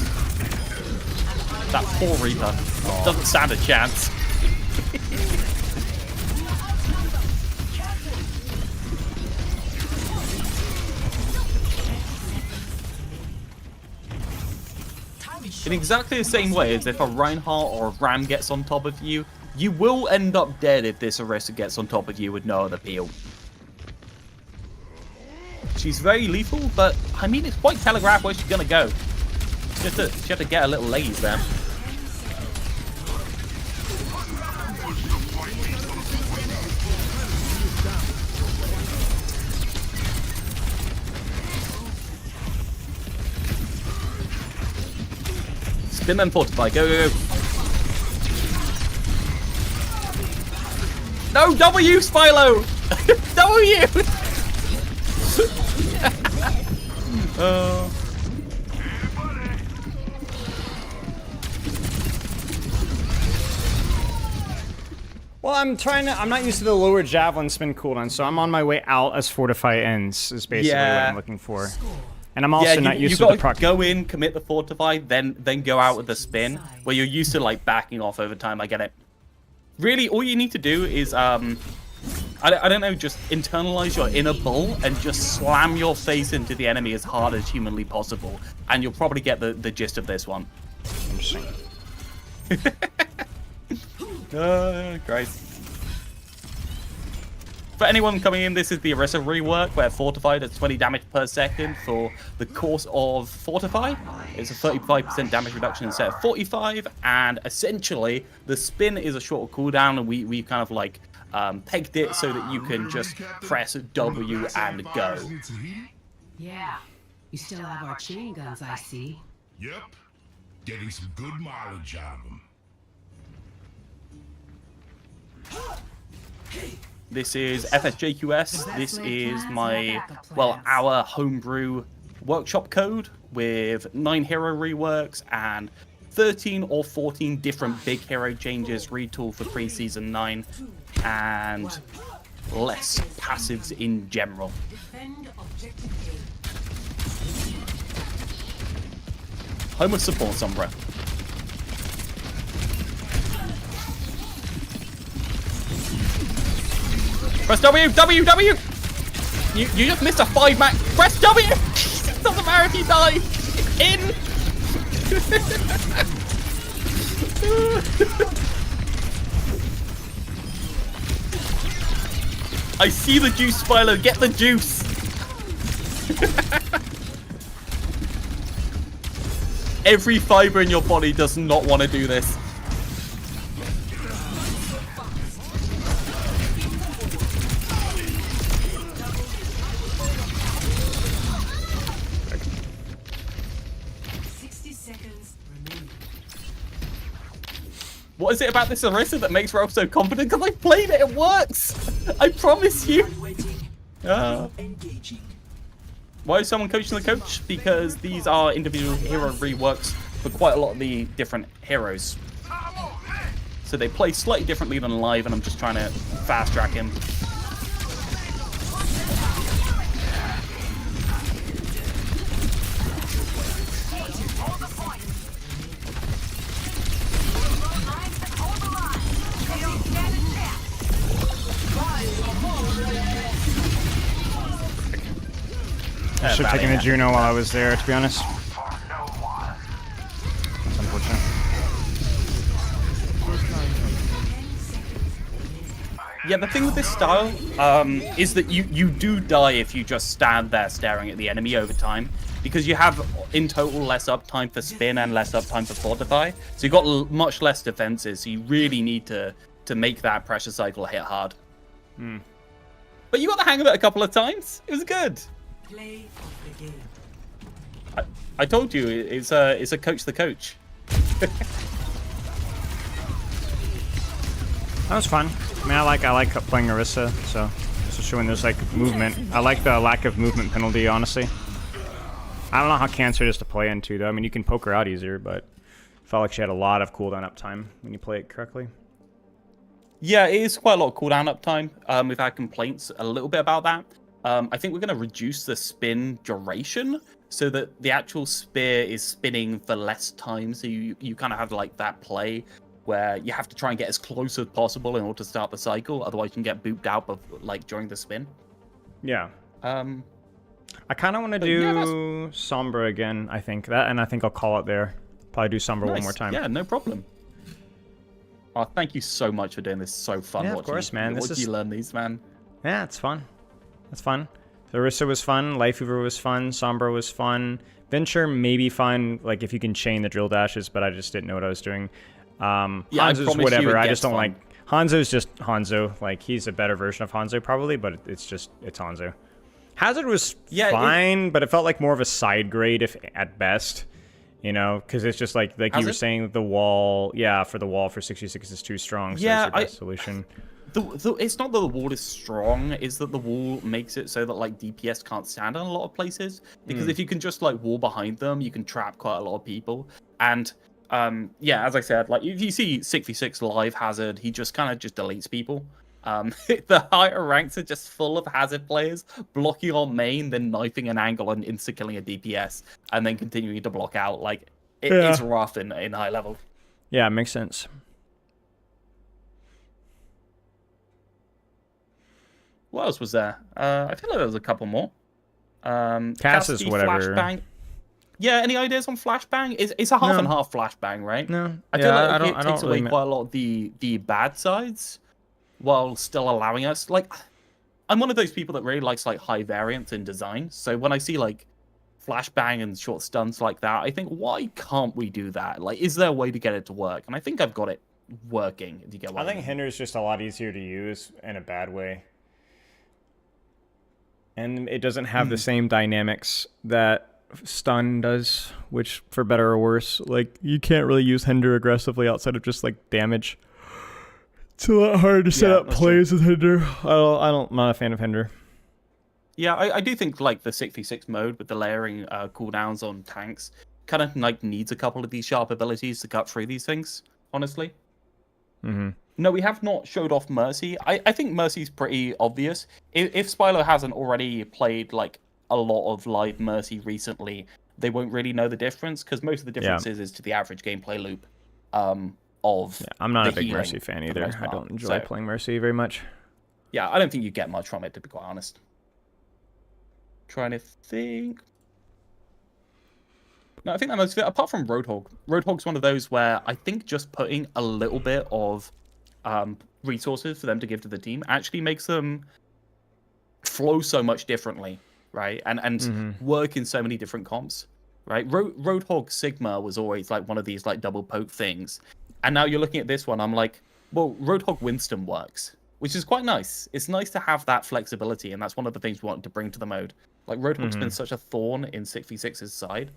That poor Reaper doesn't stand a chance. In exactly the same way as if a Reinhardt or a Ram gets on top of you, you will end up dead if this Orisa gets on top of you with no other peel. She's very lethal, but I mean, it's quite telegraphed where she's gonna go. She had to get a little lazy there. Spin and fortify, go, go, go. No, W, Spilo! W! Well, I'm not used to the lower javelin spin cooldown, so I'm on my way out as Fortify ends, is basically what I'm looking for. And I'm also not used to the proc. Go in, commit the Fortify, then go out with the spin, where you're used to like backing off over time. I get it. Really, all you need to do is, I don't know, just internalize your inner bull and just slam your face into the enemy as hard as humanly possible, and you'll probably get the gist of this one. Interesting. Christ. For anyone coming in, this is the Orisa rework where Fortify does 20 damage per second for the course of Fortify. It's a 35% damage reduction instead of 45, and essentially the spin is a shorter cooldown, and we kind of like pegged it so that you can just press W and go. Yeah, you still have our chain guns, I see. Yep, getting some good mileage out of them. This is FSJQS. This is my, well, our homebrew workshop code with 9 hero reworks and 13 or 14 different big hero changes retooled for pre-season 9 and less passives in general. Home of support, Sombra. Press W, W, W! You just missed a 5-max. Press W! Doesn't matter if you die. In! I see the juice, Spilo. Get the juice. Every fiber in your body does not want to do this. What is it about this Orisa that makes Realth so confident? Because I played it, it works! I promise you! Why is someone coaching the coach? Because these are individual hero reworks for quite a lot of the different heroes. So they play slightly differently than live, and I'm just trying to fast track him. I should have taken the Juno while I was there, to be honest. That's unfortunate. Yeah, the thing with this style is that you do die if you just stand there staring at the enemy over time, because you have in total less uptime for spin and less uptime for fortify, so you've got much less defenses, so you really need to make that pressure cycle hit hard. But you got the hang of it a couple of times. It was good. Play of the game. I told you, it's a coach the coach. That was fun. I mean, I like playing Orisa, so just showing there's like movement. I like the lack of movement penalty, honestly. I don't know how cancer it is to play into, though. I mean, you can poke her out easier, but I felt like she had a lot of cooldown uptime when you play it correctly. Yeah, it is quite a lot of cooldown uptime. We've had complaints a little bit about that. I think we're going to reduce the spin duration so that the actual spear is spinning for less time. So you kind of have like that play where you have to try and get as close as possible in order to start the cycle. Otherwise, you can get booped out of like during the spin. Yeah. I kind of want to do Sombra again. I think that, and I think I'll call it there. Probably do Sombra one more time. Yeah, no problem. Oh, thank you so much for doing this. So fun. Yeah, watching of course, man. What do you learn these, man? Yeah, it's fun. It's fun. Orisa was fun. Life Weaver was fun. Sombra was fun. Venture maybe fun, like if you can chain the drill dashes, but I just didn't know what I was doing. Hanzo's whatever. I just don't like. Hanzo's just Hanzo. Like he's a better version of Hanzo probably, but it's Hanzo. Hazard was fine, but it felt like more of a side grade if at best. You know, because it's just like you were saying, the wall. Yeah, for the wall for 66 is too strong. So yeah, it's your best solution. It's not that the wall is strong, it's that the wall makes it so that like DPS can't stand in a lot of places. Because if you can just like wall behind them, you can trap quite a lot of people. And yeah, as I said, like if you see 6v6 live Hazard, he just kind of just deletes people. The higher ranks are just full of Hazard players blocking on main, then knifing an angle and insta-killing a DPS, and then continuing to block out. Like it's rough in high level. Yeah, it makes sense. What else was there? I feel like there was a couple more. Cass is whatever. Flashbang. Yeah, any ideas on Flashbang? It's a half and half Flashbang, right? No. I feel like it takes away quite a lot of the bad sides, while still allowing us. Like, I'm one of those people that really likes like high variance in design. So when I see like Flashbang and short stunts like that, I think, why can't we do that? Like, is there a way to get it to work? And I think I've got it working. If you get what I mean. Hinder is just a lot easier to use in a bad way. And it doesn't have the same dynamics that stun does, which for better or worse, like you can't really use Hinder aggressively outside of just like damage. It's a lot harder to set up plays with Hinder. I'm not a fan of Hinder. Yeah, I do think like the 6v6 mode with the layering cooldowns on tanks kind of like needs a couple of these sharp abilities to cut through these things, honestly. No, we have not showed off Mercy. I think Mercy's pretty obvious. If Spylo hasn't already played like a lot of live Mercy recently, they won't really know the difference, because most of the differences is to the average gameplay loop of I'm not a big Mercy fan either. I don't enjoy playing Mercy very much. Yeah, I don't think you get much from it, to be quite honest. Trying to think. No, I think that most of it, apart from Roadhog. Roadhog's one of those where I think just putting a little bit of resources for them to give to the team actually makes them flow so much differently, right? And work in so many different comps, right? Roadhog Sigma was always like one of these like double poke things. And now you're looking at this one, I'm like, well, Roadhog Winston works, which is quite nice. It's nice to have that flexibility, and that's one of the things we want to bring to the mode. Like, Roadhog's been such a thorn in 6v6's side,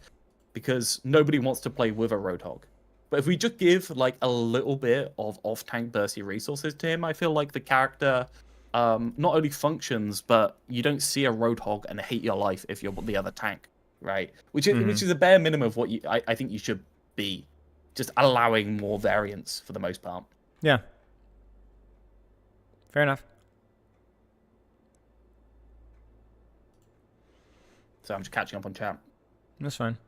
because nobody wants to play with a Roadhog. But if we just give like a little bit of off-tank bursty resources to him, I feel like the character not only functions, but you don't see a Roadhog and hate your life if you're the other tank, right? Which is a bare minimum of what I think you should be. Just allowing more variance for the most part. Yeah. Fair enough. So I'm just catching up on chat. That's fine.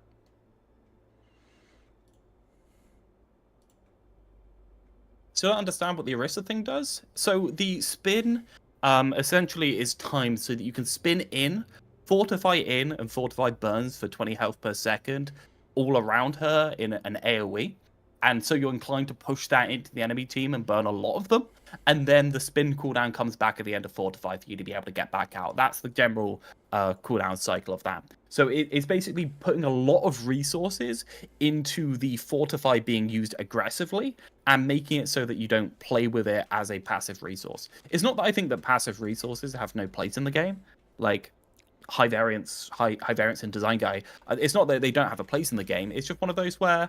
So I don't understand what the Orisa thing does. So the spin essentially is timed so that you can spin in, fortify in, and fortify burns for 20 health per second all around her in an AoE. And so you're inclined to push that into the enemy team and burn a lot of them. And then the spin cooldown comes back at the end of Fortify for you to be able to get back out. That's the general cooldown cycle of that. So it's basically putting a lot of resources into the Fortify being used aggressively and making it so that you don't play with it as a passive resource. It's not that I think that passive resources have no place in the game. Like high variance in design guy. It's not that they don't have a place in the game. It's just one of those where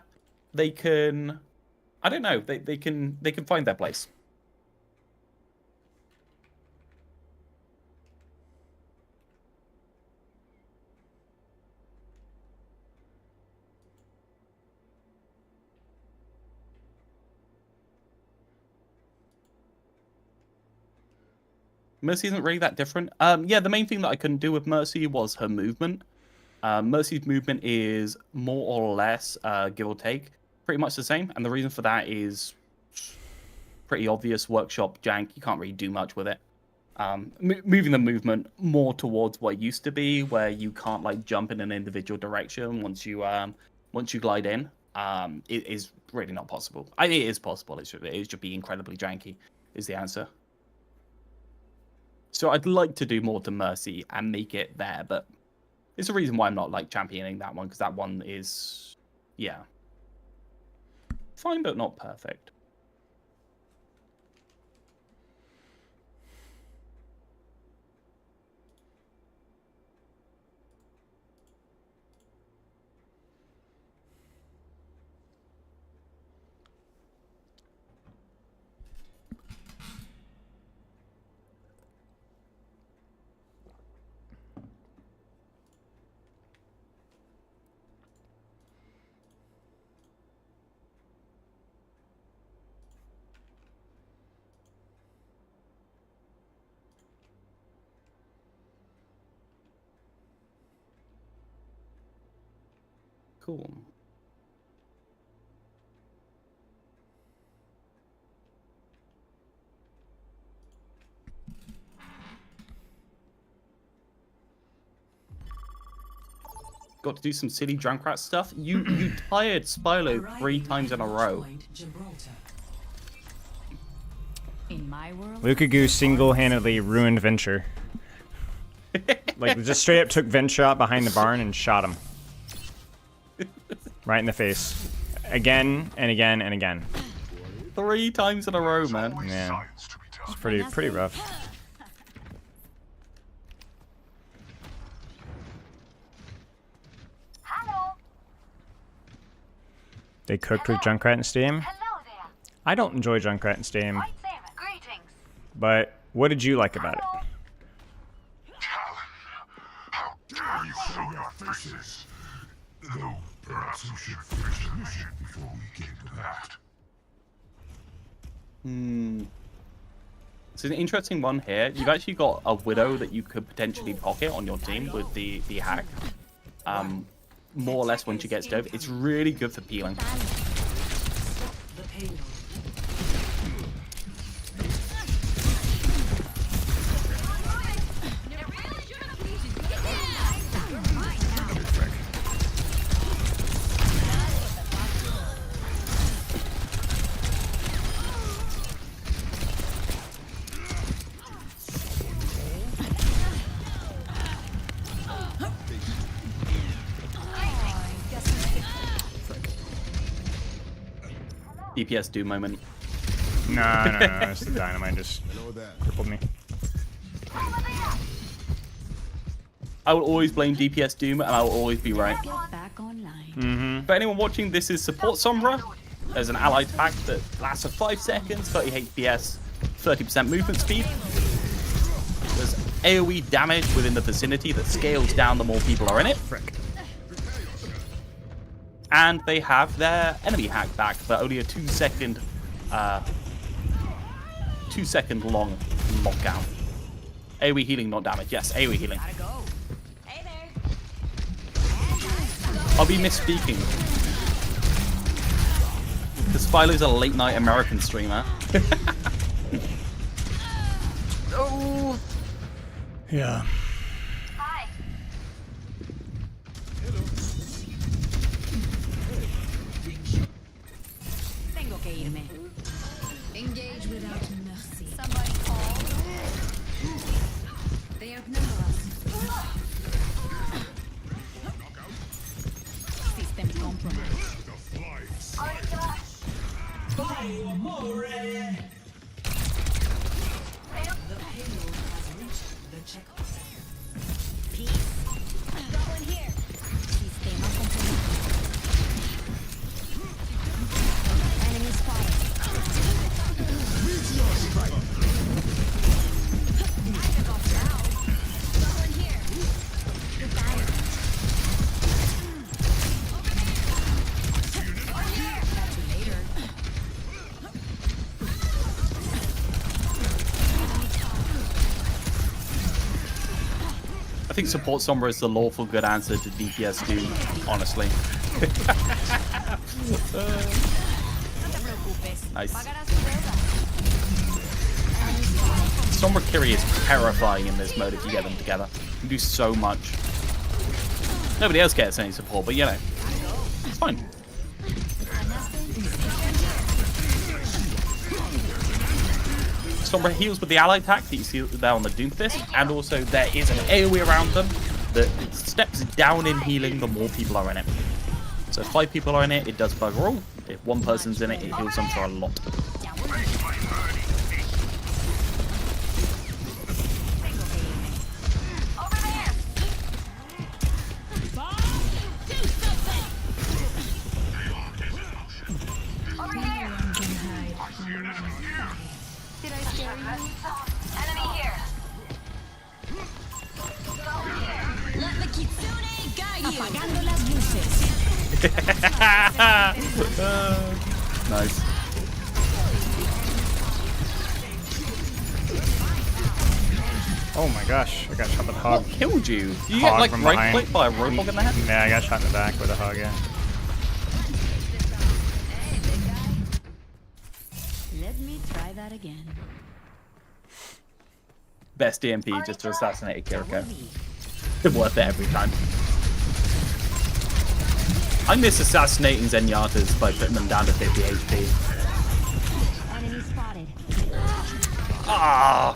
they can, I don't know, they can find their place. Mercy isn't really that different. Yeah, the main thing that I couldn't do with Mercy was her movement. Mercy's movement is more or less, give or take, pretty much the same. And the reason for that is pretty obvious. Workshop jank, you can't really do much with it. Moving the movement more towards what it used to be, where you can't like jump in an individual direction once you glide in. It is really not possible. It is possible. It is just be incredibly janky. Is the answer. So I'd like to do more to Mercy and make it there, but it's a reason why I'm not like championing that one, because that one is, yeah, fine but not perfect. Cool. Got to do some silly Junkrat stuff. You tired Spilo 3 times in a row. In my world, Lukaku single-handedly ruined Venture. Like, just straight up took Venture out behind the barn and shot him. Right in the face. Again, and again, and again. 3 times in a row, man. Yeah. It's pretty rough. They cooked with Junkrat and Steam? I don't enjoy Junkrat and Steam. But what did you like about it? How dare you show your faces? Though perhaps we should finish the mission before we came to that. It's an interesting one here. You've actually got a Widow that you could potentially pocket on your team with the hack. More or less once you get stove. It's really good for peeling. DPS do moment. No, it's the dynamite just crippled me. I will always blame DPS Doom, and I will always be right. back online. For anyone watching, this is Support Sombra. There's an allied pack that lasts for 5 seconds, 30 FPS, 30% movement speed. There's AoE damage within the vicinity that scales down the more people are in it. And they have their enemy hack back for only a 2 second long lockdown. AoE healing, not damage. Yes, AoE healing. I'll be misspeaking. Because Philo's a late night American streamer. Oh. Yeah. Tengo que irme. Engage without mercy. Somebody call. They outnumber us. System compromised. The payload has reached the checkpoint. I think support Sombra is the lawful good answer to DPS Doom, honestly. Nice. Sombra Kiri is terrifying in this mode if you get them together. You can do so much. Nobody else gets any support, but you know, it's fine. Sombra heals with the ally attack that you see there on the Doomfist, and also there is an AoE around them that steps down in healing the more people are in it. So if 5 people are in it, it does bugger all. If 1 person's in it, it heals them for a lot. Nice. Oh my gosh, I got shot with a hog. What killed you? You get like right clicked by a roadhog in the head? Yeah, I got shot in the back with a hog, yeah. Let me try that again. Best DMP just to assassinate a Kiriko. Worth it every time. I miss assassinating Zenyatas by putting them down to 50 HP. Enemy spotted. Ah!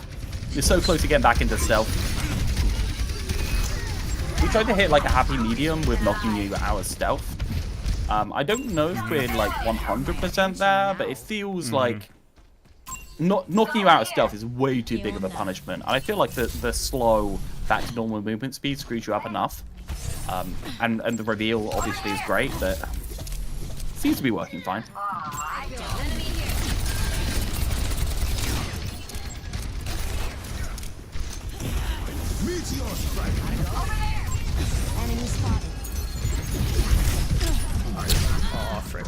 You're so close to getting back into stealth. We tried to hit like a happy medium with knocking you out of stealth. I don't know if we're like 100% there, but it feels like knocking you out of stealth is way too big of a punishment. And I feel like the slow back to normal movement speed screws you up enough. And the reveal obviously is great, but seems to be working fine. Enemy spotted. Oh, frick.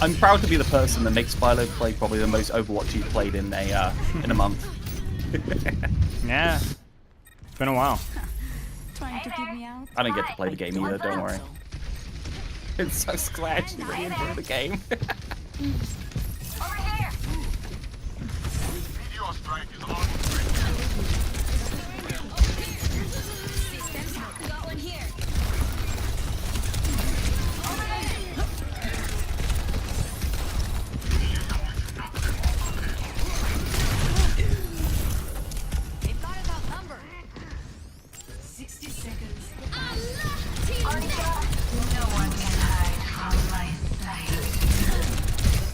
I'm proud to be the person that makes Philo play probably the most Overwatch you've played in a month. Yeah. It's been a while. Trying to keep me out? I don't get to play the game either, don't worry. It's so glad you really enjoy the game. Over here. Meteor strike is on. Got one here. They've got us outnumbered. 60 seconds. No one can hide from my sight.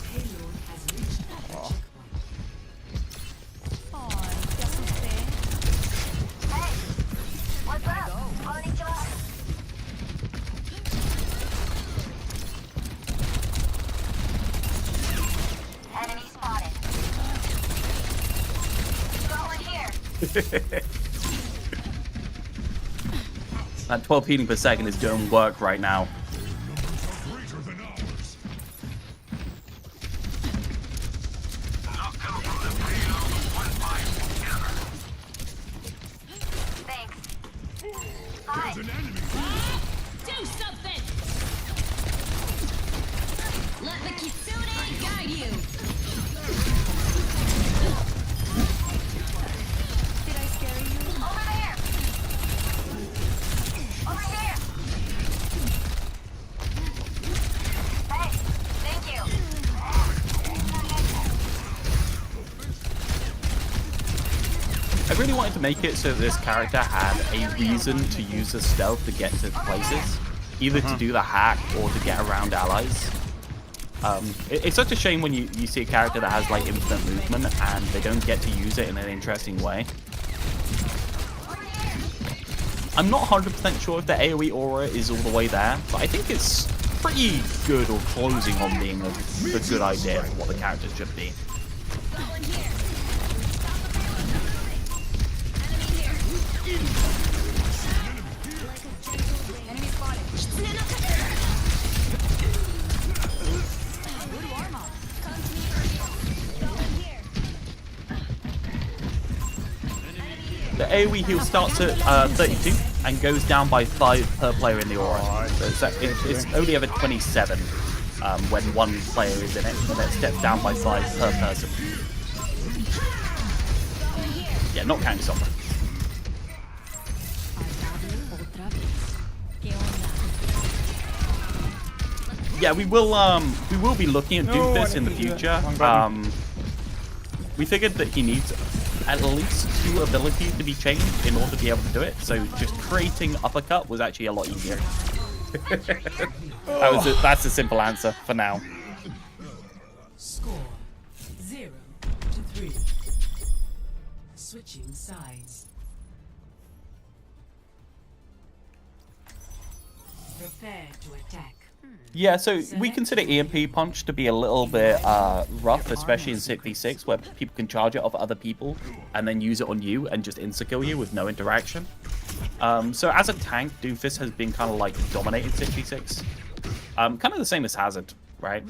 Payload has reached the checkpoint. Oh, ¿te asusté? Hey, what's up? Konnichiwa. Enemy spotted. Got one here. That 12 healing per second is doing work right now. Thanks. Hi. Do something! Let the Kitsune guide you! Did I scare you? Over there. Over here. Hey, thank you. I really wanted to make it so that this character had a reason to use the stealth to get to places, either to do the hack or to get around allies. It's such a shame when you see a character that has like infinite movement and they don't get to use it in an interesting way. I'm not 100% sure if the AoE aura is all the way there, but I think it's pretty good or closing on being a good idea for what the character should be. Enemy spotted. Good warm-up. The AoE heal starts at 32 and goes down by 5 per player in the aura. So it's only ever 27 when one player is in it, and then it steps down by 5 per person. Yeah, not counting Sombra. Yeah, we will be looking at Doomfist in the future. We figured that he needs at least 2 abilities to be changed in order to be able to do it. So just creating uppercut was actually a lot easier. That's a simple answer for now. Score 0-3. Switching sides. Prepare to attack. Yeah, so we consider EMP Punch to be a little bit rough, especially in 6v6, where people can charge it off other people and then use it on you and just insta-kill you with no interaction. So as a tank, Doomfist has been kind of like dominating 6v6. Kind of the same as Hazard, right?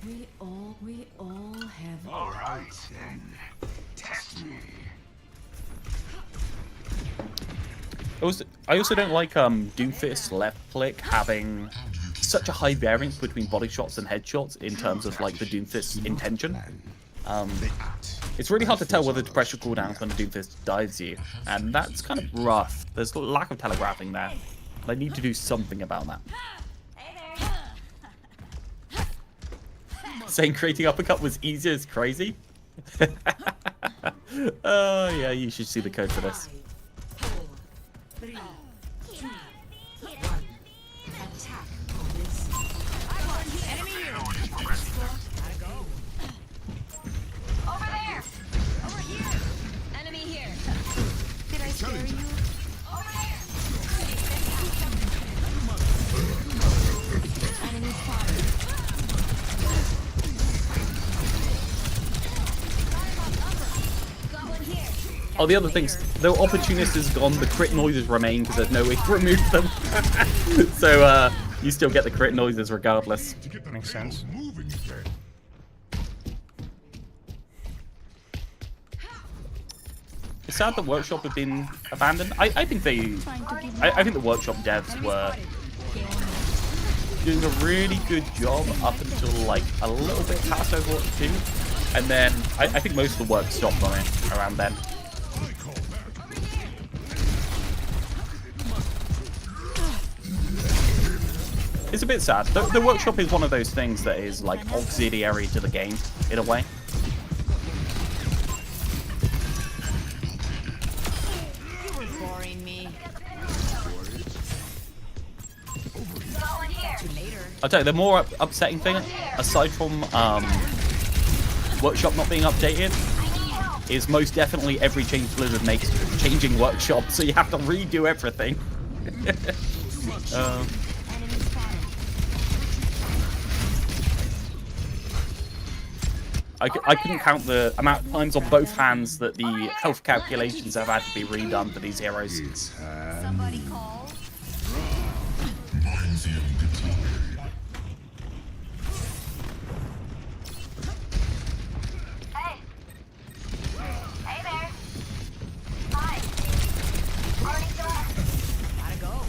We all have. Alright then. Test me. I also don't like Doomfist's left click having such a high variance between body shots and headshots in terms of like the Doomfist's intention. It's really hard to tell whether to pressure cooldowns when a Doomfist dives you, and that's kind of rough. There's a lack of telegraphing there. I need to do something about that. Saying creating uppercut was easier is crazy. Oh yeah, you should see the code for this. 3, 2, 1. Attack on this. Enemy here. Gotta go. Over there. Over here. Enemy here. Did I scare you? Over there. Enemy spotted. Got one here. Oh, the other things, though Opportunist is gone, the crit noises remain because there's no way to remove them. So, you still get the crit noises regardless. Makes sense. It's sad that Workshop have been abandoned. I think I think the Workshop devs were doing a really good job up until like a little bit past Overwatch 2. And then I think most of the work stopped on it around then. It's a bit sad. The Workshop is one of those things that is like auxiliary to the game, in a way. You were boring me. I'll tell you, the more upsetting thing, aside from Workshop not being updated, is most definitely every change Blizzard makes changing Workshop, so you have to redo everything. I couldn't count the amount of times on both hands that the health calculations have had to be redone for these heroes. Somebody call. Hey. Hey there. Hi. Already done. Gotta go.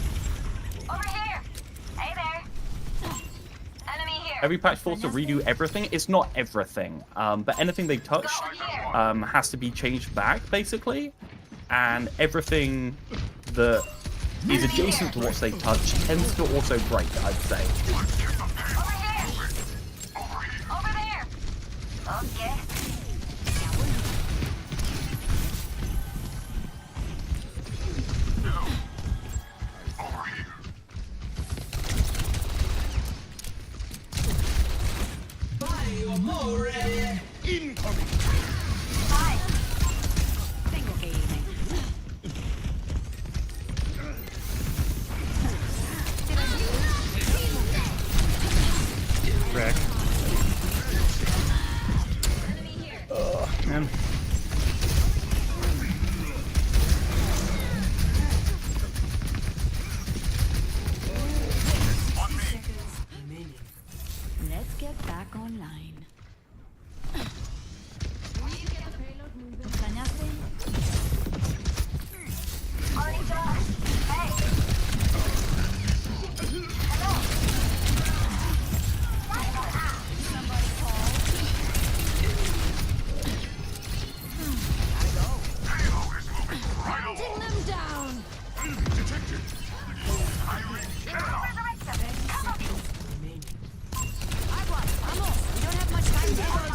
Over here. Hey there. Enemy here. Every patch forced to redo everything. It's not everything, but anything they touch has to be changed back, basically. And everything that is adjacent to what they touch tends to also break, I'd say. Over here. Over there. Okay. Incoming! Hi. Tengo que irme. Wreck. Man. Let's get back online. ¿Extrañaste?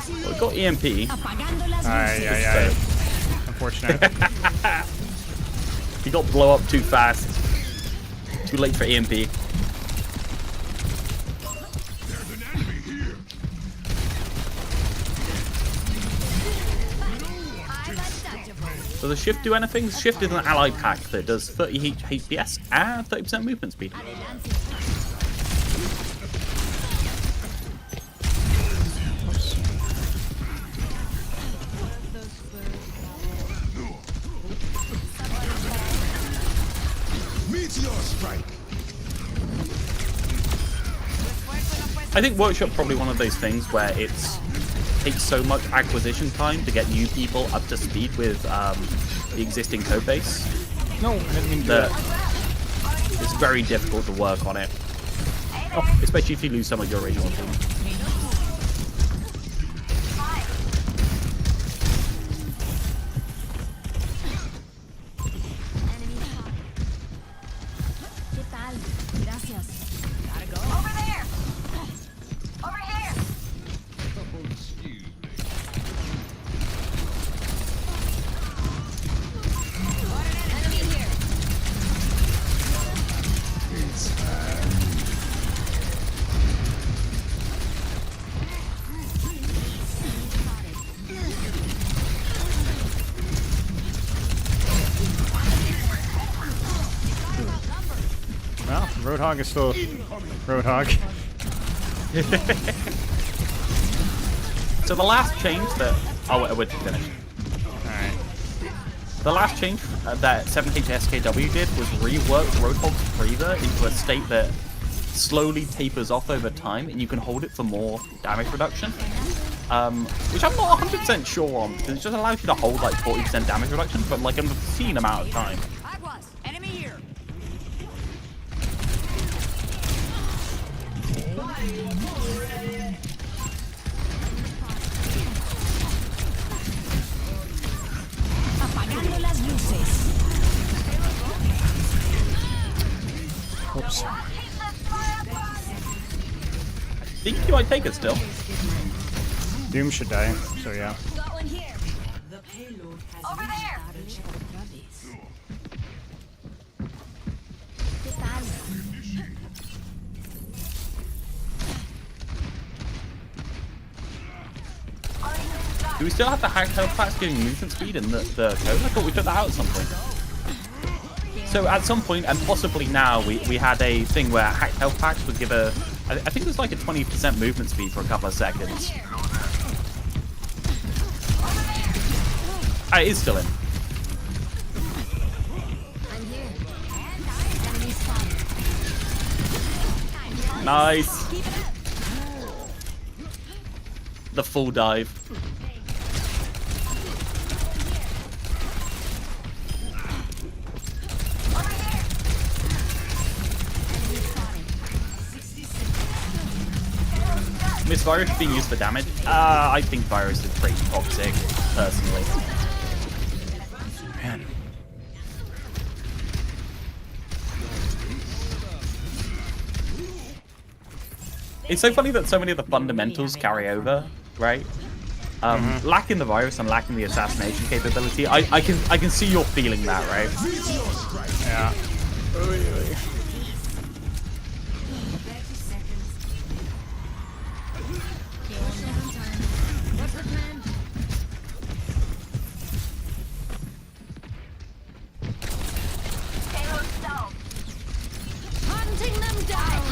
Well, we got EMP. Aye. Unfortunate. He got blow up too fast. Too late for EMP. So does Shift do anything? Shift is an allied hack that does 30 HPS and 30% movement speed. I think Workshop probably one of those things where it takes so much acquisition time to get new people up to speed with the existing code base. No, I didn't mean to do That that. it's very difficult to work on it. Especially if you lose some of your original team. Well, Roadhog is still Roadhog. So the last change that we're finished. Alright. The last change that 7HSKW did was rework Roadhog's Freezer into a state that slowly tapers off over time, and you can hold it for more damage reduction. Which I'm not 100% sure on, because it just allows you to hold like 40% damage reduction for like an obscene amount of time. Enemy here. Apagando las luces. Oops. I think you might take it still. Doom should die, so yeah. Got one here. The payload has Over reached there. Barrage Travis. ¿Qué tal? Do we still have the hacked health packs giving movement speed in the code? I thought we took that out at some point. So at some point, and possibly now, we had a thing where hacked health packs would give a... I think it was like a 20% movement speed for a couple of seconds. It is still in. I'm here. Enemy spotted. Nice. Keep it up. The full dive. Miss Virus being used for damage? I think Virus is pretty toxic, personally. Man. It's so funny that so many of the fundamentals carry over, right? Lacking the virus and lacking the assassination capability. I can see you're feeling that, right? Yeah. What's the plan? Hunting them down.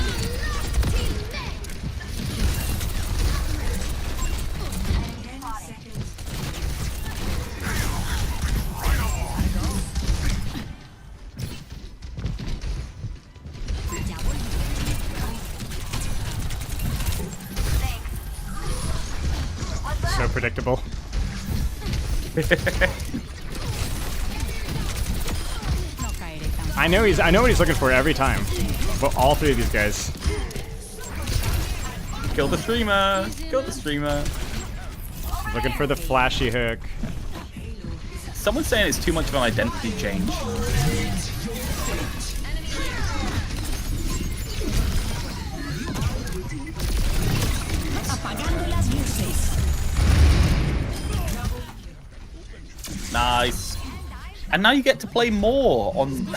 So predictable. I know what he's looking for every time. But all three of these guys. Kill the streamer! Kill the streamer! Looking for the flashy hook. Someone's saying it's too much of an identity change. Apagando las luces. Nice. And now you get to play more on.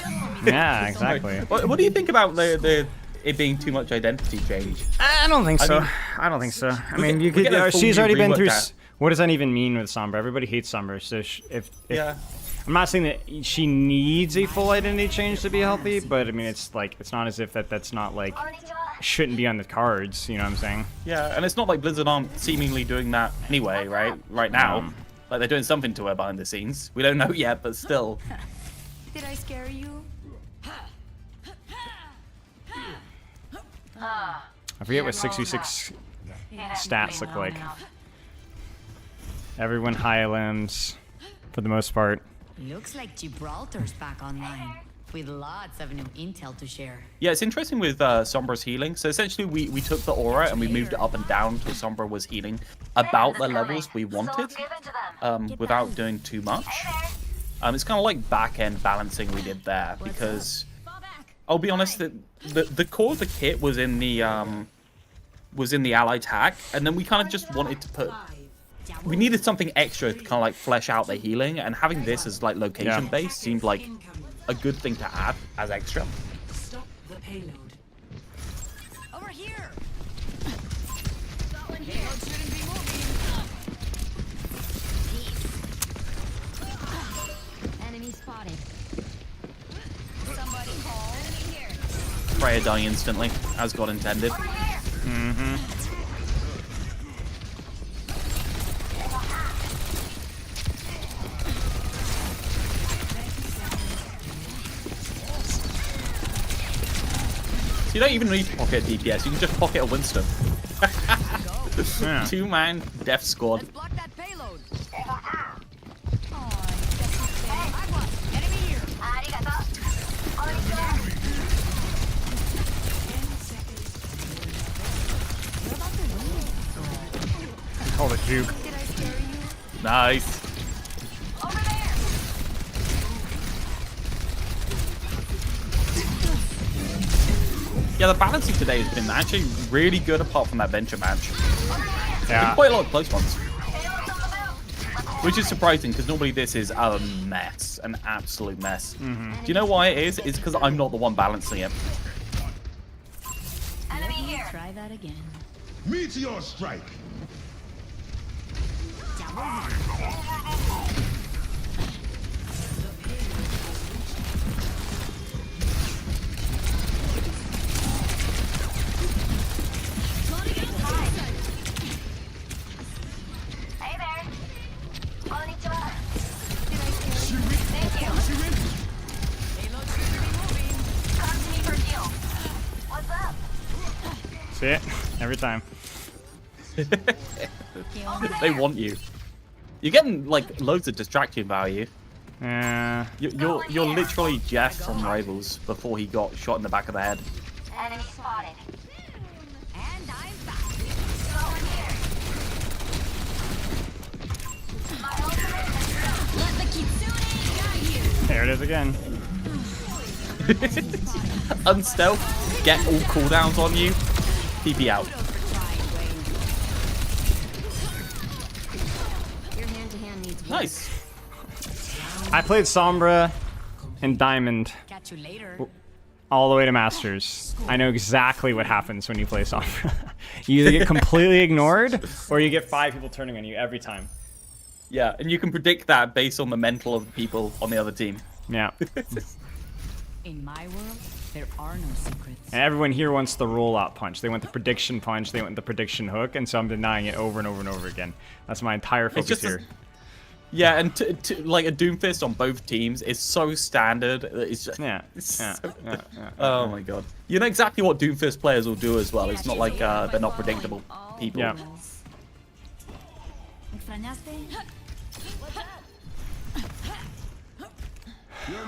Yeah, exactly. What do you think about it being too much identity change? I don't think so. mean, I don't think so. I we mean, get- you we could. get a full She's new already been reworked through. out. What does that even mean with Sombra? Everybody hates Sombra. So if Yeah. I'm not saying that she needs a full identity change to be healthy, but I mean, it's like it's not as if that's not like shouldn't be on the cards. You know what I'm saying? Yeah, and it's not like Blizzard aren't seemingly doing that anyway, right? Right now. Like they're doing something to her behind the scenes. We don't know yet, but still. Did I scare you? I forget what 66 stats look like. Everyone high limbs, for the most part. Looks like Gibraltar's back online, with lots of new intel to share. Yeah, it's interesting with Sombra's healing. So essentially, we took the aura and we moved it up and down until Sombra was healing about the levels we wanted, without doing too much. It's kind of like back-end balancing we did there, because I'll be honest, the core of the kit was in the allied hack, and then we kind of just wanted to put. We needed something extra to kind of like flesh out the healing, and having this as like location based seemed like a good thing to add as extra. Stop the payload. Over here! Enemy spotted. Somebody call enemy here. Freya dying instantly, as God intended. So you don't even need to pocket DPS, you can just pocket a Winston. Yeah. Two-man death squad. Let's block that payload. Enemy here. Call it juke. Did I scare you? Nice. Over there! Yeah, the balancing today has been actually really good apart from that venture match. Yeah. Quite a lot of close ones. Which is surprising because normally this is a mess, an absolute mess. Do you know why it is? It's because I'm not the one balancing it. Enemy here. Try that again. Meteor strike. Hey there. Konnichiwa. Did I scare you? Thank you. Payload should be moving. Come to me for heal. What's up? See it every time. They want you. You're getting like loads of distraction value. Yeah. You're literally Jeff from Rivals before he got shot in the back of the head. Enemy spotted. And I'm back. Over here. Let the kitsune guide you. There it is again. Unstealth, get all cooldowns on you, TP out. Your hand-to-hand needs work. Nice. I played Sombra and Diamond Catch you later. all the way to Masters. I know exactly what happens when you play Sombra. You either get completely ignored or you get 5 people turning on you every time. Yeah, and you can predict that based on the mental of the people on the other team. Yeah. In my world, there are no secrets. And everyone here wants the rollout punch. They want the prediction punch. They want the prediction hook. And so I'm denying it over and over and over again. That's my entire focus just here. Yeah, and like a Doomfist on both teams is so standard. It's just, Yeah. it's Yeah. so- Yeah. Yeah. Oh my god. You know exactly what Doomfist players will do as well. It's not like they're not predictable people. Yeah.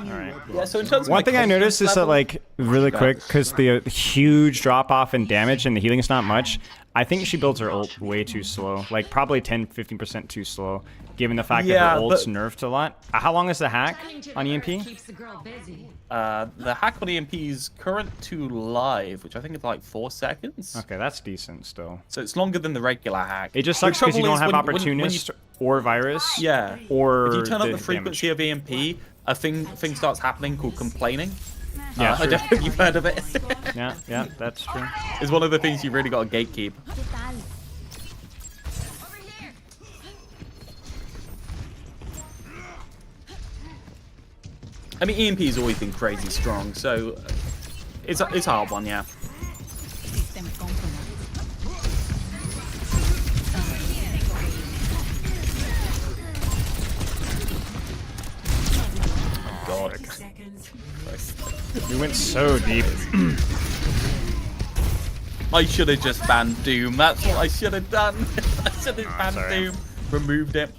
Alright. Yeah, so in terms of One like, thing I confidence noticed is that, level- like, really quick, because the huge drop off in damage and the healing's not much, I think she builds her ult way too slow. Like, probably 10-15% too slow, given the fact that Yeah, her ult's nerfed a lot. How long is the hack on EMP? Keeps the girl busy. The hack on EMP is current to live, which I think is like 4 seconds. Okay, that's decent still. So it's longer than the regular hack. It just sucks because you don't have Opportunist or Virus. Yeah. Or if you turn up the damage. frequency of EMP, a thing starts happening called complaining. Yeah, I don't know if you've heard of it. yeah, that's true. It's one of the things you really got to gatekeep. I mean, EMP's always been crazy strong, so it's a hard one, yeah. God. We went so deep. I should have just banned Doom. That's what I should have done. I should have banned Doom, removed it.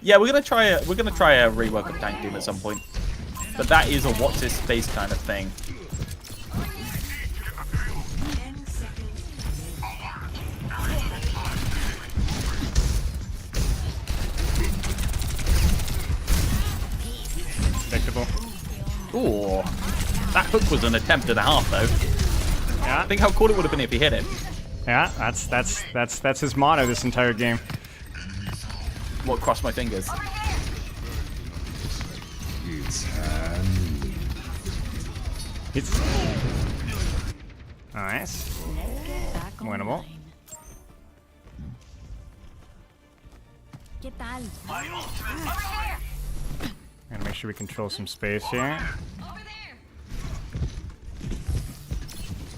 Yeah, we're gonna try a rework of Tank Doom at some point, but that is a what's his face kind of thing. Predictable. Ooh, that hook was an attempt and a half though. Yeah. Think how cool it would have been if he hit it. Yeah, that's his motto this entire game. What, cross my fingers? It's nice. Winnable. Gotta make sure we control some space here.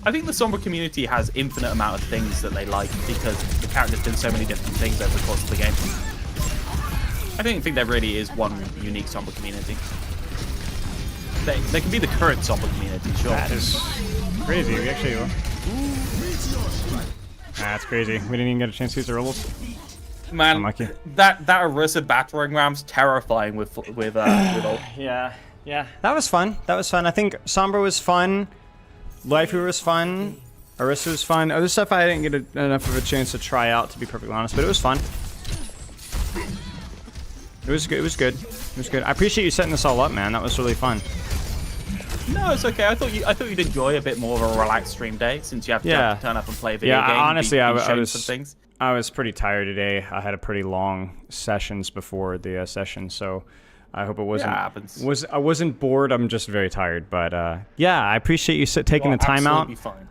I think the Sombra community has infinite amount of things that they like because the characters do so many different things over the course of the game. I don't think there really is one unique Sombra community. They can be the current Sombra community, sure. That is crazy. We actually... That's crazy. We didn't even get a chance to use the rebels. Man, Unlucky. that Orisa battering ram's terrifying with ult. Yeah. That was fun. I think Sombra was fun. Lifer was fun. Orisa was fun. Other stuff I didn't get enough of a chance to try out, to be perfectly honest, but it was fun. It was good. It was good. I appreciate you setting this all up, man. That was really fun. No, it's okay. I thought you'd enjoy a bit more of a relaxed stream day since you have to turn up and play a video game. Yeah, honestly, I was some things. I was pretty tired today. I had a pretty long sessions before the session, so I hope it wasn't. Yeah, it happens. I wasn't bored. I'm just very tired. But yeah, I appreciate you taking the time out. Fine.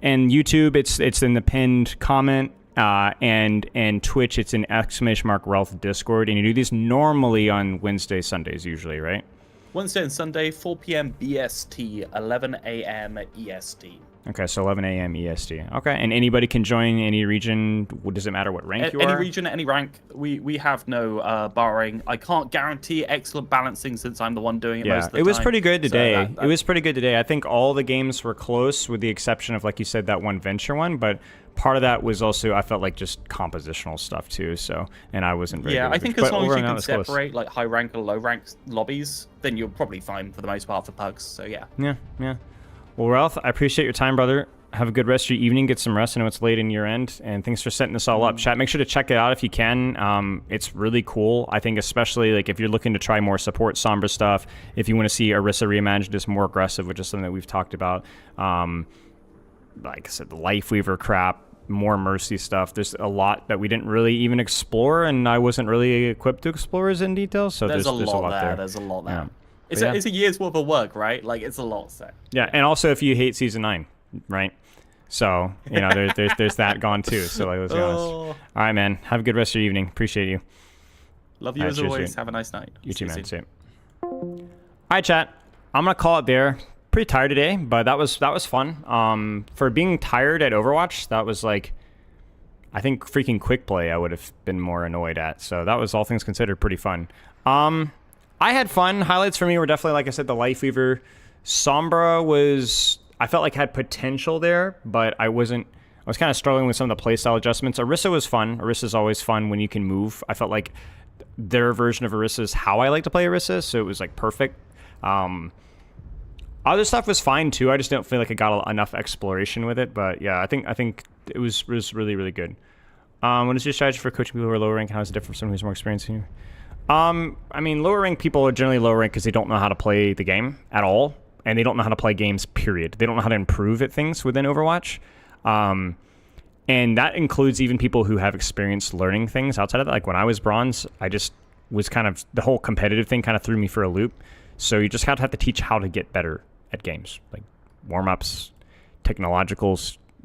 And YouTube, it's in the pinned comment. And Twitch, it's in !Realth Discord, and you do these normally on Wednesday, Sundays usually, right? Wednesday and Sunday, 4 p.m. BST, 11 a.m. EST. Okay, so 11 a.m. EST. Okay, and anybody can join any region. Does it matter what rank you are? Any region, any rank. We have no barring. I can't guarantee excellent balancing since I'm the one doing it most of the time. It was pretty good today. So it was pretty good today. I think all the games were close with the exception of, like you said, that one venture one, but part of that was also, I felt like, just compositional stuff too, so, and I wasn't very good I think as long as you can separate close. like high rank and low rank lobbies, then you're probably fine for the most part for pugs, so yeah. Yeah. Well, Realth, I appreciate your time, brother. Have a good rest of your evening. Get some rest. I know it's late in your end, and thanks for setting this all up. Chat, make sure to check it out if you can. It's really cool. I think especially like if you're looking to try more support Sombra stuff, if you want to see Orisa reimagined as more aggressive, which is something that we've talked about. Like I said, the Lifeweaver crap, more Mercy stuff. There's a lot that we didn't really even explore, and I wasn't really equipped to explore as in detail. So there's a lot there. There's a lot there. Yeah. It's a year's worth of work, right? Like it's a lot. So. Yeah, and also if you hate season 9, right? So you know there's that gone too. So like, let's be honest. All right, man. Have a good rest of your evening. Appreciate you. Love you as always. Have a nice night. You too, man. Same. All right, chat. I'm gonna call it there. Pretty tired today, but that was fun. For being tired at Overwatch, that was like, I think freaking quick play I would have been more annoyed at. So that was, all things considered, pretty fun. I had fun. Highlights for me were definitely, like I said, the Lifeweaver. Sombra was, I felt like had potential there, but I was kind of struggling with some of the playstyle adjustments. Orisa was fun. Orisa's always fun when you can move. I felt like their version of Orisa is how I like to play Orisa, so it was like perfect. Other stuff was fine too. I just don't feel like I got enough exploration with it. But yeah, I think it was really, really good. What is your strategy for coaching people who are lower rank? How is it different from someone who's more experienced than you? I mean, lower rank people are generally lower rank because they don't know how to play the game at all, and they don't know how to play games, period. They don't know how to improve at things within Overwatch. And that includes even people who have experience learning things outside of that. Like when I was bronze, I just was kind of, the whole competitive thing kind of threw me for a loop. So you just have to teach how to get better at games, like warm-ups, technological,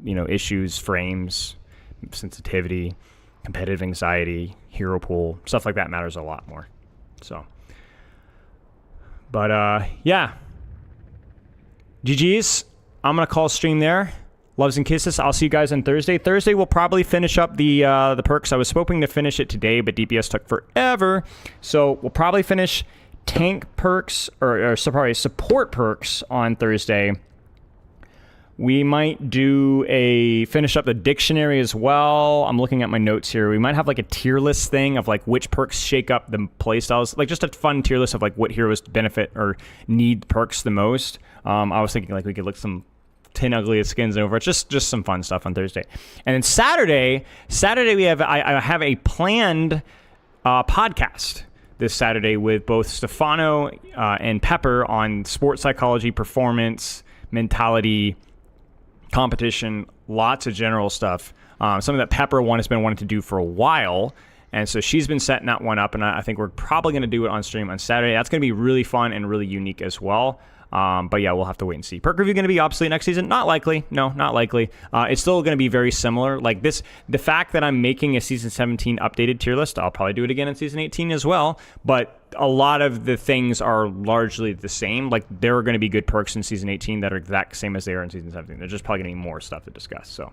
issues, frames, sensitivity, competitive anxiety, hero pool, stuff like that matters a lot more. So, but yeah, GG's. I'm gonna call stream there. Loves and kisses. I'll see you guys on Thursday. Thursday we'll probably finish up the perks. I was hoping to finish it today, but DPS took forever. So we'll probably finish tank perks or support perks on Thursday. We might finish up the dictionary as well. I'm looking at my notes here. We might have like a tier list thing of like which perks shake up the playstyles. Like just a fun tier list of like what heroes benefit or need perks the most. I was thinking like we could look some 10 ugliest skins over. It's just some fun stuff on Thursday. And then Saturday I have a planned podcast this Saturday with both Stefano and Pepper on sports psychology, performance, mentality, competition, lots of general stuff. Something that Pepper has been wanting to do for a while. And so she's been setting that one up, and I think we're probably going to do it on stream on Saturday. That's going to be really fun and really unique as well. But yeah, we'll have to wait and see. Perk review going to be obsolete next season? Not likely. No, not likely. It's still going to be very similar. Like the fact that I'm making a season 17 updated tier list, I'll probably do it again in season 18 as well. But a lot of the things are largely the same. Like there are going to be good perks in season 18 that are the exact same as they are in season 17. There's just probably going to be more stuff to discuss. So